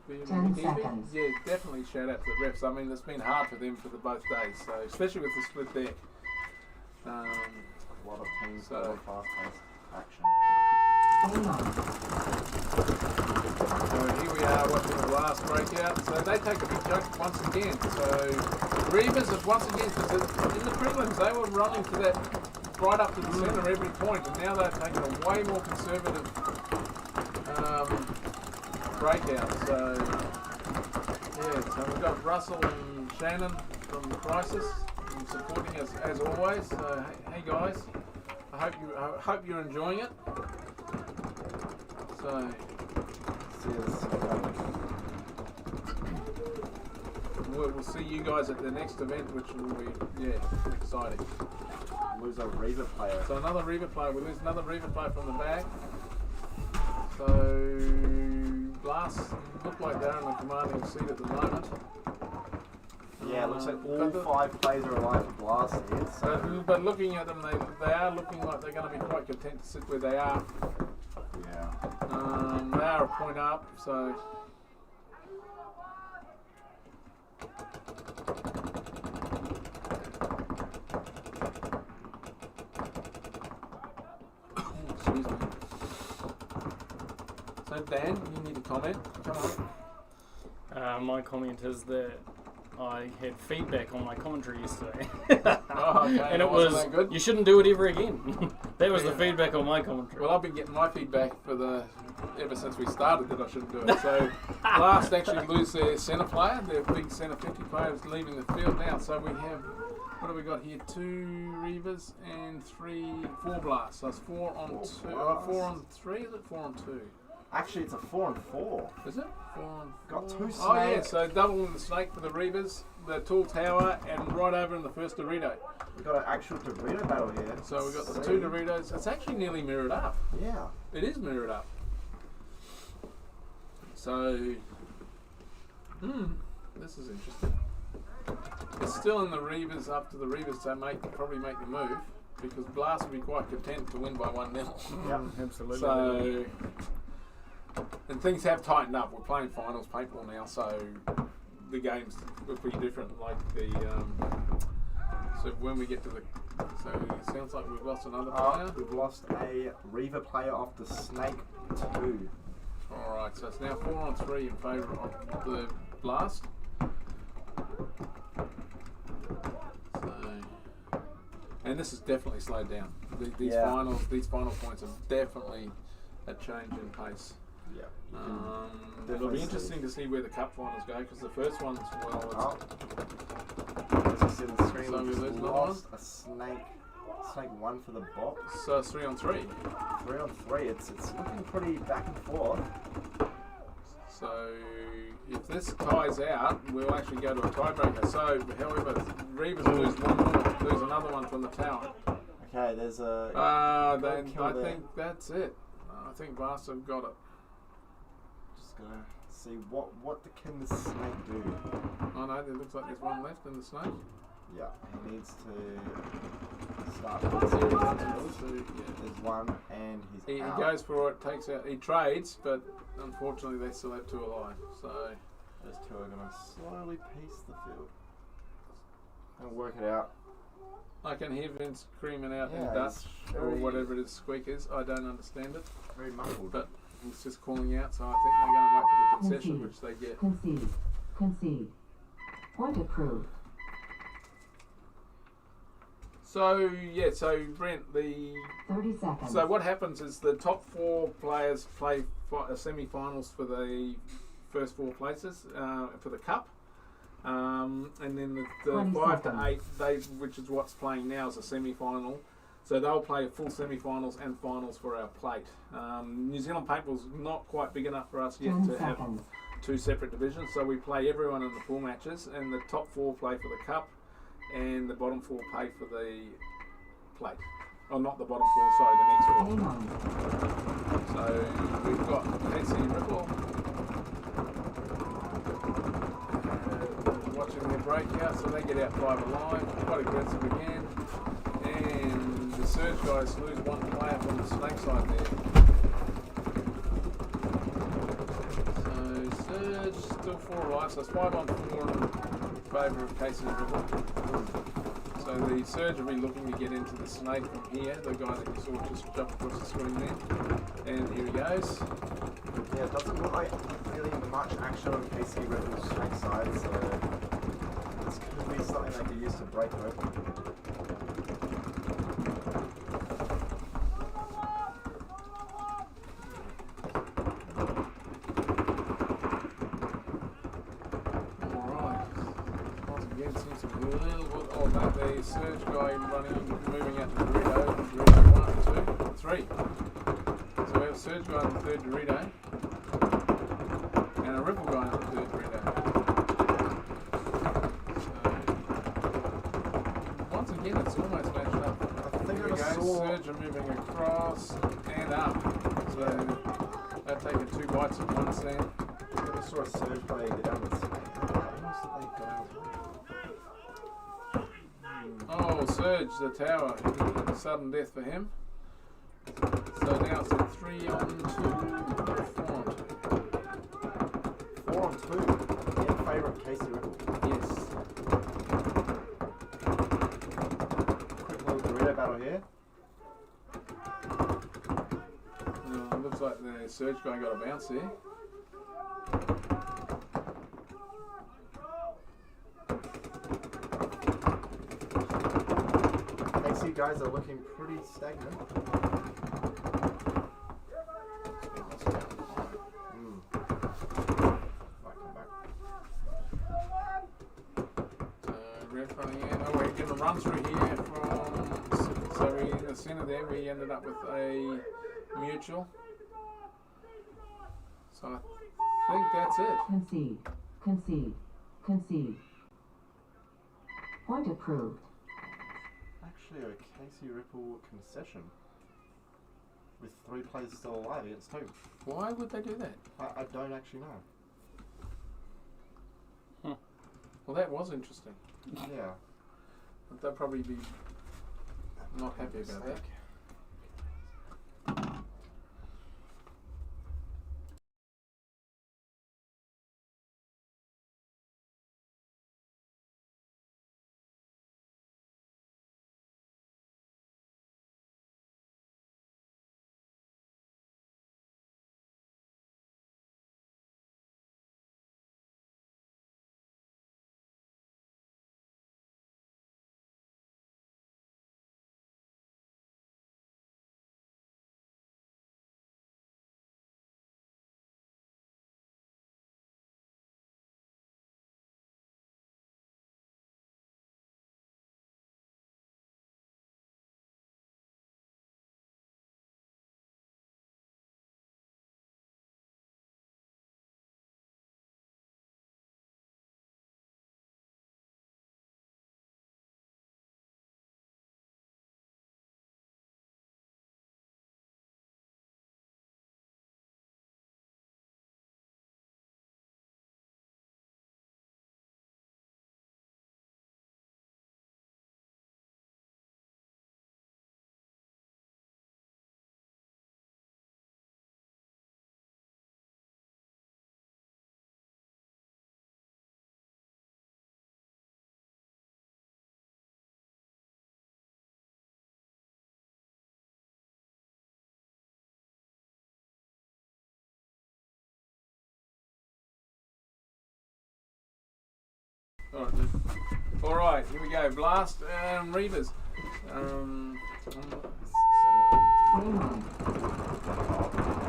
10 seconds. Yeah, definitely shout out to the refs. I mean, it's been hard for them for the both days, so especially with the split deck. A lot of teams So- got a fast-paced action. So here we are watching the last breakout. So they take a big chunk once again. So Reavers is once again, because in the prelims they were running to that right up to the centre every point, and now they're taking a way more conservative breakout. So yeah, so we've got Russell and Shannon from the Crisis supporting us as always. So hey guys, I hope you're enjoying it. So we'll see you guys at the next event, which will be exciting. Lose a Reaver player. So another Reaver player. We lose another Reaver player from the back. So Blast look like they're in the commanding seat at the moment. Yeah, it looks like all 5 players are alive for Blast here. So. But looking at them, they are looking like they're going to be quite content to sit where they are. Yeah. They are a point up, so. Excuse me. So Dan, you need a comment. Come on. My comment is that I had feedback on my commentary yesterday. Oh, okay. And it Wasn't was, that good? you shouldn't do it ever again. That was the feedback on my commentary. Well, I've been getting my feedback ever since we started that I shouldn't do it. So Blast actually lose their centre player, their big centre 50 player is leaving the field now. So we have, what have we got here? 2 Reavers and 4 Blasts. So it's 4 on 2. 4 on 3, is it 4 on 2? Actually, it's a 4 on 4. Is it? 4 on 4. Got 2 snakes. Oh yeah, so double in the snake for the Reavers, the tall tower, and right over in the first Dorito. We've got an actual Dorito battle here. So we've got the 2 Doritos. It's actually nearly mirrored up. Yeah. It is mirrored up. So, this is interesting. It's still in the Reavers, up to the Reavers to probably make the move, because Blast will be quite content to win by 1-0. Yeah, absolutely. So, and things have tightened up. We're playing finals paintball now, so the games will be different. Like the, so when we get to the, so it sounds like we've lost another player. We've lost a Reaver player off the Snake 2. Alright, so it's now 4 on 3 in favour of the Blast. So, and this is definitely slowed down. These final points are definitely a change in pace. Yeah. It'll be interesting to see where the cup finals go, because the first one's, well, as you see on the screen, so we we just lose another lost a Snake 1 for the box. So it's 3 on 3. 3 on 3. It's looking pretty back and forth. So if this ties out, we'll actually go to a tiebreaker. So, however, Reavers lose one more, lose another one from the tower. Okay, there's a. Then I think that's it. I think Blast have got it. Just gonna see what can the Snake do. Oh no, there looks like there's one left in the Snake. Yeah, he needs to start. There's one, and he's He out. goes for it, takes out, he trades, but unfortunately they still have 2 alive. So those 2 are gonna slowly piece the field and work it out. I can hear Vince screaming out in Yeah, Dutch it's or very- whatever his squeak is. I don't understand it. Very muffled. But he's just calling out, so I think they're going to wait for the concession, which they get. Concede. Concede. Point approved. So yeah, so Brent, the 30 seconds. so what happens is the top 4 players play semi-finals for the first 4 places for the cup, and then the 5 to 8, which is what's playing now, is a semi-final. So they'll play full semi-finals and finals for our plate. New Zealand Paintball's not quite big enough for us yet to have 2 separate divisions, so we play everyone in the pool matches, and the top 4 play for the cup, and the bottom 4 play for the plate. Oh, not the bottom 4, sorry, the next 4. So we've got Casey and Ripple watching their breakout, so they get out 5 alive, quite aggressive again. And the Surge guys lose 1 player from the Snake side there. So Surge still 4 alive, so it's 5 on 4 in favour of Casey and Ripple. So the Surge will be looking to get into the Snake from here, the guy that you saw just jump across the screen there. And here he goes. Yeah, it doesn't look like really much action on Casey Ripple's Snake side, so it's going to be something they could use to break open. The Surge guy moving out to Dorito. Dorito 1, 2, 3. So we have a Surge guy in the 3rd Dorito. And a Ripple guy in the 3rd Dorito. So, once again, it's almost matched up. I think Here we go. Surge are moving across and up. So they're taking 2 bites at once then. I saw a Surge player get down with Snake. How much did they go? Surge, the tower, sudden death for him. So now it's a 3 on 2, 4 on 2. 4 on 2. In favour of Casey Ripple. Yes. Quick little Dorito battle here. Looks like the Surge guy got a bounce there. Casey guys are looking pretty stagnant. Red running in. Oh, we're going to run through here from. So we in the centre there, we ended up with a mutual. So I think that's it. Concede. Concede. Concede. Point approved. Actually, a Casey Ripple concession. With 3 players still alive against 2. Why would they do that? I don't actually know. Well, that was interesting. Yeah. But they'll probably be not happy about that. Alright, here we go. Blast Reavers.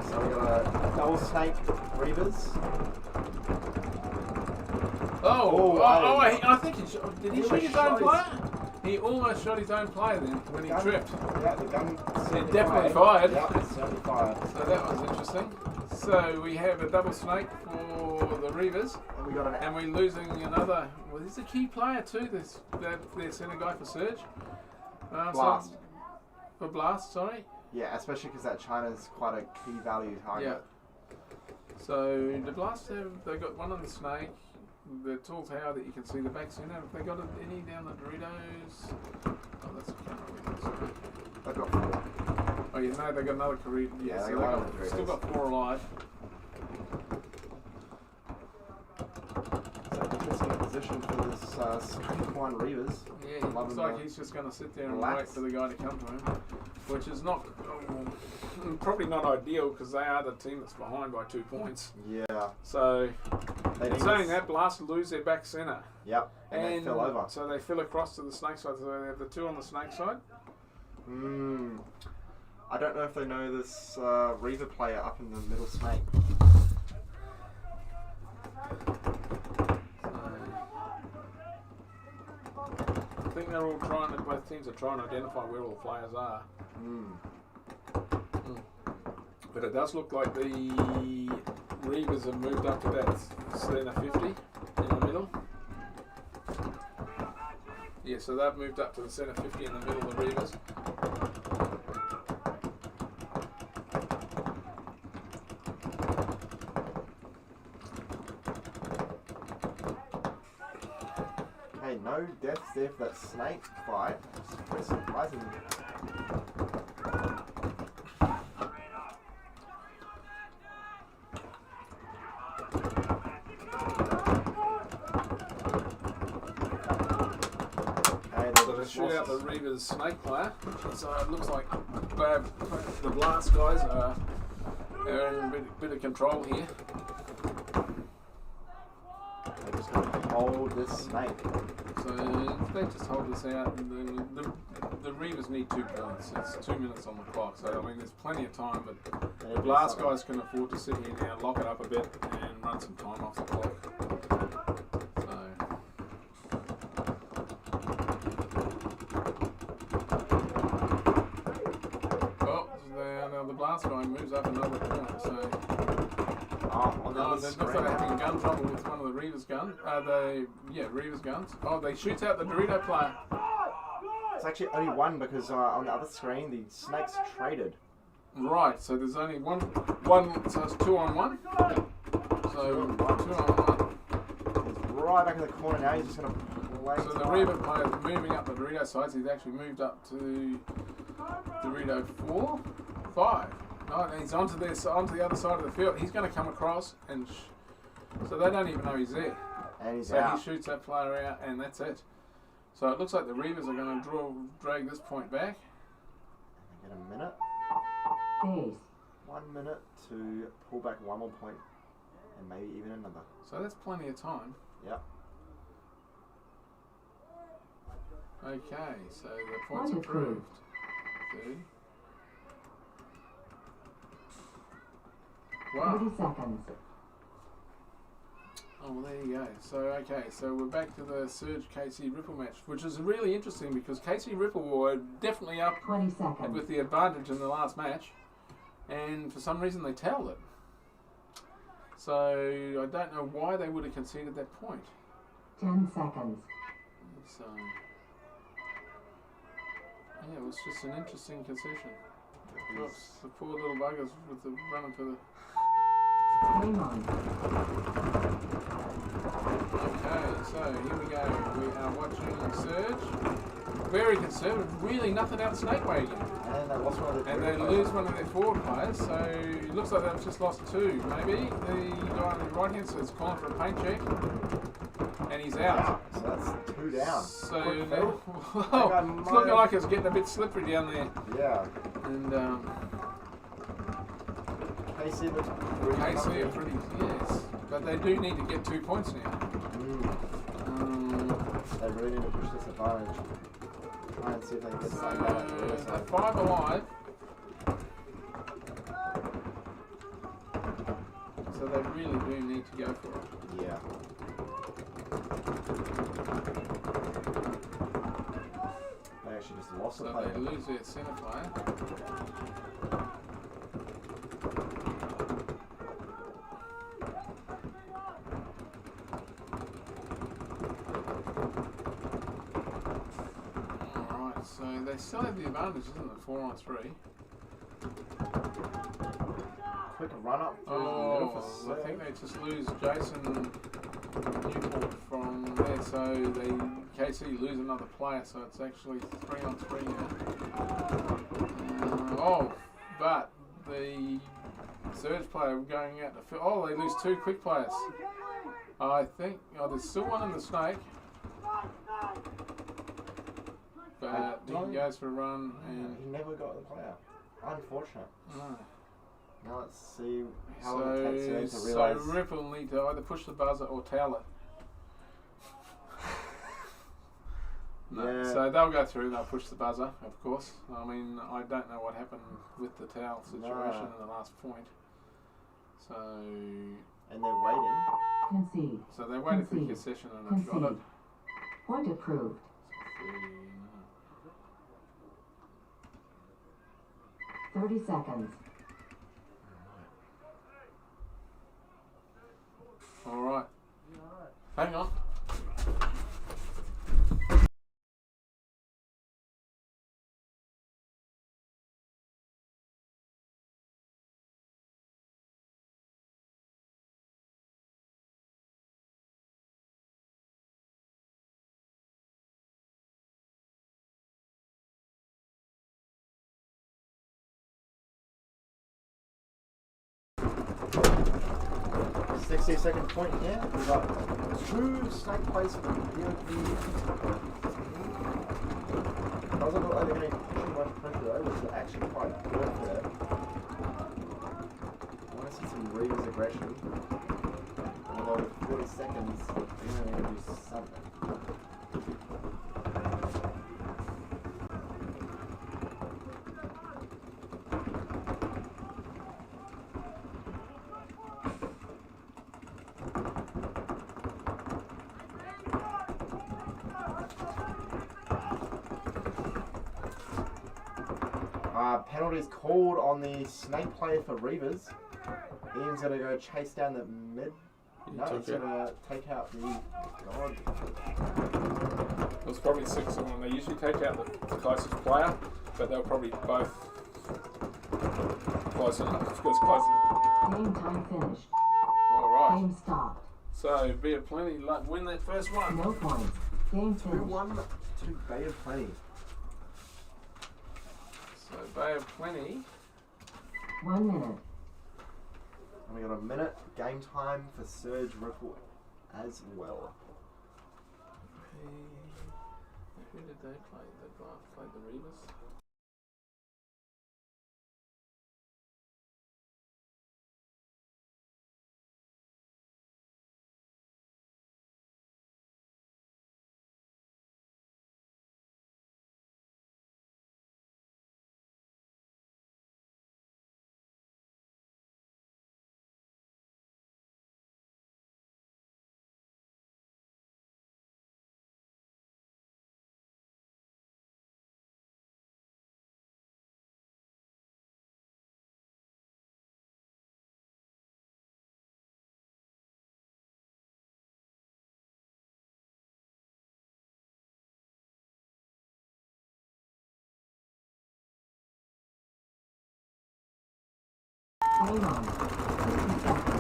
So we got a double snake Reavers. I think did he shoot his own player? He almost shot his own player then when he tripped. Yeah, the gun definitely fired. Yeah, it's certainly fired. So that was interesting. So we have a double snake for the Reavers. And we got an and we're losing another. Well, he's a key player too. Their centre guy for Surge. Blast. For Blast, sorry. Yeah, especially because that China's quite a key value target. Yeah. So the Blast they got one on the snake. The tall tower that you can see the back centre. Have they got any down the Doritos? Oh, that's a camera. They've got 4. Oh, yeah, no, they got another career. Yeah, so they got one on the still Doritos. got 4 alive. So interesting position for this Snake 1 Reavers. Yeah, he looks like he's just going to sit there and wait for the guy to come to him, which is not probably not ideal because they are the team that's behind by 2 points. Yeah. So, They in need saying this- that, Blast lose their back centre. Yep, and they fill over. So they fill across to the snake side. So they have the 2 on the snake side. I don't know if they know this Reaver player up in the middle snake. I think they're all trying to, both teams are trying to identify where all the players are. But it does look like the Reavers have moved up to that centre 50 in the middle. Yeah, so they've moved up to the centre 50 in the middle, the Reavers. Hey, say, no deaths there for that snake fight. It's pretty surprising. So they shoot out the Reaver's snake player. So it looks like the Blast guys are in a bit of control here. They're just going to hold this snake. So if they just hold this out, and the Reavers need 2 points. It's 2 minutes on the clock. So I mean, there's plenty of time, but the Blast guys can afford to sit here now, lock it up a bit, and run some time off the clock. The Blast guy moves up another corner, so they look like they're having gun trouble with one of the Reaver's guns. Reaver's guns. Oh, they shoot out the Dorito player. It's actually only one because on the other screen the snakes traded. Right, so there's only one. So it's 2 on 1. So 2 on 1. He's right back in the corner now. He's just going to play. So the Reaver player is moving up the Dorito side. So he's actually moved up to Dorito 4. 5. Oh, and he's onto the other side of the field. He's going to come across, and so they don't even know he's there. And he's so out. He shoots that player out, and that's it. So it looks like the Reavers are going to drag this point back. Get a minute. Base. 1 minute to pull back one more point, and maybe even another. So that's plenty of time. Yep. Okay, so the points approved. 30. Wow. 30 seconds. Oh, well, there you go. So, okay, so we're back to the Surge KC Ripple match, which is really interesting because KC Ripple were definitely up 20 seconds. with the advantage in the last match, and for some reason they tailed it. So, I don't know why they would have conceded that point. 10 seconds. So, yeah, it was just an interesting concession. Oops, the poor little buggers with the running for the... Game on. Okay, so here we go. We are watching Surge. Very conservative. Really nothing out Snake Way again. And they lost one of their And they lose one of their forward players, so it looks like they've just lost 2. Maybe the guy on the right hand side is calling for a paint check. And he's out. So that's 2 down. So Whoa, it's looking like it's getting a bit slippery down there. Yeah. And KC looks KC are pretty, yes. But they do need to get 2 points now. They really need to push this advantage. Try and see if they can get something back. They're 5 alive. So they really do need to go for it. Yeah. They actually just lost the player. So they lose their centre player. Alright, so they still have the advantage, isn't it? 4 on 3. Quick run up through the middle for I Surge. think they just lose Jason Newport from there, so KC lose another player, so it's actually 3 on 3 now. But the Surge player going out to field. They lose 2 quick players. I think. There's still one in the Snake. But he goes for a run and he never got the player. Unfortunate. No. Now let's see how it takes Surge to So realise. Ripple need to either push the buzzer or towel it. No. Yeah. So they'll go through, they'll push the buzzer, of course. I mean, I don't know what happened with the towel situation in the last point. So... And they're waiting. Concede. So they waited for the concession and they've got it. Point approved. 30 seconds. Alright. Hang on. 60-second point here. We've got 2 snake plays for the BOP. Doesn't look like they're going to be pushing much pressure though, which is actually quite good there. I want to see some Reavers aggression. Although with 40 seconds, they're going to need to do something. Penalties called on the snake player for Reavers. Ian's going to go chase down the mid. No, he's going to take out the god. There's probably 6 of them. They usually take out the closest player, but they'll probably both close enough. Because close enough. Game time finished. Alright. Game stopped. So, Bay of Plenty win that first one. No points. Game finished. 2-1 to Bay of Plenty. So, Bay of Plenty. 1 minute. And we got a minute game time for Surge Ripple as well. Who did they play? They played the Reavers. Game on. 60 seconds.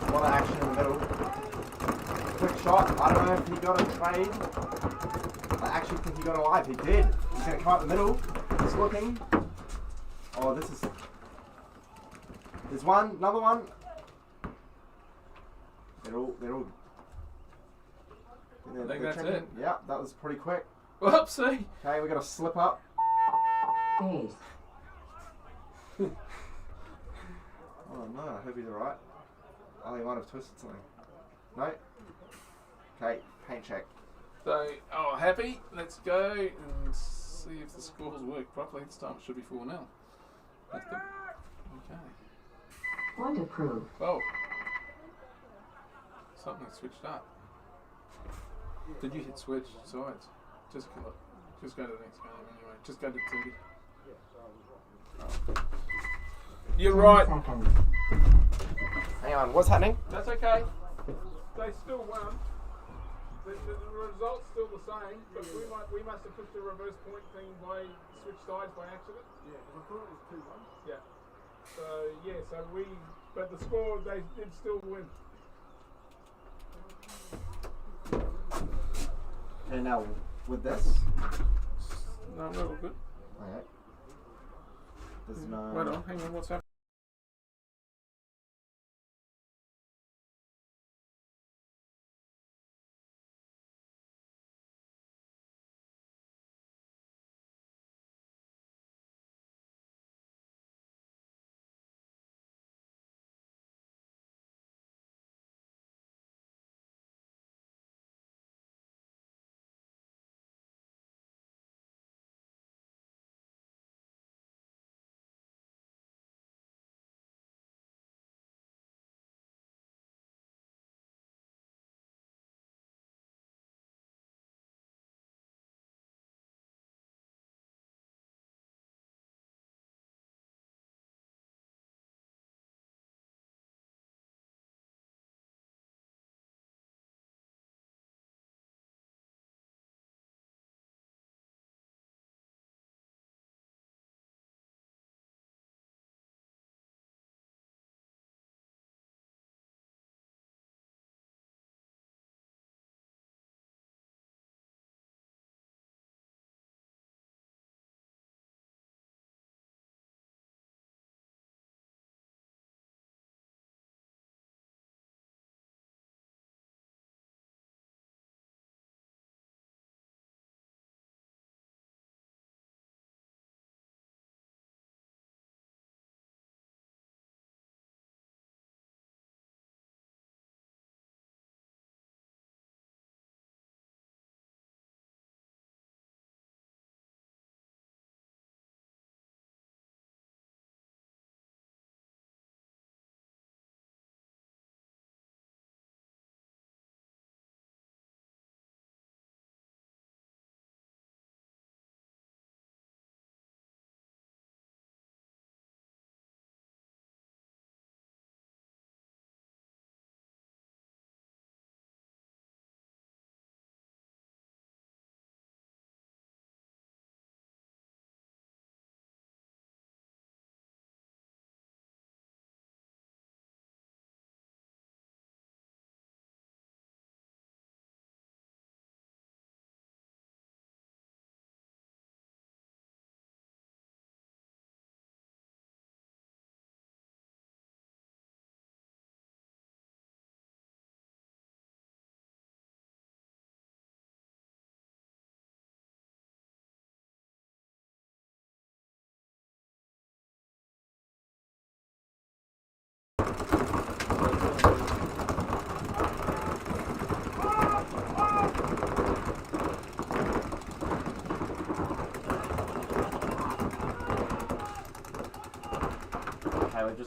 A lot of action in the middle. Quick shot. I don't know if he got a trade. I actually think he got a live. He did. He's going to come up the middle. He's looking. Oh, this is... There's one. Another one. They're all... I think that's it. Yeah, that was pretty quick. Whoopsie. Okay, we got to slip up. Base. Oh no, I hope he's alright. Oh, he might have twisted something. No? Okay, paint check. So, happy? Let's go and see if the scores work properly. This time it should be 4-0. That's the... Okay. Point approved. Oh. Something switched up. Did you hit switch sides? Just go to the next game anyway. Just go to 30. Oh. You're right. Hang on, what's happening? That's okay. They still won. The result's still the same, but we must have pushed the reverse point thing by switch sides by accident. Yeah, I thought it was 2-1. Yeah. So but the score, they did still win. Okay, now with this. No, we're all good. Okay. There's no. Wait on, hang on, what's happening?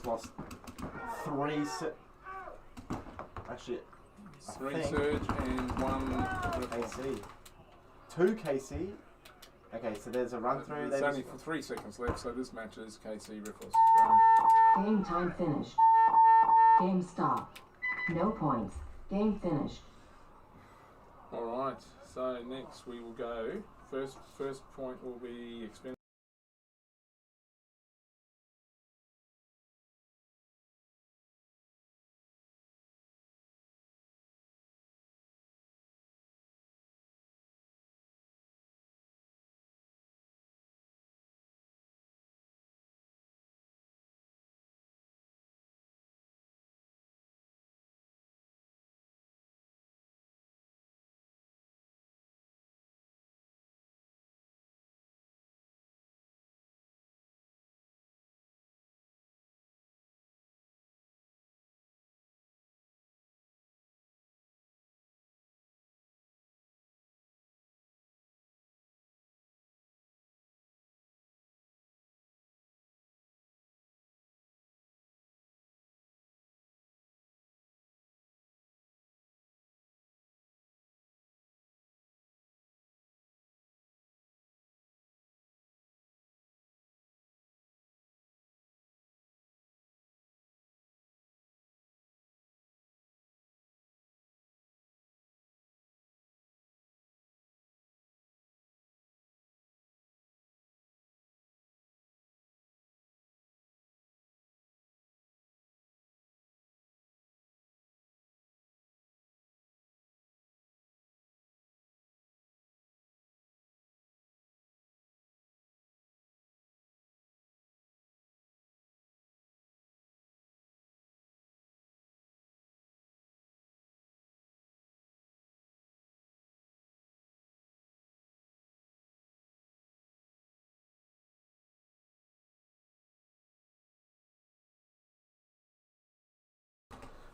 lost 3 actually, I 3 think Surge and 1 KC. 2 KC. Okay, so there's a run through. There's only 3 seconds left, so this match is KC Ripples. Game time finished. Game stopped. No points. Game finished. Alright, so next we will go. First point will be expendable.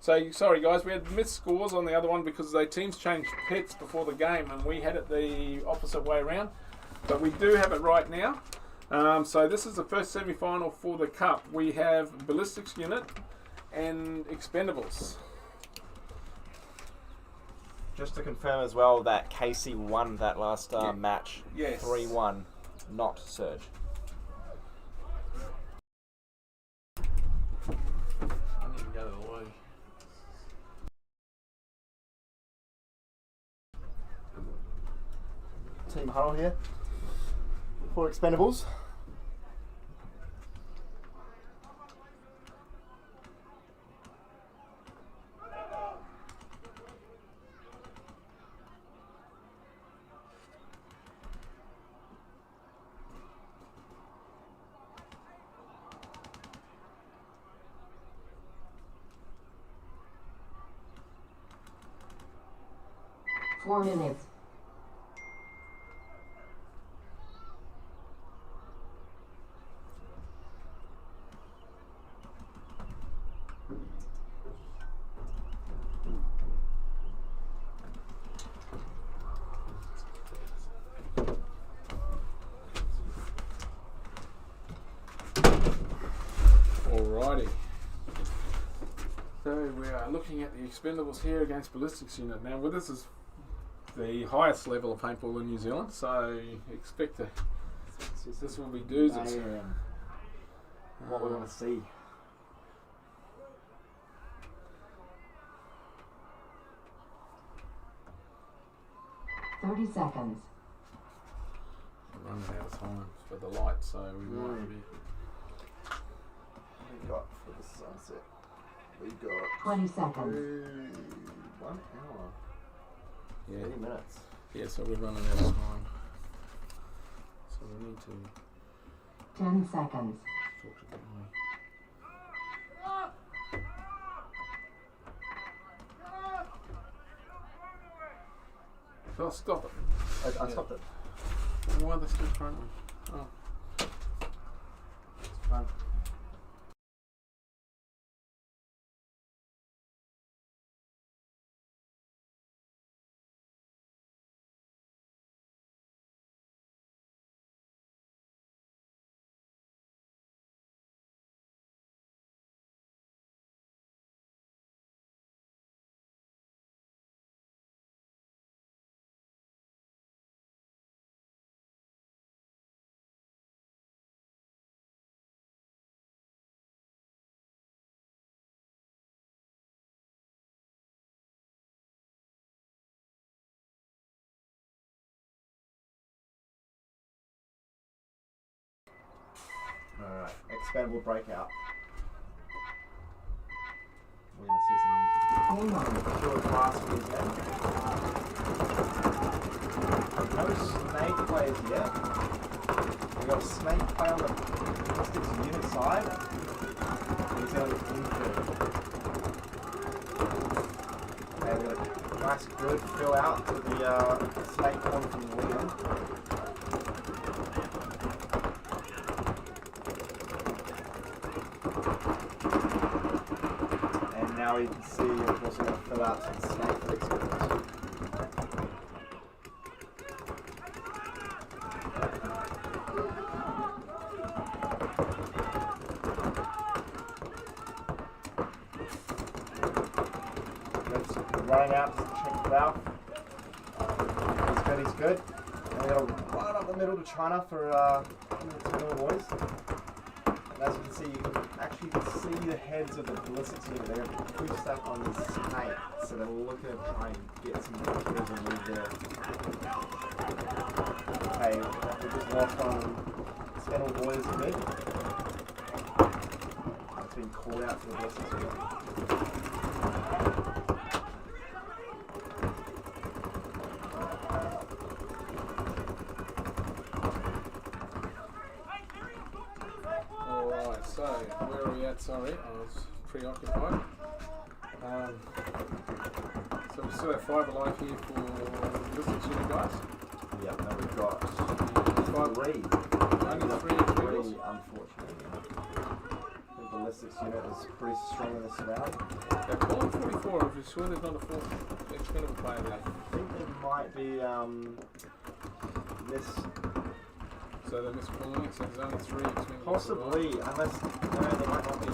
So, sorry guys, we had missed scores on the other one because the teams changed pits before the game and we had it the opposite way around. But we do have it right now. So this is the first semi-final for the Cup. We have Ballistics Unit and Expendables. Just to confirm as well that Casey won that last match. Yes. 3-1, not Surge. I need to go the way. Team huddle here for Expendables. Four minutes. Alrighty. So we are looking at the Expendables here against Ballistics Unit. Now, well, this is the highest level of paintball in New Zealand, so expect this will be doozies. What we want to see. $30 seconds. We're running out of time for the light, so we might be. We got for the sunset. We got 20 seconds. 1 hour. Yeah. 30 minutes. Yeah, so we're running out of time. So we need to 10 seconds. talk to them. Oh, stop it. I stopped it. Why are they still trying to? Oh. It's fine. expendable breakout. We're going to see some pure class for these men. No snake players yet. We've got a snake play on the Mystics unit side. He's going to infill. Okay, we've got a nice good fill out to the snake one from Liam. And now you can see, of course, we're going to fill out some snake experience. Running out to check the valve. He's good. And we're going to right up the middle to China for the boys. And as you can see, you can actually see the heads of the ballistics unit. They're going to push that on this snake. So they're looking to try and get some kills and move there. Okay, we just lost on Spennel boys a bit. That's been called out to the ballistics unit. So, where are we at? Sorry, I was preoccupied. So we still have 5 alive here for ballistics unit guys. Yeah, no, we've got 5. Only 3 expendable. Unfortunately. The ballistics unit is pretty strong in this round. They're calling 44. Are you sure there's not a 4th expendable player there? I think there might be this. So they missed calling it, so there's only 3 expendables. Possibly, unless no, there might not be.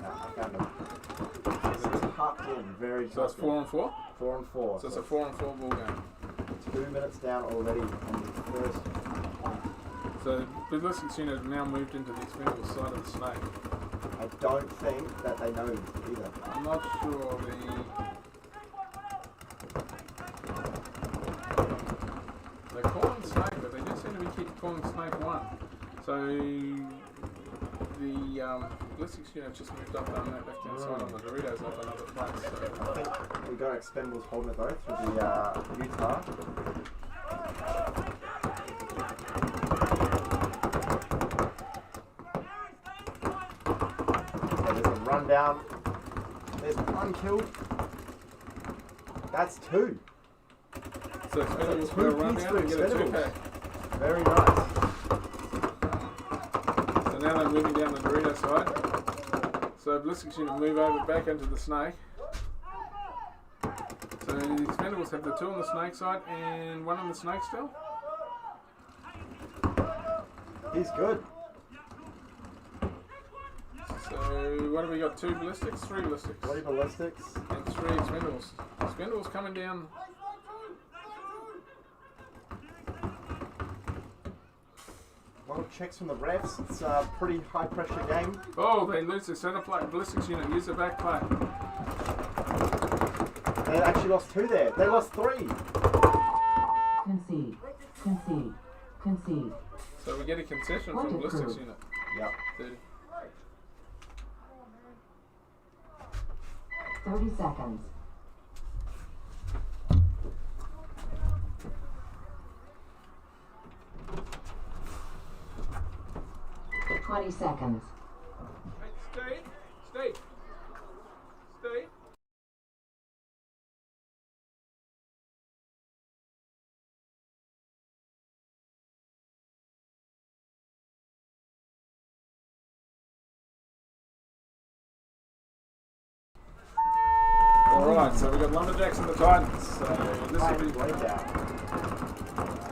No, I found them. This is tucked in, very tucked in. So it's 4 on 4? 4 on 4. So it's a 4 on 4 ball game. 2 minutes down already on the first point. So the ballistics unit have now moved into the expendable side of the snake. I don't think that they know either. I'm not sure they're calling snake, but they do seem to be keep calling snake 1. So the ballistics unit just moved up on that left hand side on the Doritos up another place. So I think we got expendables holding it though through the Utah. Okay, there's a rundown. There's 1 killed. That's 2. So expendables will run down and get a 2-pack. Very nice. So now they're moving down the Dorito side. So ballistics unit move over back into the snake. So the expendables have the 2 on the snake side and 1 on the snake still. He's good. So what have we got? 2 ballistics? 3 ballistics? 3 ballistics. And 3 expendables. Expendables coming down. A lot of checks from the refs. It's a pretty high pressure game. Oh, they lose their center plate. Ballistics unit use the back plate. They actually lost 2 there. They lost 3. Concede. Concede. Concede. So we get a concession from ballistics unit. Yep. 30. 30 seconds. For 20 seconds. Stay. Stay. Stay. Alright, so we've got Lumberjacks and the Titans. So this will be breakout.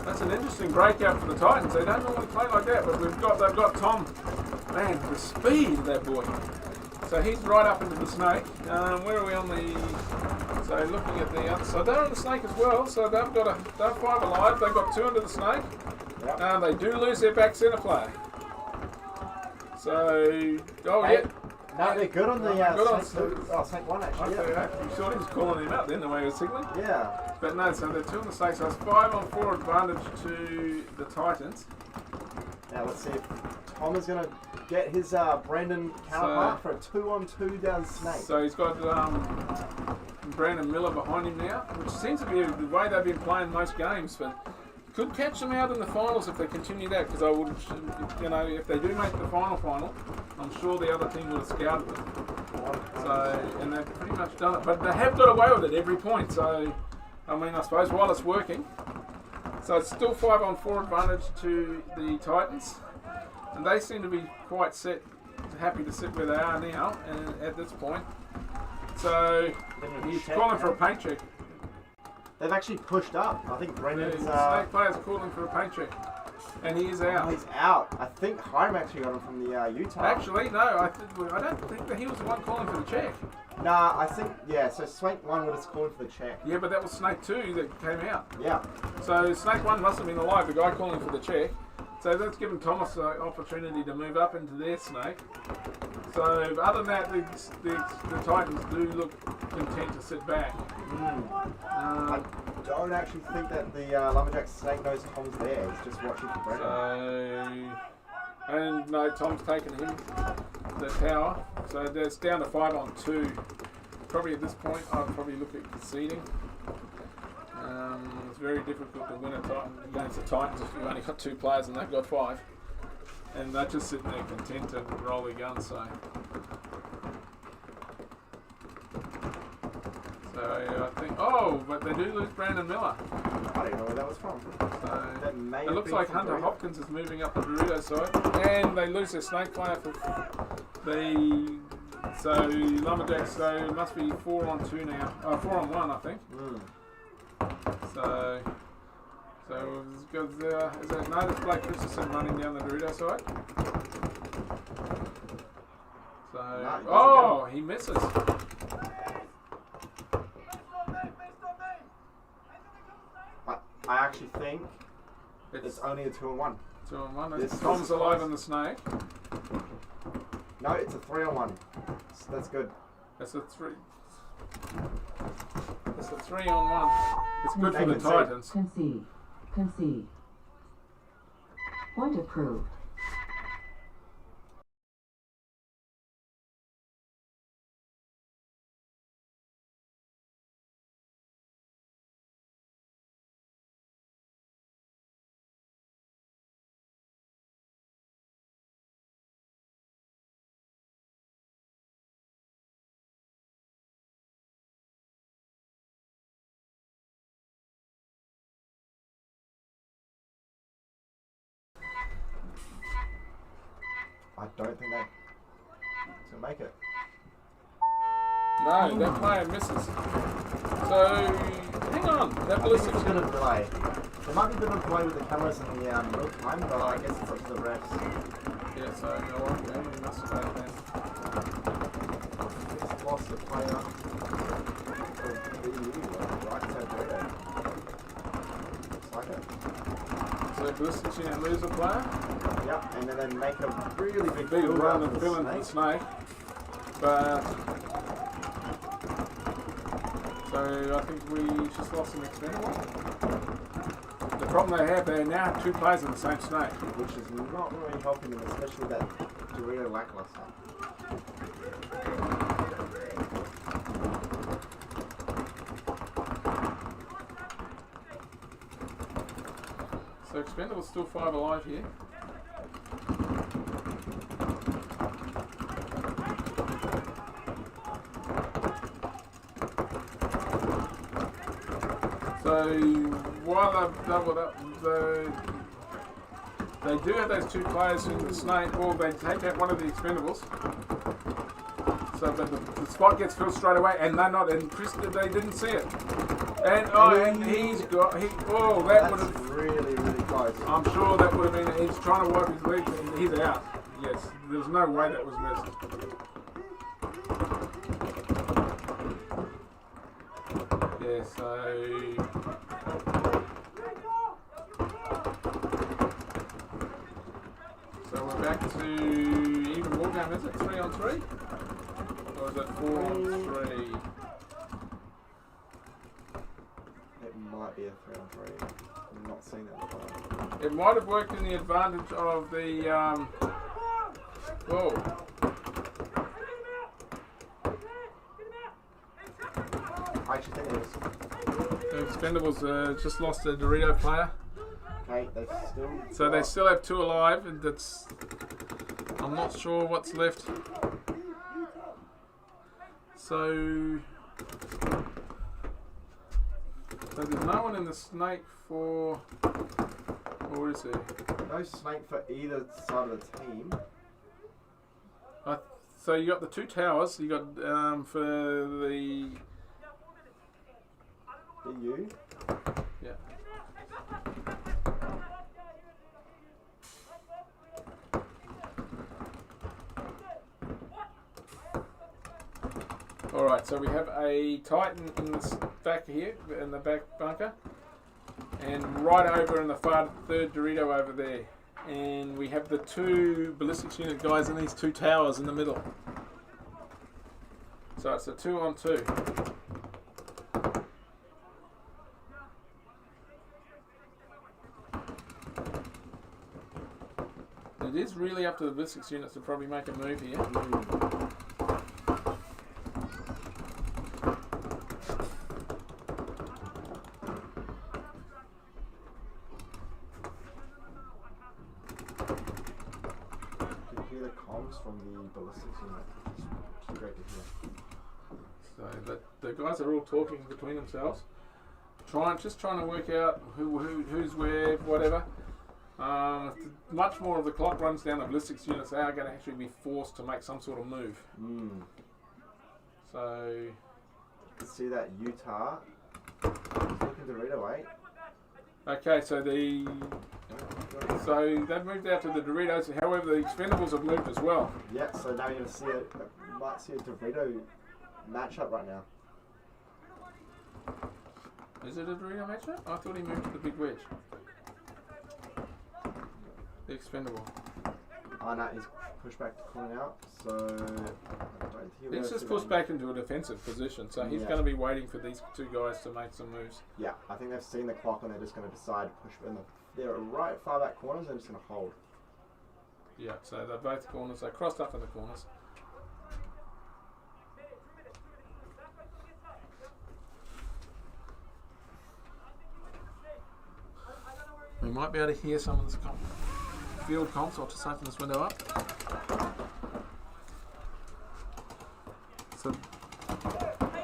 That's an interesting breakout for the Titans. They don't normally play like that, but they've got Tom. Man, the speed of that boy. So he's right up into the snake. Where are we on the? So looking at the other side, they're on the snake as well. So they're 5 alive. They've got 2 under the snake. Yep. They do lose their back centre player. So yeah. No, they're good on the good on snake 1 actually. You thought he was calling him out then, the way he was signaling? Yeah. But no, so they're 2 on the snake, so it's 5 on 4 advantage to the Titans. Now let's see if Tom is going to get his Brandon counterpart for a 2-on-2 down snake. So he's got Brandon Miller behind him now, which seems to be the way they've been playing most games, but could catch them out in the finals if they continue that, because I would, you know, if they do make the final, I'm sure the other team would have scouted them. So, and they've pretty much done it, but they have got away with it every point, so, I mean, I suppose while it's working. So it's still 5 on 4 advantage to the Titans, and they seem to be quite happy to sit where they are now, and at this point. So he's calling for a paint check. They've actually pushed up. I think Brendan's... The snake player's calling for a paint check, and he is out. Oh, he's out. I think Haim actually got him from the Utah. Actually, no, I don't think that he was the one calling for the check. Nah, I think, yeah, so Snake 1 was calling for the check. Yeah, but that was Snake 2 that came out. Yeah. So Snake 1 must have been alive, the guy calling for the check. So that's given Thomas an opportunity to move up into their snake. So other than that, the Titans do look content to sit back. I don't actually think that the Lumberjack snake knows Tom's there. He's just watching for Brendan. And no, Tom's taken him, the tower. So it's down to 5 on 2. Probably at this point, I'd probably look at conceding. It's very difficult to win against the Titans if you've only got 2 players and they've got 5. And they're just sitting there content to roll their guns, so I think, but they do lose Brandon Miller. I don't know where that was from. So it looks like Hunter Hopkins is moving up the Dorito side, and they lose their snake player for so Lumberjacks, so it must be 4 on 2 now. 4 on 1, I think. So is it notice Blake Christensen running down the Dorito side? So he misses. I actually think it's only a 2-on-1. 2-on-1. Tom's alive on the snake. No, it's a 3-on-1. So that's good. It's a 3. It's a 3-on-1. It's good for the Titans. Concede. Point approved. I don't think that's going to make it. No, that player misses. So, hang on. That ballistic is going to delay. There might be a bit of delay with the cameras and the milk time, but I guess it's up to the refs. Yeah, so you know what? He must have had that. He's lost the player. Right side there. Looks like it. So, ballistic unit lose a player. Yep, and then they make a really big run and fill into the snake. But so I think we just lost an expendable. The problem they have, they now have 2 players in the same snake, which is not really helping them, especially that Dorito lackluster. So Expendable's still 5 alive here. So while they've doubled up, they do have those 2 players in the snake. Well, they take out one of the Expendables. So, but the spot gets filled straight away, and they're not. And Chris, they didn't see it. And he's got. That would have really close. I'm sure that would have been. He's trying to wipe his legs, and he's out. Yes, there's no way that was missed. Yeah, so we're back to even war game, is it? 3 on 3? Or is it 4 on 3? It be a 3-on-3. I've not seen that before. It might have worked in the advantage of the. Whoa. I actually think it was. The Expendables just lost a Dorito player. Okay, they still. So they still have 2 alive, and that's. I'm not sure what's left. So there's no one in the snake for. Or is there? No snake for either side of the team. So you got the 2 towers. You got for the. BU? Yeah. Alright, so we have a Titan in the back here, in the back bunker. And right over in the far third Dorito over there. And we have the 2 ballistics unit guys in these 2 towers in the middle. So it's a 2-on-2. It is really up to the ballistics units to probably make a move here. From the ballistics unit, which is great to hear. So the guys are all talking between themselves, just trying to work out who's where, whatever. Much more of the clock runs down the ballistics units. They are going to actually be forced to make some sort of move. So you can see that Utah is looking to read away. Okay, so they've moved out to the Doritos. However, the Expendables have moved as well. Yeah, so now you're going to see might see a Dorito matchup right now. Is it a Dorito matchup? I thought he moved to the big wedge. The Expendable. Oh no, he's pushed back to calling out, so he's just pushed back into a defensive position, so he's going to be waiting for these 2 guys to make some moves. Yeah, I think they've seen the clock and they're just going to decide to push in they're right far back corners, they're just going to hold. Yeah, so they're both corners, they're crossed up in the corners. We might be able to hear some of this field comps. I'll just open this window up. So, hey,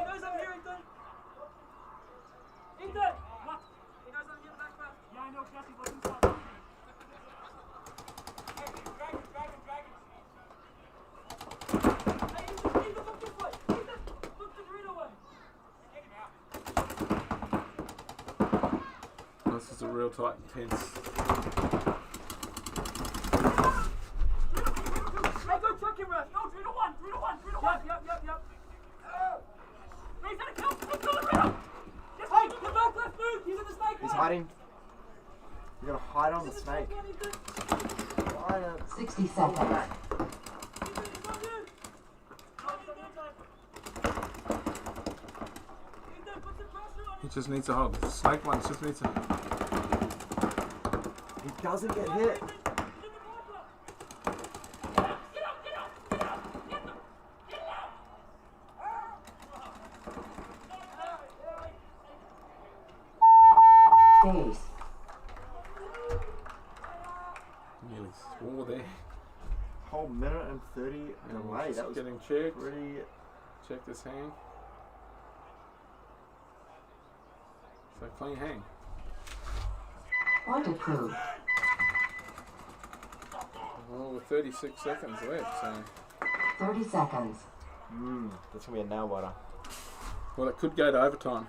guys, I'm here, Ethan. Ethan! Hey, guys, I'm here back. Yeah, I know, Cassie, but inside. Hey, dragon. Hey, Ethan, look this way. Ethan, look the Dorito way. Take him out. this is a real tight, intense. Yep. He's gonna kill Dorito. Just hey, the back left move. He's in the snake. He's hiding. You're gonna hide on the snake. 60 seconds. He just needs to hold. The snake one just needs to. He doesn't get hit. Base. Nearly swore there. Whole minute and 30 delay. That was getting checked. Pretty. Check this hang. So clean hang. Waterproof. Well, with 36 seconds left, so. 30 seconds. That's gonna be a nail biter. Well, it could go to overtime.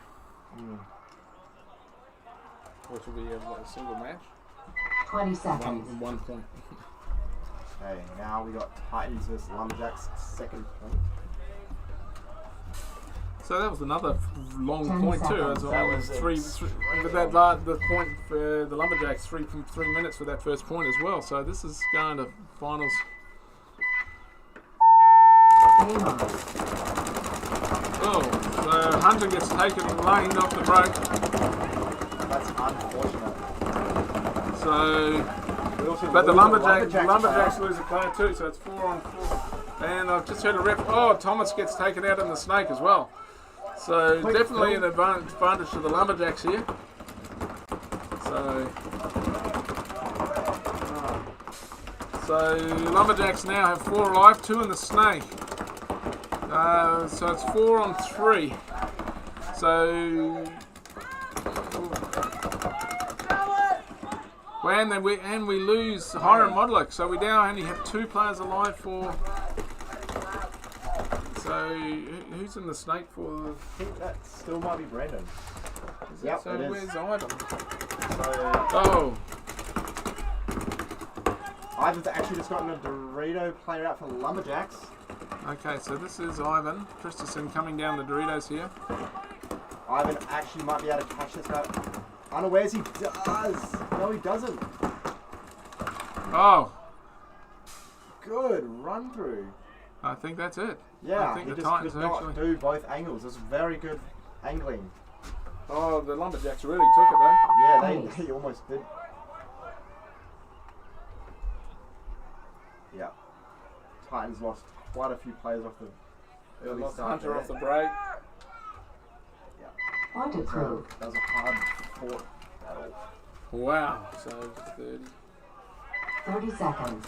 Which will be a single match. 20 seconds. 1 point. Okay, now we got Titans versus Lumberjacks, second point. So that was another long 10 point too. seconds. As well. It was three with that the point for the Lumberjacks, 3 minutes for that first point as well. So this is going to finals. Oh, so Hunter gets taken lane off the break. That's unfortunate. So, We also but the lose a Lumberjacks lose a player too, so it's 4 on 4. And I've just heard a ref. Oh, Thomas gets taken out in the snake as well. So definitely an advantage to the Lumberjacks here. So Lumberjacks now have 4 alive, 2 in the snake. So it's 4 on 3. So and we lose Hiram Modlick. So we now only have 2 players alive for. So who's in the snake for? I think that still might be Brandon. Yep, so it where's is. Ivan? So, Ivan's actually just gotten a Dorito player out for Lumberjacks. Okay, so this is Ivan Christensen coming down the Doritos here. Ivan actually might be able to catch this guy. Unawares, he does. No, he doesn't. Oh. Good run through. I think that's it. Yeah, I think he the just Titans could not actually do both angles. It was very good angling. Oh, the Lumberjacks really took it though. Yeah, they almost did. Yeah. Titans lost quite a few players off the early Lost start. Hunter there. off the break. Point approved. That was a hard fought battle. Wow. So 30. 30 seconds.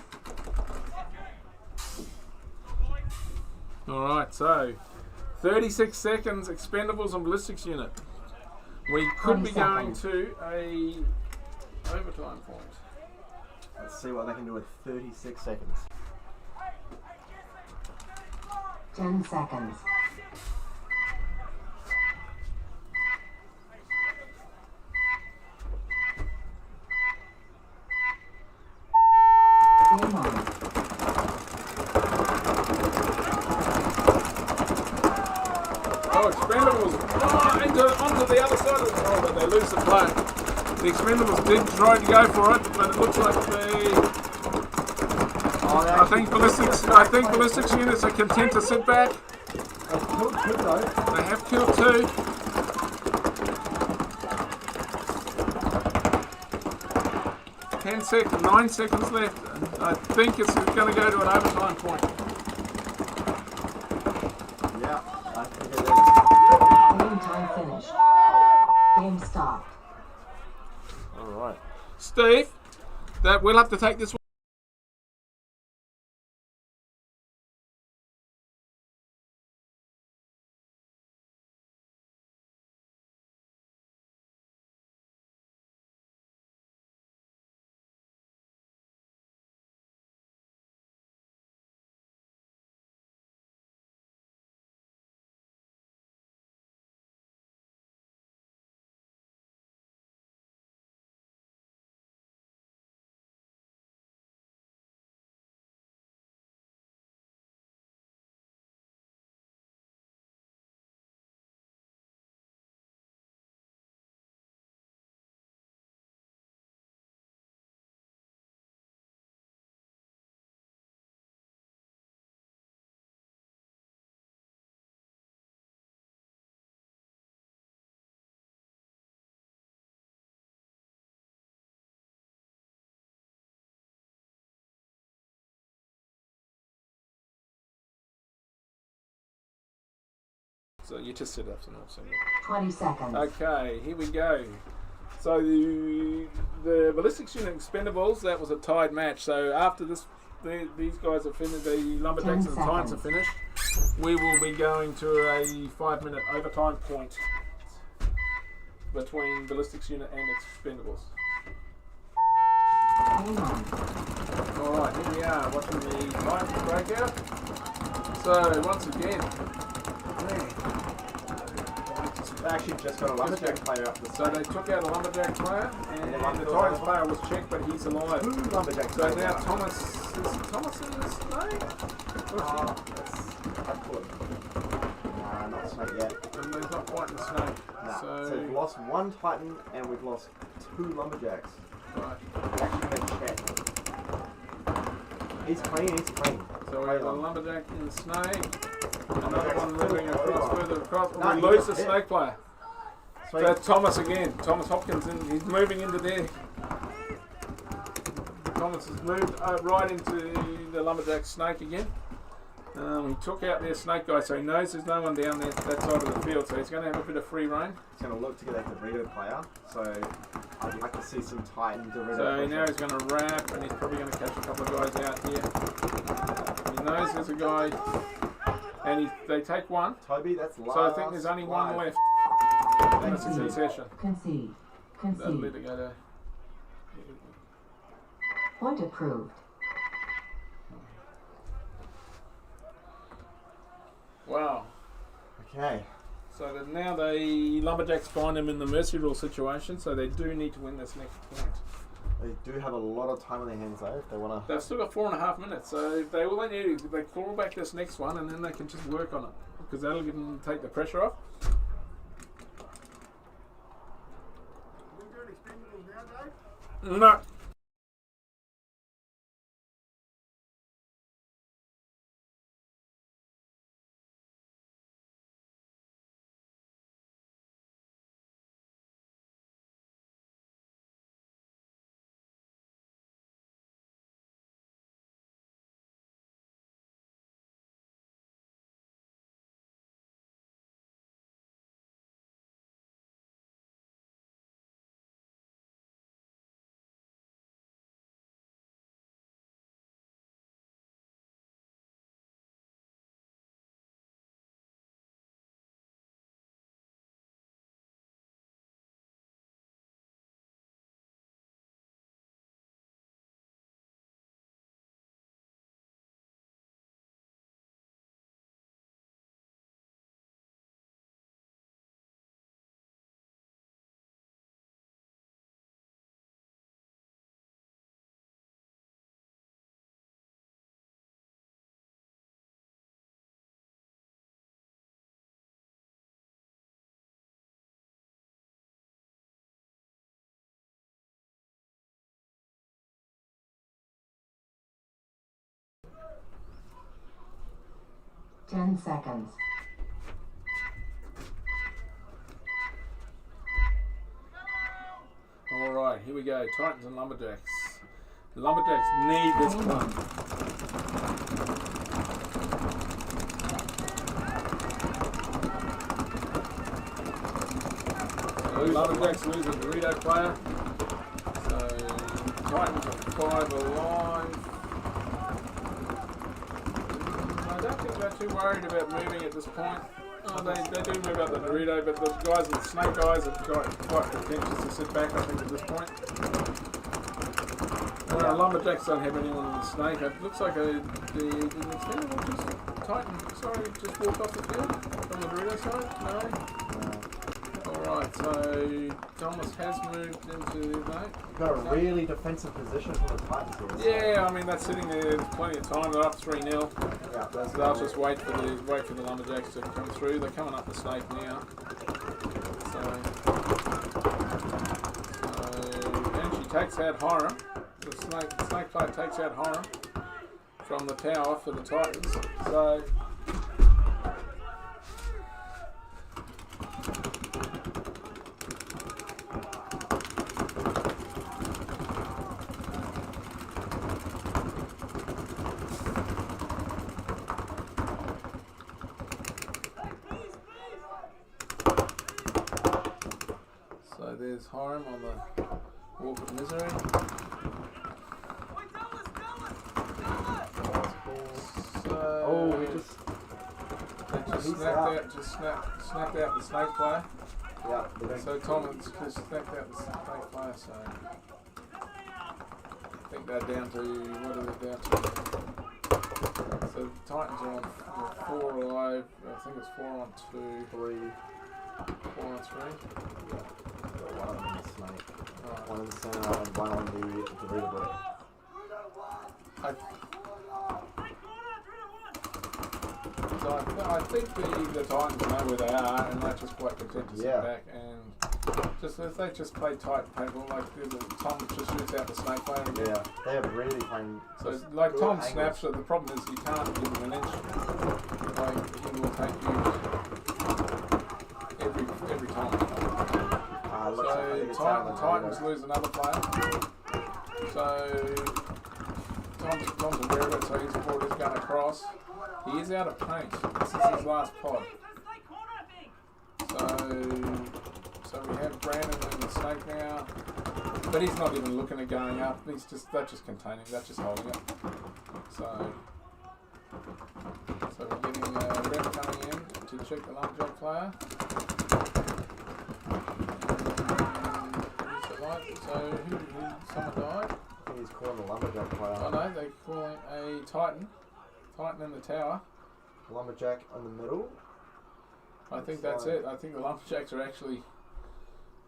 Alright, so 36 seconds, Expendables and Ballistics unit. We could be going to a overtime point. Let's see what they can do with 36 seconds. 10 seconds. Game on. Oh, Expendables onto the other side of the ball, but they lose the play. The Expendables did try to go for it, but it looks like I think ballistics units are content to sit back. They've killed 2 though. They have killed 2. Seconds, 9 seconds left. I think it's going to go to an overtime point. Yeah, I think it is. Game time finished. Game stopped. Alright. Steve, that we'll have to take this one. So you just sit up and I'll send it. 20 seconds. Okay, here we go. So the ballistics unit Expendables, that was a tied match. So after this, these guys have finished, the Lumberjacks and the Titans have finished, we will be going to a 5-minute overtime point between ballistics unit and Expendables. Alright, here we are watching the Titans breakout. So once again, They actually just got a Lumberjack player up the so they took out a Lumberjack player, and the Titans player was checked, but he's alive. 2 Lumberjacks. So now Thomas, is Thomas in this snake? That's good. Nah, not snake yet. And he's not quite in the snake. Nah. So we've lost 1 Titan and we've lost 2 Lumberjacks. right. Actually, made a check. He's clean. So we have a Lumberjack in the snake. Another one moving further across. No, We he lose got the hit. snake player. So Thomas again. Thomas Hopkins, he's moving into there. Thomas has moved right into the Lumberjack snake again. He took out their snake guy, so he knows there's no one down there that side of the field, so he's going to have a bit of free reign. He's going to look to get that Dorito player, so I'd like to see some Titan Dorito. So now he's going to wrap, and he's probably going to catch a couple of guys out here. He knows there's a guy, and they take one. Toby, that's last. So I think there's only one left. That's a concession. Concede. That'll let it go there. Point approved. Wow. Okay. So that now the Lumberjacks find them in the mercy rule situation, so they do need to win this next point. They do have a lot of time on their hands though, if they want to. They've still got 4.5 minutes, so they will need to they claw back this next one, and then they can just work on it, because that'll give them take the pressure off. No. Ten seconds. Alright, here we go. Titans and Lumberjacks. The Lumberjacks need this one. So Lumberjacks lose a Dorito player. So Titans are 5 alive. I don't think they're too worried about moving at this point. Oh, they do move up the Dorito, but the guys in the snake eyes have got quite pretentious to sit back, I think, at this point. Lumberjacks don't have anyone in the snake. It looks like the extended will just just walk off the field from the Dorito side. No. Alright, so Thomas has moved into got a really defensive position for the Titans here. Yeah, I mean that's sitting there. There's plenty of time. They're up 3-0. Yeah, so they'll just wait for the Lumberjacks to come through. They're coming up the snake now. And she takes out Hiram. The snake player takes out Hiram from the tower for the Titans. So. There's Hiram on the Walk of Misery. So we just snapped out the snake player. Yeah. So Thomas just snapped out the snake player. So I think they're down to what are they down to? So the Titans are on 4 alive. I think it's 4 on 2, 3, 4 on 3. Yeah. One on the snake, one in the center, and one on the Dorito break. I think the Titans know where they are, and they're just quite content to sit back and just if they just play tight paper, like Tom just shoots out the snake player again. Yeah, they are really playing. So like Tom snaps it. The problem is you can't give him an inch. Like he will take you every time. think it's out the of the Titans radar. lose another player. So Tom's a Merida, so his ball is going across. He is out of paint. This is his last pod. So we have Brandon and the Snake now. But he's not even looking at going up. They're just containing. They're just holding it. So we're getting a ref coming in to check the lumberjack player. So someone died. I think he's calling the lumberjack player. Oh no, they're calling a Titan. Titan in the tower. Lumberjack on the middle. I think that's it. I think the lumberjacks are actually.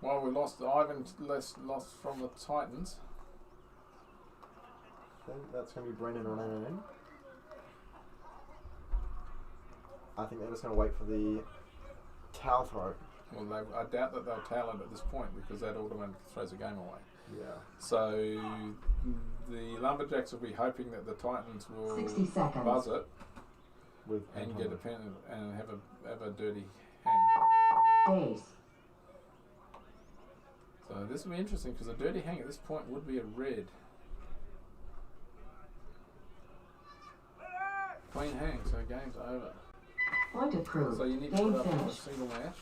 Well, we lost Ivan, lost from the Titans. I think that's going to be Brendan running in. I think they're just going to wait for the towel throw. Well, I doubt that they'll towel it at this point because that automatically throws the game away. Yeah. So the lumberjacks will be hoping that the Titans will 60 seconds. buzz it With and get a pen and have a dirty hang. Base. So this will be interesting because a dirty hang at this point would be a red. Clean hang, so game's over. Point approved. So you need to Game put up on a finished. single match.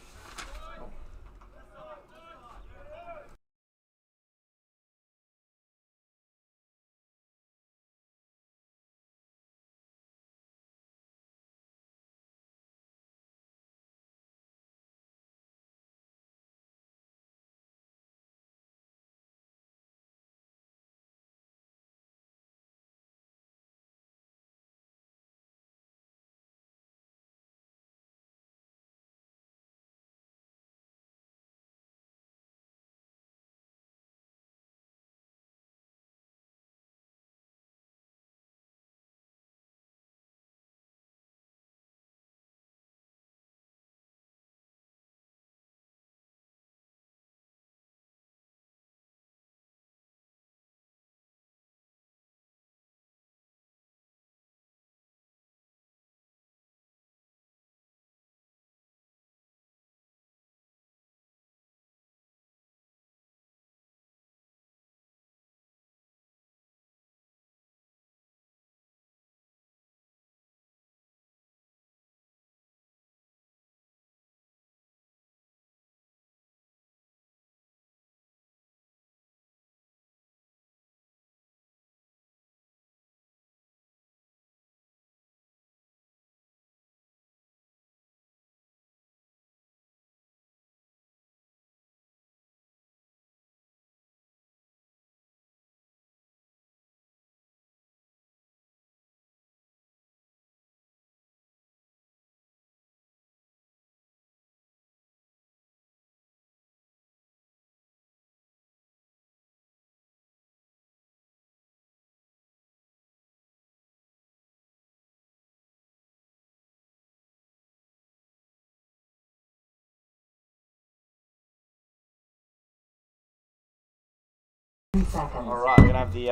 Seconds. Alright, we're going to have the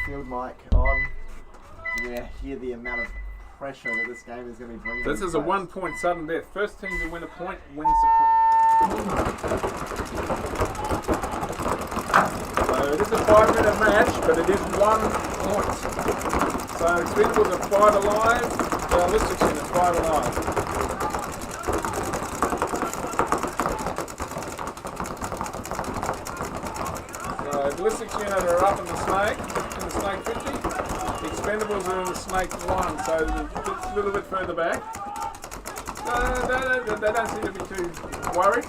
field mic on. You're going to hear the amount of pressure that this game is going to be bringing. This is a players. 1 point sudden death. First team to win a point wins the point. So it is a 5-minute match, but it is 1 point. So Expendables are 5 alive, Ballistics are 5 alive. Ballistics unit are up in the Snake 50. The Expendables are in the Snake 1, so it's a little bit further back. They don't seem to be too worried.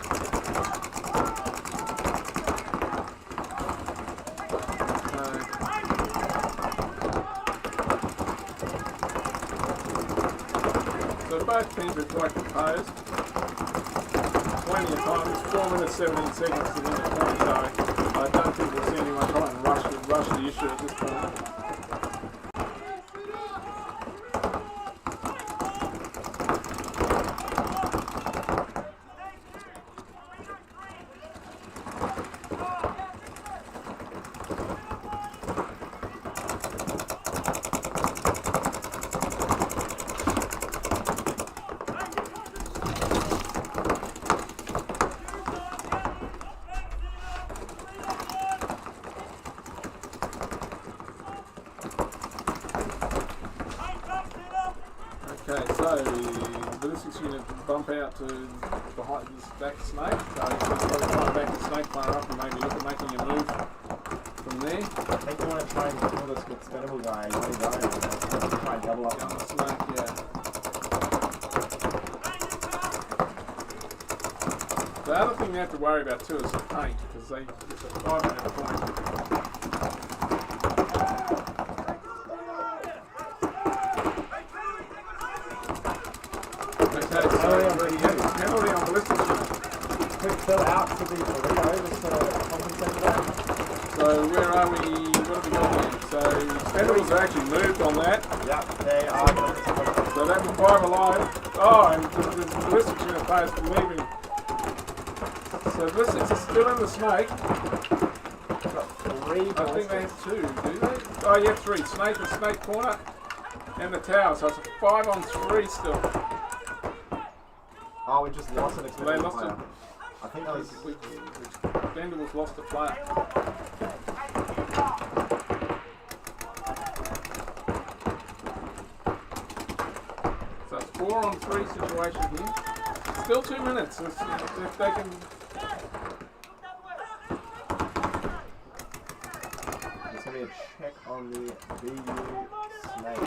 So both teams are quite composed. Plenty of time. It's 4 minutes 17 seconds to win the point, so I don't think we'll see anyone try and rush the issue at this point. Okay, so the ballistics unit bump out to behind this back snake. So he's going to probably back the snake player up and maybe look at making a move from there. I think you want to try and kill this expendable guy. You want to go and try and double up on the snake, yeah. The other thing you have to worry about too is the paint, because it's a 5-minute point. Okay, so penalty on ballistics unit. Quick fill out to the burrito just to compensate for that. So where are we? What have we got here? So expendables are actually moved on that. Yep, they are. So that was 5 alive. Oh, and the ballistics unit players leaving. So ballistics is still in the snake. I think they have 2, do they? Oh yeah, 3. Snake, the snake corner, and the tower. So it's a 5 on 3 still. Oh, we just lost an They expendable lost player. it. I think that was... Expendables lost a player. So it's 4 on 3 situation here. Still 2 minutes. If they can... There's going to be a check on the BU snake.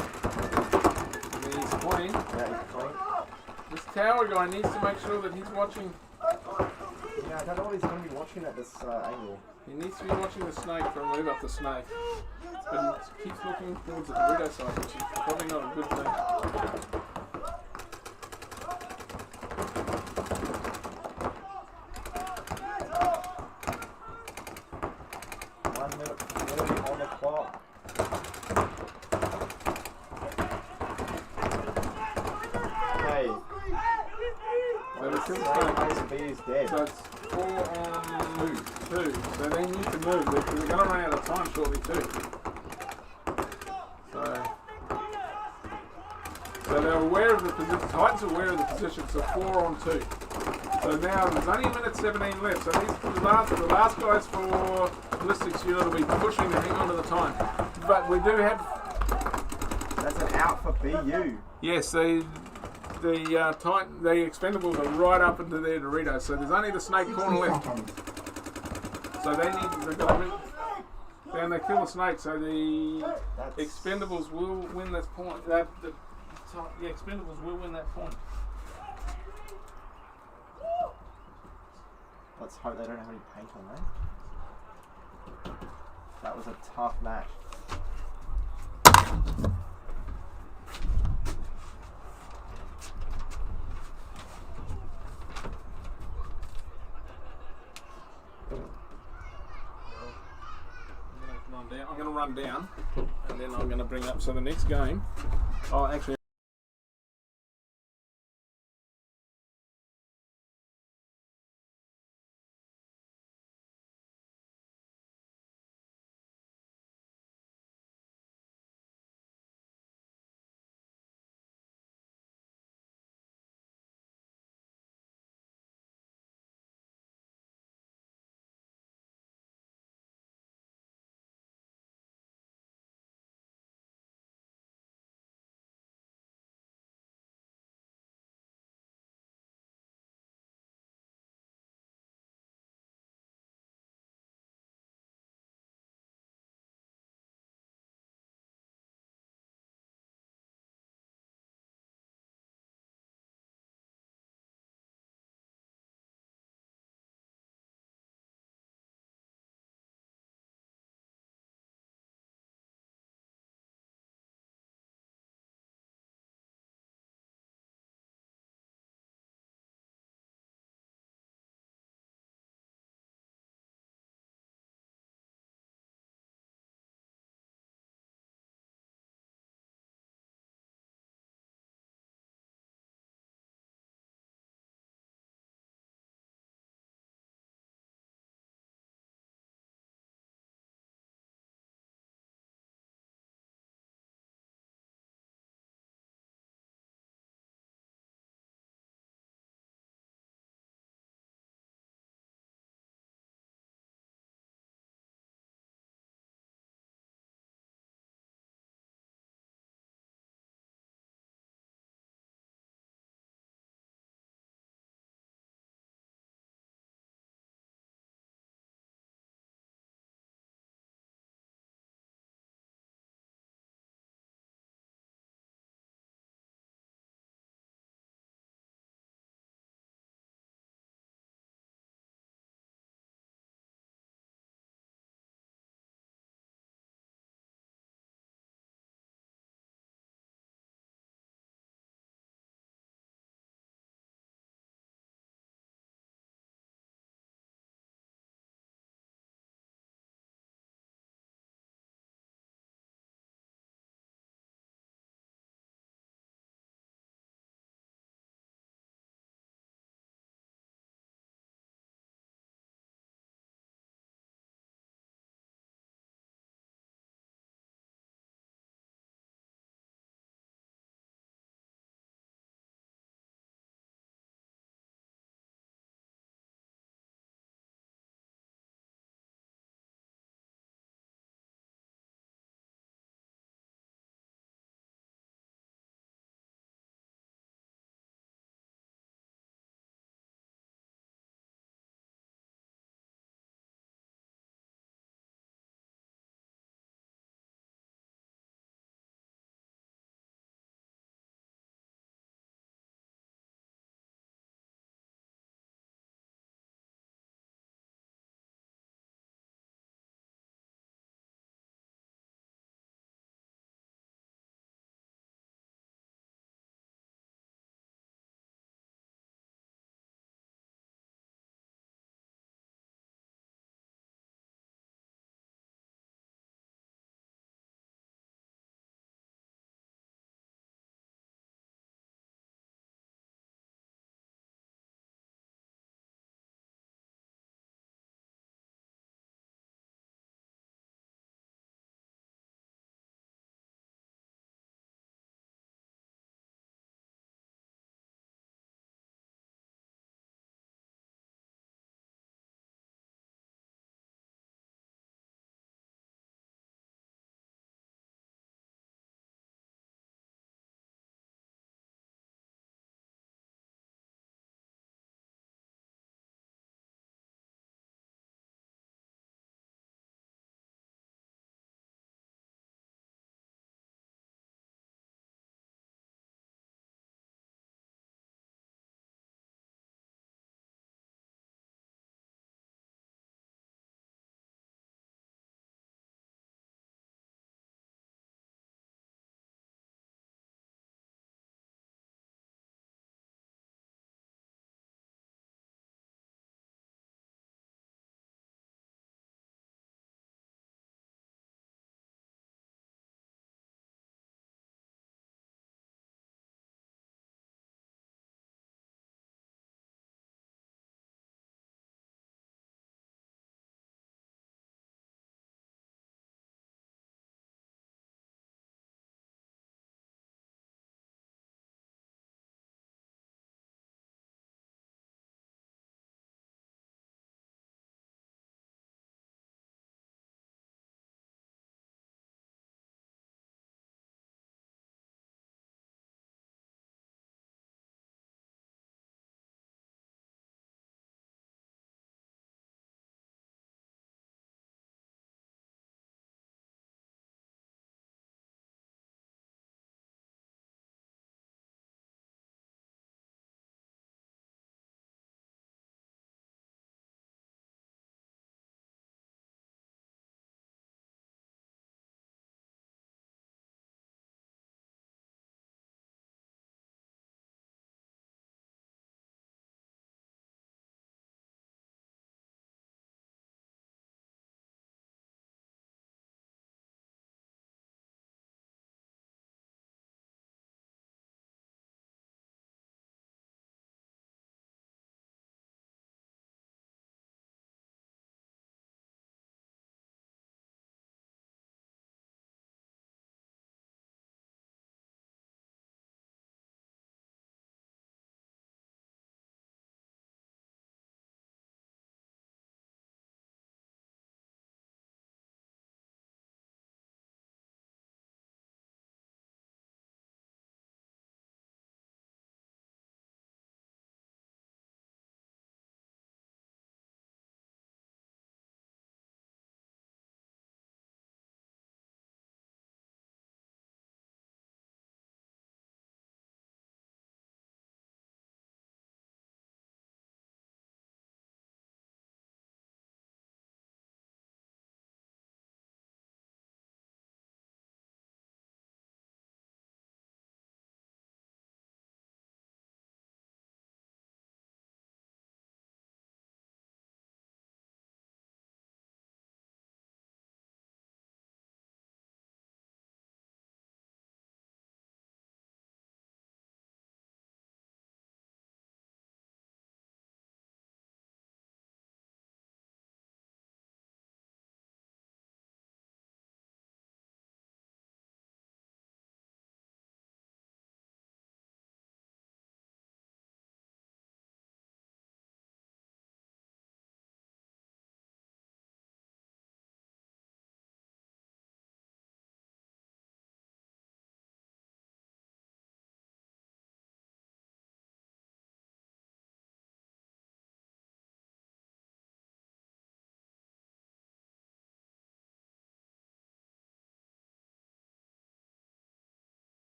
He's playing. Yeah, he's playing. This tower guy needs to make sure that he's watching. Yeah, I don't know what he's going to be watching at this angle. He needs to be watching the snake for a move up the snake. But he keeps looking towards the Dorito side, which is probably not a good thing. 1 minute 40 on the clock. Okay. So the Snake is dead. So it's 4 on 2. So they need to move because they're going to run out of time shortly too. So they're aware of the position. Titans are aware of the position. So 4 on 2. So now there's only a minute 17 left. So the last guys for ballistics unit will be pushing to hang on to the time. But we do have. That's an out for BU. Yes, the expendables are right up into their Doritos. So there's only the snake corner left. So they've got to then they kill the snake. So the expendables will win this point. The expendables will win that point. Let's hope they don't have any paint on there. That was a tough match. I'm going to run down, and then I'm going to bring up. So the next game, actually.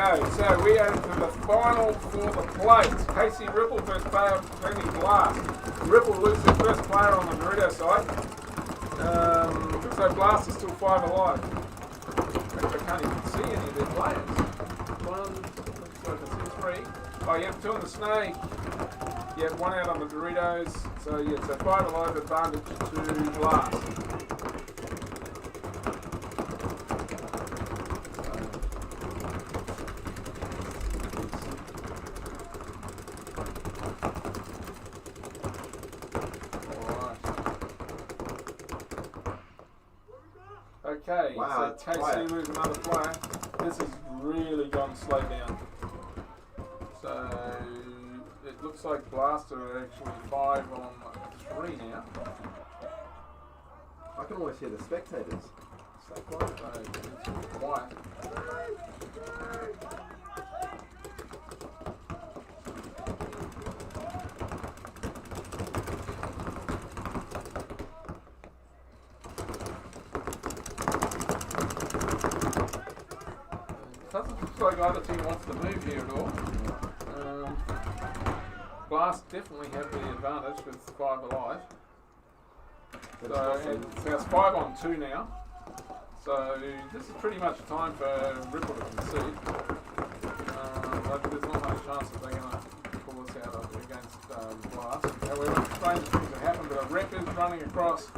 go. So we are into the final for the plates. Casey Ripple first player, Penny Blast. Ripple loses the first player on the Dorito side. So Blast is still 5 alive. Actually, I can't even see any of their players. One, so I can see 3. Oh, you have 2 on the Snake. You have 1 out on the Doritos. So yeah, so 5 alive, advantage to Blast. Okay, Wow, so Casey loses another player. This has really gone slow down. So it looks like Blaster are actually 5 on 3 now. I can always hear the spectators. So it's quiet. Doesn't look like either team wants to move here at all. Blast definitely have the advantage with 5 alive. So it's 5 on 2 now. So this is pretty much time for Ripple to concede. But there's not much chance that they're going to pull this out against Blast. However, strange things have happened, but a rep is running across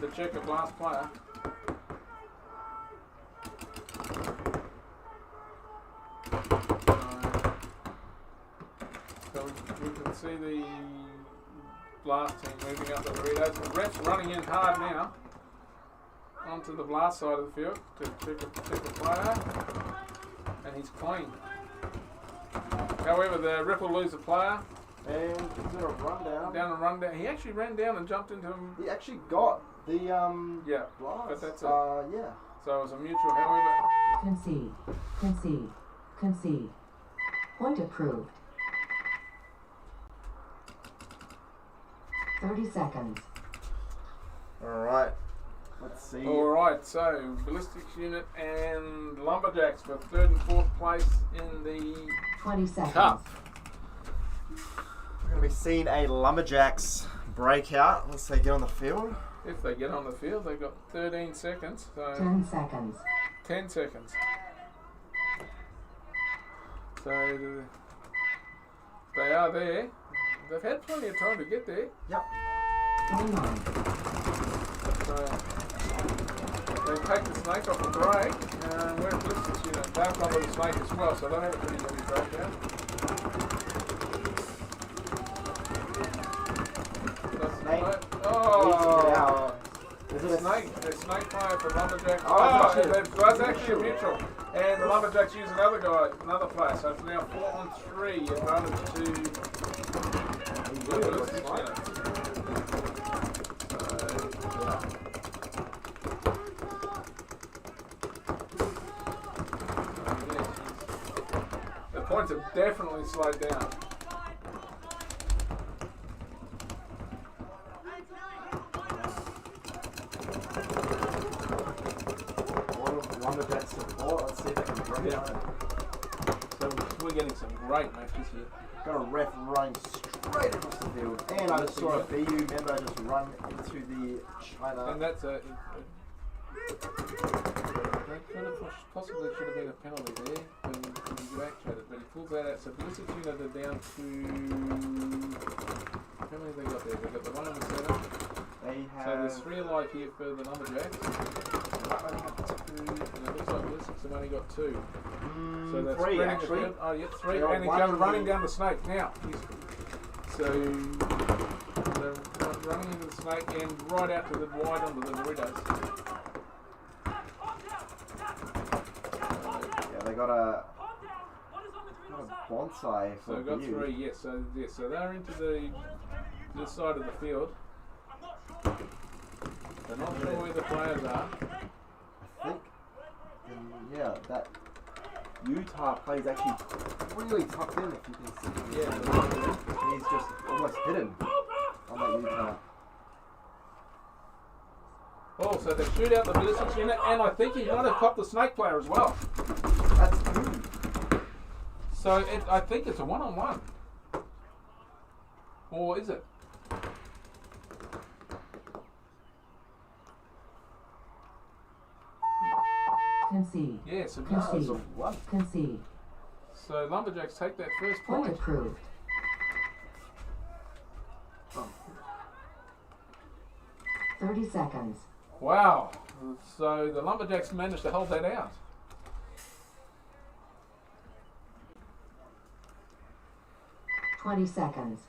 the checker Blast player. So we can see the Blast team moving up the Doritos. The rep's running in hard now onto the Blast side of the field to check a player, and he's clean. However, the Ripple lose a player. And he's in a rundown. Down and run down. He actually ran down and jumped into him. He actually got the yeah, Blast. but that's it. Yeah. So it was a mutual. However, Concede. Concede. Concede. Point approved. 30 seconds. Alright. Let's see. Alright, so Ballistics Unit and Lumberjacks for 3rd and 4th place in the 20 seconds. Cup. We're going to be seeing a Lumberjacks breakout once they get on the field. If they get on the field, they've got 13 seconds. So 10 seconds. 10 seconds. So they are there. They've had plenty of time to get there. Yep. So they take the Snake off the break. We're Ballistics Unit. They've got the Snake as well, so they have a pretty heavy breakdown. Oh! Is The snake player for Lumberjacks. Oh, that's actually a mutual. And the Lumberjacks use another player. So it's now 4 on 3. Advantage to the Ballistics Unit. The points have definitely slowed down. Lumberjacks support. Let's see if they can break it. So we're getting some great matches here. Got a ref running straight across the field. And I just saw a BU member just run into the China. And that's a possibly should have been a penalty there when you actuated, but he pulls that out. So Ballistics Unit are down to how many have they got there? They've got the 1 on the center. They have. So there's 3 alive here for the Lumberjacks. And it looks like Ballistics have only got 2. So that's 3 spreading actually. the field. Oh yeah, 3. They're And he's running down the Snake now. So they're running into the Snake and right out to the wide onto the Doritos. Yeah, they got a bonsai for So we've got BU. 3, yes. So they're into this side of the field. They're not sure where the players are. I think, yeah, that Utah plays actually really tucked in, if you can see. Yeah. He's just almost hidden on that Utah. Oh, so they shoot out the Ballistics Unit, and I think he might have copped the Snake player as well. That's good. So I think it's a one-on-one. Or is it? Concede. Yes, it Concede. does. Concede. So Lumberjacks take that first Point point. approved. 30 seconds. Wow. So the Lumberjacks managed to hold that out. Twenty seconds.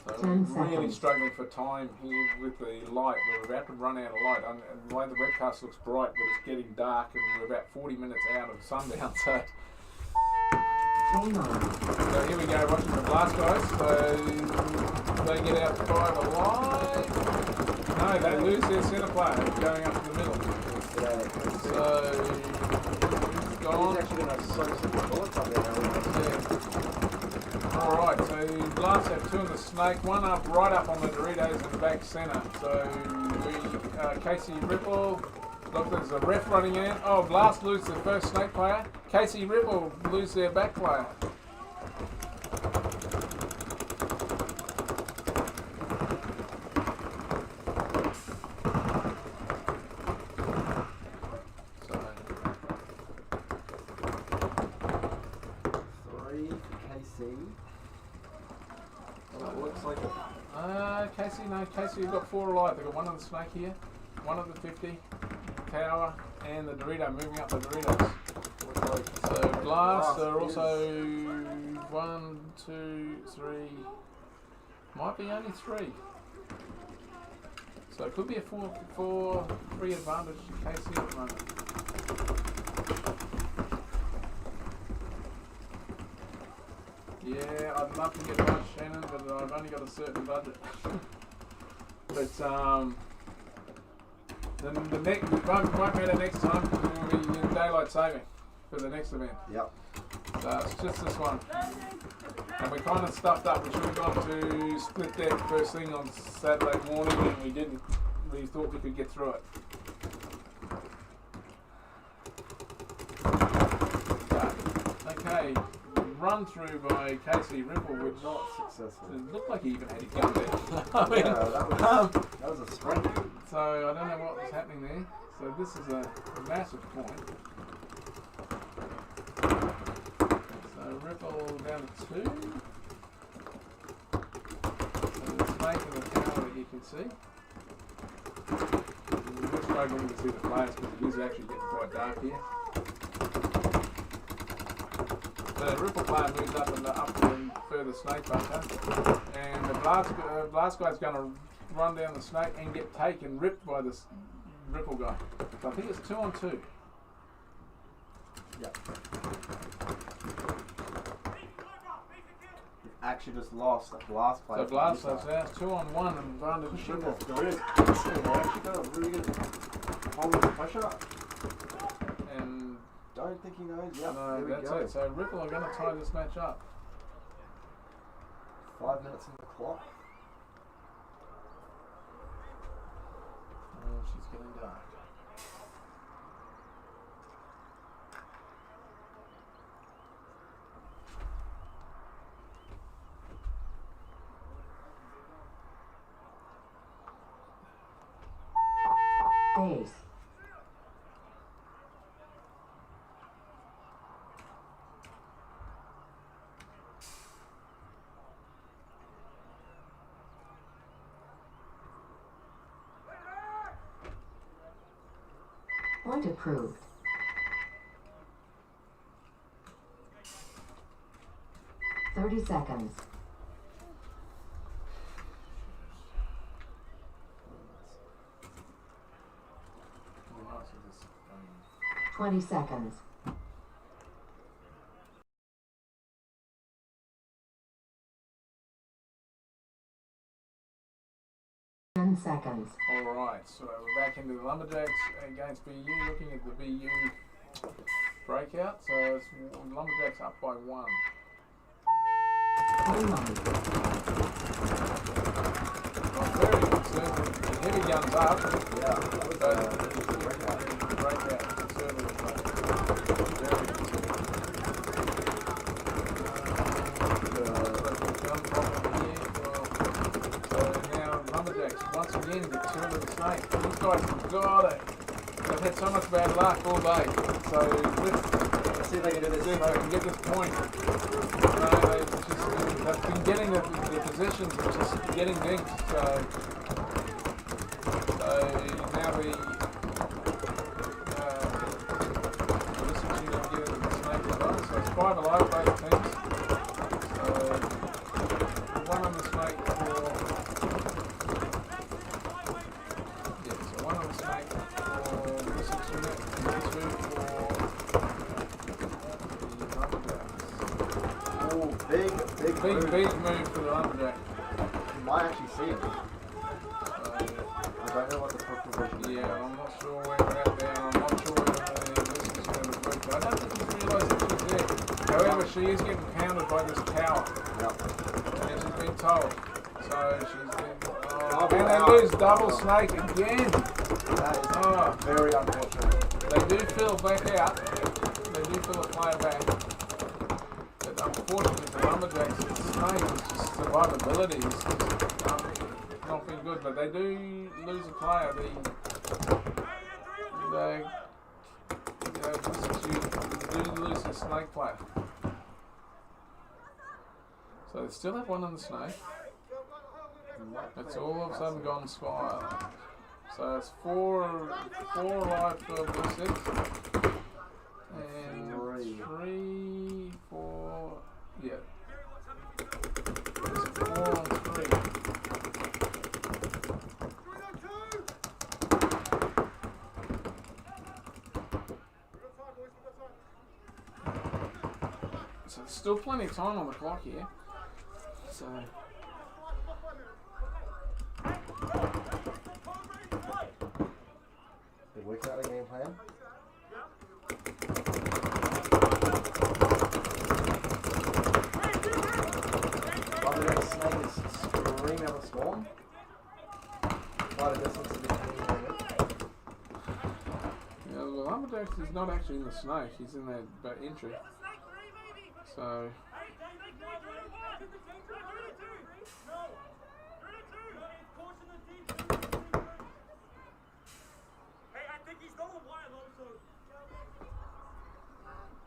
So 10 we're really seconds. struggling for time here with the light. We're about to run out of light. And the way the webcast looks bright, but it's getting dark, and we're about 40 minutes out of sundown. So, Game on. so here we go, watching the Blast guys. So they get out 5 alive. No, they lose their centre player going up to the middle. So he's gone. He's actually going to throw some bullets up there. Alright, so Blast have 2 in the Snake, 1 up, right up on the Doritos in the back centre. So we, Casey Ripple, look, there's a ref running in. Oh, Blast lose their first Snake player. Casey Ripple lose their back player. Casey, you've got 4 alive. They've got 1 on the Snake here, 1 on the 50, Tower, and the Dorito moving up the Doritos. So Blast are also 1, 2, 3, might be only 3. So it could be a 4-3 advantage to Casey at the moment. Yeah, I'd love to get one Shannon, but I've only got a certain budget. But then the next won't matter next time because we'll be in daylight saving for the next event. Yep. So it's just this one, and we're kind of stuffed up. We should have gone to split deck first thing on Saturday morning, and we didn't. We thought we could get through it. But, okay. Run through by Casey Ripple, which not successful. It looked like he even had his gun there. I mean, yeah, that was a sprint. So I don't know what was happening there. So this is a massive point. So Ripple down to 2. So the Snake and the Tower that you can see. We're struggling to see the players because it is actually getting quite dark here. The Ripple player moves up and up to the further Snake bunker, and the blast guy's going to run down the Snake and get taken, ripped by this Ripple guy. So I think it's 2 on 2. Yep. We've actually just lost a Blast player. So Blast player now it's 2 on 1 and advantage Ripple. There is. They've actually got a really good hold of the pressure. And don't think he knows. Yep, no, there we that's go. it. So Ripple are going to tie this match up. 5 minutes on the clock. Oh, she's getting dark. Base. Point approved. Thirty seconds. It'd be nice if this 20 seconds. Seconds. Alright, so we're back into the Lumberjacks against BU, looking at the BU breakout. So it's Lumberjacks up by 1. Very conservative. The heavy guns up. Yeah, that was Breakout. Conservative play. Very conservative. Gun problem here. Well, so now Lumberjacks once again get turned to the snake. These guys have got it. They've had so much bad luck all day. So let's see if they can do this. See if they can get this point. They've been getting the positions and just getting dinked. So now this is you know getting the snake as well. So it's 5 alive both teams. So one on the snake for so one on the snake for this unit and 2 for the Lumberjacks. Oh, big move for the Lumberjack. You might actually see him. I don't know what the provision. Yeah, I'm not sure where we're at there. I'm not sure whether this is going to work. I don't think he's realised that she's there. However, she is getting pounded by this tower. Yep. And she's been told. So she's been. Oh, and they lose double snake again. That is very unfortunate. They do fill back out. They do fill a player back. But unfortunately for Lumberjacks, the snake is just survivability. It's just, not been good, but they do lose a player. They do lose a snake player. So they still have one on the snake. It's all of a sudden gone Skyline. So it's 4 alive for Ballistics. And 3, 4, yeah. It's 4 on 3. So there's still plenty of time on the clock here. So they worked out the game plan. Lumberjack snake is screaming up a storm. Quite a distance to be yeah, the Lumberjacks is not actually in the snake, he's in that entry. So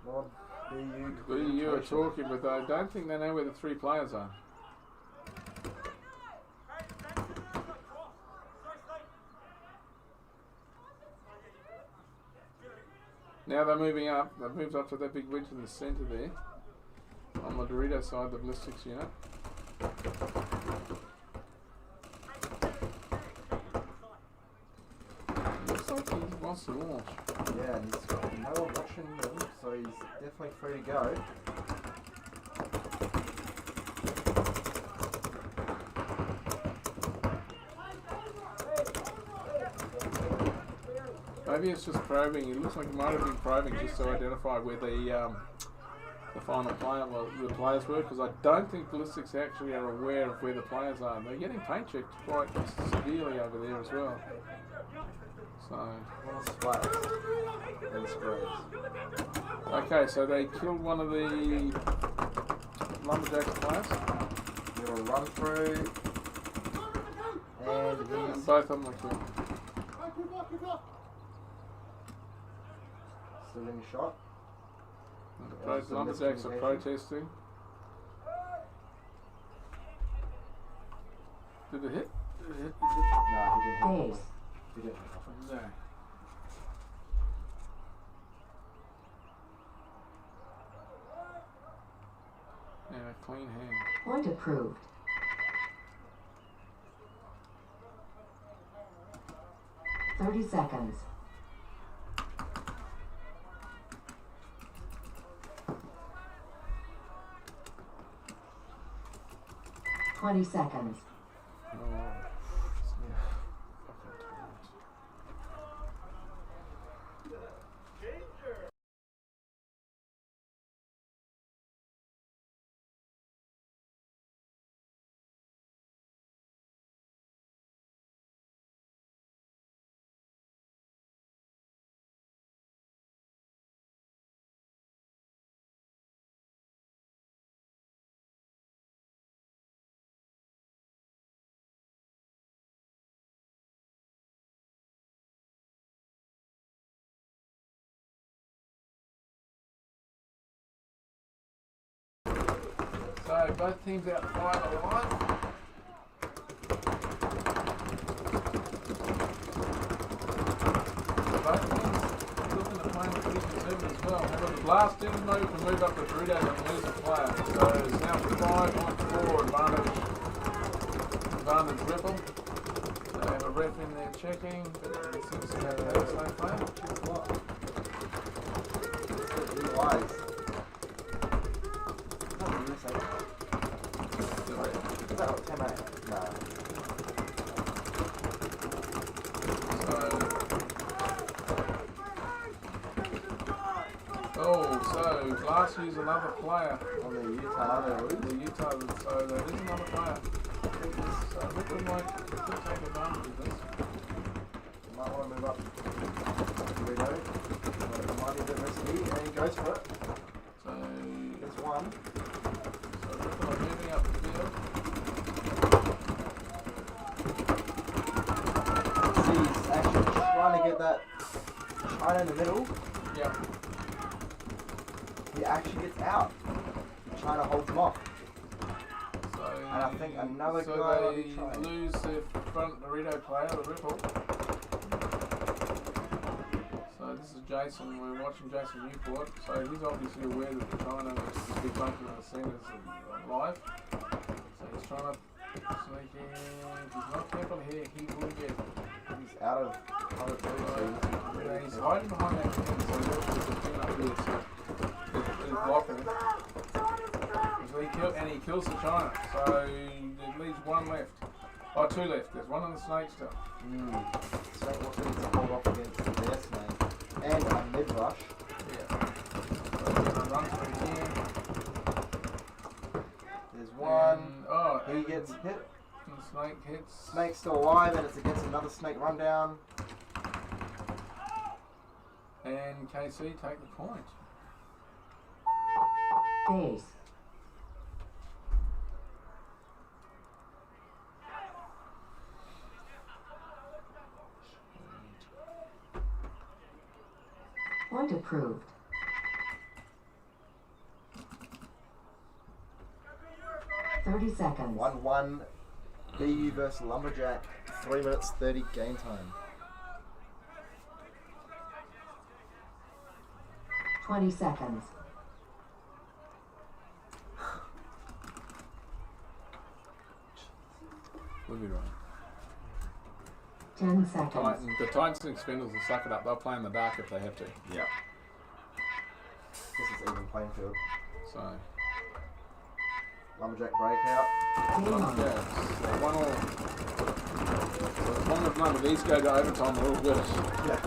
Well, BU are talking, but I don't think they know where the 3 players are. Now they're moving up. They've moved up to that big wedge in the centre there. On the Dorito side, the Ballistics unit. Looks like he wants to launch. Yeah, and he's got no one watching him, so he's definitely free to go. Maybe it's just probing. It looks like it might have been probing just to identify where the final player, well, the players were, because I don't think Ballistics actually are aware of where the players are. They're getting paint checked quite severely over there as well. So, okay, so they killed one of the Lumberjacks players. Little run through, and both of them are killed. Still in shot. The Lumberjacks are protesting. Did it hit? Did it hit? No, he didn't hit. Base. He didn't hit. No. Yeah, clean hand. Point approved. "30 seconds. "20 seconds. Oh. both teams out 5 alive. Both teams looking to play with pretty conservative as well. However, the Blast didn't move up the Dorito and lose a player. So it's now 5 on 4 advantage Ripple. They have a ref in there checking, but it seems to have a same player. Wise. So Glass use another player on the Utah. So there is another player. So Ripple might take advantage of this. Might want to move up. Here we go. Might be a bit risky, and he goes for it. So there's one. So Ripple are moving up the field. He's actually trying to get that China in the middle. Yeah. He actually gets out. China holds him off. So, and I think another guy so will be trying. they lose their front Dorito player, the Ripple. So this is Jason. We're watching Jason Newport. So he's obviously aware that the China is big bunker in the scene is live. So he's trying to sneak in. If he's not careful here, he will get. He's out of two. Yeah, he's hiding behind that thing, so he's actually picking up here. So he's blocking it. And he kills the China. So there leaves one left. Oh, two left. There's one on the snake still. Snake will need to hold off against their snake. And a mid rush. Yeah. So he's going to run through here. There's one. And, he gets hit. And the snake hits. Snake's still alive, and it's against another snake rundown. And KC take the point. Base. Point approved. $30 seconds. 1-1. BU versus Lumberjack. 3 minutes 30 game time. 20 seconds. We'll be right. 10 seconds. The Titans and Spindles will suck it up. They'll play in the dark if they have to. Yeah. This is even playing field. So. Lumberjack breakout. Yeah, so 1-1. So as long as none of these go to overtime, we're all good. Yeah.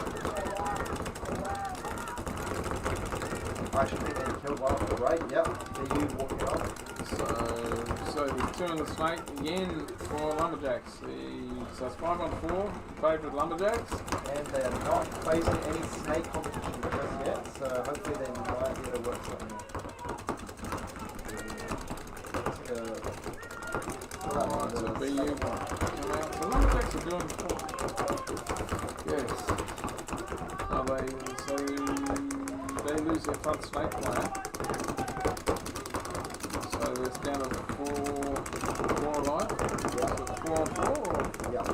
I should think they killed one off the break. Yep. BU walking off. So there's 2 in the snake again for Lumberjacks. So it's 5 on 4, favourite Lumberjacks. And they are not facing any snake competition just yet, so hopefully they might be able to work something out. Alright, so BU come out. So Lumberjacks are doing yes. So they lose their front snake player. So it's down to 4 alive. Yeah. So 4 on 4 or? Yeah.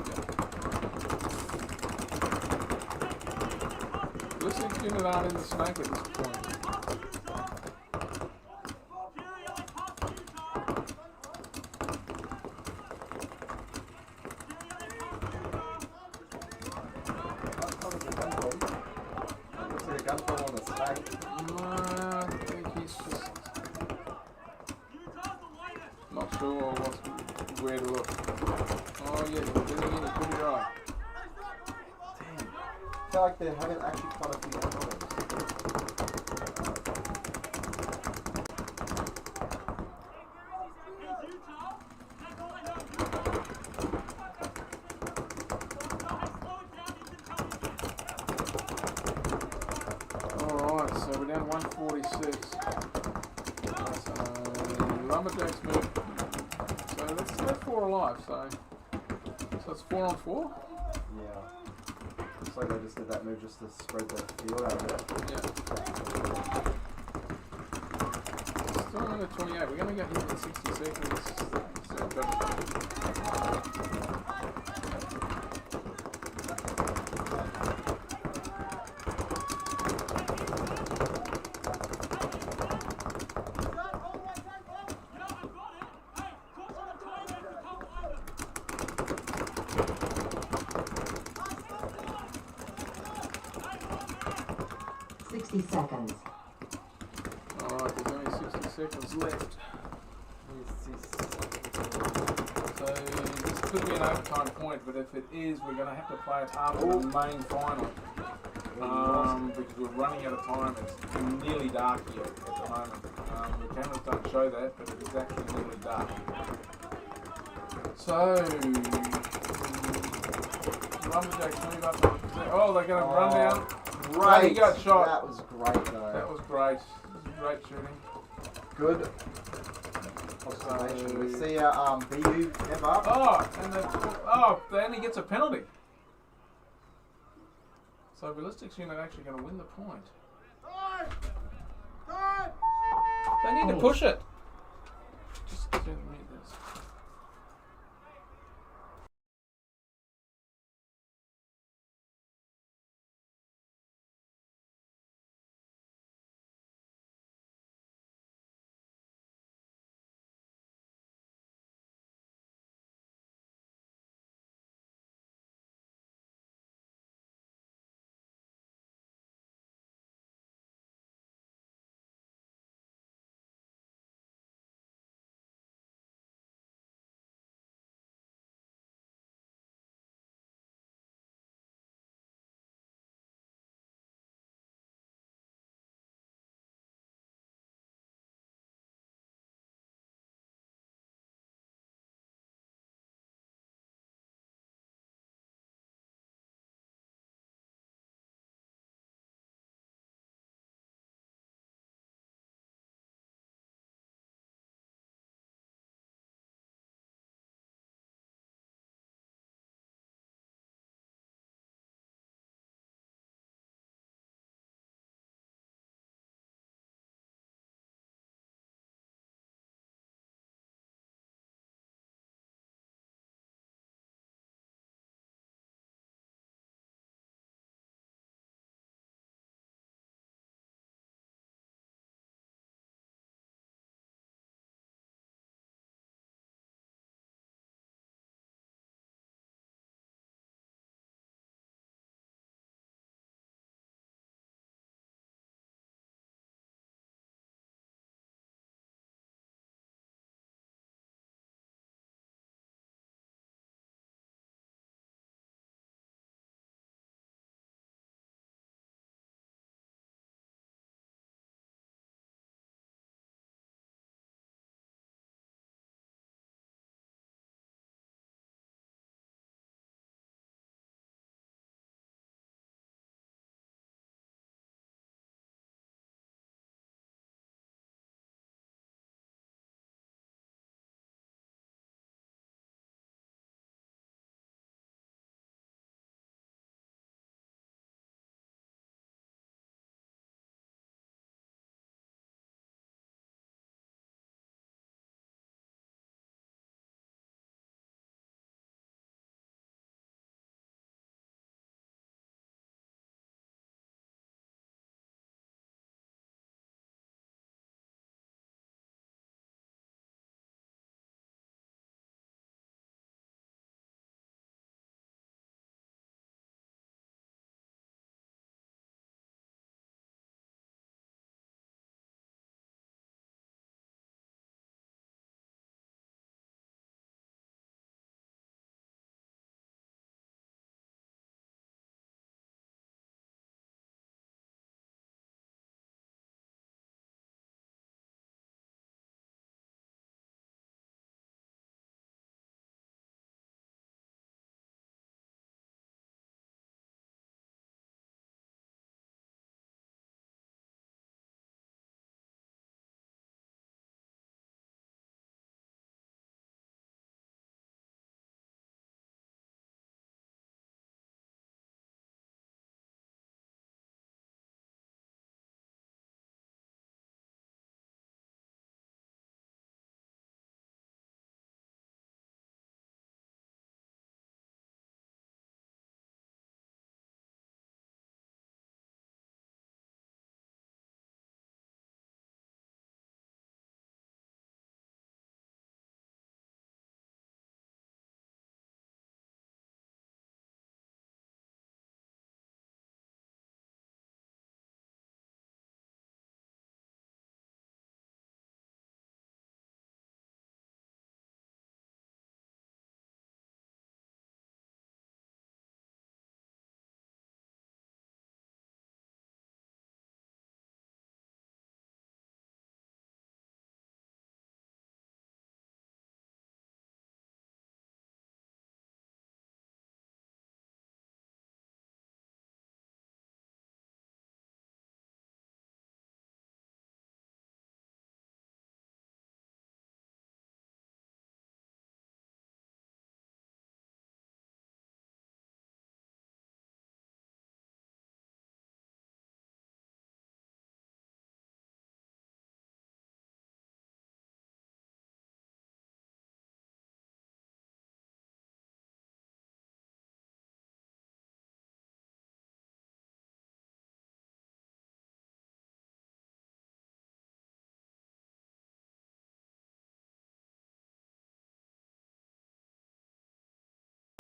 Looks like unit aren't in the snake at this point. I think he's just not sure where to look. Oh yeah, he's getting in, he could be right. Damn. I feel like they're having actually quite a few problems. Alright, so we're down 146. So Lumberjacks move. So that's 4 alive, so it's 4 on 4? Yeah. Looks like they just did that move just to spread the field out a bit. Yeah. Still in to 28. We're going to get hit in 60 seconds. So, but 60 seconds. Alright, there's only 60 seconds left. So this could be an overtime point, but if it is, we're going to have to play it after the main final. Because we're running out of time. It's nearly dark here at the moment. The cameras don't show that, but it is actually nearly dark. So, Lumberjacks move up. Oh, they're going to run down. Right. He got shot. That was great, though. That was great. Great shooting. Good. We see BU step up. They only gets a penalty. So Ballistics Unit actually going to win the point. They need to push it. Just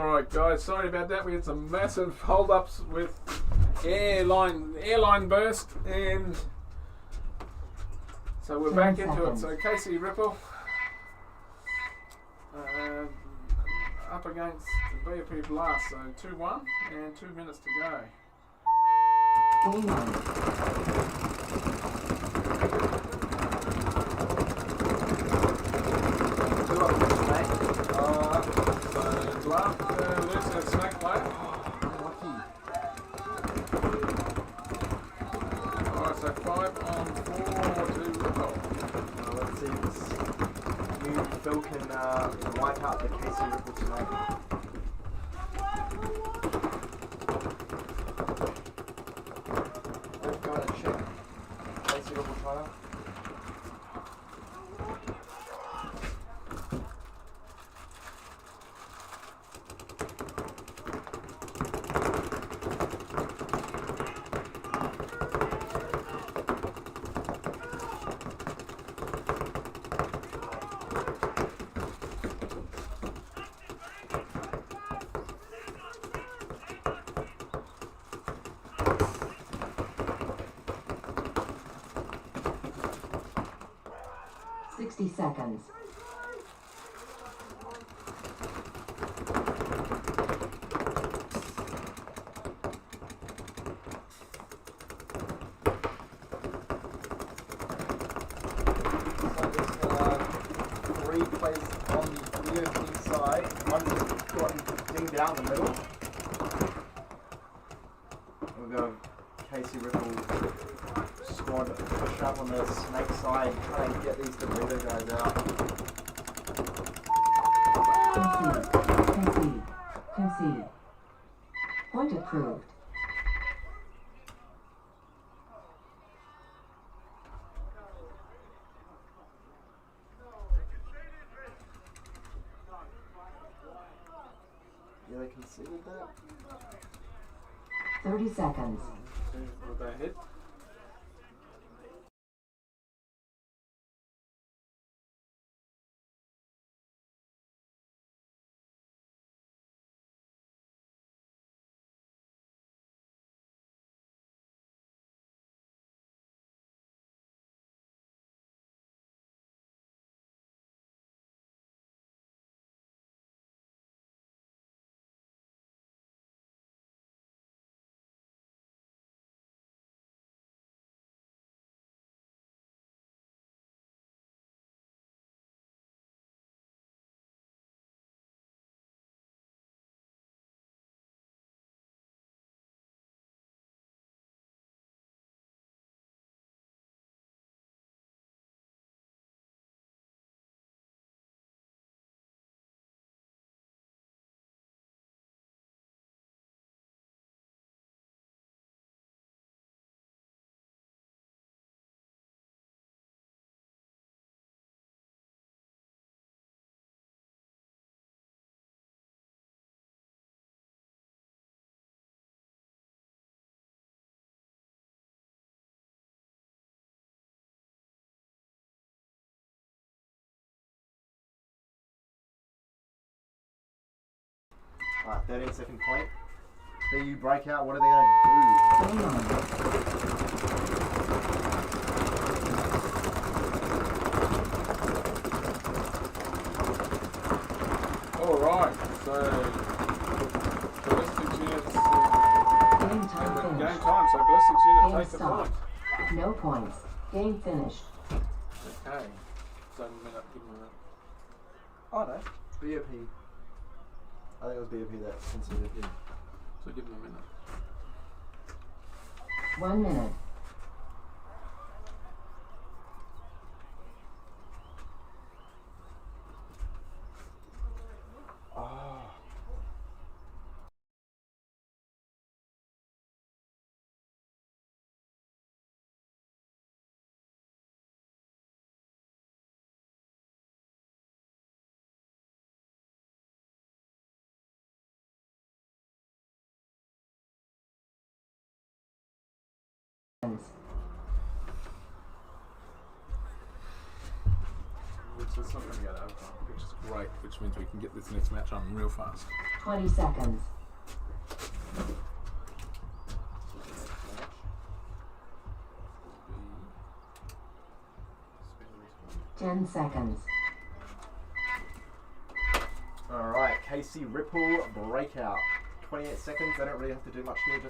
Alright guys, sorry about that. We had some massive hold-ups with airline burst, and so we're back into it. So Casey Ripple up against BFP Blast, so 2-1 and 2 minutes to go. Game on. So Dwarf loses a snake player. Alright, so 5 on 4 to Ripple. Let's see if this new Phil can wipe out the Casey Ripple tonight. We've got to check Casey Ripple trial. Seconds. Three plays on the BFP side. One just got dinged down the middle. We've got Casey Ripple squad push up on the snake side, try and get these Dorito guys out. Concede. Point approved. Yeah, they conceded that. 30 seconds. Will they hit? Alright, 13-second point. BU breakout, what are they going to do? Alright, so ballistics units Game time game finished. time, so ballistics unit Game take the stopped. point. No points. Game finished. Okay, so give me a minute. Oh no, BOP. I think it was BOP that conceded. Yeah. So give them a minute. 1 minute. so it's not going to go to overtime, which is great, which means we can get this next match on real fast. 20 seconds. 10 seconds. Alright, KC Ripple breakout. 28 seconds, they don't really have to do much here,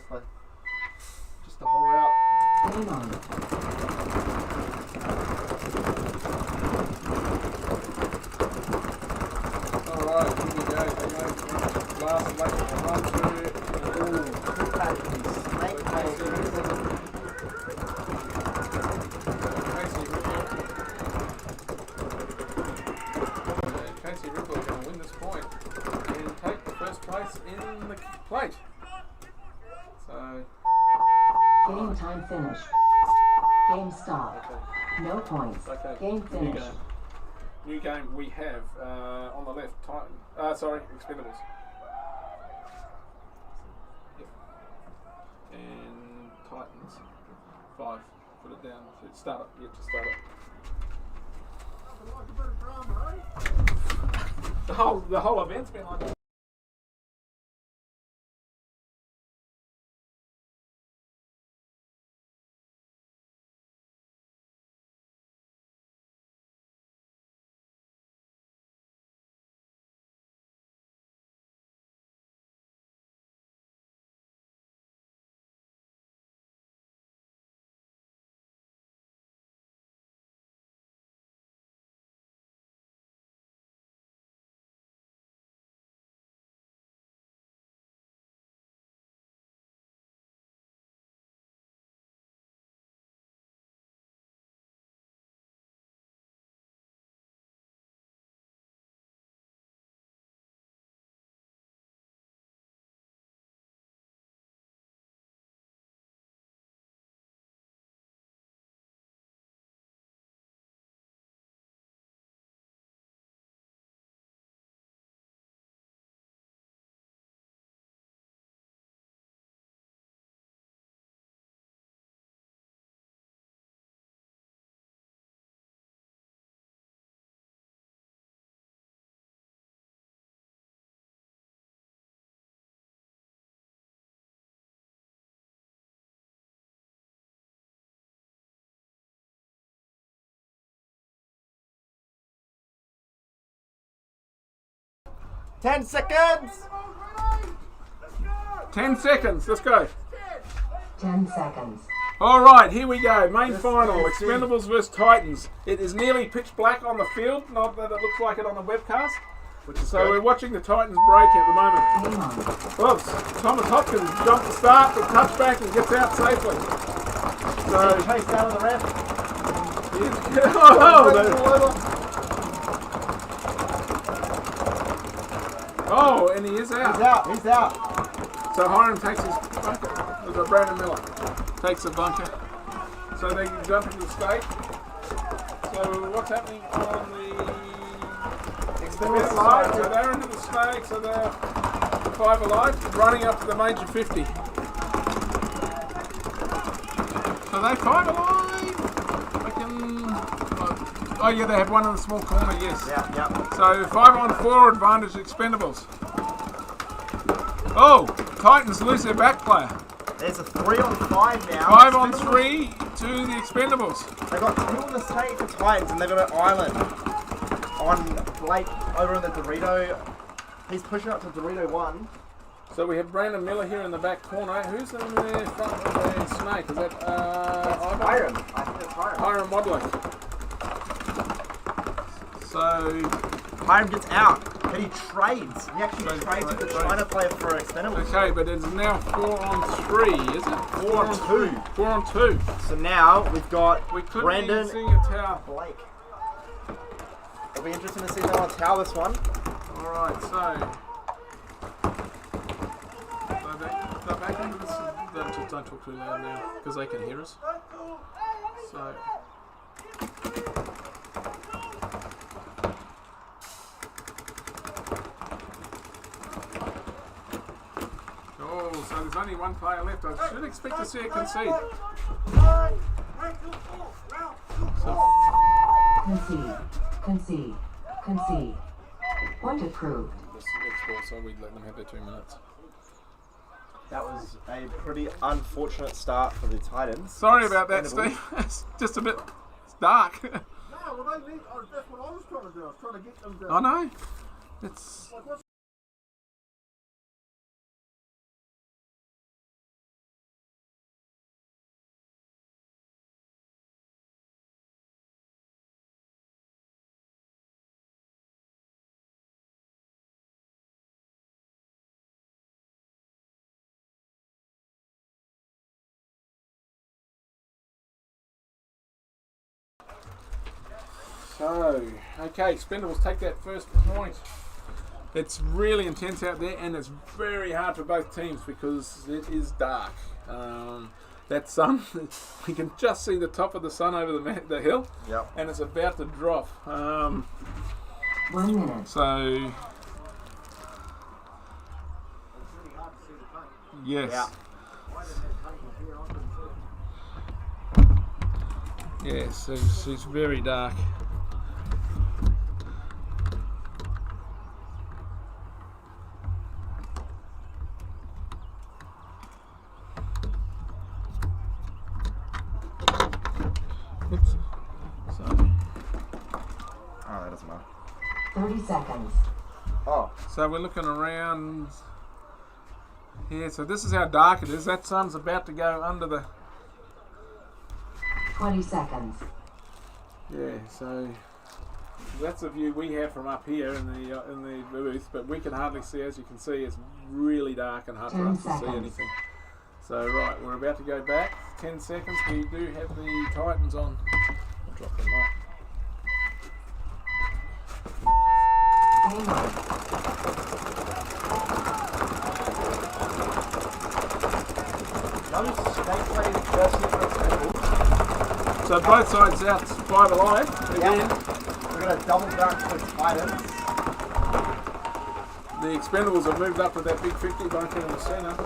just to hold it out. Game on. Alright, here we go. Last lap of the run through. Casey Ripple is going to win this point and take the first place in the plate. So, Game time finished. Game stopped. No points. okay. Game finished. New game we have on the left, Titan. Expendables. Yep. And Titans. 5. Put it down. Start up. Yep, just start up. The whole event's been like that. Ten seconds! 10 seconds, let's go. 10 seconds. Alright, here we go. Main final, Expendables vs Titans. It is nearly pitch black on the field, not that it looks like it on the webcast. So we're watching the Titans break at the moment. Oops, Thomas Hopkins jumped the start, the touchback and gets out safely. So chased out of the ref. Oh, and he is out. He's out. So Hiram takes his bunker. Brandon Miller takes a bunker. So they can jump into the stake. So what's happening on the extended side? So they're into the stake, so they're 5 alive, running up to the major 50. So they're 5 alive. Oh yeah, they have one in the small corner, yes. Yeah. So 5-on-4 advantage Expendables. Oh, Titans lose their back player. There's a 3-on-5 now. 5-on-3 to the Expendables. They got 2 on the stake for Titans and they've got an island on Blake over in the Dorito. He's pushing up to Dorito 1. So we have Brandon Miller here in the back corner. Who's in the front of the snake? Is that Hiram. I think it's Hiram. Hiram Modley. So Hiram gets out, but he trades. He actually trades with the China player for Expendables. Okay, but it's now 4-on-3, is it? 4-on-2. 4-on-2. So now we've got Brandon Blake. It'll be interesting to see how I'll towel this one. Alright, so go back into this. Don't talk too loud now, because they can hear us. So so there's only one player left. I should expect to see it concede. Concede. Concede. Concede. Point approved. This export, so we'd let them have their 2 minutes. That was a pretty unfortunate start for the Titans. Sorry about that, Expendables. Steve. It's just a bit dark. No, well, that's what I was trying to do. I was trying to get them to. I know. It's. Like, what's So, okay, Expendables take that first point. It's really intense out there, and it's very hard for both teams because it is dark. That sun, we can just see the top of the sun over the hill, Yep. and it's about to drop. 1 minute. So, yes. Yeah. Yes, it's very dark. Oops. Sorry. Oh, that doesn't matter. 30 seconds. Oh. So we're looking around here. So this is how dark it is. That sun's about to go under the. 20 seconds. Yeah. So that's the view we have from up here in the booth, but we can hardly see. As you can see, it's really dark and hard for 10 us to see seconds. anything. So right, we're about to go back. 10 seconds. We do have the Titans on. I'll drop the mic. Hang on. So both sides out 5 alive. Again. We're going to double back for Titans. The Expendables have moved up to that big 50 bunker in the centre.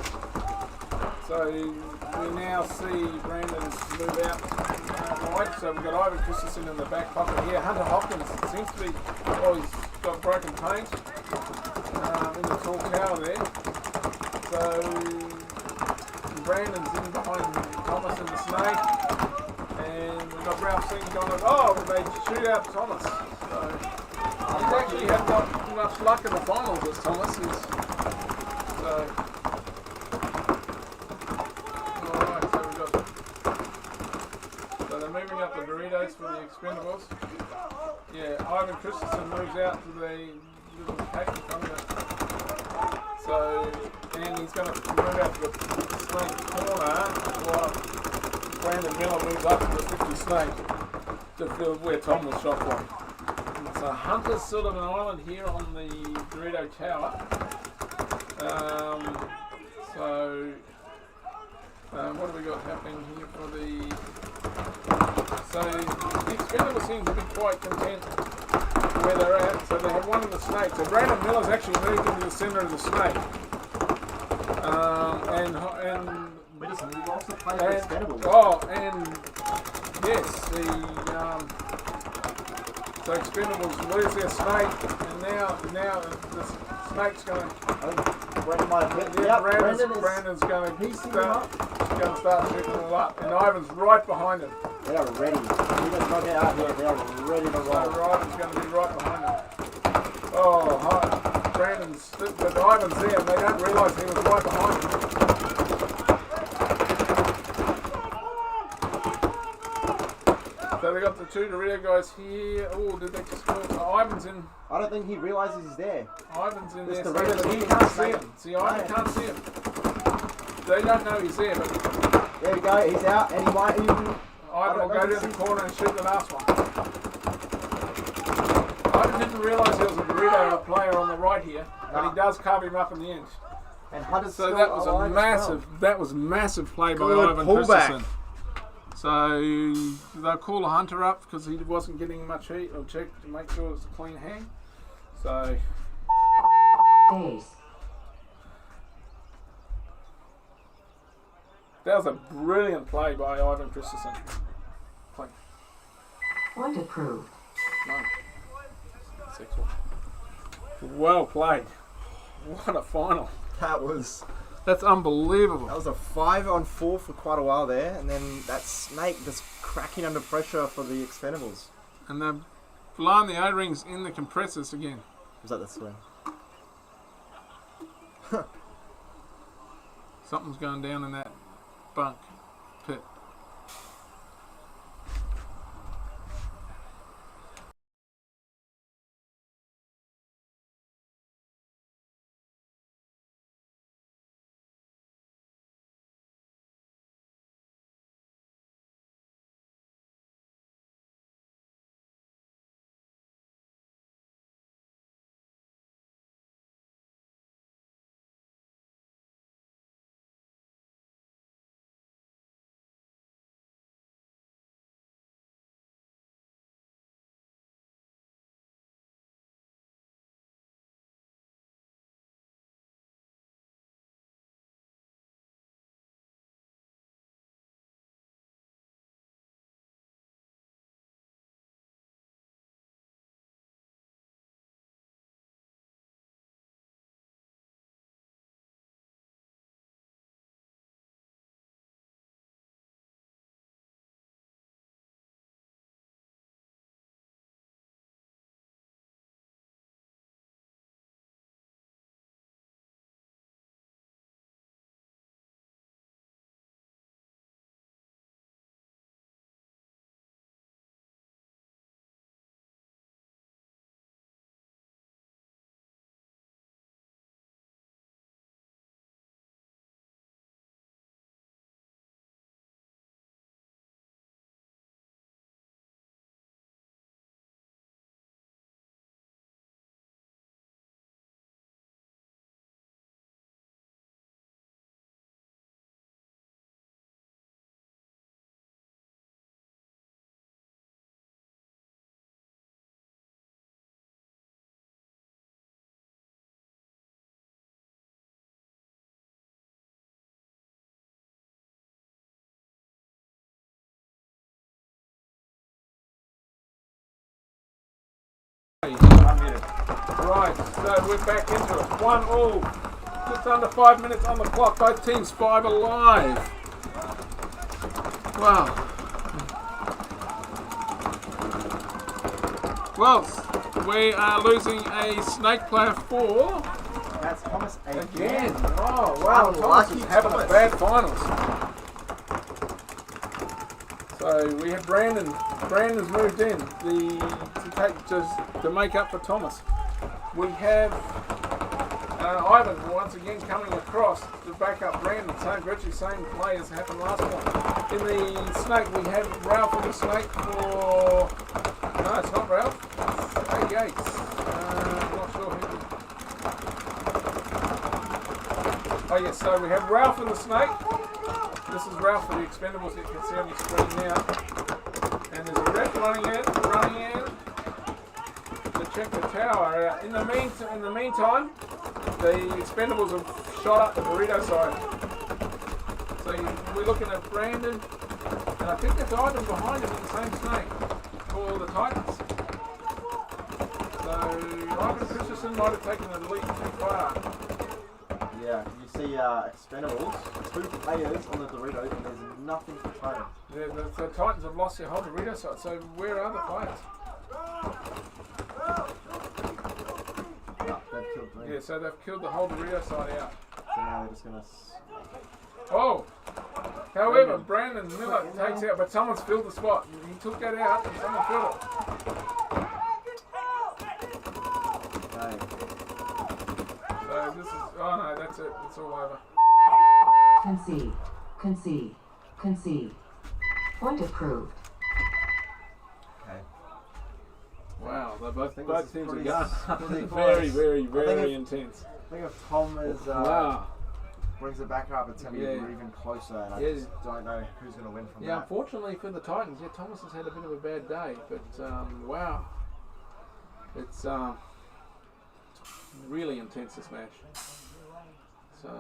So we now see Brandon move out wide. So we've got Ivan Christensen in the back pocket here. Hunter Hopkins seems to be, he's got broken paint in the tall tower there. So Brandon's in behind Thomas and the Snake. And we've got Ralph Singh going, they shoot out Thomas. So he's actually had not much luck in the finals as Thomas is. So they're moving up the Doritos for the Expendables. Yeah, Ivan Christensen moves out to the little cake in front of it. So, and he's going to move out to the Snake corner while Brandon Miller moves up to the 50 Snake to where Tom was shot from. So Hunter's sort of an island here on the Dorito Tower. What have we got happening here for the... So the Expendables seem to be quite content where they're at. So they have one in the Snake. So Brandon Miller's actually moved into the centre of the Snake. Listen, we also played the Expendables. So Expendables lose their Snake, and now the Snake's going. Brandon's going to start shooting them all up, and Ivan's right behind him. They are ready. He does not get out here. They are ready to roll. So Ivan's going to be right behind him. Oh, hi. But Ivan's there, and they don't realise he was right behind him. So they got the two Dorito guys here. Oh, did they just go? Ivan's in. I don't think he realises he's there. Ivan's in It's there. the Doritos. So he can't see him. See, Ivan can't see him. They don't know he's there, but there we go. He's out, and he might even. Ivan will go down the corner and shoot the last one. Ivan didn't realise there was a Dorito player on the right here, but he does carve him up in the end. And Hunter's So still that was alive a as massive, well. that was massive play by Good Ivan pullback. Christensen. So they'll call a Hunter up because he wasn't getting much heat or check to make sure it's a clean hang. So Base. that was a brilliant play by Ivan Christensen. Clean. Point approved. No. 6-1. Well played. What a final. That's unbelievable. That was a 5-on-4 for quite a while there, and then that snake just cracking under pressure for the Expendables. And they've blown the O-rings in the compressors again. Was that the swing? Something's going down in that bunk pit. Right, so we're back into it. 1-1. Just under 5 minutes on the clock. Both teams 5 alive. Wow. Well, we are losing a snake player 4. That's Thomas again. Oh wow, Thomas is having a bad finals. So we have Brandon. Brandon's moved in to make up for Thomas. We have Ivan once again coming across to back up Brandon. Same virtually same play as happened last one. In the snake we have Ralph in the snake for. No, it's not Ralph. It's Yates. I'm not sure who. Oh yes, so we have Ralph in the snake. This is Ralph for the Expendables that you can see on your screen now. And there's a ref running in to check the tower. In the meantime, the Expendables have shot up the burrito side. So we're looking at Brandon, and I think there's Ivan behind him in the same snake for the Titans. So Ivan Christensen might have taken the lead too far. Yeah, you see Expendables, 2 players on the Dorito, and there's nothing for Titans. Yeah, the Titans have lost their whole Dorito side, so where are the players? No, they've killed 3. Yeah, so they've killed the whole Dorito side out. So now they're just going to... Oh! However, Brandon Miller takes out, but someone's filled the spot. He took that out, and someone filled it. Okay. So this is... Oh no, that's it. It's all over. Concede. Concede. Concede. Point approved. Okay. Wow, both teams are pretty gone. Very intense. I think if Tom is, wow. brings it back up, it's going to be even closer, and I just don't know who's going to win from that. Yeah, unfortunately for the Titans, Thomas has had a bit of a bad day, but wow. It's really intense, this match. So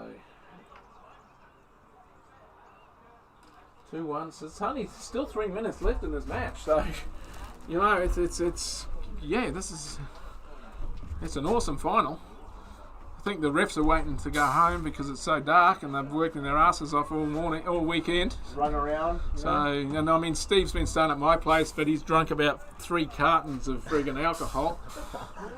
2-1. So it's only still 3 minutes left in this match. So you know, it's yeah. This is it's an awesome final. I think the refs are waiting to go home because it's so dark and they've working their asses off all weekend. Run around. So, and I mean, Steve's been staying at my place, but he's drunk about 3 cartons of friggin' alcohol.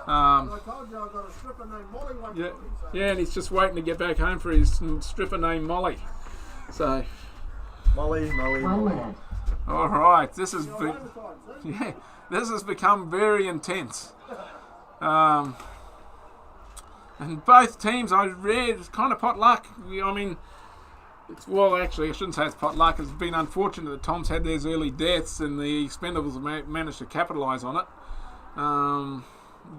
I told you I got a stripper named Molly one Yeah, time. yeah, and he's just waiting to get back home for his stripper named Molly. So, Molly. 1 minute. all right, this has become very intense. And both teams, I read, it's kind of potluck. Actually, I shouldn't say it's potluck. It's been unfortunate that Tom's had those early deaths and the Expendables have managed to capitalise on it.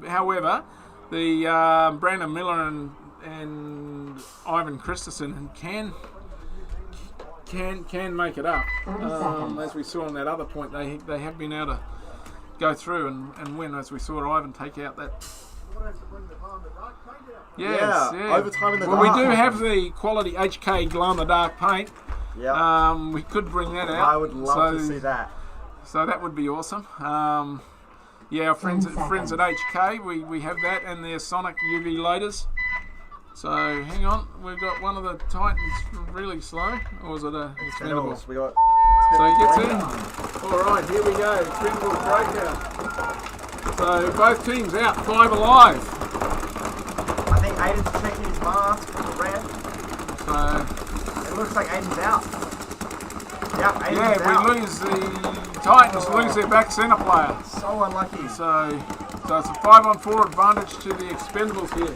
However, the Brandon Miller and Ivan Christensen can make it up. As we saw on that other point, they have been able to go through and win, as we saw Ivan take out that. Yes, yeah. Overtime in the dark. dark. We do have the quality HK glow in the dark paint. Yeah. We could bring that out. I would love to see that. So that would be awesome. Our friends at HK, we have that, and their Sonic UV loaders. So hang on, we've got one of the Titans really slow, or is it a Expendables? We got. So he gets in. All right, here we go. Expendables breakout. So both teams out, 5 alive. I think Aiden's checking his mask for the red. So it looks like Aiden's out. Yeah, Aiden's out. We lose the Titans, lose their back centre player. So unlucky. So it's a 5-on-4 advantage to the Expendables here.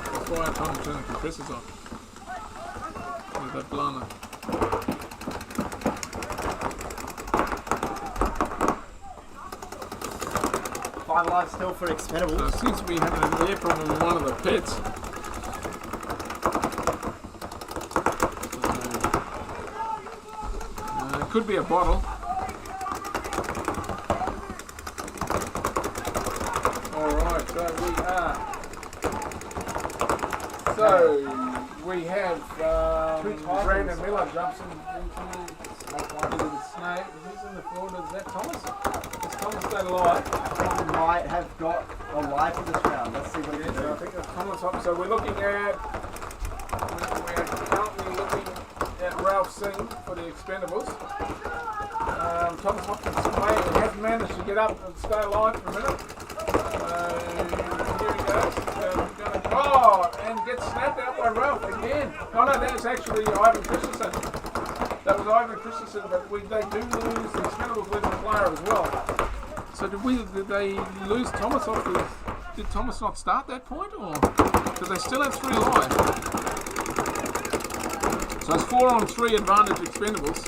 That's why I can't turn the compressors off. With that blower. Five alive still for Expendables. So it seems to be having an air problem in one of the pits. It could be a bottle. Alright, so we have Brandon Miller jumps into the snake. Who's in the corner? Is that Thomas? Is Thomas stayed alive? Might have got a life for this round. Let's see what it is. I think it's Thomas up. So we're currently looking at Ralph Singh for the Expendables. Thomas Hopkins is playing. He has managed to get up and stay alive for a minute. Here he goes. And gets snapped out by Ralph again. Oh no, that's actually Ivan Christensen. That was Ivan Christensen, but they do lose the Expendables lose a player as well. So did they lose Thomas off the... Did Thomas not start that point, or... Because they still have 3 alive. So it's 4-on-3 advantage Expendables.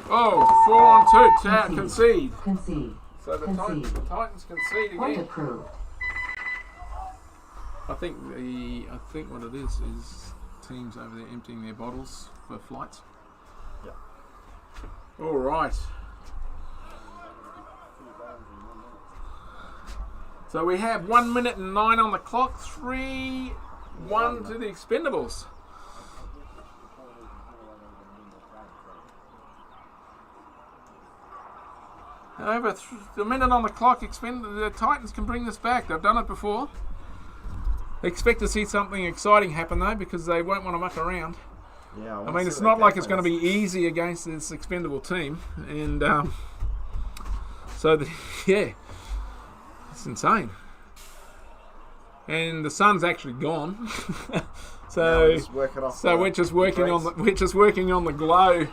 Oh, 4-on-2, concede. So the Titans concede again. I think what it is teams over there emptying their bottles for flights. Yeah. All right. So we have 1 minute and 9 on the clock. 3-1 to the Expendables. Over the minute on the clock, the Titans can bring this back. They've done it before. Expect to see something exciting happen though, because they won't want to muck around. Yeah, I mean, it's not like it's going to be easy against this expendable team, and it's insane. And the sun's actually gone, so we're just working on the glow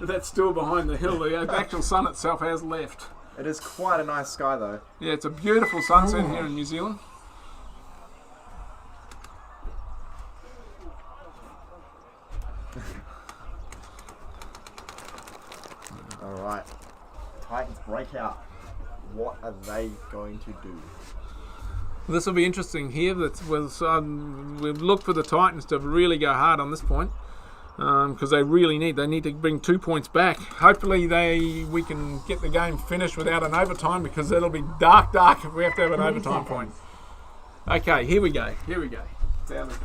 that's still behind the hill. The actual sun itself has left. It is quite a nice sky though. Yeah, it's a beautiful sunset here in New Zealand. Alright. Titans breakout. What are they going to do? This will be interesting here. We've looked for the Titans to really go hard on this point, because they need to bring 2 points back. Hopefully we can get the game finished without an overtime, because it'll be dark if we have to have an overtime point. Okay, here we go. Down the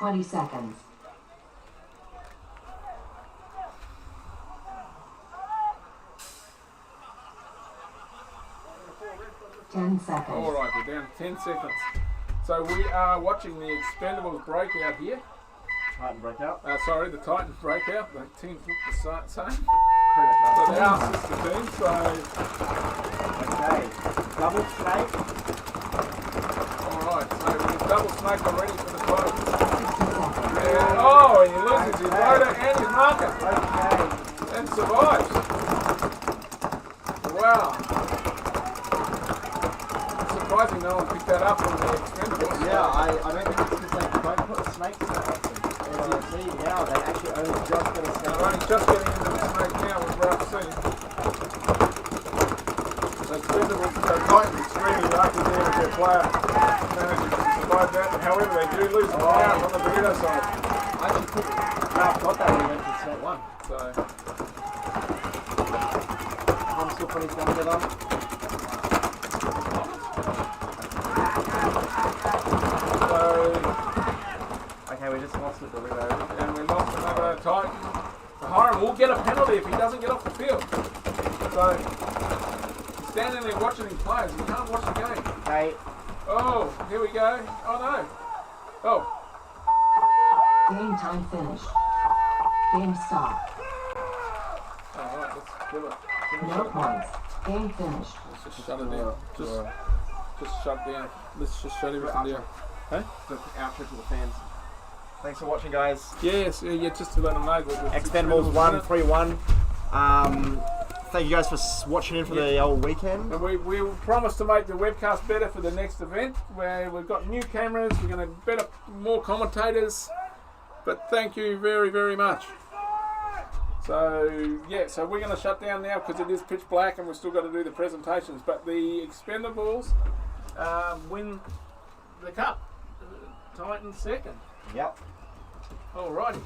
20 seconds. 10 seconds. All right, we're down to 10 seconds. So we are watching the Expendables breakout here. Titan breakout. Sorry, the Titan breakout. The teams look the same. Pretty much So right. they are sister teams. So Okay. Double snake. all right, so we've double snake already for the Titan. And, oh, and he loses his loader and his marker. Okay. And survives. Wow. Surprising no one picked that up from the Expendables. Yeah, I don't think it's because they don't put snakes in it. As you see now, they actually only just get a snake. They're only just getting into the snake now, we're about to see. So Expendables, so Titan's extremely lucky there with their player managing to survive that. However, they do lose the power on the Burrito side. I actually put Ralph got that when he went to snake one. So I'm still putting his gun together. Okay, we just lost the Burrito. And we lost another Titan. The Hiram will get a penalty if he doesn't get off the field. So he's standing there watching him play. He can't watch the game. Okay. Oh, here we go. Oh no. Oh. Game time finished. Game stopped. Alright, let's kill it. No points. Game finished. Let's just shut it down. Just shut down. Let's just shut everything down. Hey? The outro to the fans. Thanks for watching, guys. Yes, yeah, just to let them know that Expendables 1-3-1. Thank you guys for watching in for the old weekend. And we promise to make the webcast better for the next event, where we've got new cameras, we're going to better more commentators. But thank you very, very much. So yeah, so we're going to shut down now because it is pitch black and we've still got to do the presentations. But the Expendables win the cup. Titans second. Yep. Alrighty.